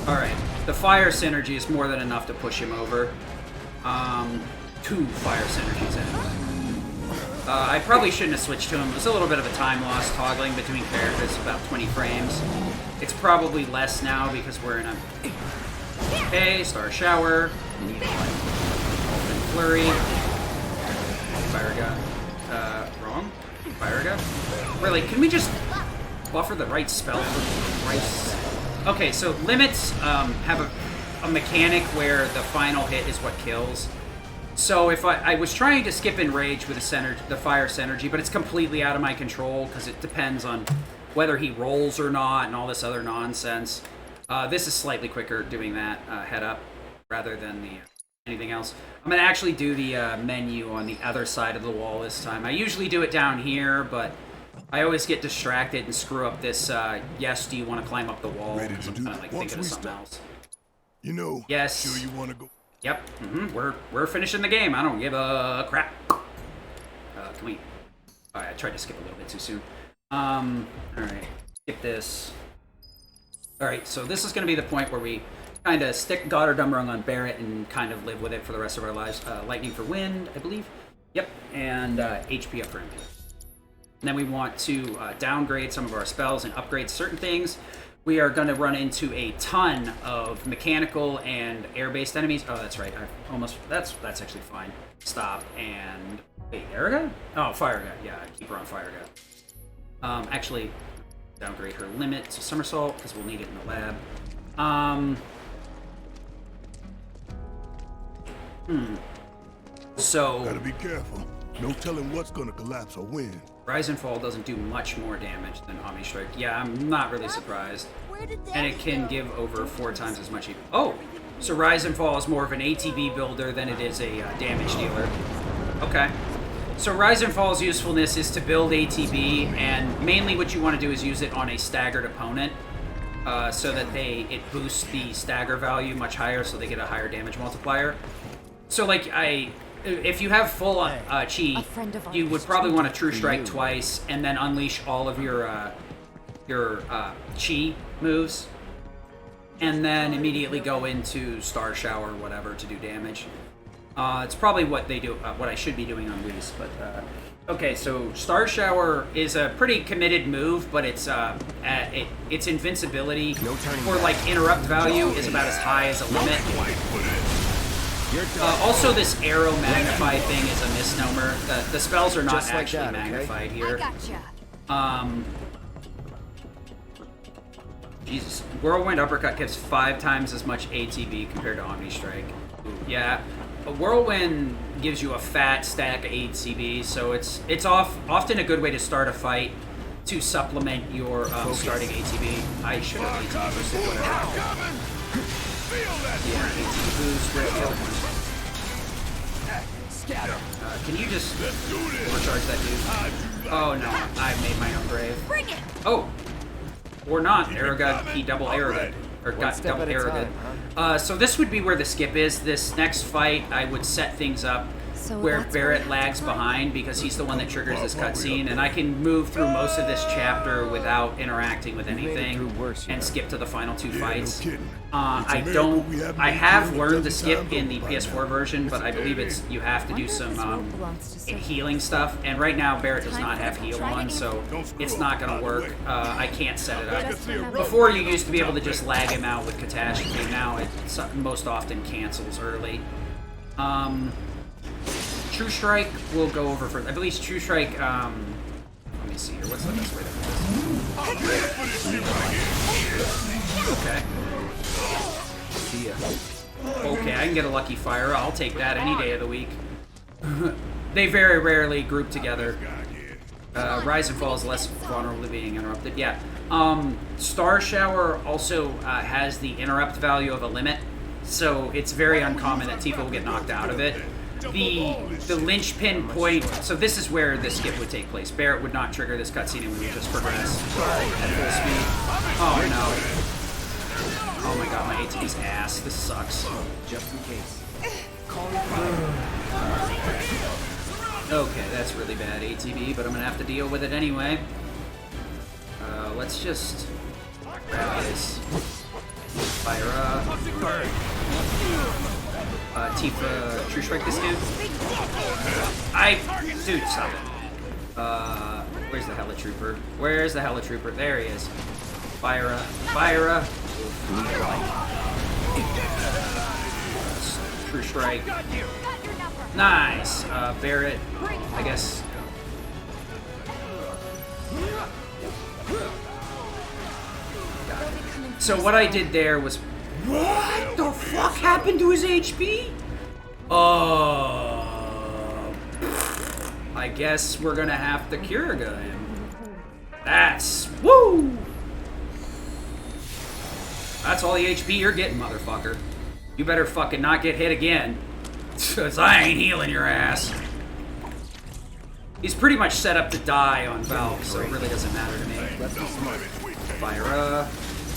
Alright. The Fire Synergy is more than enough to push him over. 2 Fire Synergies anyway. I probably shouldn't have switched to him. It was a little bit of a time loss toggling between characters, about 20 frames. It's probably less now because we're in a... Okay, Star Shower. Dolphin Flurry. Fire Gun. Wrong? Fire Gun? Really, can we just buffer the right spell for the right... Okay, so limits have a mechanic where the final hit is what kills. So if I was trying to skip Enrage with the Fire Synergy, but it's completely out of my control because it depends on whether he rolls or not and all this other nonsense. This is slightly quicker doing that head up rather than anything else. I'm going to actually do the menu on the other side of the wall this time. I usually do it down here, but I always get distracted and screw up this, yes, do you want to climb up the wall? Because I'm kind of like thinking of something else. Yes. Sure you want to go? Yep. We're finishing the game. I don't give a crap. Can we... Alright, I tried to skip a little bit too soon. Alright. Skip this. Alright, so this is going to be the point where we kind of stick God or Dumb Rung on Barret and kind of live with it for the rest of our lives. Lightning for Wind, I believe. Yep. And HP up for MP. And then we want to downgrade some of our spells and upgrade certain things. We are going to run into a ton of mechanical and air-based enemies. Oh, that's right. That's actually fine. Stop and wait, Erica? Oh, Fire Guy. Yeah, keep her on Fire Guy. Actually, downgrade her limit to Somersault because we'll need it in the lab. So gotta be careful. No telling what's gonna collapse or when. Rise and Fall doesn't do much more damage than Omni Strike. Yeah, I'm not really surprised. And it can give over 4 times as much. Oh, so Rise and Fall is more of an ATB builder than it is a damage dealer. Okay. So Rise and Fall's usefulness is to build ATB, and mainly what you want to do is use it on a staggered opponent, so that it boosts the stagger value much higher, so they get a higher damage multiplier. So like if you have full chi, you would probably want to True Strike twice, and then unleash all of your chi moves, and then immediately go into Star Shower or whatever to do damage. It's probably what they do, what I should be doing on Whis, but okay. So Star Shower is a pretty committed move, but its invincibility or like interrupt value is about as high as a limit. Also, this arrow magnify thing is a misnomer. The spells are not actually magnified here. I gotcha. Jesus. Whirlwind Uppercut gives 5 times as much ATB compared to Omni Strike. Yeah. A Whirlwind gives you a fat stack of ATB, so it's often a good way to start a fight to supplement your starting ATB. I should have ATB boosted, whatever. Yeah, ATB boost, great kill. Can you just overcharge that dude? Oh no, I made my own grave. Bring it. Oh! Or not. He double arrowed. Or got double arrowed. So this would be where the skip is. This next fight, I would set things up where Barrett lags behind because he's the one that triggers this cutscene, and I can move through most of this chapter without interacting with anything and skip to the final 2 fights. I have learned to skip in the PS4 version, but I believe you have to do some healing stuff, and right now Barrett does not have heal on, so it's not going to work. I can't set it up. Before, you used to be able to just lag him out with Catastrophe. Now it most often cancels early. True Strike we'll go over first. I believe True Strike, let me see here. What's the best way to put this? Okay. Okay, I can get a Lucky Fire. I'll take that any day of the week. They very rarely group together. Rise and Fall is less vulnerable to being interrupted. Yeah. Star Shower also has the interrupt value of a limit, so it's very uncommon that Tifa will get knocked out of it. The linchpin point, so this is where the skip would take place. Barrett would not trigger this cutscene and we would just progress at full speed. Oh no. Oh my god, my ATB's ass. This sucks. Just in case. Okay, that's really bad ATB, but I'm gonna have to deal with it anyway. Let's just grab this. Fire up. Tifa, True Strike this dude. Dude, stop it. Where's the Helitrooper? Where's the Helitrooper? There he is. Fire up. Fire up. True Strike. Nice. Barrett, I guess. So what I did there was, what the fuck happened to his HP? I guess we're gonna have to Kiriga him. That's, woo! That's all the HP you're getting, motherfucker. You better fucking not get hit again, cause I ain't healing your ass. He's pretty much set up to die on Valve, so it really doesnn't matter to me. Fire up.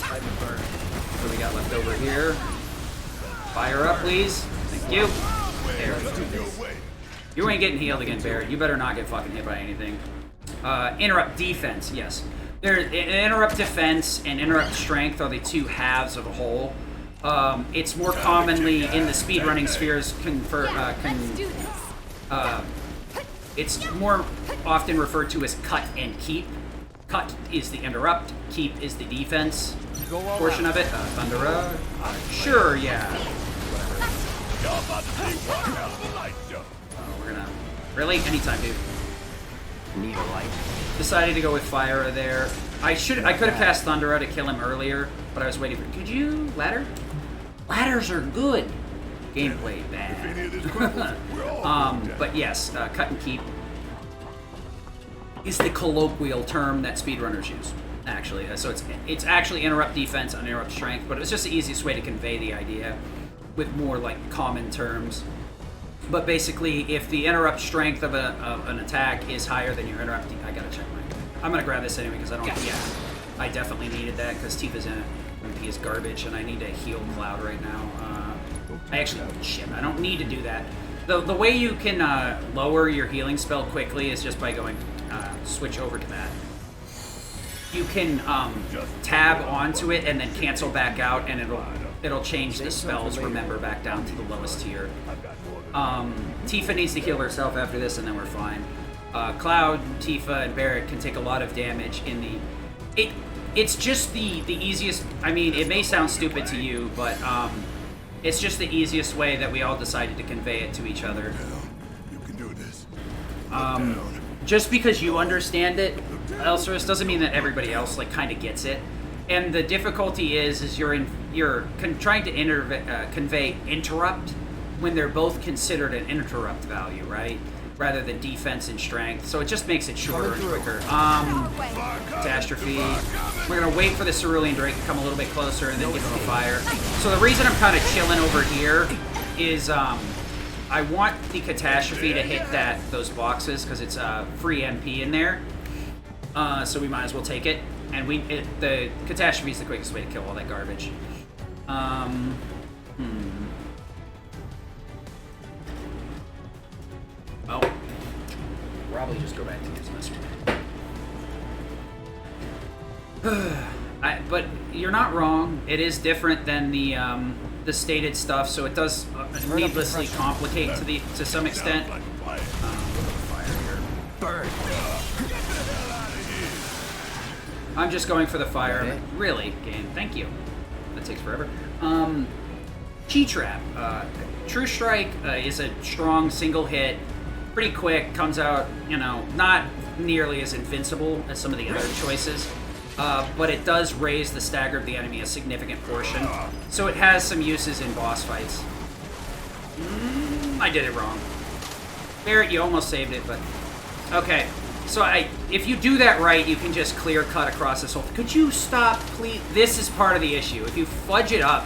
What do we got left over here? Fire up, please. Thank you. There. You ain't getting healed again, Barrett. You better not get fucking hit by anything. Interrupt defense, yes. Interrupt defense and interrupt strength are the 2 halves of a whole. It's more It's more often referred to as cut and keep. Cut is the interrupt, keep is the defense portion of it. Thundera? Sure, yeah. We're gonna... Really? Anytime, dude. Need a light? Decided to go with Fire there. I could have cast Thundera to kill him earlier, but I was waiting for... Could you? Ladder? Ladders are good. Gameplay bad. But yes, cut and keep is the colloquial term that speedrunners use, actually. So it's actually interrupt defense and interrupt strength, but it's just the easiest way to convey the idea with more like common terms. But basically, if the interrupt strength of an attack is higher than your interrupt, I gotta check mine. I'm gonna grab this anyway because I don't. Yeah, I definitely needed that because Tifa's in it. MP is garbage, and I need to heal Cloud right now. I actually, shit, I don't need to do that. The way you can lower your healing spell quickly is just by going switch over to that. You can tab onto it and then cancel back out, and it'll change the spells. Remember, back down to the lowest tier. Tifa needs to heal herself after this, and then we're fine. Cloud, Tifa, and Barret can take a lot of damage in the. It's just the easiest. I mean, it may sound stupid to you, but it's just the easiest way that we all decided to convey it to each other. You can do this. Just because you understand it, Elsaris, doesn't mean that everybody else like kind of gets it. And the difficulty is you're trying to convey interrupt when they're both considered an interrupt value, right? Rather than defense and strength. So it just makes it shorter and quicker. Catastrophe. We're gonna wait for the Cerulean Drake to come a little bit closer and then give him a fire. So the reason I'm kind of chilling over here is I want the Catastrophe to hit those boxes because it's free MP in there. So we might as well take it. And the Catastrophe is the quickest way to kill all that garbage. Oh, probably just go back to use this one. But you're not wrong. It is different than the stated stuff, so it does needlessly complicate to some extent. Burn. I'm just going for the fire. Okay. Really, game. Thank you. That takes forever. Chi Trap. True Strike is a strong single hit. Pretty quick, comes out, not nearly as invincible as some of the other choices, but it does raise the stagger of the enemy a significant portion, so it has some uses in boss fights. I did it wrong. Barret, you almost saved it, but... Okay, so if you do that right, you can just clear cut across this whole... Could you stop, please? This is part of the issue. If you fudge it up,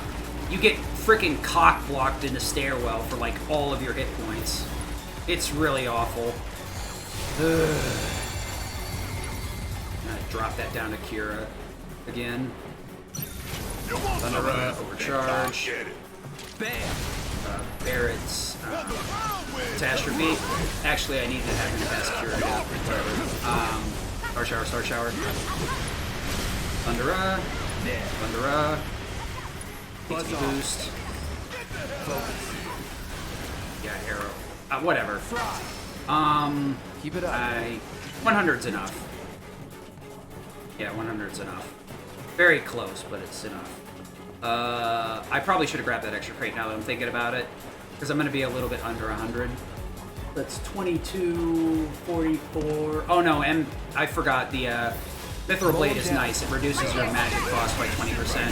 you get freaking cock-blocked in the stairwell for, like, all of your hit points. It's really awful. Drop that down to Kira again. Thundera, overcharge. Bam. Barret's Catastrophe. Actually, I need to have him cast Kira. Whatever. Star Shower. Thundera. Thundera. HP boost. Focus. Yeah, arrow. Whatever. Keep it up. 100's enough. Yeah, 100's enough. Very close, but it's enough. I probably should have grabbed that extra crate now that I'm thinking about it, because I'm going to be a little bit under 100. That's 2244. Oh no, and I forgot the Mithril Blade is nice. It reduces your magic cost by 20%,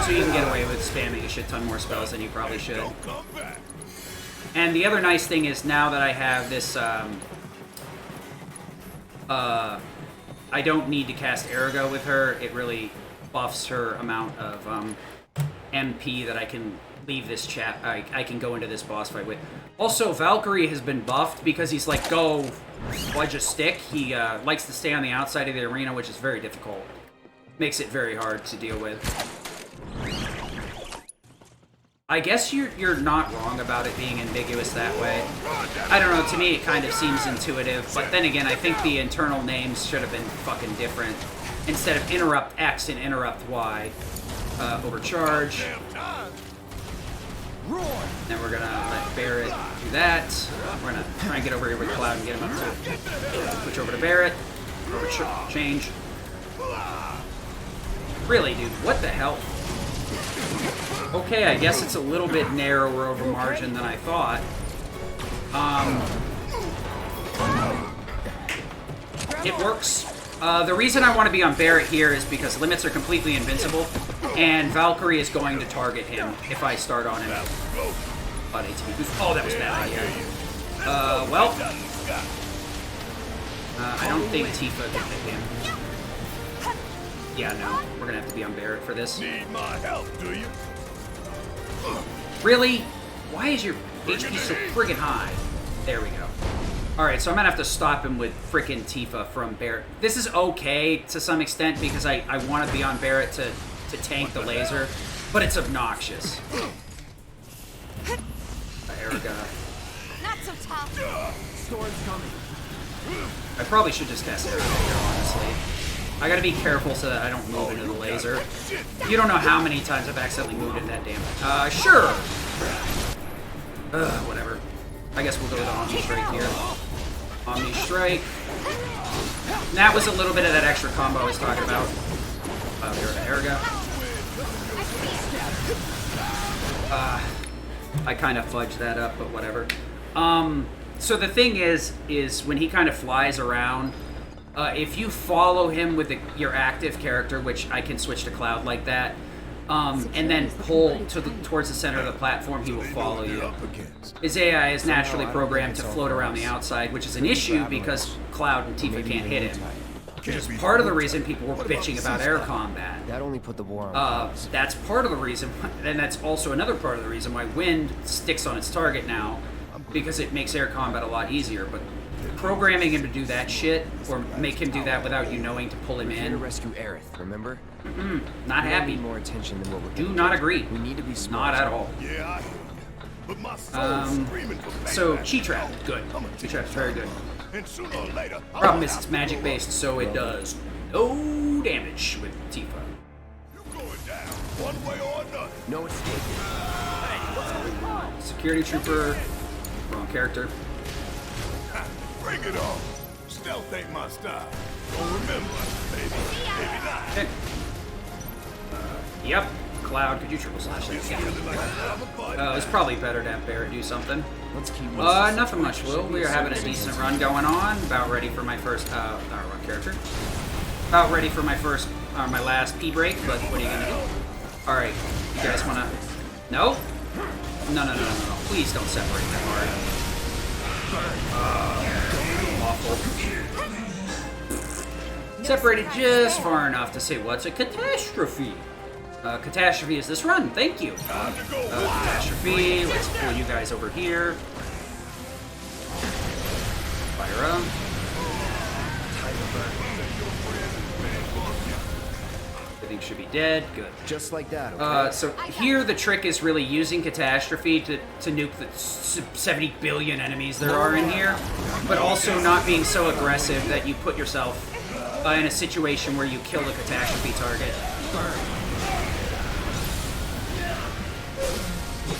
so you can get away with spamming a shit ton more spells than you probably should. And the other nice thing is now that I have this, I don't need to cast Ergo with her. It really buffs her amount of MP that I can leave this chat. I can go into this boss fight with. Also, Valkyrie has been buffed because he's like, go fudge a stick. He likes to stay on the outside of the arena, which is very difficult. Makes it very hard to deal with. I guess you're not wrong about it being ambiguous that way. I don't know, to me it kind of seems intuitive, but then again, I think the internal names should have been fucking different. Instead of Interrupt X and Interrupt Y. Overcharge. Then we're gonna let Barret do that. We're gonna try and get over here with Cloud and get him up to switch over to Barret. Over change. Really, dude, what the hell? Okay, I guess it's a little bit narrower over margin than I thought. It works. The reason I want to be on Barret here is because limits are completely invincible, and Valkyrie is going to target him if I start on him. Oh, that was a bad idea. Well, I don't think Tifa can hit him. Yeah, no, we're gonna have to be on Barret for this. Need my help, do you? Really? Why is your HP so friggin' high? There we go. Alright, so I'm gonna have to stop him with frickin' Tifa from Barret. This is okay to some extent because I want to be on Barret to tank the laser, but it's obnoxious. Erica. Not so tough. Storm's coming. I probably should just cast Erica here, honestly. I gotta be careful so that I don't move into the laser. You don't know how many times I've accidentally moved into that damn... sure! Whatever. I guess we'll go with Omni Strike here. Omni Strike. And that was a little bit of that extra combo I was talking about. Erica. I kind of fudged that up, but whatever. So the thing is when he kind of flies around, if you follow him with your active character, which I can switch to Cloud like that, and then pull towards the center of the platform, he will follow you. His AI is naturally programmed to float around the outside, which is an issue because Cloud and Tifa can't hit him. Which is part of the reason people were bitching about air combat. That only put the war on. That's part of the reason, and that's also another part of the reason why Wind sticks on its target now, because it makes air combat a lot easier. But programming him to do that shit, or make him do that without you knowing to pull him We're here to in. rescue Aerith, remember? Not We happy. need more attention than what we're Do not agree. We need to be smart. Not at all. Yeah, I but my soul's screaming for So payback. Chi Trap, good. Chi Trap's very good. And sooner or later, Problem is it's magic based, so it does no damage with Tifa. you going down one way or another. No escape. Security trooper, wrong character. Bring it on. Stealth ain't my style. Don't remember, maybe not. Okay. Yep. Cloud, could you triple slash that? It's probably better to have Barret do something. Let's keep Nothing much, Will. We are having a decent run going on. About ready for my first, wrong character. About ready for my first, my last P break, but what are you gonna do? Alright, you guys wanna... No? No. Please don't separate that hard. Awful. Separated just far enough to say, what's a catastrophe? Catastrophe is this run. Thank you. Catastrophe. Let's pull you guys over here. Fire up. Everything should be dead. Good. Just like that, okay? So here the trick is really using Catastrophe to nuke the 70 billion enemies there are in here, but also not being so aggressive that you put yourself in a situation where you kill the Catastrophe target.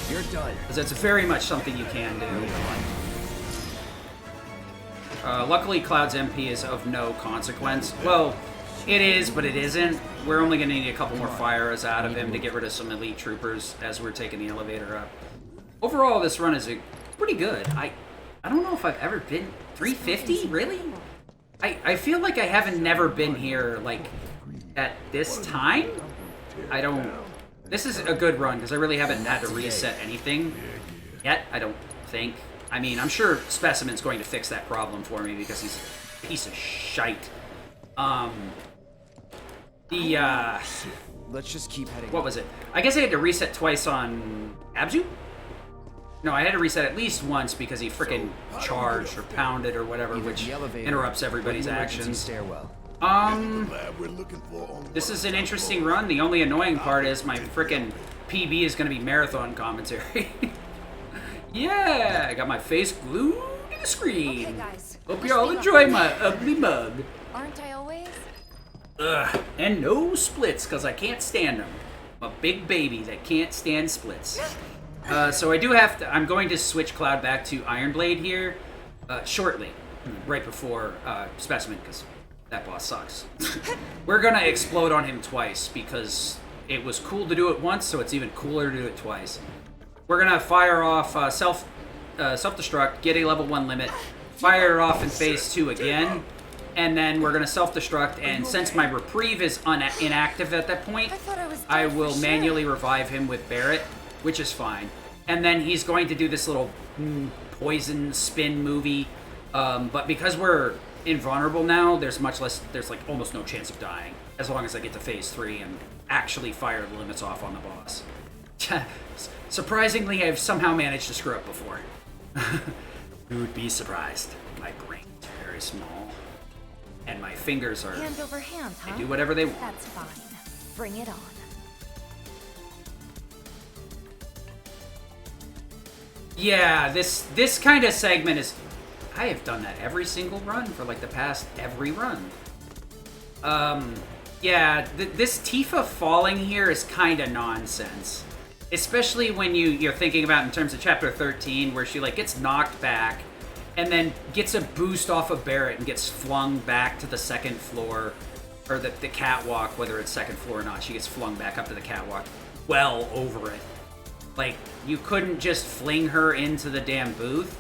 You're done. Because that's very much something you can do. Luckily, Cloud's MP is of no consequence. Well, it is, but it isn't. We're only going to need a couple more fires out of him to get rid of some elite troopers as we're taking the elevator up. Overall, this run is pretty good. I don't know if I've ever been... 350? Really? I feel like I haven't never been here, like, at this time? I don't... This is a good run, because I really haven't had to reset anything yet, I don't think. I mean, I'm sure Specimen's going to fix that problem for me, because he's a piece of shite. Let's just keep heading. What was it? I guess I had to reset twice on Abzu? No, I had to reset at least once because he frickin' charged or pounded or whatever, which interrupts everybody's actions. Stairwell. This is an interesting run. The only annoying part is my frickin' PB is going to be marathon commentary. Yeah, I got my face glued to the screen. Okay, guys. Hope you all enjoy my ugly mug. Aren't I always? Ugh, and no splits, because I can't stand them. I'm a big baby that can't stand splits. So I do have to. I'm going to switch Cloud back to Iron Blade here shortly, right before Specimen, because that boss sucks. We're gonna explode on him twice because it was cool to do it once, so it's even cooler to do it twice. We're gonna fire off self-destruct, get a level 1 limit, fire it off in phase 2 again, and then we're gonna self-destruct. And since my reprieve is inactive at that point, I will manually revive him with Barret, which is fine. And then he's going to do this little poison spin movie. But because we're invulnerable now, there's like almost no chance of dying, as long as I get to phase 3 and actually fire the limits off on the boss. Surprisingly, I've somehow managed to screw up before. You would be surprised. My brain's very small. And my fingers are... Hand over hand, huh? They do whatever they want. That's fine. Bring it on. Yeah, this kind of segment is... I have done that every single run for like the past every run. Yeah, this Tifa falling here is kind of nonsense. Especially when you're thinking about in terms of Chapter 13, where she like gets knocked back and then gets a boost off of Barret and gets flung back to the second floor, or the catwalk, whether it's second floor or not. She gets flung back up to the catwalk, well over it. Like, you couldn't just fling her into the damn booth.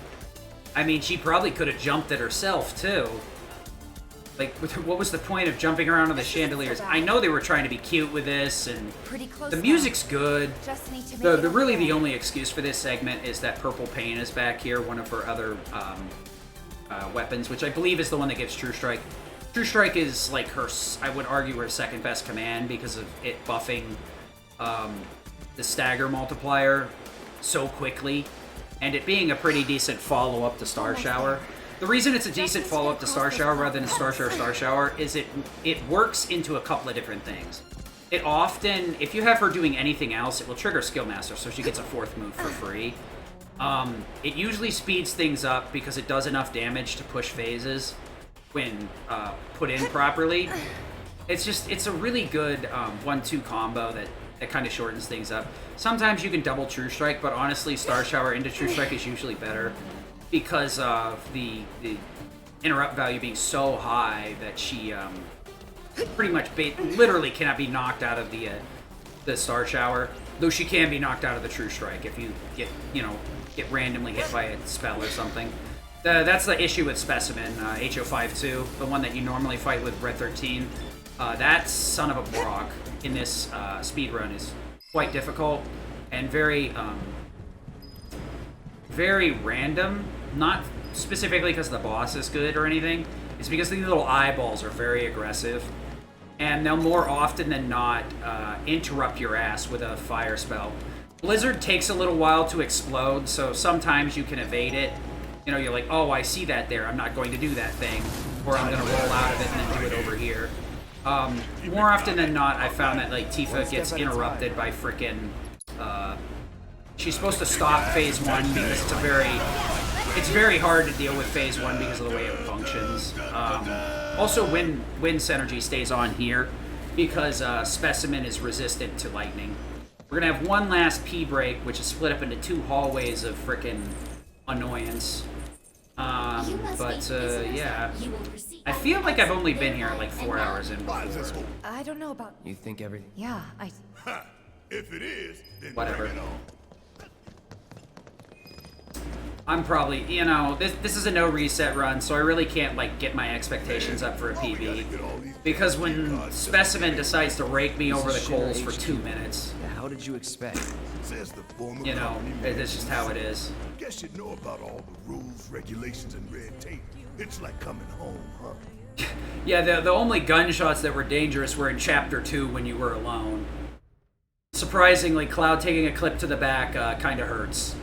I mean, she probably could have jumped it herself, too. Like, what was the point of jumping around on the chandeliers? I know they were trying to be cute with this, and the music's good. The only excuse for this segment is that Purple Pain is back here, one of her other weapons, which I believe is the one that gives True Strike. True Strike is, like, I would argue, her second best command because of it buffing the stagger multiplier so quickly, and it being a pretty decent follow-up to Star Shower. The reason it's a decent follow-up to Star Shower rather than Star Shower is it works into a couple of different things. It often, if you have her doing anything else, it will trigger Skill Master, so she gets a 4th move for free. It usually speeds things up because it does enough damage to push phases when put in properly. It's a really good 1-2 combo that kind of shortens things up. Sometimes you can double True Strike, but honestly, Star Shower into True Strike is usually better because of the interrupt value being so high that she pretty much literally cannot be knocked out of the Star Shower, though she can be knocked out of the True Strike if you get randomly hit by a spell or something. That's the issue with Specimen, HO52, the one that you normally fight with Red 13. That son of a Brock in this speedrun is quite difficult and very random. Not specifically because the boss is good or anything. It's because these little eyeballs are very aggressive. And they'll more often than not interrupt your ass with a fire spell. Blizzard takes a little while to explode, so sometimes you can evade it. You know, you're like, oh, I see that there. I'm not going to do that thing. Or I'm going to roll out of it and then do it over here. More often than not, I found that like Tifa gets interrupted by frickin' she's supposed to stop phase 1 because it's very hard to deal with phase 1 because of the way it functions. Also, Wind Synergy stays on here because Specimen is resistant to lightning. We're gonna have one last P break, which is split up into 2 hallways of frickin' annoyance. Yeah. I feel like I've only been here like 4 hours in before. I don't know about... You think everything... Yeah, If it is, then whatever. bring it on. I'm probably, this is a no reset run, so I really can't like get my expectations up for a PB. Because when Specimen decides to rake me over the coals for 2 minutes, how did you expect? It's just how it is. Guess you know about all the rules, regulations, and red tape. It's like coming home, huh? Yeah, the only gunshots that were dangerous were in Chapter 2 when you were alone. Surprisingly, Cloud taking a clip to the back kind of hurts.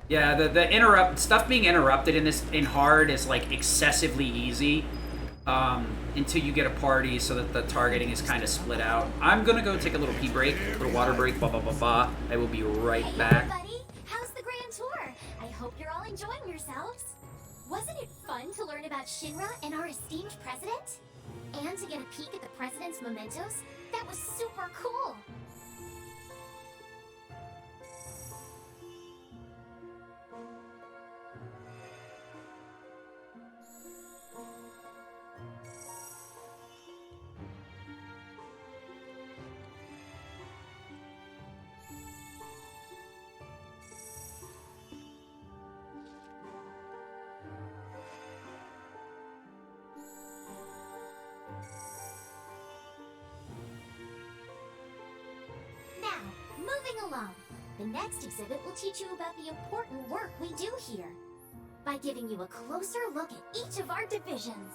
Yeah, the stuff being interrupted in hard is like excessively easy until you get a party, so that the targeting is kind of split out. I'm gonna go take a little pee break, a little water break. I will be right back. Hey everybody, how's the grand tour? I hope you're all enjoying yourselves. Wasn't it fun to learn about Shinra and our esteemed president? And to get a peek at the president's mementos? That was super cool. The next exhibit will teach you about the important work we do here, by giving you a closer look at each of our divisions.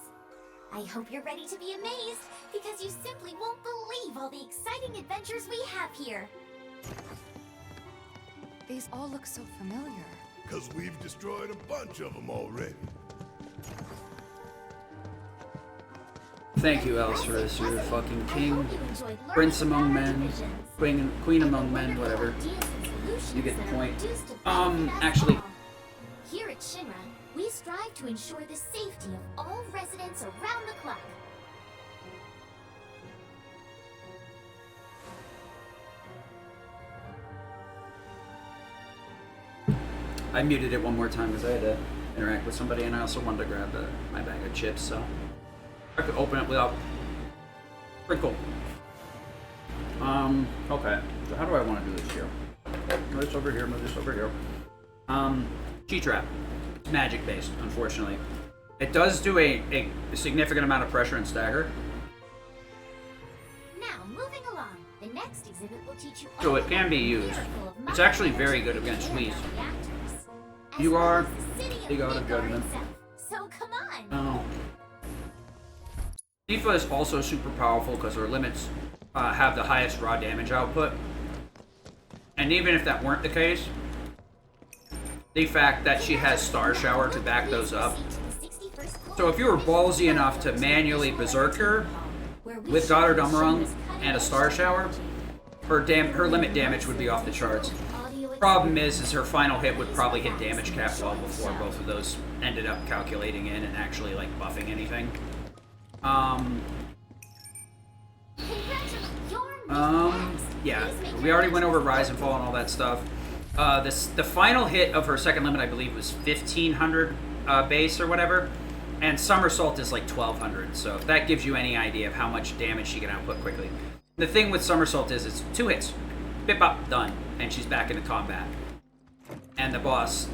I hope you're ready to be amazed, because you simply won't believe all the exciting adventures we have here. These all look so familiar. Because we've destroyed a bunch of them already. Thank you, Alistair. You're fucking king, prince among men, queen among men, whatever. You get the point. Actually, here at Shinra, we strive to ensure the safety of all residents around the clock. I muted it one more time because I had to interact with somebody, and I also wanted to grab my bag of chips, so I could open it without sprinkle. Okay. So how do I want to do this here? Move this over here. Move this over here. G-Trap. Magic based, unfortunately. It does do a significant amount of pressure and stagger. Now, moving along, the next exhibit will teach you. So it can be used. It's actually very good against Wheeze. You are the god of judgment. So come on. No. Tifa is also super powerful because her limits have the highest raw damage output. And even if that weren't the case, the fact that she has Star Shower to back those up. So if you were ballsy enough to manually berserk her with Daughter Dummerung and a Star Shower, her limit damage would be off the charts. Problem is her final hit would probably hit damage cap well before both of those ended up calculating in and actually like buffing anything. Yeah, we already went over Rise and Fall and all that stuff. The final hit of her second limit, I believe, was 1500 base or whatever, and Somersault is like 1200. So if that gives you any idea of how much damage she can output quickly. The thing with Somersault is it's 2 hits, bip up, done, and she's back into combat. And the boss,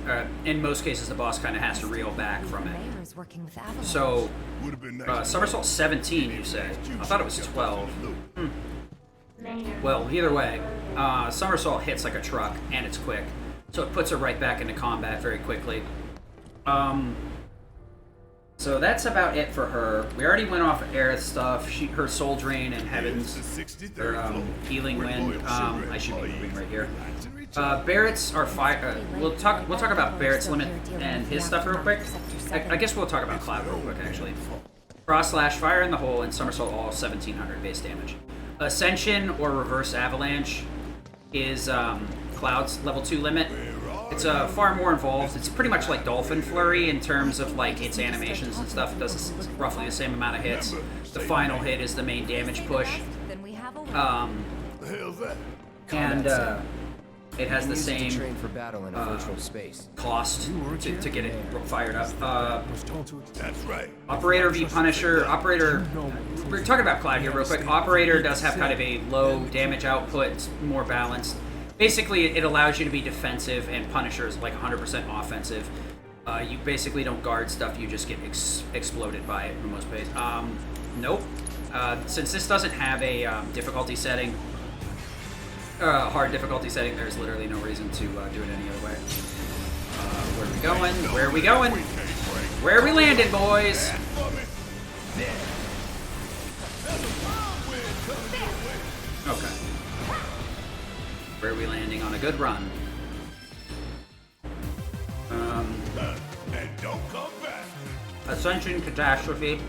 in most cases, the boss kind of has to reel back from it. So, Somersault 17, you said. I thought it was 12. Well, either way, Somersault hits like a truck, and it's quick. So it puts her right back into combat very quickly. So that's about it for her. We already went off Aerith stuff. Her Soul Drain and Heavens, or Healing Wind. I should be moving right here. Barrett's are fire. We'll talk about Barrett's limit and his stuff real quick. I guess we'll talk about Cloud real quick actually. Frost Slash, Fire in the Hole, and Somersault all 1700 base damage. Ascension or Reverse Avalanche is Cloud's level 2 limit. It's far more involved. It's pretty much like Dolphin Flurry in terms of like its animations and stuff. It does roughly the same amount of hits. The final hit is the main damage push. And it has the same cost to get it fired up. That's right. Operator v Punisher. Operator, we're talking about Cloud here real quick. Operator does have kind of a low damage output, it's more balanced. Basically, it allows you to be defensive, and Punisher is like 100% offensive. You basically don't guard stuff, you just get exploded by it in most cases. Nope. Since this doesn't have a difficulty setting, hard difficulty setting, there's literally no reason to do it any other way. Where are we going? Where are we going? Where are we landing, boys? Okay. Where are we landing on a good run? And don't come back. Ascension Catastrophe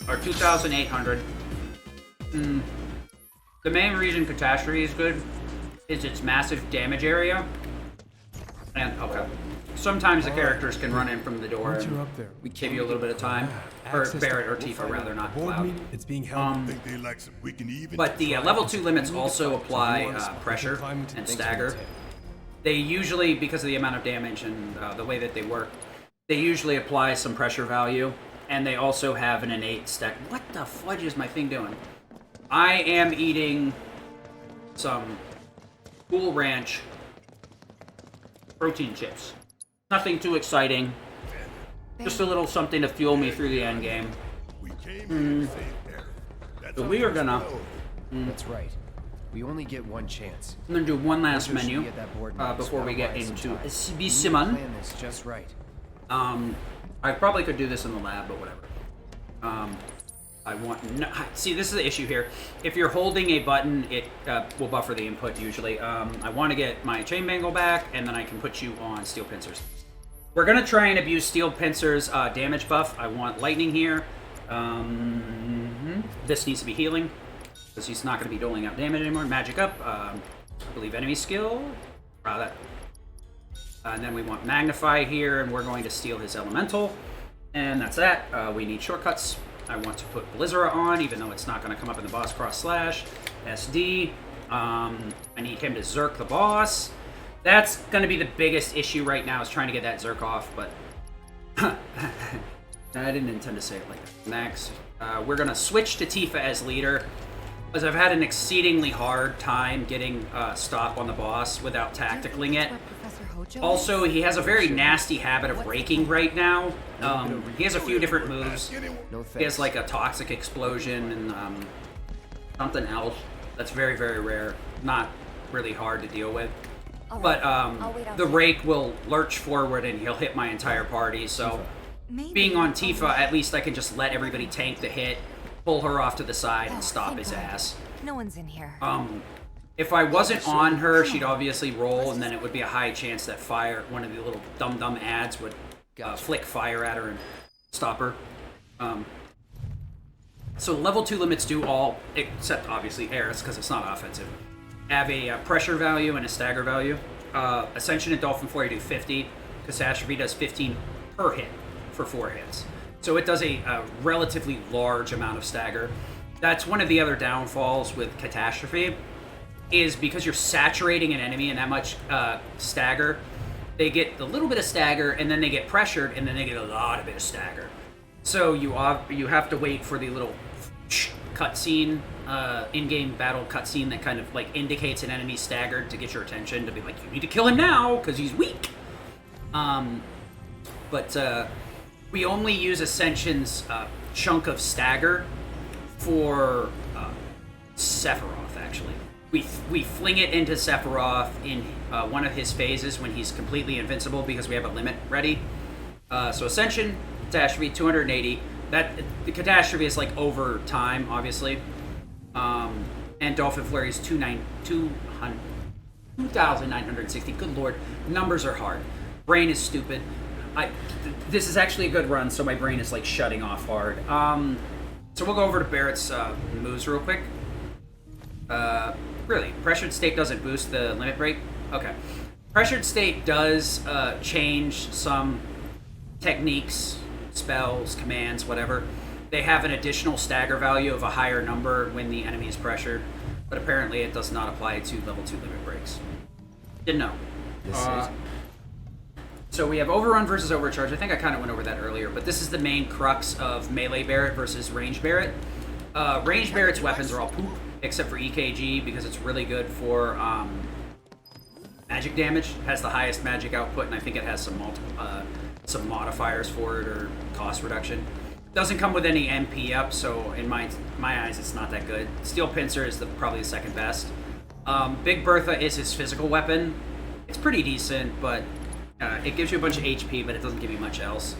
are 2,800. The main reason Catastrophe is good is its massive damage area. And, okay. Sometimes the characters can run in from the door and we give you a little bit of time. Or Barrett or Tifa, rather, not Cloud. It's being held. But the level 2 limits also apply pressure and stagger. They usually, because of the amount of damage and the way that they work, they usually apply some pressure value. And they also have an innate stack. What the fudge is my thing doing? I am eating some Cool Ranch protein chips. Nothing too exciting. Just a little something to fuel me through the end game. So we are gonna. That's right. We only get one chance. I'm gonna do one last Once menu we get that board next, before we get that'll buy us into some time. SB We need to Simon. plan this just right. I probably could do this in the lab, but whatever. I want no, see, this is the issue here. If you're holding a button, it will buffer the input usually. I want to get my chain bangle back, and then I can put you on steel pincers. We're gonna try and abuse steel pincers damage buff. I want lightning here. This needs to be healing because he's not going to be doling out damage anymore. Magic up. I believe enemy skill. That. And then we want magnify here, and we're going to steal his elemental. And that's that. We need shortcuts. I want to put Blizzara on, even though it's not going to come up in the boss cross slash. SD. I need him to Zerk the boss. That's going to be the biggest issue right now, is trying to get that Zerk off, but I didn't intend to say it like that. Max. We're going to switch to Tifa as leader, because I've had an exceedingly hard time getting stop on the boss without tacticaling it. Also, he has a very nasty habit of raking right now. He has a few different moves. He has like a toxic explosion and something else that's very, very rare. Not really hard to deal with. But the rake will lurch forward and he'll hit my entire party, so being on Tifa, at least I can just let everybody tank the hit, pull her off to the side, and stop his ass. No one's in here. If I wasn't on her, she'd obviously roll, and then it would be a high chance that one of the little dum-dum ads would flick fire at her and stop her. So level 2 limits do all, except obviously Eris, because it's not offensive, have a pressure value and a stagger value. Ascension and Dolphin Flurry do 50. Catastrophe does 15 per hit for 4 hits. So it does a relatively large amount of stagger. That's one of the other downfalls with Catastrophe, is because you're saturating an enemy in that much stagger, they get a little bit of stagger, and then they get pressured, and then they get a lot of bit of stagger. So you have to wait for the little cutscene, in-game battle cutscene that kind of like indicates an enemy staggered to get your attention, to be like, you need to kill him now because he's weak. But we only use Ascension's chunk of stagger for Sephiroth, actually. We fling it into Sephiroth in one of his phases when he's completely invincible because we have a limit ready. So Ascension, Catastrophe, 280. The Catastrophe is like over time, obviously. And Dolphin Flurry is 2,960. Good lord, numbers are hard. Brain is stupid. This is actually a good run, so my brain is like shutting off hard. So we'll go over to Barrett's moves real quick. Really, Pressured State doesn't boost the limit break? Okay. Pressured State does change some techniques, spells, commands, whatever. They have an additional stagger value of a higher number when the enemy is pressured, but apparently it does not apply to level 2 limit breaks. Didn't know. So we have Overrun versus Overcharge. I think I kind of went over that earlier, but this is the main crux of Melee Barrett versus Range Barrett. Range Barrett's weapons are all poop, except for EKG, because it's really good for magic damage. It has the highest magic output, and I think it has some modifiers for it, or cost reduction. Doesn't come with any MP up, so in my eyes, it's not that good. Steel Pincer is probably the second best. Big Bertha is his physical weapon. It's pretty decent, but it gives you a bunch of HP, but it doesn't give you much else.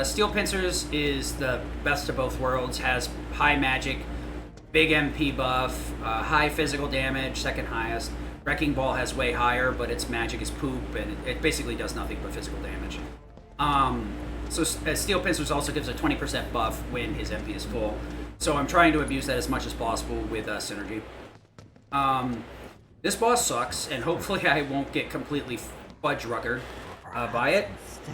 Steel Pincers is the best of both worlds. Has high magic, big MP buff, high physical damage, second highest. Wrecking Ball has way higher, but its magic is poop, and it basically does nothing but physical damage. So Steel Pincers also gives a 20% buff when his MP is full. So I'm trying to abuse that as much as possible with Synergy. This boss sucks, and hopefully I won't get completely fudge-ruckered by it,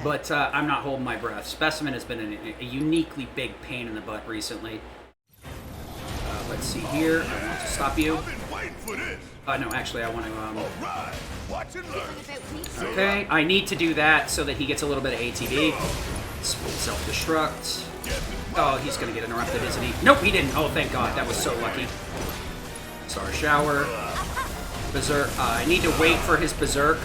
but I'm not holding my breath. Specimen has been a uniquely big pain in the butt recently. Let's see here. I want to stop you. No, actually, I want to... Okay, I need to do that so that he gets a little bit of ATB. Self-destruct. Oh, he's going to get interrupted, isn't he? Nope, he didn't. Oh, thank God. That was so lucky. Star Shower. Berserk. I need to wait for his Berserk.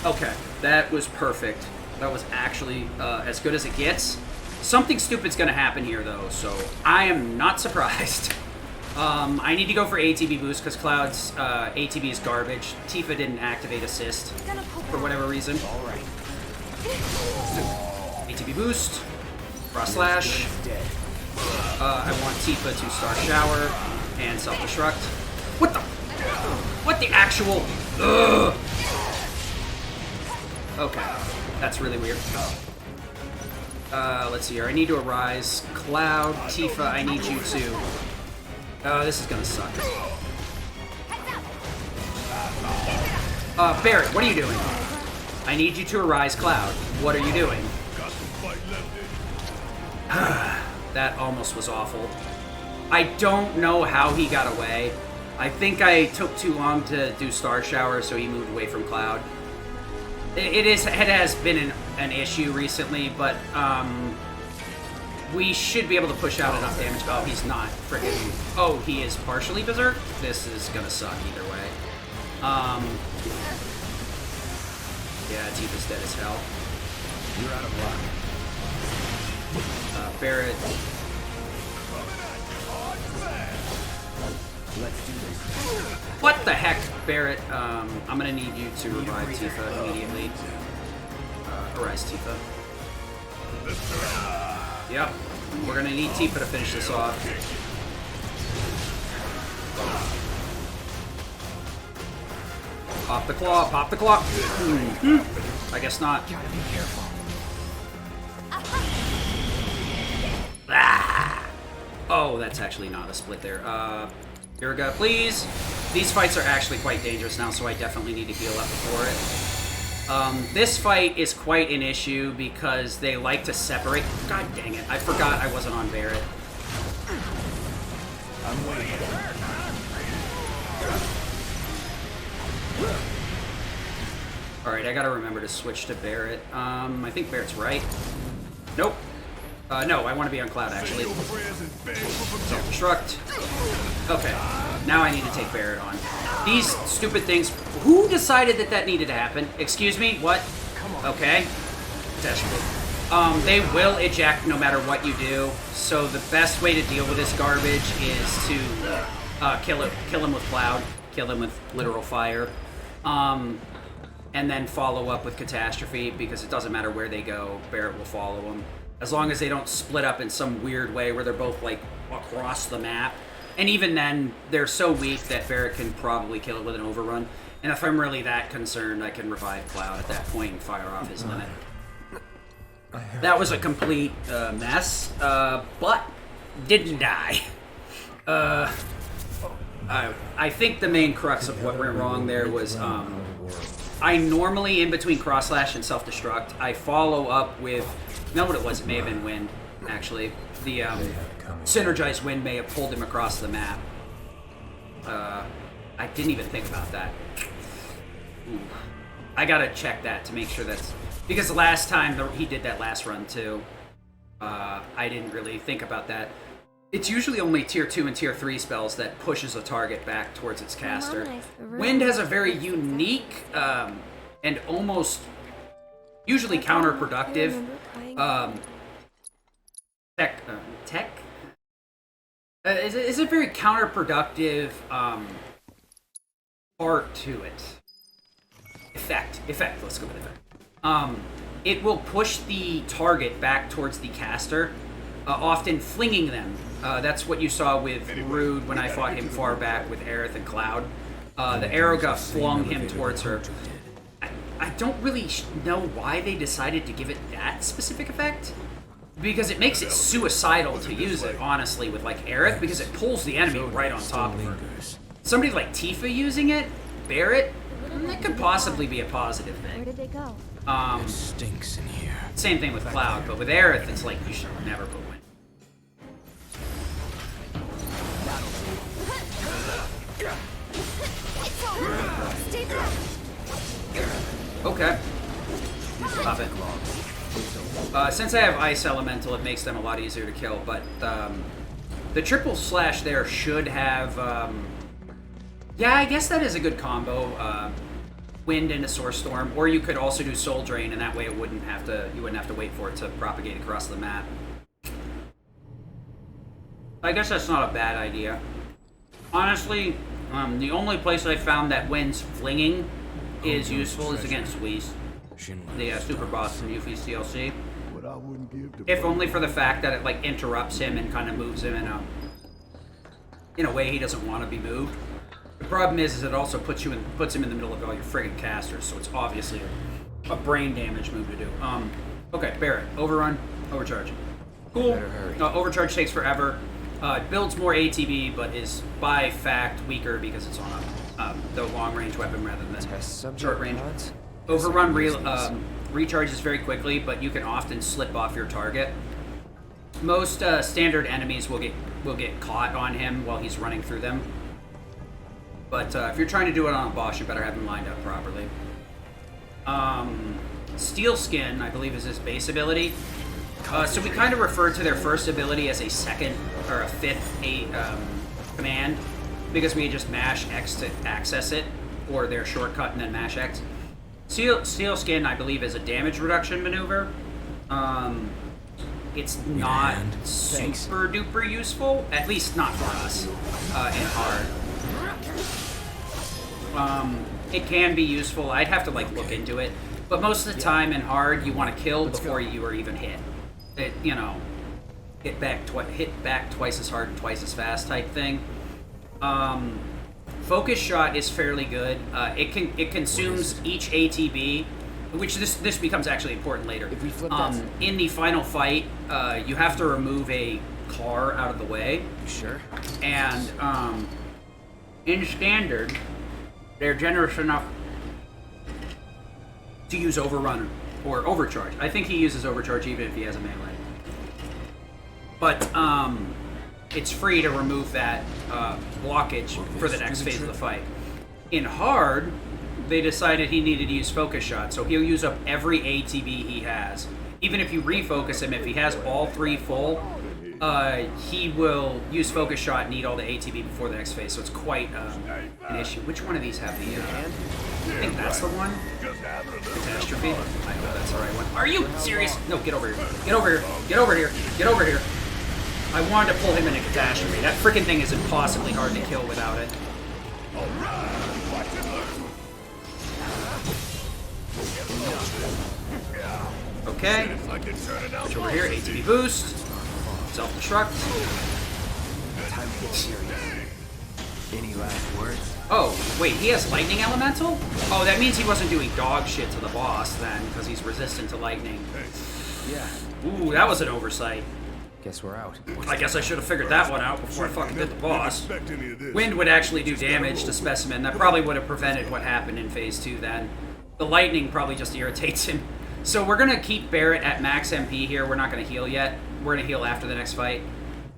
Okay, that was perfect. That was actually as good as it gets. Something stupid's going to happen here, though, so I am not surprised. I need to go for ATB boost because Cloud's ATB is garbage. Tifa didn't activate assist for whatever reason. All right. ATB boost. Cross slash. I want Tifa to start shower and self-destruct. What the? What the actual? Ugh. Okay, that's really weird. Let's see here. I need to arise. Cloud, Tifa, I need you to. Oh, this is gonna suck. Barret, what are you doing? I need you to arise, Cloud. What are you doing? That almost was awful. I don't know how he got away. I think I took too long to do Star Shower, so he moved away from Cloud. It has been an issue recently, but we should be able to push out enough damage. Oh, he's not freaking. Oh, he is partially berserk. This is gonna suck either way. Yeah, Tifa's dead as hell. You're out of luck. Barret. Let's do this. What the heck, Barret? I'm gonna need you to revive Tifa immediately. Arise, Tifa. Yep. We're gonna need Tifa to finish this off. Pop the claw, pop the claw. I guess not. Gotta be careful. Ah! Oh, that's actually not a split there. Irga, please. These fights are actually quite dangerous now, so I definitely need to heal up before it. This fight is quite an issue because they like to separate. God dang it. I forgot I wasn't on Barret. I'm waiting. Alright, I gotta remember to switch to Barret. I think Barret's right. Nope. No, I want to be on Cloud, actually. Self-destruct. Okay, now I need to take Barret on. These stupid things... Who decided that that needed to happen? Excuse me? What? Okay. Potentially. They will eject no matter what you do, so the best way to deal with this garbage is to kill him with Cloud, kill him with literal fire, and then follow up with Catastrophe, because it doesn't matter where they go, Barret will follow them. As long as they don't split up in some weird way where they're both, like, across the map. And even then, they're so weak that Barret can probably kill it with an overrun. And if I'm really that concerned, I can revive Cloud at that point and fire off his limit. That was a complete mess, but didn't die. I think the main crux of what went wrong there was I normally, in between cross slash and self-destruct, I follow up with... You know what it was? It may have been wind, actually. The synergized wind may have pulled him across the map. I didn't even think about that. Ooh. I gotta check that to make sure that's... Because last time he did that last run, too. I didn't really think about that. It's usually only tier 2 and tier 3 spells that pushes a target back towards its caster. Wind has a very unique and almost usually counterproductive tech? Is a very counterproductive part to it. Effect. Let's go with effect. It will push the target back towards the caster, often flinging them. That's what you saw with Rude when I fought him far back with Aerith and Cloud. The arrow got flung him towards her. I don't really know why they decided to give it that specific effect. Because it makes it suicidal to use it, honestly, with like Aerith, because it pulls the enemy right on top of her. Somebody like Tifa using it, Barret, that could possibly be a positive thing. Where did they go? It stinks in here. Same thing with Cloud, but with Aerith, it's like you should never put wind. Stay back. Okay. Pop it. Since I have Ice Elemental, it makes them a lot easier to kill, but the triple slash there should have... yeah, I guess that is a good combo. Wind and a Source Storm, or you could also do Soul Drain, and that way it you wouldn't have to wait for it to propagate across the map. I guess that's not a bad idea. Honestly, the only place I found that Wind's flinging is useful is against Whis, the super boss from Yuffie's DLC. What I wouldn't give to If only for the fact that it like interrupts him and kind of moves him in a way he doesn't want to be moved. The problem is it also puts him in the middle of all your friggin' casters, so it's obviously a brain damage move to do. Okay, Barret, overrun, overcharge. Cool. Overcharge takes forever. It builds more ATB, but is by fact weaker because it's on the long range weapon rather than short range. Overrun recharges very quickly, but you can often slip off your target. Most standard enemies will get caught on him while he's running through them. But if you're trying to do it on a boss, you better have him lined up properly. Steel Skin, I believe, is his base ability. So we kind of refer to their first ability as a second or a fifth command because we just mash X to access it, or their shortcut and then mash X. Steel Skin, I believe, is a damage reduction maneuver. It's not super duper useful, at least not for us in hard. It can be useful. I'd have to like look into it, but most of the time in hard, you want to kill before you are even hit. It, you know, hit back twice as hard and twice as fast type thing. Focus shot is fairly good. It consumes each ATB, which this becomes actually important later. If we flip in the final fight, you have to remove a car out of the way. Sure. And in standard, they're generous enough to use overrun or overcharge. I think he uses overcharge even if he has a melee. But it's free to remove that blockage for the next phase of the fight. In hard, they decided he needed to use focus shot, so he'll use up every ATB he has. Even if you refocus him, if he has all three full, he will use focus shot and need all the ATB before the next phase, so it's quite an issue. Which one of these have the... I think that's the one. Catastrophe. I hope that's the right one. Are you serious? No, get over here. Get over here. Get over here. Get over here. I wanted to pull him into Catastrophe. That freaking thing is impossibly hard to kill without it. Okay. Switch over here. ATB boost. Self-destruct. Time to get serious. Any last words? Oh, wait, he has lightning elemental? Oh, that means he wasn't doing dog shit to the boss then, because he's resistant to lightning. Yeah. Ooh, that was an oversight. Guess we're out. I guess I should have figured that one out before I fucking did the boss. Wind would actually do damage to Specimen. That probably would have prevented what happened in Phase 2 then. The lightning probably just irritates him. So we're going to keep Barret at max MP here. We're not going to heal yet. We're going to heal after the next fight.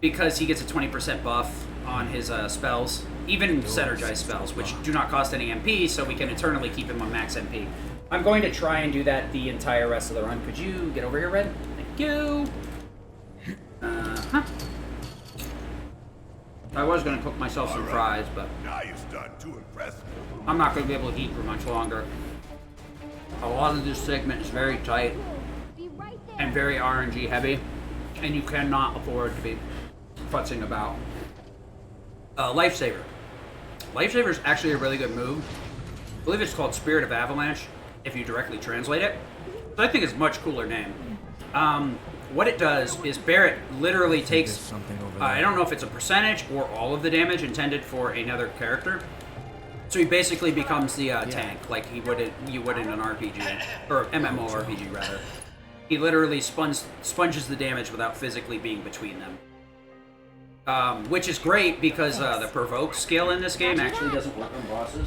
Because he gets a 20% buff on his spells. Even Synergize spells, which do not cost any MP, so we can eternally keep him on max MP. I'm going to try and do that the entire rest of the run. Could you get over here, Red? Thank you. I was going to cook myself some fries, but I'm not going to be able to eat for much longer. A lot of this segment is very tight and very RNG heavy, and you cannot afford to be futzing about. Lifesaver. Lifesaver is actually a really good move. I believe it's called Spirit of Avalanche, if you directly translate it. So I think it's a much cooler name. What it does is Barret literally takes, I don't know if it's a percentage or all of the damage intended for another character. So he basically becomes the tank, like you would in an RPG, or MMORPG rather. He literally sponges the damage without physically being between them. Which is great because the provoke skill in this game actually doesn't work on bosses.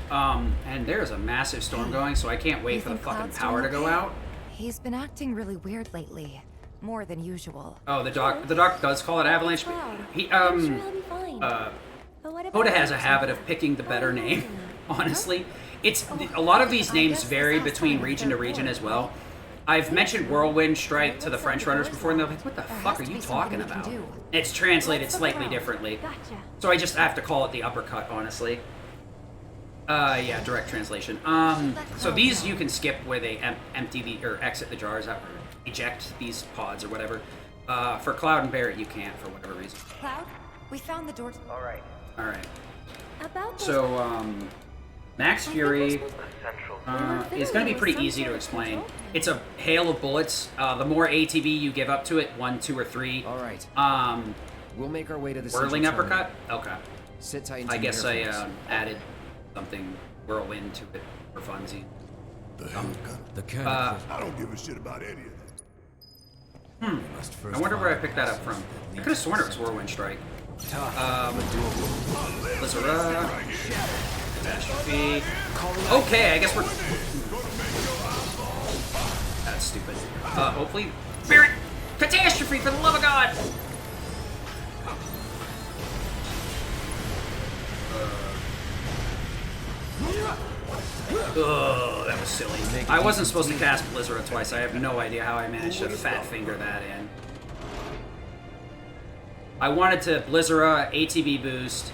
And there's a massive storm going, so I can't wait for the fucking power to go out. He's been acting really weird lately. More than usual. Oh, the doc does call it Avalanche. He, Hoda has a habit of picking the better name, honestly. It's a lot of these names vary between region to region as well. I've mentioned Whirlwind Strike to the French runners before, and they're like, what the fuck are you talking about? It's translated slightly differently. So I just have to call it the uppercut, honestly. Yeah, direct translation. So these you can skip where they empty the, or exit the jars out, or eject these pods or whatever. For Cloud and Barret, you can't for whatever reason. Cloud, we found the door. All right, Alright. About So, Max Fury is going to be pretty easy to explain. It's a hail of bullets. The more ATB you give up to it, 1, 2, or 3. All right. We'll make our way to the Whirling central uppercut? terminal. Okay. Sit tight. I guess I added something whirlwind to it for funsies. The I don't give a shit about any of that. I wonder where I picked that up from. I could have sworn it was Whirlwind Strike. Blizzara. Catastrophe. Okay, I guess we're... That's stupid. Hopefully... Spirit! Catastrophe, for the love of God! Ugh, that was silly. I wasn't supposed to cast Blizzard twice. I have no idea how I managed to fat finger that in. I wanted to Blizzard ATB boost,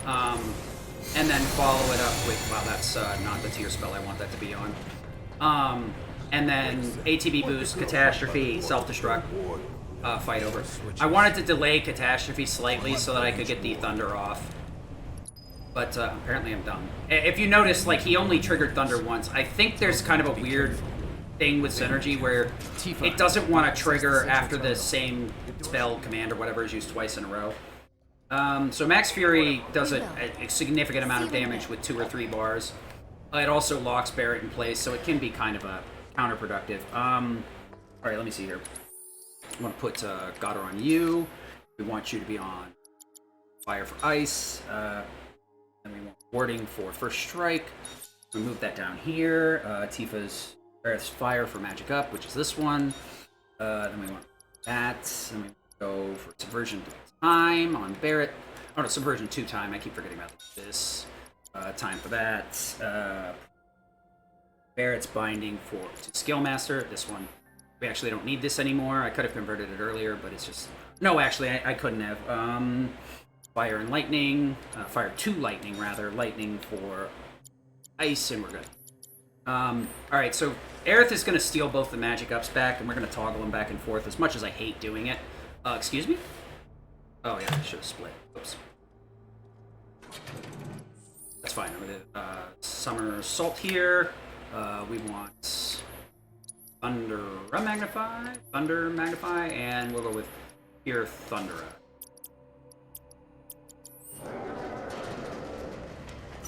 and then follow it up with, wow, that's not the tier spell I want that to be on. And then ATB boost, Catastrophe, Self-Destruct, fight over. I wanted to delay Catastrophe slightly so that I could get the Thunder off. But apparently I'm dumb. If you notice, like, he only triggered Thunder once. I think there's kind of a weird thing with Synergy where it doesn't want to trigger after the same spell, command, or whatever is used twice in a row. So Max Fury does a significant amount of damage with 2 or 3 bars. It also locks Barret in place, so it can be kind of a counterproductive. Alright, let me see here. I want to put Goddard on you. We want you to be on Fire for Ice. And we want warding for First Strike. We move that down here. Tifa's Barret's Fire for Magic Up, which is this one. Then we want that. Then we go for Subversion to Time on Barret. Oh no, Subversion 2 Time. I keep forgetting about this. Time for that. Barret's Binding for Skillmaster. This one. We actually don't need this anymore. I could have converted it earlier, but it's just... No, actually, I couldn't have. Fire and Lightning. Fire 2 Lightning, rather. Lightning for Ice, and we're good. Alright, so Aerith is going to steal both the magic ups back, and we're going to toggle them back and forth, as much as I hate doing it. Excuse me? Oh, yeah, I should have split. Oops. That's fine. I'm going to Summer Assault here. We want Thunder Magnify, and we'll go with Pure Thundera.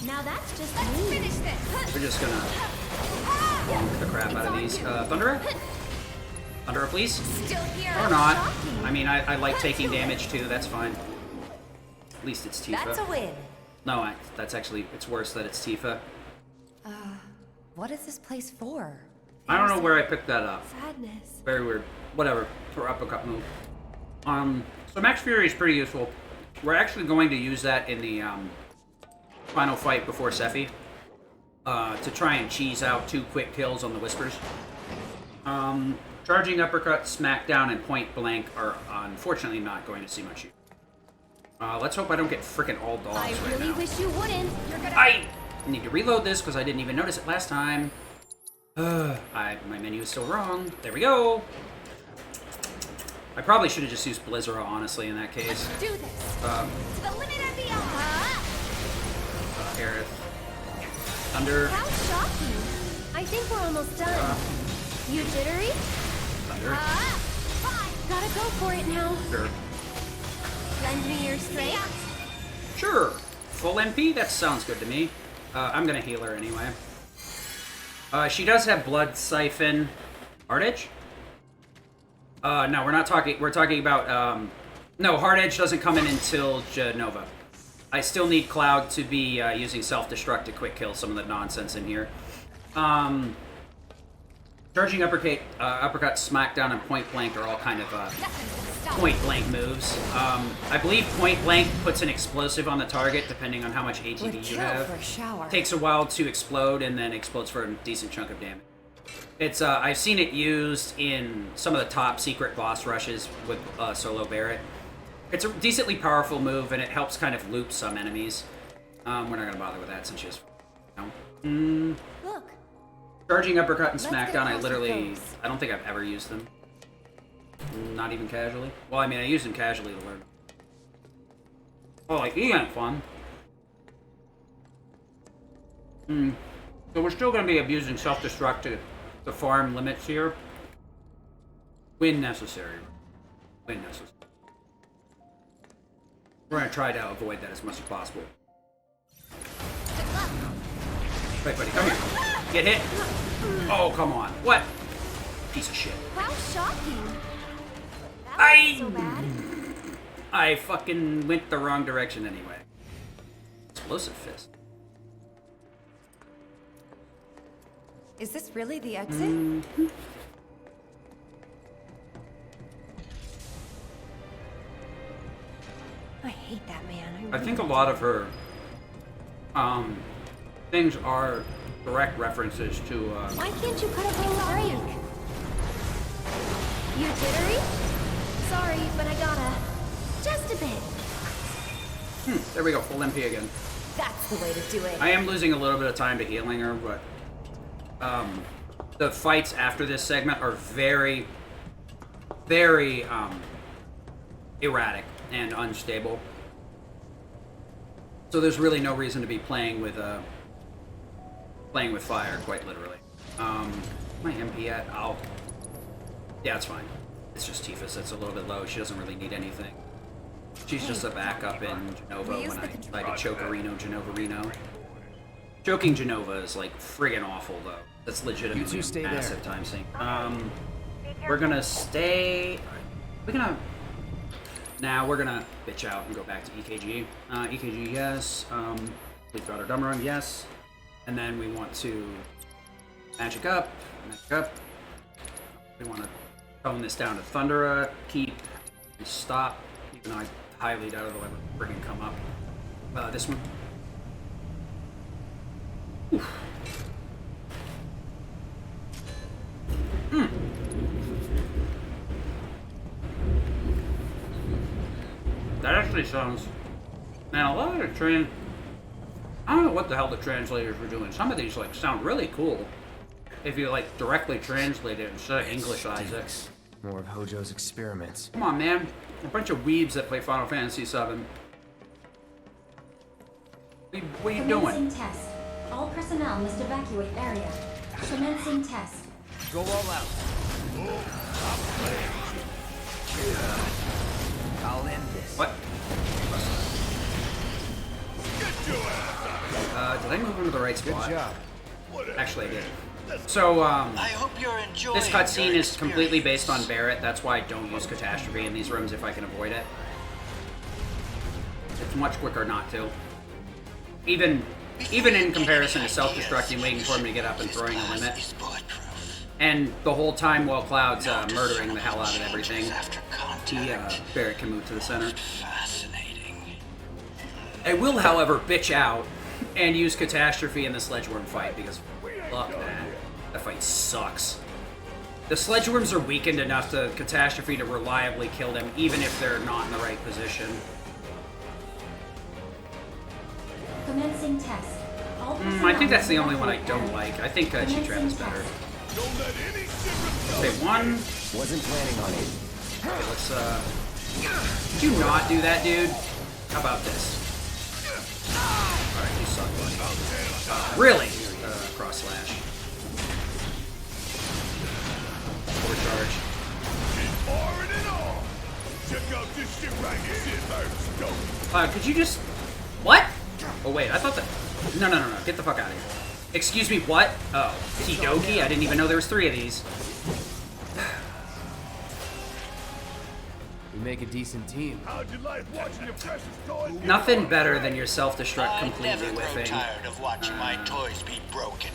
Now that's just Let's finish this. We're just gonna bonk the crap out of these. Thundera? Thundera, please? Still here. Or not. I mean, I like taking damage too, that's fine. At least it's Tifa. That's a win. No, that's actually, it's worse that it's Tifa. What is this place for? I don't know where I picked that up. Sadness. Very weird. Whatever. For uppercut move. So Max Fury is pretty useful. We're actually going to use that in the, final fight before Sephi, to try and cheese out 2 quick kills on the Whispers. Charging Uppercut, Smackdown, and Point Blank are unfortunately not going to see much use. Let's hope I don't get frickin' all dogs I right really now. wish you wouldn't. You're gonna... I need to reload this because I didn't even notice it last time. My menu is still wrong. There we go. I probably should have just used Blizzard, honestly, in that case. Do this. To the limit and beyond. Aerith. Thunder. How shocking. I think we're almost done. You jittery? Thunder. Fine. Gotta go for it now. Sure. Lend me your strength. Sure. Full MP? That sounds good to me. I'm gonna heal her anyway. She does have Blood Siphon. Hard Edge? No, we're not talking... We're talking about, No, Hard Edge doesn't come in until Genova. I still need Cloud to be using Self-Destruct to quick kill some of the nonsense in here. Charging Uppercut, Smackdown, and Point Blank are all kind of Point Blank moves. I believe Point Blank puts an explosive on the target, depending on how much ATB you have. For a shower. Takes a while to explode, and then explodes for a decent chunk of damage. It's I've seen it used in some of the top secret boss rushes with solo Barret. It's a decently powerful move, and it helps kind of loop some enemies. We're not going to bother with that since she has... No. Look. Charging Uppercut and Smackdown, I don't think I've ever used them. Not even casually. Well, I mean, I used them casually to learn. Oh, like, he ain't fun. So we're still going to be abusing self-destruct to farm limits here. When necessary. When necessary. We're going to try to avoid that as much as possible. Wait, buddy, come here. Get hit. Oh, come on. What? Piece of shit. How shocking. That wasn't so bad. I fucking went the wrong direction anyway. Explosive fist. Is this really the exit? Mm-hmm. I hate that man. I think a lot of her things are direct references to Why can't you cut a little break? You jittery? Sorry, but I gotta. Just a bit. There we go, full MP again. That's the way to do it. I am losing a little bit of time to healing her, but the fights after this segment are very, very erratic and unstable. So there's really no reason to be playing with fire, quite literally. My MP at? Oh. Yeah, it's fine. It's just Tifa's that's a little bit low. She doesn't really need anything. She's just a backup in Genova when I decide to chokerino Genovarino. Choking Genova is like friggin' awful though. That's legitimately a massive time sink. We're gonna stay. We're gonna bitch out and go back to EKG. EKG, yes. Please got our dumb run, yes. And then we want to magic up. We want to tone this down to Thundera, keep and stop. Even though I highly doubt it'll ever friggin' come up. This one. Oof. That actually sounds... Man, a lot of the I don't know what the hell the translators were doing. Some of these like sound really cool. If you like directly translate it instead of English-ize it. More of Hojo's experiments. Come on, man. A bunch of weebs that play Final Fantasy VII. What are you doing? Test. All personnel must evacuate area. Commencing test. Go all out. I'll end this. What? Did I move into the right spot? Good job. Actually, I did. So, I hope you're enjoying this cutscene your is completely experience. based on Barret. That's why I don't use Catastrophe in these rooms if I can avoid it. It's much quicker not to. Even in comparison to self-destructing, waiting for him to get up and throwing a limit. And the whole time while Cloud's murdering the hell out of everything, Barret can move to the center. I will, however, bitch out and use Catastrophe in the Sledgeworm fight because fuck that. That fight sucks. The Sledgeworms are weakened enough to Catastrophe to reliably kill them even if they're not in the right position. Commencing test. All I think that's the only one I don't like. I think Chi-Trap is better. Okay, one. Wasn't planning on it. Okay, let's Did you not do that, dude? How about this? Alright, you suck, buddy. Really? Cross slash. Overcharge. Check out this shit right here. Could you just... What? Oh, wait, I thought that... No. Get the fuck out of here. Excuse me, what? Oh, Kidoki? I didn't even know there was 3 of these. We make a decent team. How'd you like watching your precious toys? Nothing better than your self-destruct I completely never grow whiffing. tired of watching my toys be broken,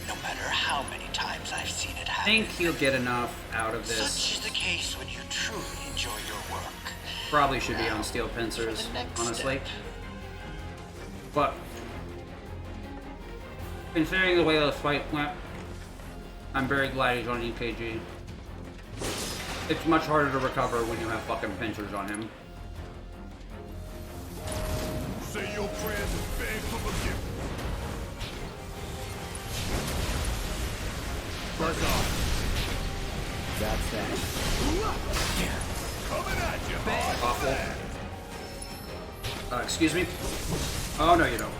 no matter how many times I've seen it I happen. think you'll get enough out of this. Such is the case when you truly enjoy your work. Probably should be on steel pincers, honestly. But considering the way this fight went, I'm very glad he's on EKG. It's much harder to recover when you have fucking pincers on him. Say your prayers and beg for forgiveness. Buzz off. That's that. Coming at you. Awful. Excuse me? Oh, no, you don't.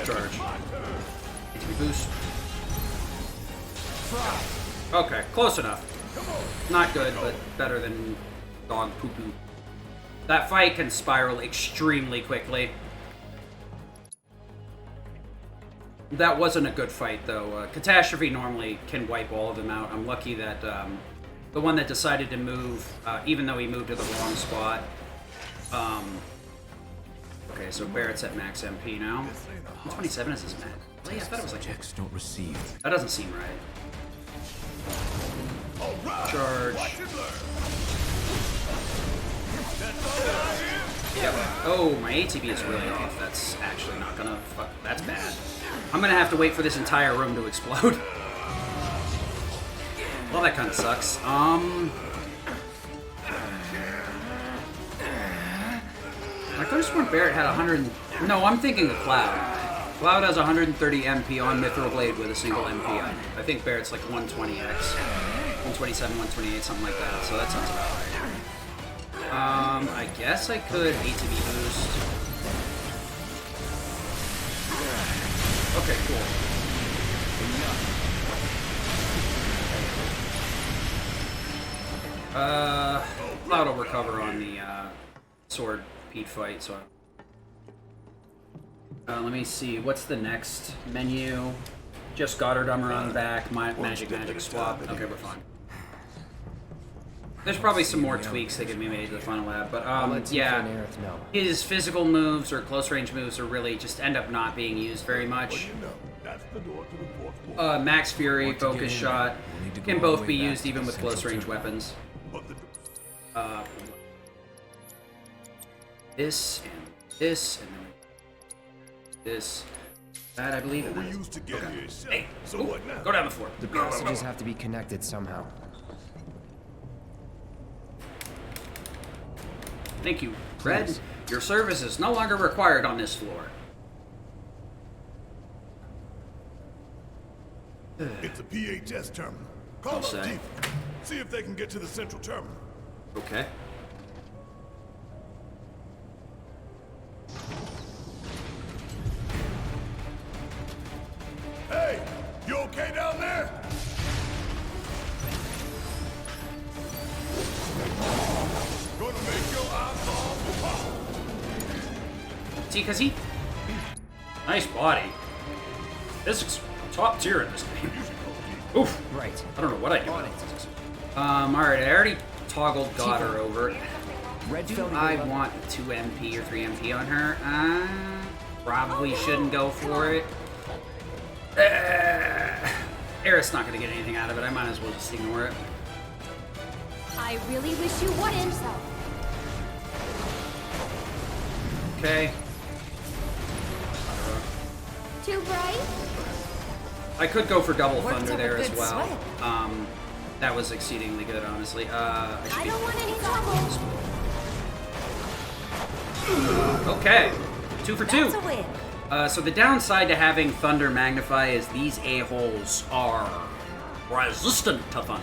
Charge. ATB boost. Okay, close enough. Not good, but better than dog poo-poo. That fight can spiral extremely quickly. That wasn't a good fight, though. Catastrophe normally can wipe all of them out. I'm lucky that the one that decided to move, even though he moved to the wrong spot. Okay, so Barrett's at max MP now. 127 is his max. Oh, yeah, I thought it was like... Don't receive. That doesn't seem right. Charge. Yep. Oh, my ATB is really off. That's actually not gonna... Fuck, that's bad. I'm gonna have to wait for this entire room to explode. Well, that kind of sucks. I could have sworn Barrett had 100... No, I'm thinking of Cloud. Cloud has 130 MP on Mithril Blade with a single MP. I think Barrett's like 120x. 127, 128, something like that. So that sounds about right. I guess I could ATB boost. Okay, cool. Cloud will recover on the sword Pete fight, so... let me see, what's the next menu? Just Goddard Armor on the back, magic swap. Okay, we're fine. There's probably some more tweaks that can be made to the final lab, but yeah, his physical moves or close range moves are really just end up not being used very much. Max Fury, Focus Shot can both be used even with close range weapons. This and this and then this. That I believe. Okay. Hey, go down the floor. The passages have to be connected somehow. Thank you, Red. Your service is no longer required on this floor. It's a PHS terminal. Call up Deep. See if they can get to the central terminal. Okay. Hey, you okay down there? Gonna make your eyeball pop. See, cause he... Nice body. Physics top tier in this game. Oof. Right. I don't know what I do. Alright, I already toggled Goddard over. Do I want 2 MP or 3 MP on her? Probably shouldn't go for it. Aerith's not gonna get anything out of it. I might as well just ignore it. I really wish you wouldn't. Okay. Too bright? I could go for double Worked thunder up a there as good well. sweat. That was exceedingly good, honestly. I don't want any trouble. Okay, 2 for 2. That's a win. So the downside to having Thunder Magnify is these a-holes are resistant to Thunder.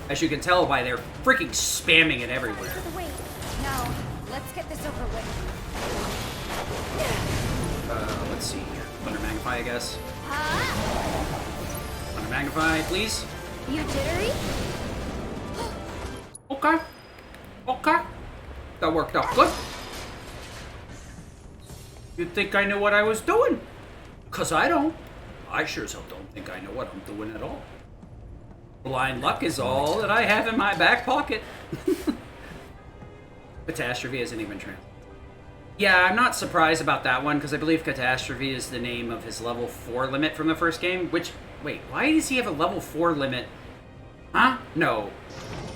As you can tell by their freaking spamming it everywhere. Wait, now let's get this over with. Let's see here. Thunder Magnify, I guess. Thunder Magnify, please. You jittery? Okay. Okay. That worked out good. You'd think I knew what I was doing. 'Cause I don't. I sure as hell don't think I know what I'm doing at all. Blind luck is all that I have in my back pocket. Catastrophe isn't even trans. Yeah, I'm not surprised about that one, because I believe Catastrophe is the name of his level 4 limit from the first game, which... Wait, why does he have a level 4 limit? Huh? No.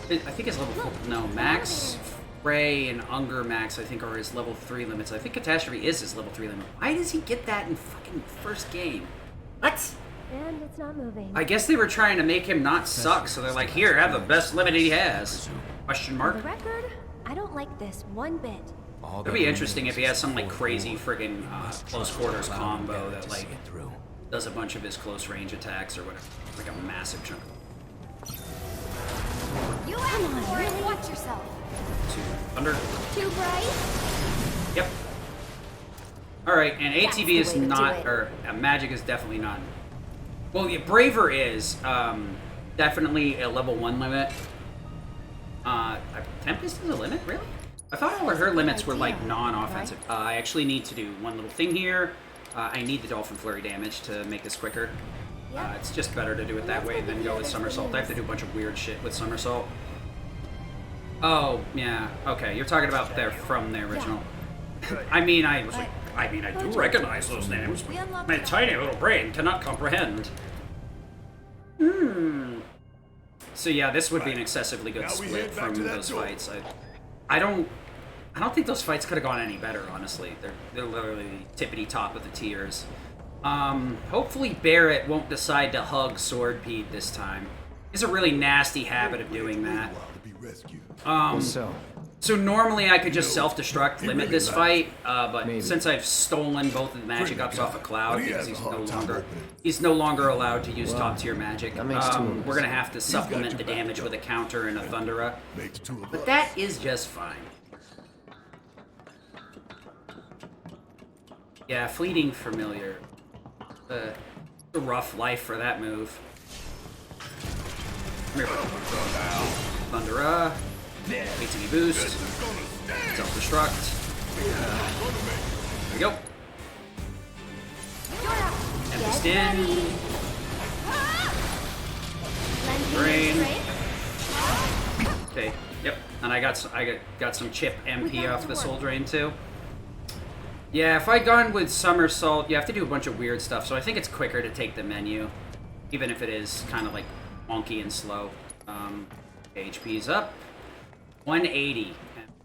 I think his level 4... No, Max, Frey, and Unger Max, I think, are his level 3 limits. I think Catastrophe is his level 3 limit. Why does he get that in fucking first game? What? And it's not moving. I guess they were trying to make him not suck, so they're like, here, have the best limit he has. Question mark? For the record, I don't like this one bit. It'd be interesting if he has some like crazy friggin' close quarters combo that like does a bunch of his close range attacks or whatever. Like a massive chunk. You asked for it. Watch yourself. Thunder. Too bright? Yep. Alright, and That's ATB the is way to do not, it. or magic is definitely not. Well, yeah, Braver is definitely a level 1 limit. Tempest is a limit, really? I thought all of her limits were like non-offensive. I actually need to do one little thing here. I need the Dolphin Flurry damage to make this quicker. It's just better to do it that way than go with Somersault. I have to do a bunch of weird shit with Somersault. Oh, yeah. Okay, you're talking about they're from the original. I mean, I was like, I do recognize those names. My tiny little brain cannot comprehend. So yeah, this would be an excessively good split from those fights. I don't think those fights could have gone any better, honestly. They're literally tippity top of the tiers. Hopefully Barrett won't decide to hug Sword Pete this time. He has a really nasty habit of doing that. So normally I could just self-destruct, limit this fight, but since I've stolen both of the magic ups off of Cloud, because he's no longer allowed to use top-tier magic, we're gonna have to supplement the damage with a counter and a Thundera. But that is just fine. Yeah, Fleeting Familiar. It's a rough life for that move. Come here, Thundera. ATB boost. Self-destruct. There we go. Tempest in. Brain. Okay. Yep. And I got some chip MP off the Soul Drain too. Yeah, if I'd gone with Somersault, you have to do a bunch of weird stuff, so I think it's quicker to take the menu, even if it is kind of like wonky and slow. HP's up. 180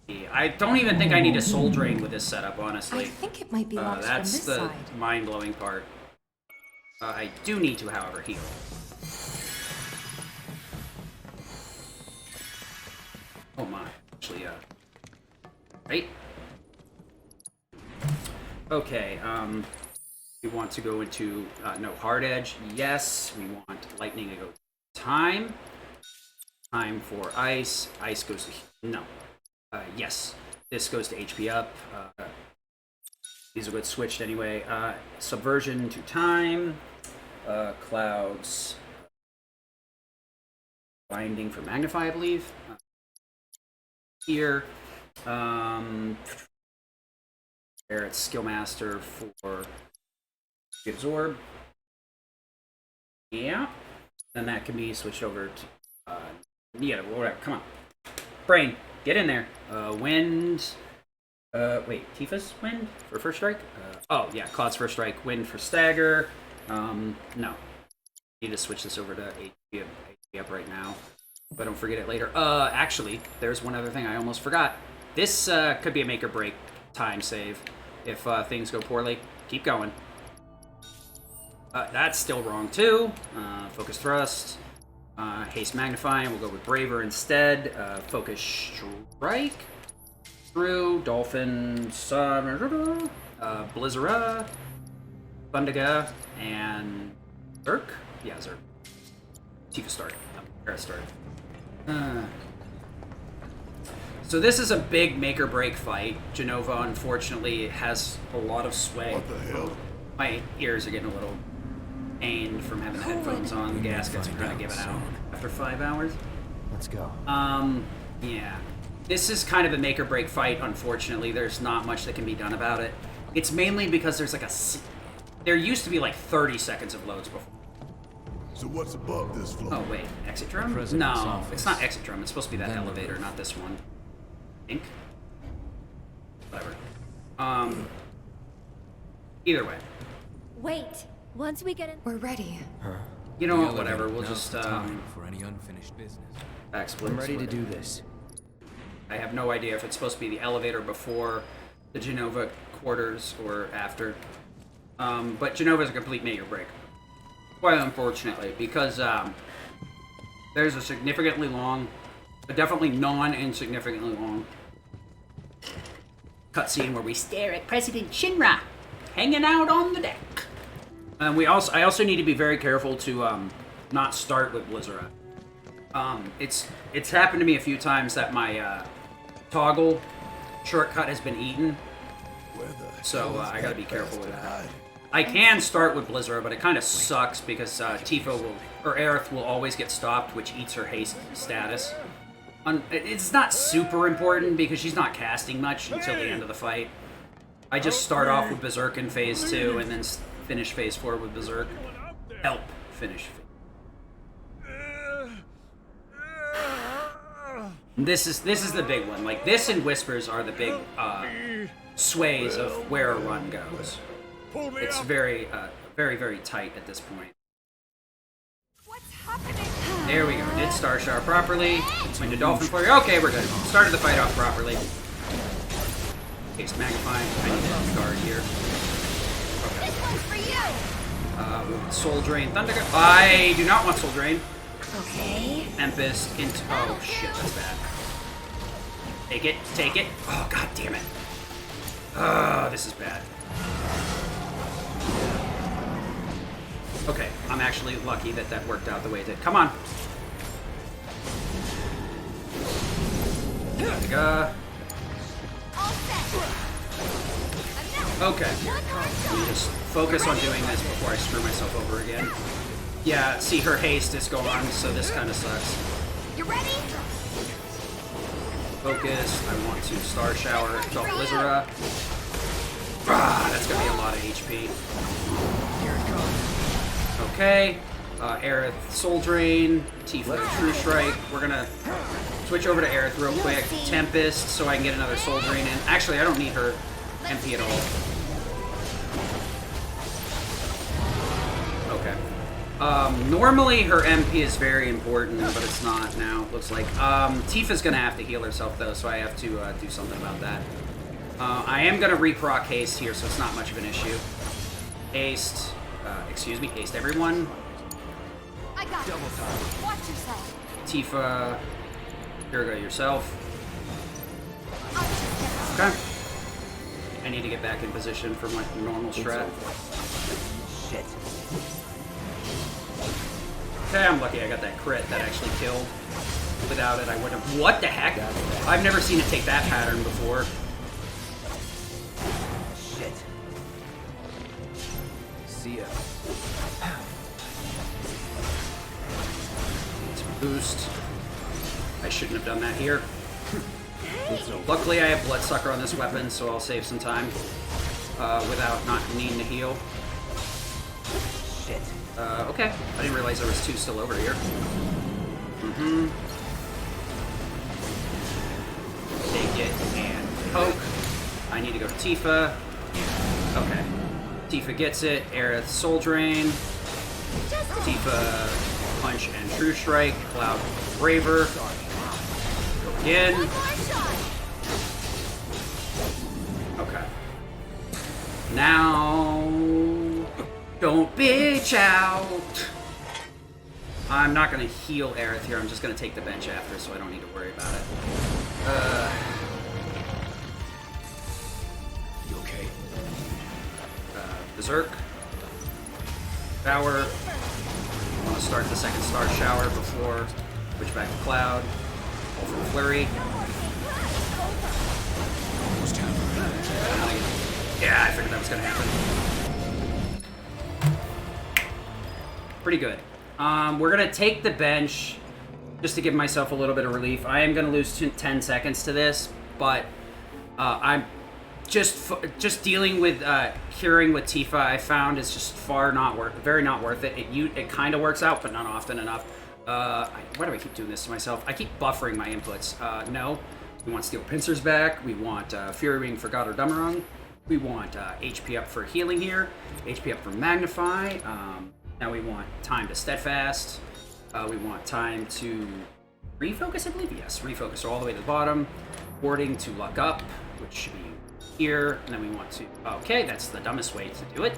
MP. I don't even think I need a Soul Drain with this setup, honestly. I think it might be locked from that's this the side. mind-blowing part. I do need to, however, heal. Oh my. Actually, right? Okay, we want to go into, no, Hard Edge, yes. We want Lightning to go Time. Time for Ice. Ice goes to, no. Yes. This goes to HP up. These will get switched anyway. Subversion to Time. Clouds. Binding for Magnify, I believe. Here. Barrett's Skillmaster for Absorb. Yeah. Then that can be switched over to, yeah, whatever, come on. Brain, get in there. Wind, wait, Tifa's Wind for first strike? Oh, yeah, Cloud's first strike, Wind for stagger. No. Need to switch this over to HP up right now, but don't forget it later. Actually, there's one other thing I almost forgot. This, could be a make or break time save. If things go poorly, keep going. That's still wrong too. Focus Thrust. Haste Magnify, we'll go with Braver instead. Focus Strike. Through. Dolphin. Blizzara. Bundaga. And Zerk? Yeah, Zerk. Tifa start. Era start. So this is a big make or break fight. Genova, unfortunately, has a lot of sway. What the hell? My ears are getting a little pained from having the headphones on. The gaskets are kind of giving out after 5 hours. Let's go. Yeah. This is kind of a make or break fight, unfortunately. There's not much that can be done about it. It's mainly because there's like there used to be like 30 seconds of loads before. So what's above this floor? Oh, wait. Exit drum? No, it's not exit drum. It's supposed to be that elevator, not this one. I think. Whatever. Either way. Wait. Once we get in, we're ready. You know what? Whatever. We'll just for any unfinished business. backsplit. I'm ready to do this. I have no idea if it's supposed to be the elevator before the Genova quarters or after. But Genova's a complete make or break. Quite unfortunately, because there's a significantly long, definitely non-insignificantly long cutscene where we stare at President Shinra hanging out on the deck. And I also need to be very careful to not start with Blizzard. It's happened to me a few times that my toggle shortcut has been eaten, So I gotta be careful with that. I can start with Blizzard, but it kind of sucks because Tifa will, or Aerith will always get stopped, which eats her haste status. It's not super important because she's not casting much until the end of the fight. I just start off with Berserk in Phase 2 and then finish Phase 4 with Berserk. Help finish. This is the big one. Like, this and Whispers are the big sways of where a run goes. It's very, very tight at this point. What's happening? There we go. Did Star Shower properly. Went to Dolphin Flurry. Okay, we're good. Started the fight off properly. Haste Magnifying. I need to guard here. Okay. This one's for you. Soul Drain. Thunder. I do not want Soul Drain. Okay. Tempest into. Oh shit, that's bad. Take it. Take it. Oh god damn it. Oh, this is bad. Okay, I'm actually lucky that that worked out the way it did. Come on. Okay. Let me just focus on doing this before I screw myself over again. Yeah, see, her haste is gone, so this kind of sucks. You ready? Focus. I want to Star Shower. Adult Blizzard. Ah, that's gonna be a lot of HP. Here it comes. Okay. Aerith, Soul Drain. Tifa, True Strike. We're gonna switch over to Aerith real quick. Tempest, so I can get another Soul Drain in. Actually, I don't need her MP at all. Okay. Normally her MP is very important, but it's not now, looks like. Tifa's gonna have to heal herself though, so I have to do something about that. I am gonna reproc haste here, so it's not much of an issue. Haste, excuse me, haste everyone. I got Double time. Watch yourself. Tifa, here go yourself. Okay. I need to get back in position for my normal strat. Shit. Okay, I'm lucky I got that crit that actually killed. Without it, I wouldn't have. What the heck? I've never seen it take that pattern before. Shit. See ya. It's a boost. I shouldn't have done that here. Luckily, I have Bloodsucker on this weapon, so I'll save some time without not needing to heal. Shit. Okay. I didn't realize there was two still over here. Take it and poke. I need to go to Tifa. Okay. Tifa gets it. Aerith, Soul Drain. Tifa, Punch and True Strike. Cloud, Braver. Go again. Okay. Now, don't bitch out. I'm not going to heal Aerith here. I'm just going to take the bench after, so I don't need to worry about it. You okay? Berserk. Shower. I want to start the second Star Shower before switch back to Cloud. Go for Flurry. Yeah, I figured that was going to happen. Pretty good. We're going to take the bench just to give myself a little bit of relief. I am going to lose 10 seconds to this, but I'm just dealing with curing with Tifa. I found is just very not worth it. It kind of works out, but not often enough. Why do I keep doing this to myself? I keep buffering my inputs. No, we want Steel Pincers back. We want Fury Ring for God or Dumarung. We want HP up for healing here. HP up for Magnify. Now we want time to Steadfast. We want time to refocus, I believe. Yes, refocus all the way to the bottom. Warding to luck up, which should be here. And then we want to... Okay, that's the dumbest way to do it.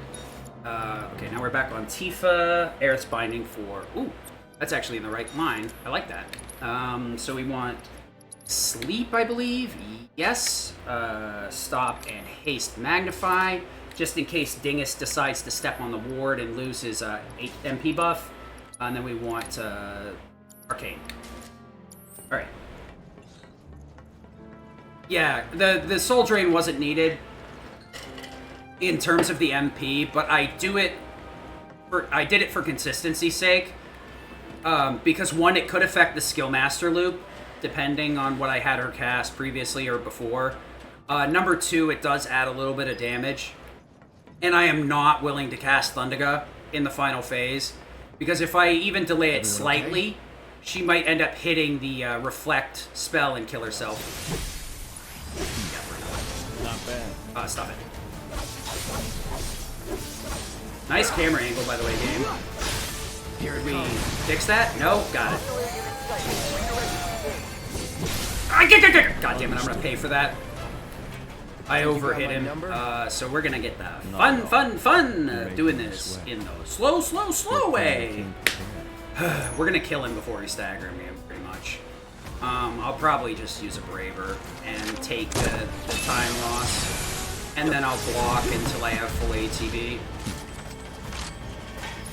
Okay, now we're back on Tifa. Aerith's binding for... Ooh, that's actually in the right line. I like that. So we want Sleep, I believe. Yes. Stop and Haste Magnify. Just in case Dingus decides to step on the ward and lose his 8 MP buff. And then we want Arcane. Alright. Yeah, the Soul Drain wasn't needed. in terms of the MP, but I did it for consistency's sake. Because one, it could affect the skill master loop, depending on what I had her cast previously or before. Number two, it does add a little bit of damage. And I am not willing to cast Thundaga in the final phase, because if I even delay it slightly, she might end up hitting the reflect spell and kill herself. Not bad. Stop it. Nice camera angle, by the way, game. Did we fix that? No? Got it. God damn it, I'm gonna pay for that. I overhit him, so we're gonna get the fun of doing this in the slow way. We're gonna kill him before we stagger him, pretty much. I'll probably just use a Braver and take the time loss, and then I'll block until I have full ATB.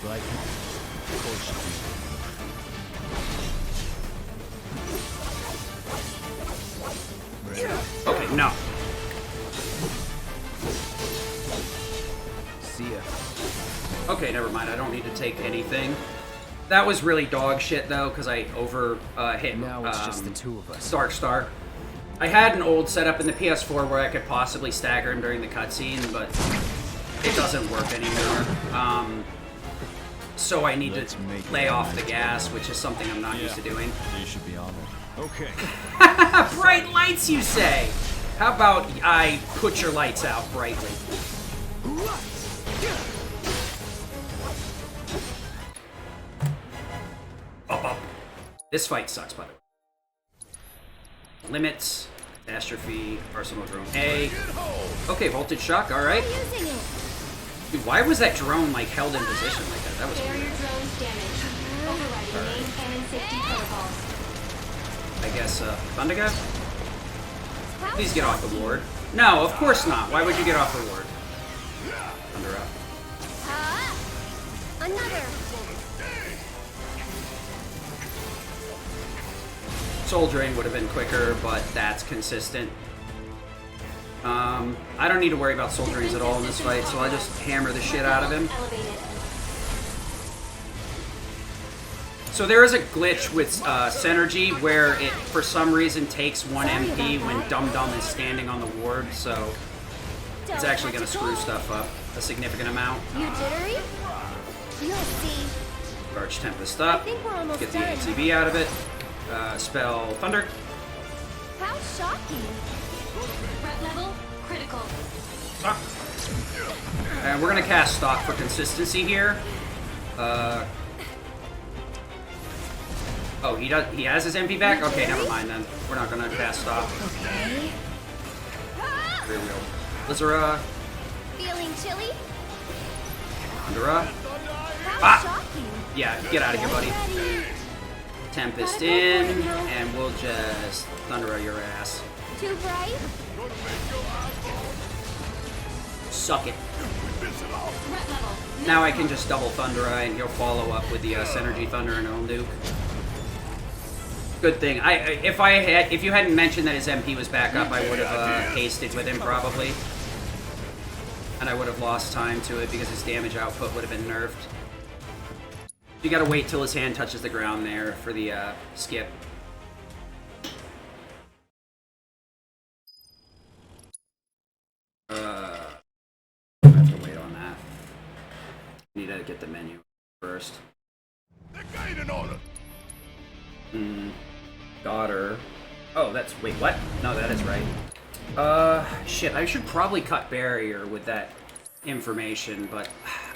Like, of course you do. Okay, no. See ya. Okay, never mind. I don't need to take anything. That was really dog shit though, because I hit. Now it's just the two of us. Dark Star. I had an old setup in the PS4 where I could possibly stagger him during the cutscene, but it doesn't work anymore. So I need to lay off the gas, which is something I'm not used to doing. You should be on it. Okay. Bright lights, you say? How about I put your lights out brightly? Up. This fight sucks, by the way. Limits, catastrophe, arsenal drone A. Okay, voltage shock, alright. Dude, why was that drone like held in position like that? That was weird. drone's damaged. Overriding main cannon safety protocols. I guess, Thundaga? Please get off the ward. No, of course not. Why would you get off the ward? Thunder up. Another. Soul Drain would have been quicker, but that's consistent. I don't need to worry about Soul Drains at all in this fight, so I'll just hammer the shit out of him. So there is a glitch with Synergy where it, for some reason, takes 1 MP when Dum Dum is standing on the ward, so it's actually going to screw stuff up a significant amount. You jittery? You'll see. Arch Tempest up, get the ATB out of it, spell Thunder. How shocking. Red level, critical. Stock. And we're going to cast Stock for consistency here. Oh, he does. He has his MP back? Okay, never mind then. We're not gonna cast Stock. Okay. Very real. Blizzara. Feeling chilly? Thundera. How shocking. Yeah, get out of here, buddy. Tempest in, and we'll just Thundera your ass. Too bright? Suck it. Now I can just double Thundera, and he'll follow up with the Synergy Thunder and Elm Good thing. If you hadn't mentioned that his MP was back up, I would have hasted with him probably, and I would have lost time to it because his damage output would have been nerfed. You gotta wait till his hand touches the ground there for the skip. I have to wait on that. Need to get the menu first. Daughter. Oh, that's... Wait, what? No, that is right. Shit, I should probably cut barrier with that information, but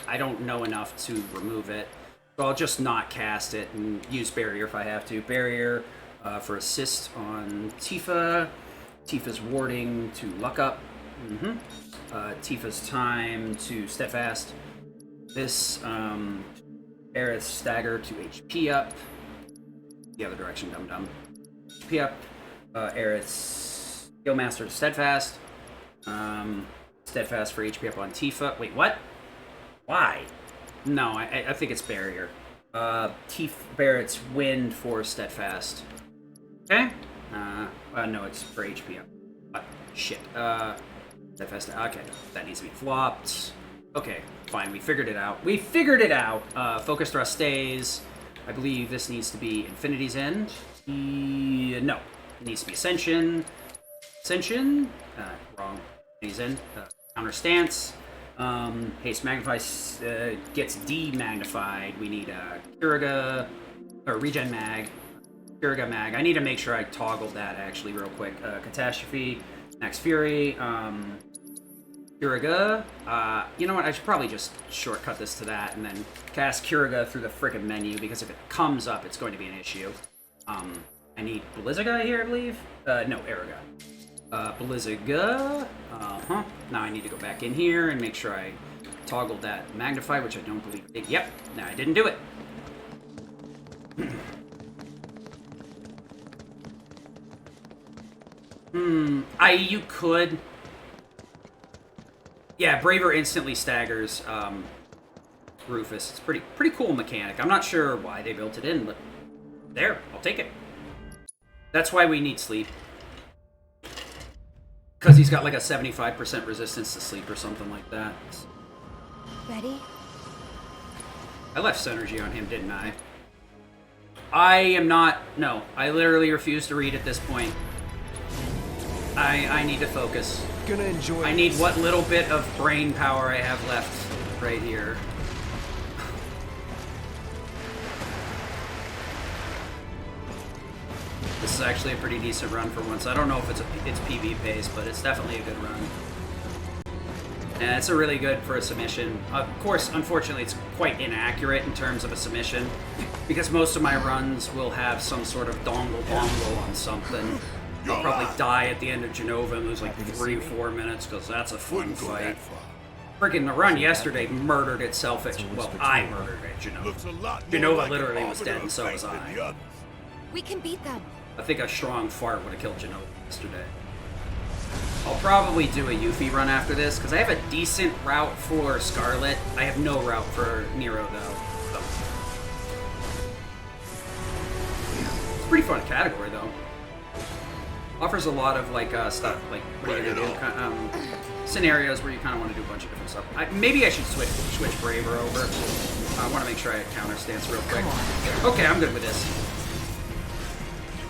I don't know enough to remove it. So I'll just not cast it and use barrier if I have to. Barrier for assist on Tifa. Tifa's warding to luck up. Tifa's time to steadfast. This, Aerith's stagger to HP up. The other direction, dum-dum. HP up. Aerith's Skillmaster to steadfast. Steadfast for HP up on Tifa. Wait, what? Why? No, I think it's barrier. Barrett's wind for steadfast. Okay? No, it's for HP up. Shit. Steadfast. Okay, that needs to be flopped. Okay, fine. We figured it out. We figured it out. Focus thrust stays. I believe this needs to be Infinity's End. No. It needs to be Ascension. Ascension? Wrong. Infinity's End. Counter stance. Haste Magnify gets demagnified. We need Kiriga, or Regen Mag. Kiriga Mag. I need to make sure I toggled that actually real quick. Catastrophe. Max Fury. Kiriga. You know what? I should probably just shortcut this to that and then cast Kiriga through the frickin' menu because if it comes up, it's going to be an issue. I need Blizzaga here, I believe. No, Eriga. Blizzaga. Now I need to go back in here and make sure I toggled that Magnify, which I don't believe I did. Yep. No, I didn't do it. You could. Yeah, Braver instantly staggers Rufus. It's pretty cool mechanic. I'm not sure why they built it in, but there, I'll take it. That's why we need sleep. Because he's got like a 75% resistance to sleep or something like that. Ready? I left Synergy on him, didn't I? I am not... No, I literally refuse to read at this point. I need to focus. Gonna enjoy I need what little bit of brain power I have left right here. This is actually a pretty decent run for once. I don't know if it's PB pace, but it's definitely a good run. And it's a really good for a submission. Of course, unfortunately, it's quite inaccurate in terms of a submission, because most of my runs will have some sort of dongle on something. I'll probably die at the end of Genova and lose like 3-4 minutes, because that's a fun fight. Freaking the run yesterday murdered itself at... Well, I murdered at Genova. Genova literally was dead, and so was I. We can beat them. I think a strong fart would have killed Genova yesterday. I'll probably do a Yuffie run after this, because I have a decent route for Scarlet. I have no route for Nero, though. So. It's a pretty fun category, though. Offers a lot of, like, stuff, like, what are you going to do? Scenarios where you kind of want to do a bunch of different stuff. Maybe I should switch Braver over. I want to make sure I counter stance real quick. Okay, I'm good with this.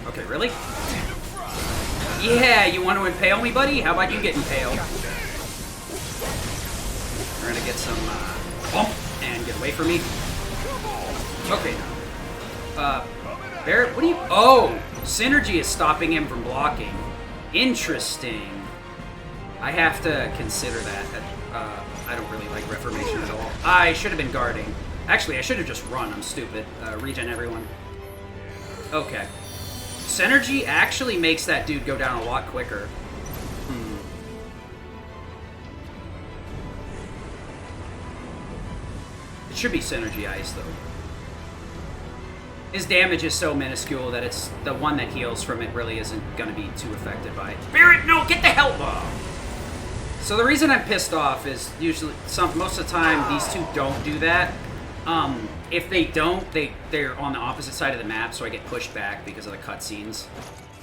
Okay, really? Yeah, you want to impale me, buddy? How about you get impaled? We're gonna get some bump and get away from me. Okay. Barrett, what do you... Oh! Synergy is stopping him from blocking. Interesting. I have to consider that. I don't really like Reformation at all. I should have been guarding. Actually, I should have just run. I'm stupid. Regen everyone. Okay. Synergy actually makes that dude go down a lot quicker. It should be Synergy Ice, though. His damage is so minuscule that it's the one that heals from it really isn't going to be too affected by it. Barrett, no! Get the hell off! So the reason I'm pissed off is usually... most of the time, these two don't do that. If they don't, they're on the opposite side of the map, so I get pushed back because of the cutscenes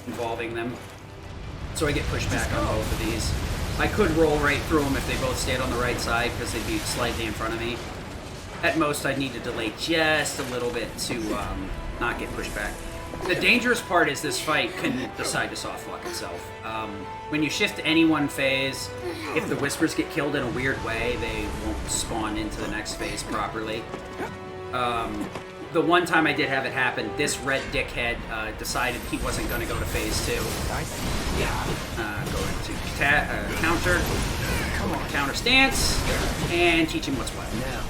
involving them. So I get pushed back on both of these. I could roll right through them if they both stayed on the right side, because they'd be slightly in front of me. At most, I'd need to delay just a little bit to not get pushed back. The dangerous part is this fight can decide to soft lock itself. When you shift to any one phase, if the Whispers get killed in a weird way, they won't spawn into the next phase properly. The one time I did have it happen, this red dickhead decided he wasn't going to go to phase 2. Yeah. Go into counter. Come on, counter stance, and teach him what's what. Now.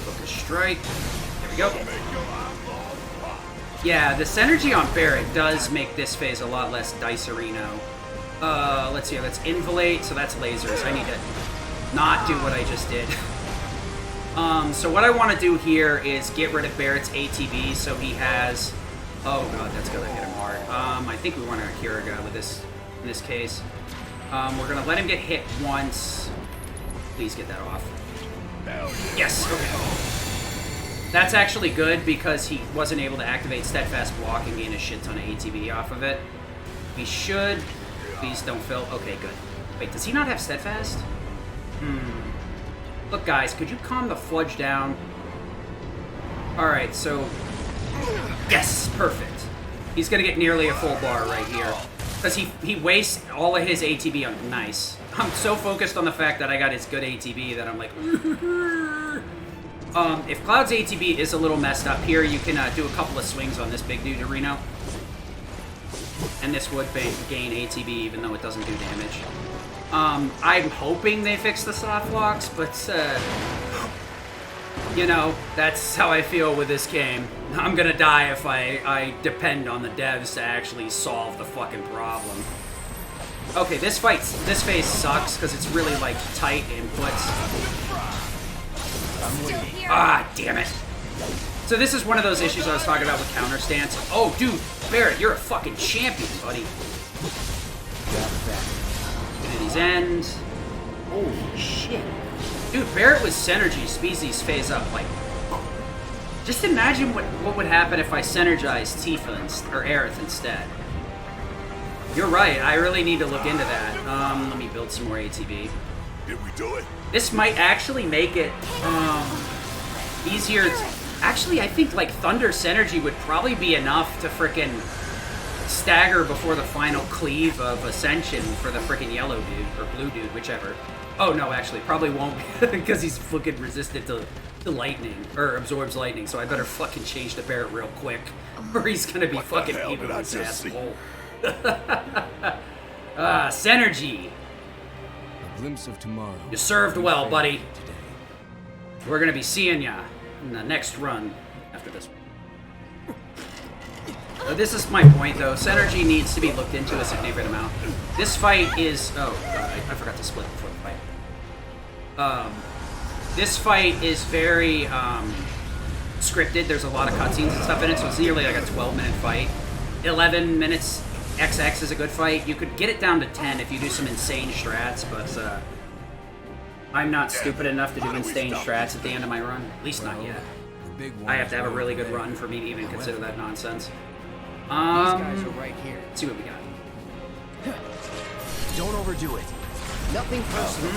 Focus strike. There we go. Yeah, the synergy on Barrett does make this phase a lot less Dicerino. Let's see, that's Involate, so that's lasers. I need to not do what I just did. So what I want to do here is get rid of Barrett's ATB so he has... Oh god, that's gonna hit him hard. I think we want to Kiriga with this, in this case. We're gonna let him get hit once. Please get that off. Yes, okay. That's actually good because he wasn't able to activate Steadfast Block and gain a shit ton of ATB off of it. We should... Please don't fill. Okay, good. Wait, does he not have Steadfast? Look, guys, could you calm the fudge down? Alright, so... Yes, perfect. He's gonna get nearly a full bar right here. Because he wastes all of his ATB on... Nice. I'm so focused on the fact that I got his good ATB that I'm like... if Cloud's ATB is a little messed up here, you can do a couple of swings on this big dude to Reno. And this would gain ATB even though it doesn't do damage. I'm hoping they fix the soft locks, but, you know, that's how I feel with this game. I'm gonna die if I depend on the devs to actually solve the fucking problem. Okay, this phase sucks because it's really, like, tight inputs. Ah, damn it. So this is one of those issues I was talking about with counter stance. Oh, dude, Barrett, you're a fucking champion, buddy. Infinity's End. Holy shit. Dude, Barrett with Synergy speeds these phase up, like... Just imagine what would happen if I synergized Tifa or Aerith instead. You're right, I really need to look into that. Let me build some more ATB. Did we do it? This might actually make it, easier to... Actually, I think, like, Thunder Synergy would probably be enough to frickin' stagger before the final cleave of Ascension for the frickin' yellow dude, or blue dude, whichever. Oh, no, actually, probably won't, because he's fucking resistant to lightning, or absorbs lightning, so I better fucking change to Barrett real quick, or he's gonna be fucking evil this asshole. Synergy! A glimpse of tomorrow. You served well, buddy. We're gonna be seeing ya in the next run after this one. This is my point, though. Synergy needs to be looked into a significant amount. This fight is... Oh, God, I forgot to split before the fight. This fight is very scripted. There's a lot of cutscenes and stuff in it, so it's nearly like a 12-minute fight. 11 minutes XX is a good fight. You could get it down to 10 if you do some insane strats, but I'm not stupid enough to do insane strats at the end of my run. At least not yet. I have to have a really good run for me to even consider that nonsense. These guys are right here. Let's see what we got. Don't overdo it. Nothing personal.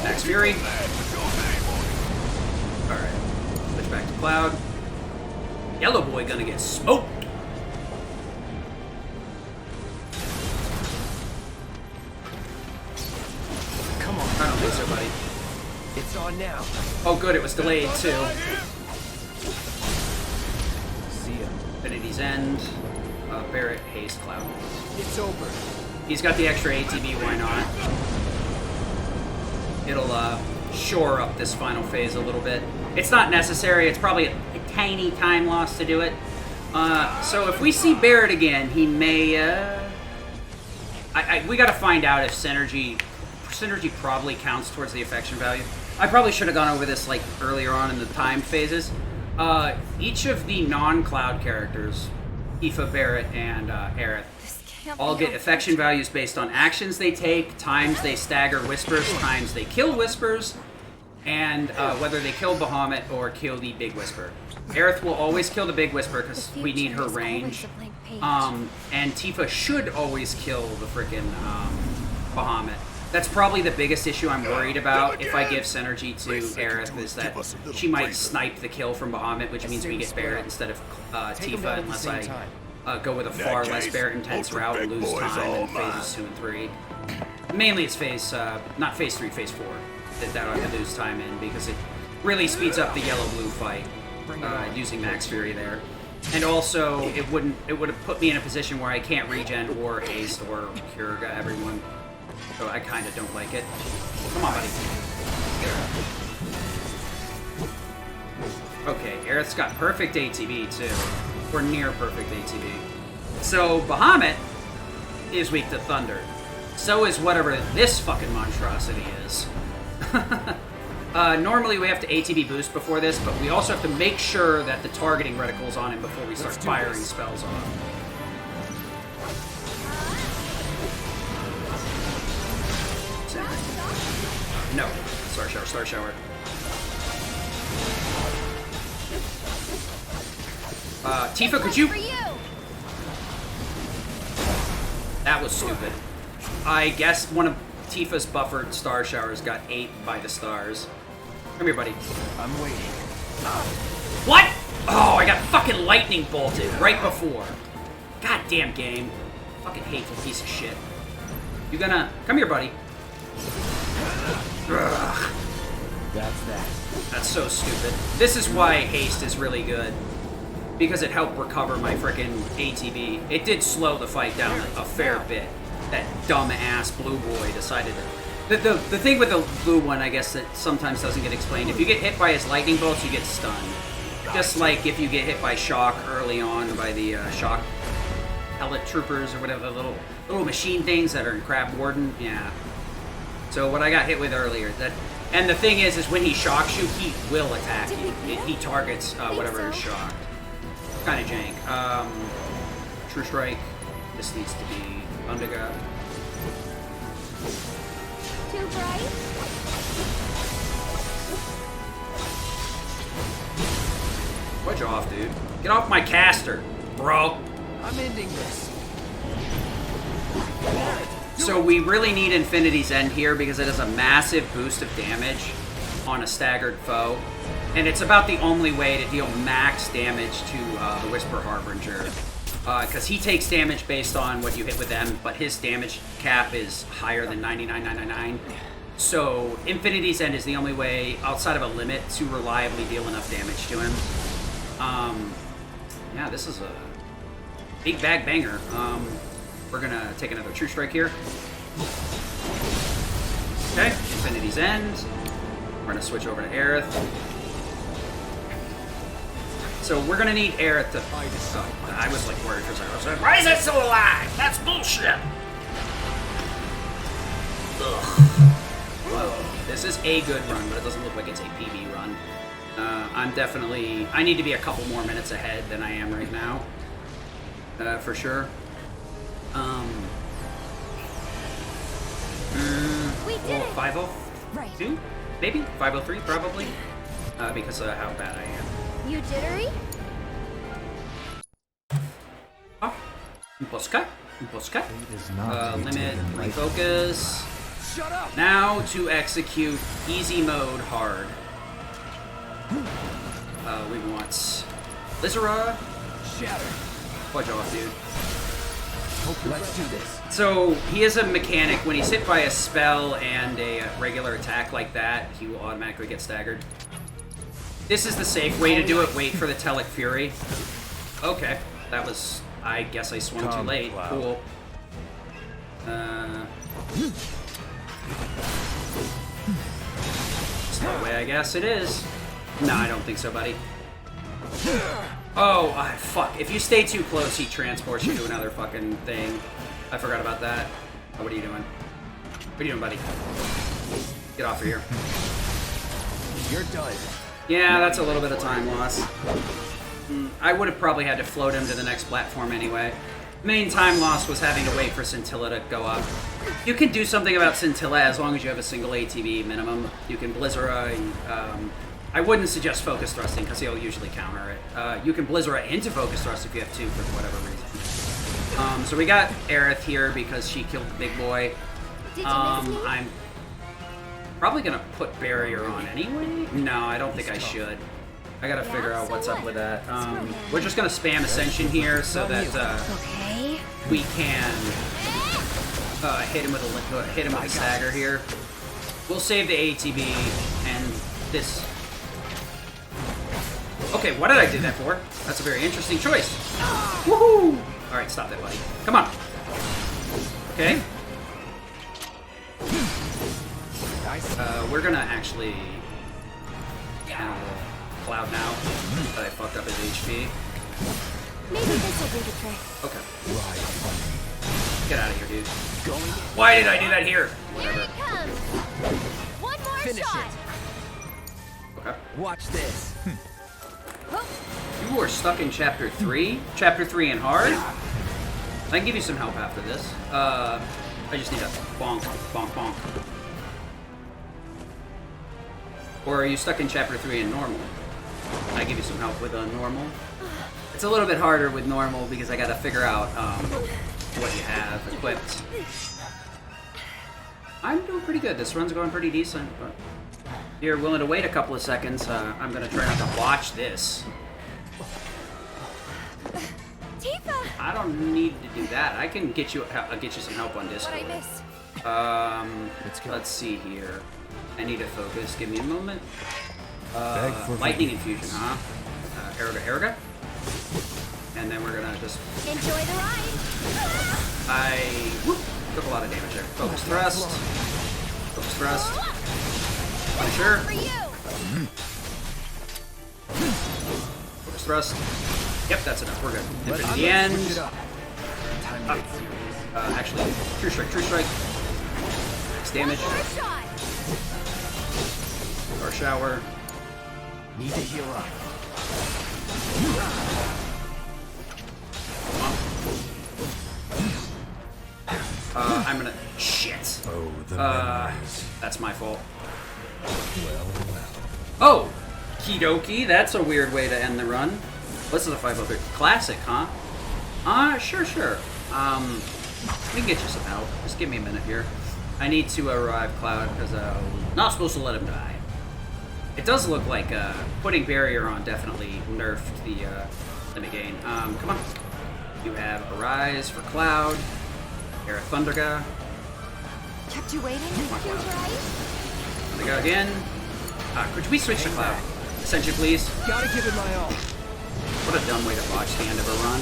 Max Fury. Alright. Switch back to Cloud. Yellow Boy gonna get smoked. Come on. I don't think so, buddy. It's on now. Oh, good, it was delayed too. See ya. Infinity's End. Barrett, Haste, Cloud. It's over. He's got the extra ATB, why not? It'll shore up this final phase a little bit. It's not necessary, it's probably a tiny time loss to do it. So if we see Barrett again, he may, we gotta find out if Synergy probably counts towards the affection value. I probably should have gone over this, like, earlier on in the time phases. Each of the non-Cloud characters, Tifa, Barrett, and Aerith, all get affection values based on actions they take, times they stagger Whispers, times they kill Whispers, and whether they kill Bahamut or kill the Big Whisper. Aerith will always kill the Big Whisper because we need her range. And Tifa should always kill the frickin' Bahamut. That's probably the biggest issue I'm worried about if I give Synergy to Aerith, is that she might snipe the kill from Bahamut, which means we get Barrett instead of Tifa, unless I go with a far less Barrett intense route and lose time in phases 2 and 3. Mainly it's phase, not phase 3, phase 4 that I have to lose time in, because it really speeds up the yellow-blue fight using Max Fury there. And also, it would have put me in a position where I can't regen or haste or Kyurga everyone. So I kind of don't like it. Come on, buddy. Okay, Aerith's got perfect ATB too. Or near perfect ATB. So Bahamut is weak to Thunder. So is whatever this fucking monstrosity is. Normally we have to ATB boost before this, but we also have to make sure that the targeting reticle's on him before we start firing spells on him. No. Star Shower, Star Shower. Tifa, could you... stupid. I guess one of Tifa's buffered star showers got ate by the stars. Come here, buddy. I'm waiting. What? Oh, I got fucking lightning bolted right before. Goddamn game. Fucking hateful piece of shit. You gonna... Come here, buddy. Ugh. That's that. That's so stupid. This is why haste is really good. Because it helped recover my frickin' ATB. It did slow the fight down a fair bit. That dumb-ass blue boy decided to... The thing with the blue one, I guess, that sometimes doesn't get explained. If you get hit by his lightning bolts, you get stunned. Just like if you get hit by shock early on by the shock pellet troopers or whatever, the little machine things that are in Crab Warden. Yeah. So what I got hit with earlier, and the thing is when he shocks you, he will attack you. He targets whatever is shocked. Kind of jank. True Strike. This needs to be Undergut. Too bright? Fudge off, dude. Get off my caster, bro. I'm ending this. So we really need Infinity's End here because it has a massive boost of damage on a staggered foe. And it's about the only way to deal max damage to the Whisper Harbinger. Because he takes damage based on what you hit with them, but his damage cap is higher than 99,999. So Infinity's End is the only way, outside of a limit, to reliably deal enough damage to him. Yeah, this is a big bag banger. We're gonna take another True Strike here. Okay, Infinity's End. We're gonna switch over to Aerith. So we're gonna need Aerith to... Oh, I was like worried for a second. I was like, why is that so alive? That's bullshit! Ugh. Whoa. This is a good run, but it doesn't look like it's a PB run. I need to be a couple more minutes ahead than I am right now. For sure. We did it! 502? Maybe? 503, probably? Because of how bad I am. You jittery? Imposca? Limit, refocus. Shut up! Now to execute easy mode hard. We want Lizera. Shatter. Fudge off, dude. Let's do this. So he has a mechanic. When he's hit by a spell and a regular attack like that, he will automatically get staggered. This is the safe way to do it. Wait for the Telic Fury. Okay, that was... I guess I swung too late. Cool. It's the way I guess it is. No, I don't think so, buddy. Oh, fuck. If you stay too close, he transports you to another fucking thing. I forgot about that. Oh, what are you doing? What are you doing, buddy? Get off of here. You're done. Yeah, that's a little bit of time loss. I would have probably had to float him to the next platform anyway. Main time loss was having to wait for Scintilla to go up. You can do something about Scintilla as long as you have a single ATB minimum. You can Blizzera. I wouldn't suggest focus thrusting because he'll usually counter it. You can Blizzera into focus thrust if you have to for whatever reason. So we got Aerith here because she killed the big boy. I'm probably gonna put barrier on anyway. No, I don't think I should. I gotta figure out what's up with that. We're just gonna spam Ascension here so that we can hit him with a stagger here. We'll save the ATB and this. Okay, what did I do that for? That's a very interesting choice. Woohoo! All right, stop that, buddy. Come on. Okay. We're gonna actually Cloud now that I fucked up his HP. Maybe this will do the trick. Okay. Get out of here, dude. Why did I do that here? Whatever. Here it comes. One more Finish shot. it. Okay. Watch this. You are stuck in Chapter 3? Chapter 3 and hard? I can give you some help after this. I just need a bonk, bonk, bonk. Or are you stuck in Chapter 3 in normal? I give you some help with normal. It's a little bit harder with normal because I gotta figure out what you have equipped. I'm doing pretty good. This run's going pretty decent, but if you're willing to wait a couple of seconds, I'm gonna try not to botch this. Tifa! I don't need to do that. I can get you some help on Discord. What I miss? Let's see here. I need to focus. Give me a moment. Lightning infusion, huh? Eriga. And then we're gonna just Enjoy the ride! took a lot of damage there. Focus thrust. Focus thrust. Punisher. For you! Focus thrust. Yep, that's enough. We're good. And in the end. Actually, True Strike. True Strike. Max damage. Or shower. Need to heal up. I'm gonna... Shit. Oh, the that's my fault. Oh! Kidoki, that's a weird way to end the run. This is a 503. Classic, huh? Sure. We can get you some help. Just give me a minute here. I need to arrive Cloud, because I'm not supposed to let him die. It does look like putting barrier on definitely nerfed the limit gain. Come on. You have Arise for Cloud. Era Thunderga. Kept you waiting? Thunderga again. Could we switch to Cloud? Ascension, please. Gotta give it my all. What a dumb way to watch the end of a run.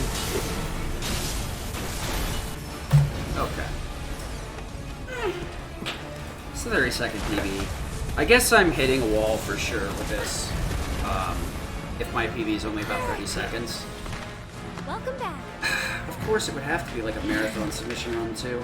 Okay. It's a 30-second PB. I guess I'm hitting a wall for sure with this. If my PB is only about 30 seconds. Welcome back. Of course, it would have to be like a marathon submission run too.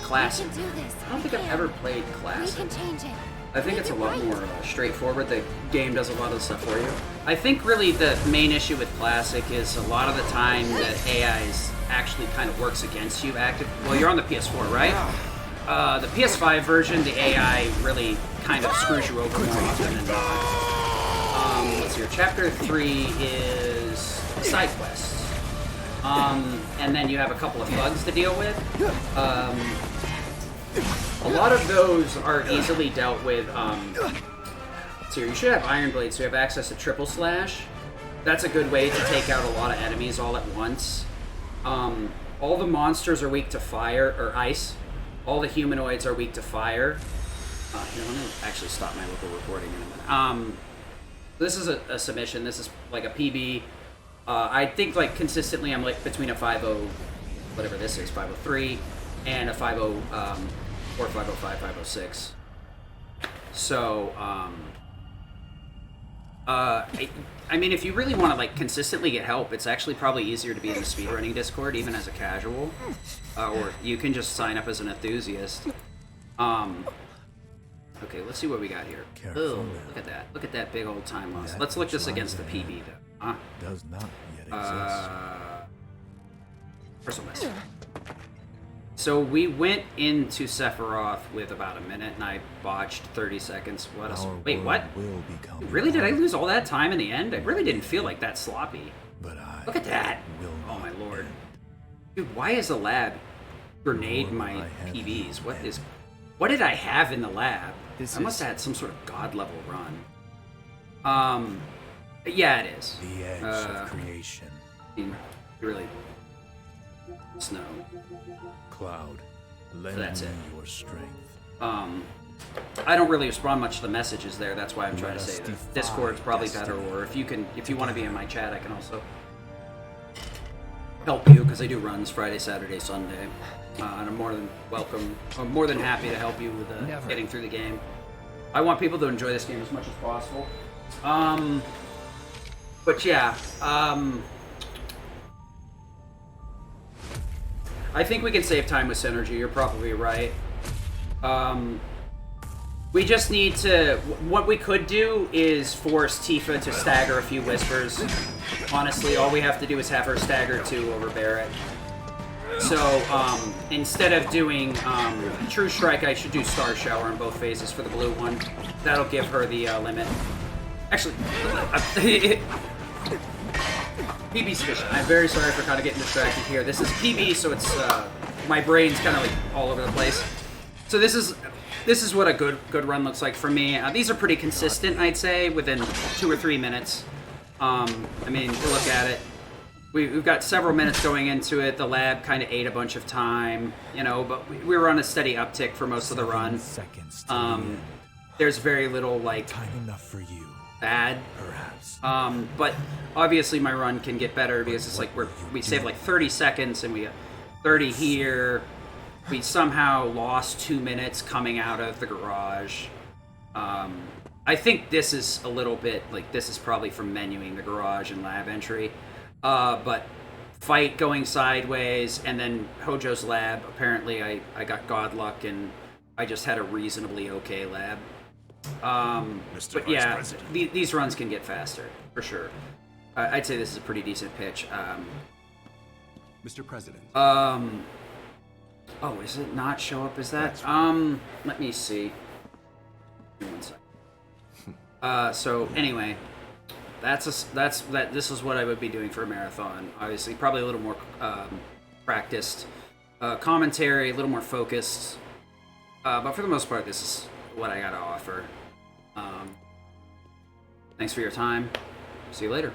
Classic. We can do this. I don't think I've ever played We Classic. can change it. I think it's a lot more straightforward. The game does a lot of the stuff for you. I think really the main issue with Classic is a lot of the time that AI actually kind of works against you. Well, you're on the PS4, right? The PS5 version, the AI really kind of screws you over more often than not. Let's see here. Chapter 3 is side quests. And then you have a couple of bugs to deal with. A lot of those are easily dealt with. So you should have Iron Blade, so you have access to Triple Slash. That's a good way to take out a lot of enemies all at once. All the monsters are weak to fire, or ice. All the humanoids are weak to fire. Here, let me actually stop my local recording in a minute. This is a submission. This is like a PB. I think like consistently I'm like between a 5.0, whatever this is, 5.03, and a 5.0, or 5.05, 5.06. So, I mean, if you really want to like consistently get help, it's actually probably easier to be in the speedrunning Discord, even as a casual, or you can just sign up as an enthusiast. Okay, let's see what we got here. Oh, look at that! Look at that big old time loss. Let's look this against the PB though. Huh? Does not yet exist. Personal best. So we went into Sephiroth with about a minute, and I botched 30 seconds. What else? Wait, what? Really? Did I lose all that time in the end? I really didn't feel like that sloppy. Look at that! Oh my lord. Dude, why is the lab grenade my PBs? What did I have in the lab? I must have had some sort of god level run. Yeah, it is. The edge of creation. I mean, really. Snow. Cloud, lend me your strength. I don't really respond much to the messages there. That's why I'm trying to say that Discord's probably better. Or if you want to be in my chat, I can also help you because I do runs Friday, Saturday, Sunday, and I'm more than welcome. I'm more than happy to help you with getting through the game. I want people to enjoy this game as much as possible. But yeah. I think we can save time with Synergy, you're probably right. We just need to... What we could do is force Tifa to stagger a few Whispers. Honestly, all we have to do is have her stagger 2 over Barret. So, instead of doing True Strike, I should do Star Shower in both phases for the blue one. That'll give her the limit. Actually, PB sufficient. I'm very sorry for kind of getting distracted here. This is PB, so it's my brain's kind of like all over the place. So this is what a good run looks like for me. These are pretty consistent, I'd say, within 2 or 3 minutes. I mean, look at it. We've got several minutes going into it. The lab kind of ate a bunch of time, you know, but we were on a steady uptick for most of the run. There's very little, like, time enough for you. Bad. Perhaps. But obviously my run can get better because it's like we save like 30 seconds and we got 30 here. We somehow lost 2 minutes coming out of the garage. I think this is a little bit, like, this is probably from menuing the garage and lab entry. But fight going sideways, and then Hojo's lab, apparently I got god luck and I just had a reasonably okay lab. But yeah, these runs can get faster, for sure. I'd say this is a pretty decent pitch. Mr. President. Oh, is it not show up as that? Let me see. Give me 1 second. So anyway, this is what I would be doing for a marathon. Obviously, probably a little more practiced commentary, a little more focused. But for the most part, this is what I got to offer. Thanks for your time. See you later.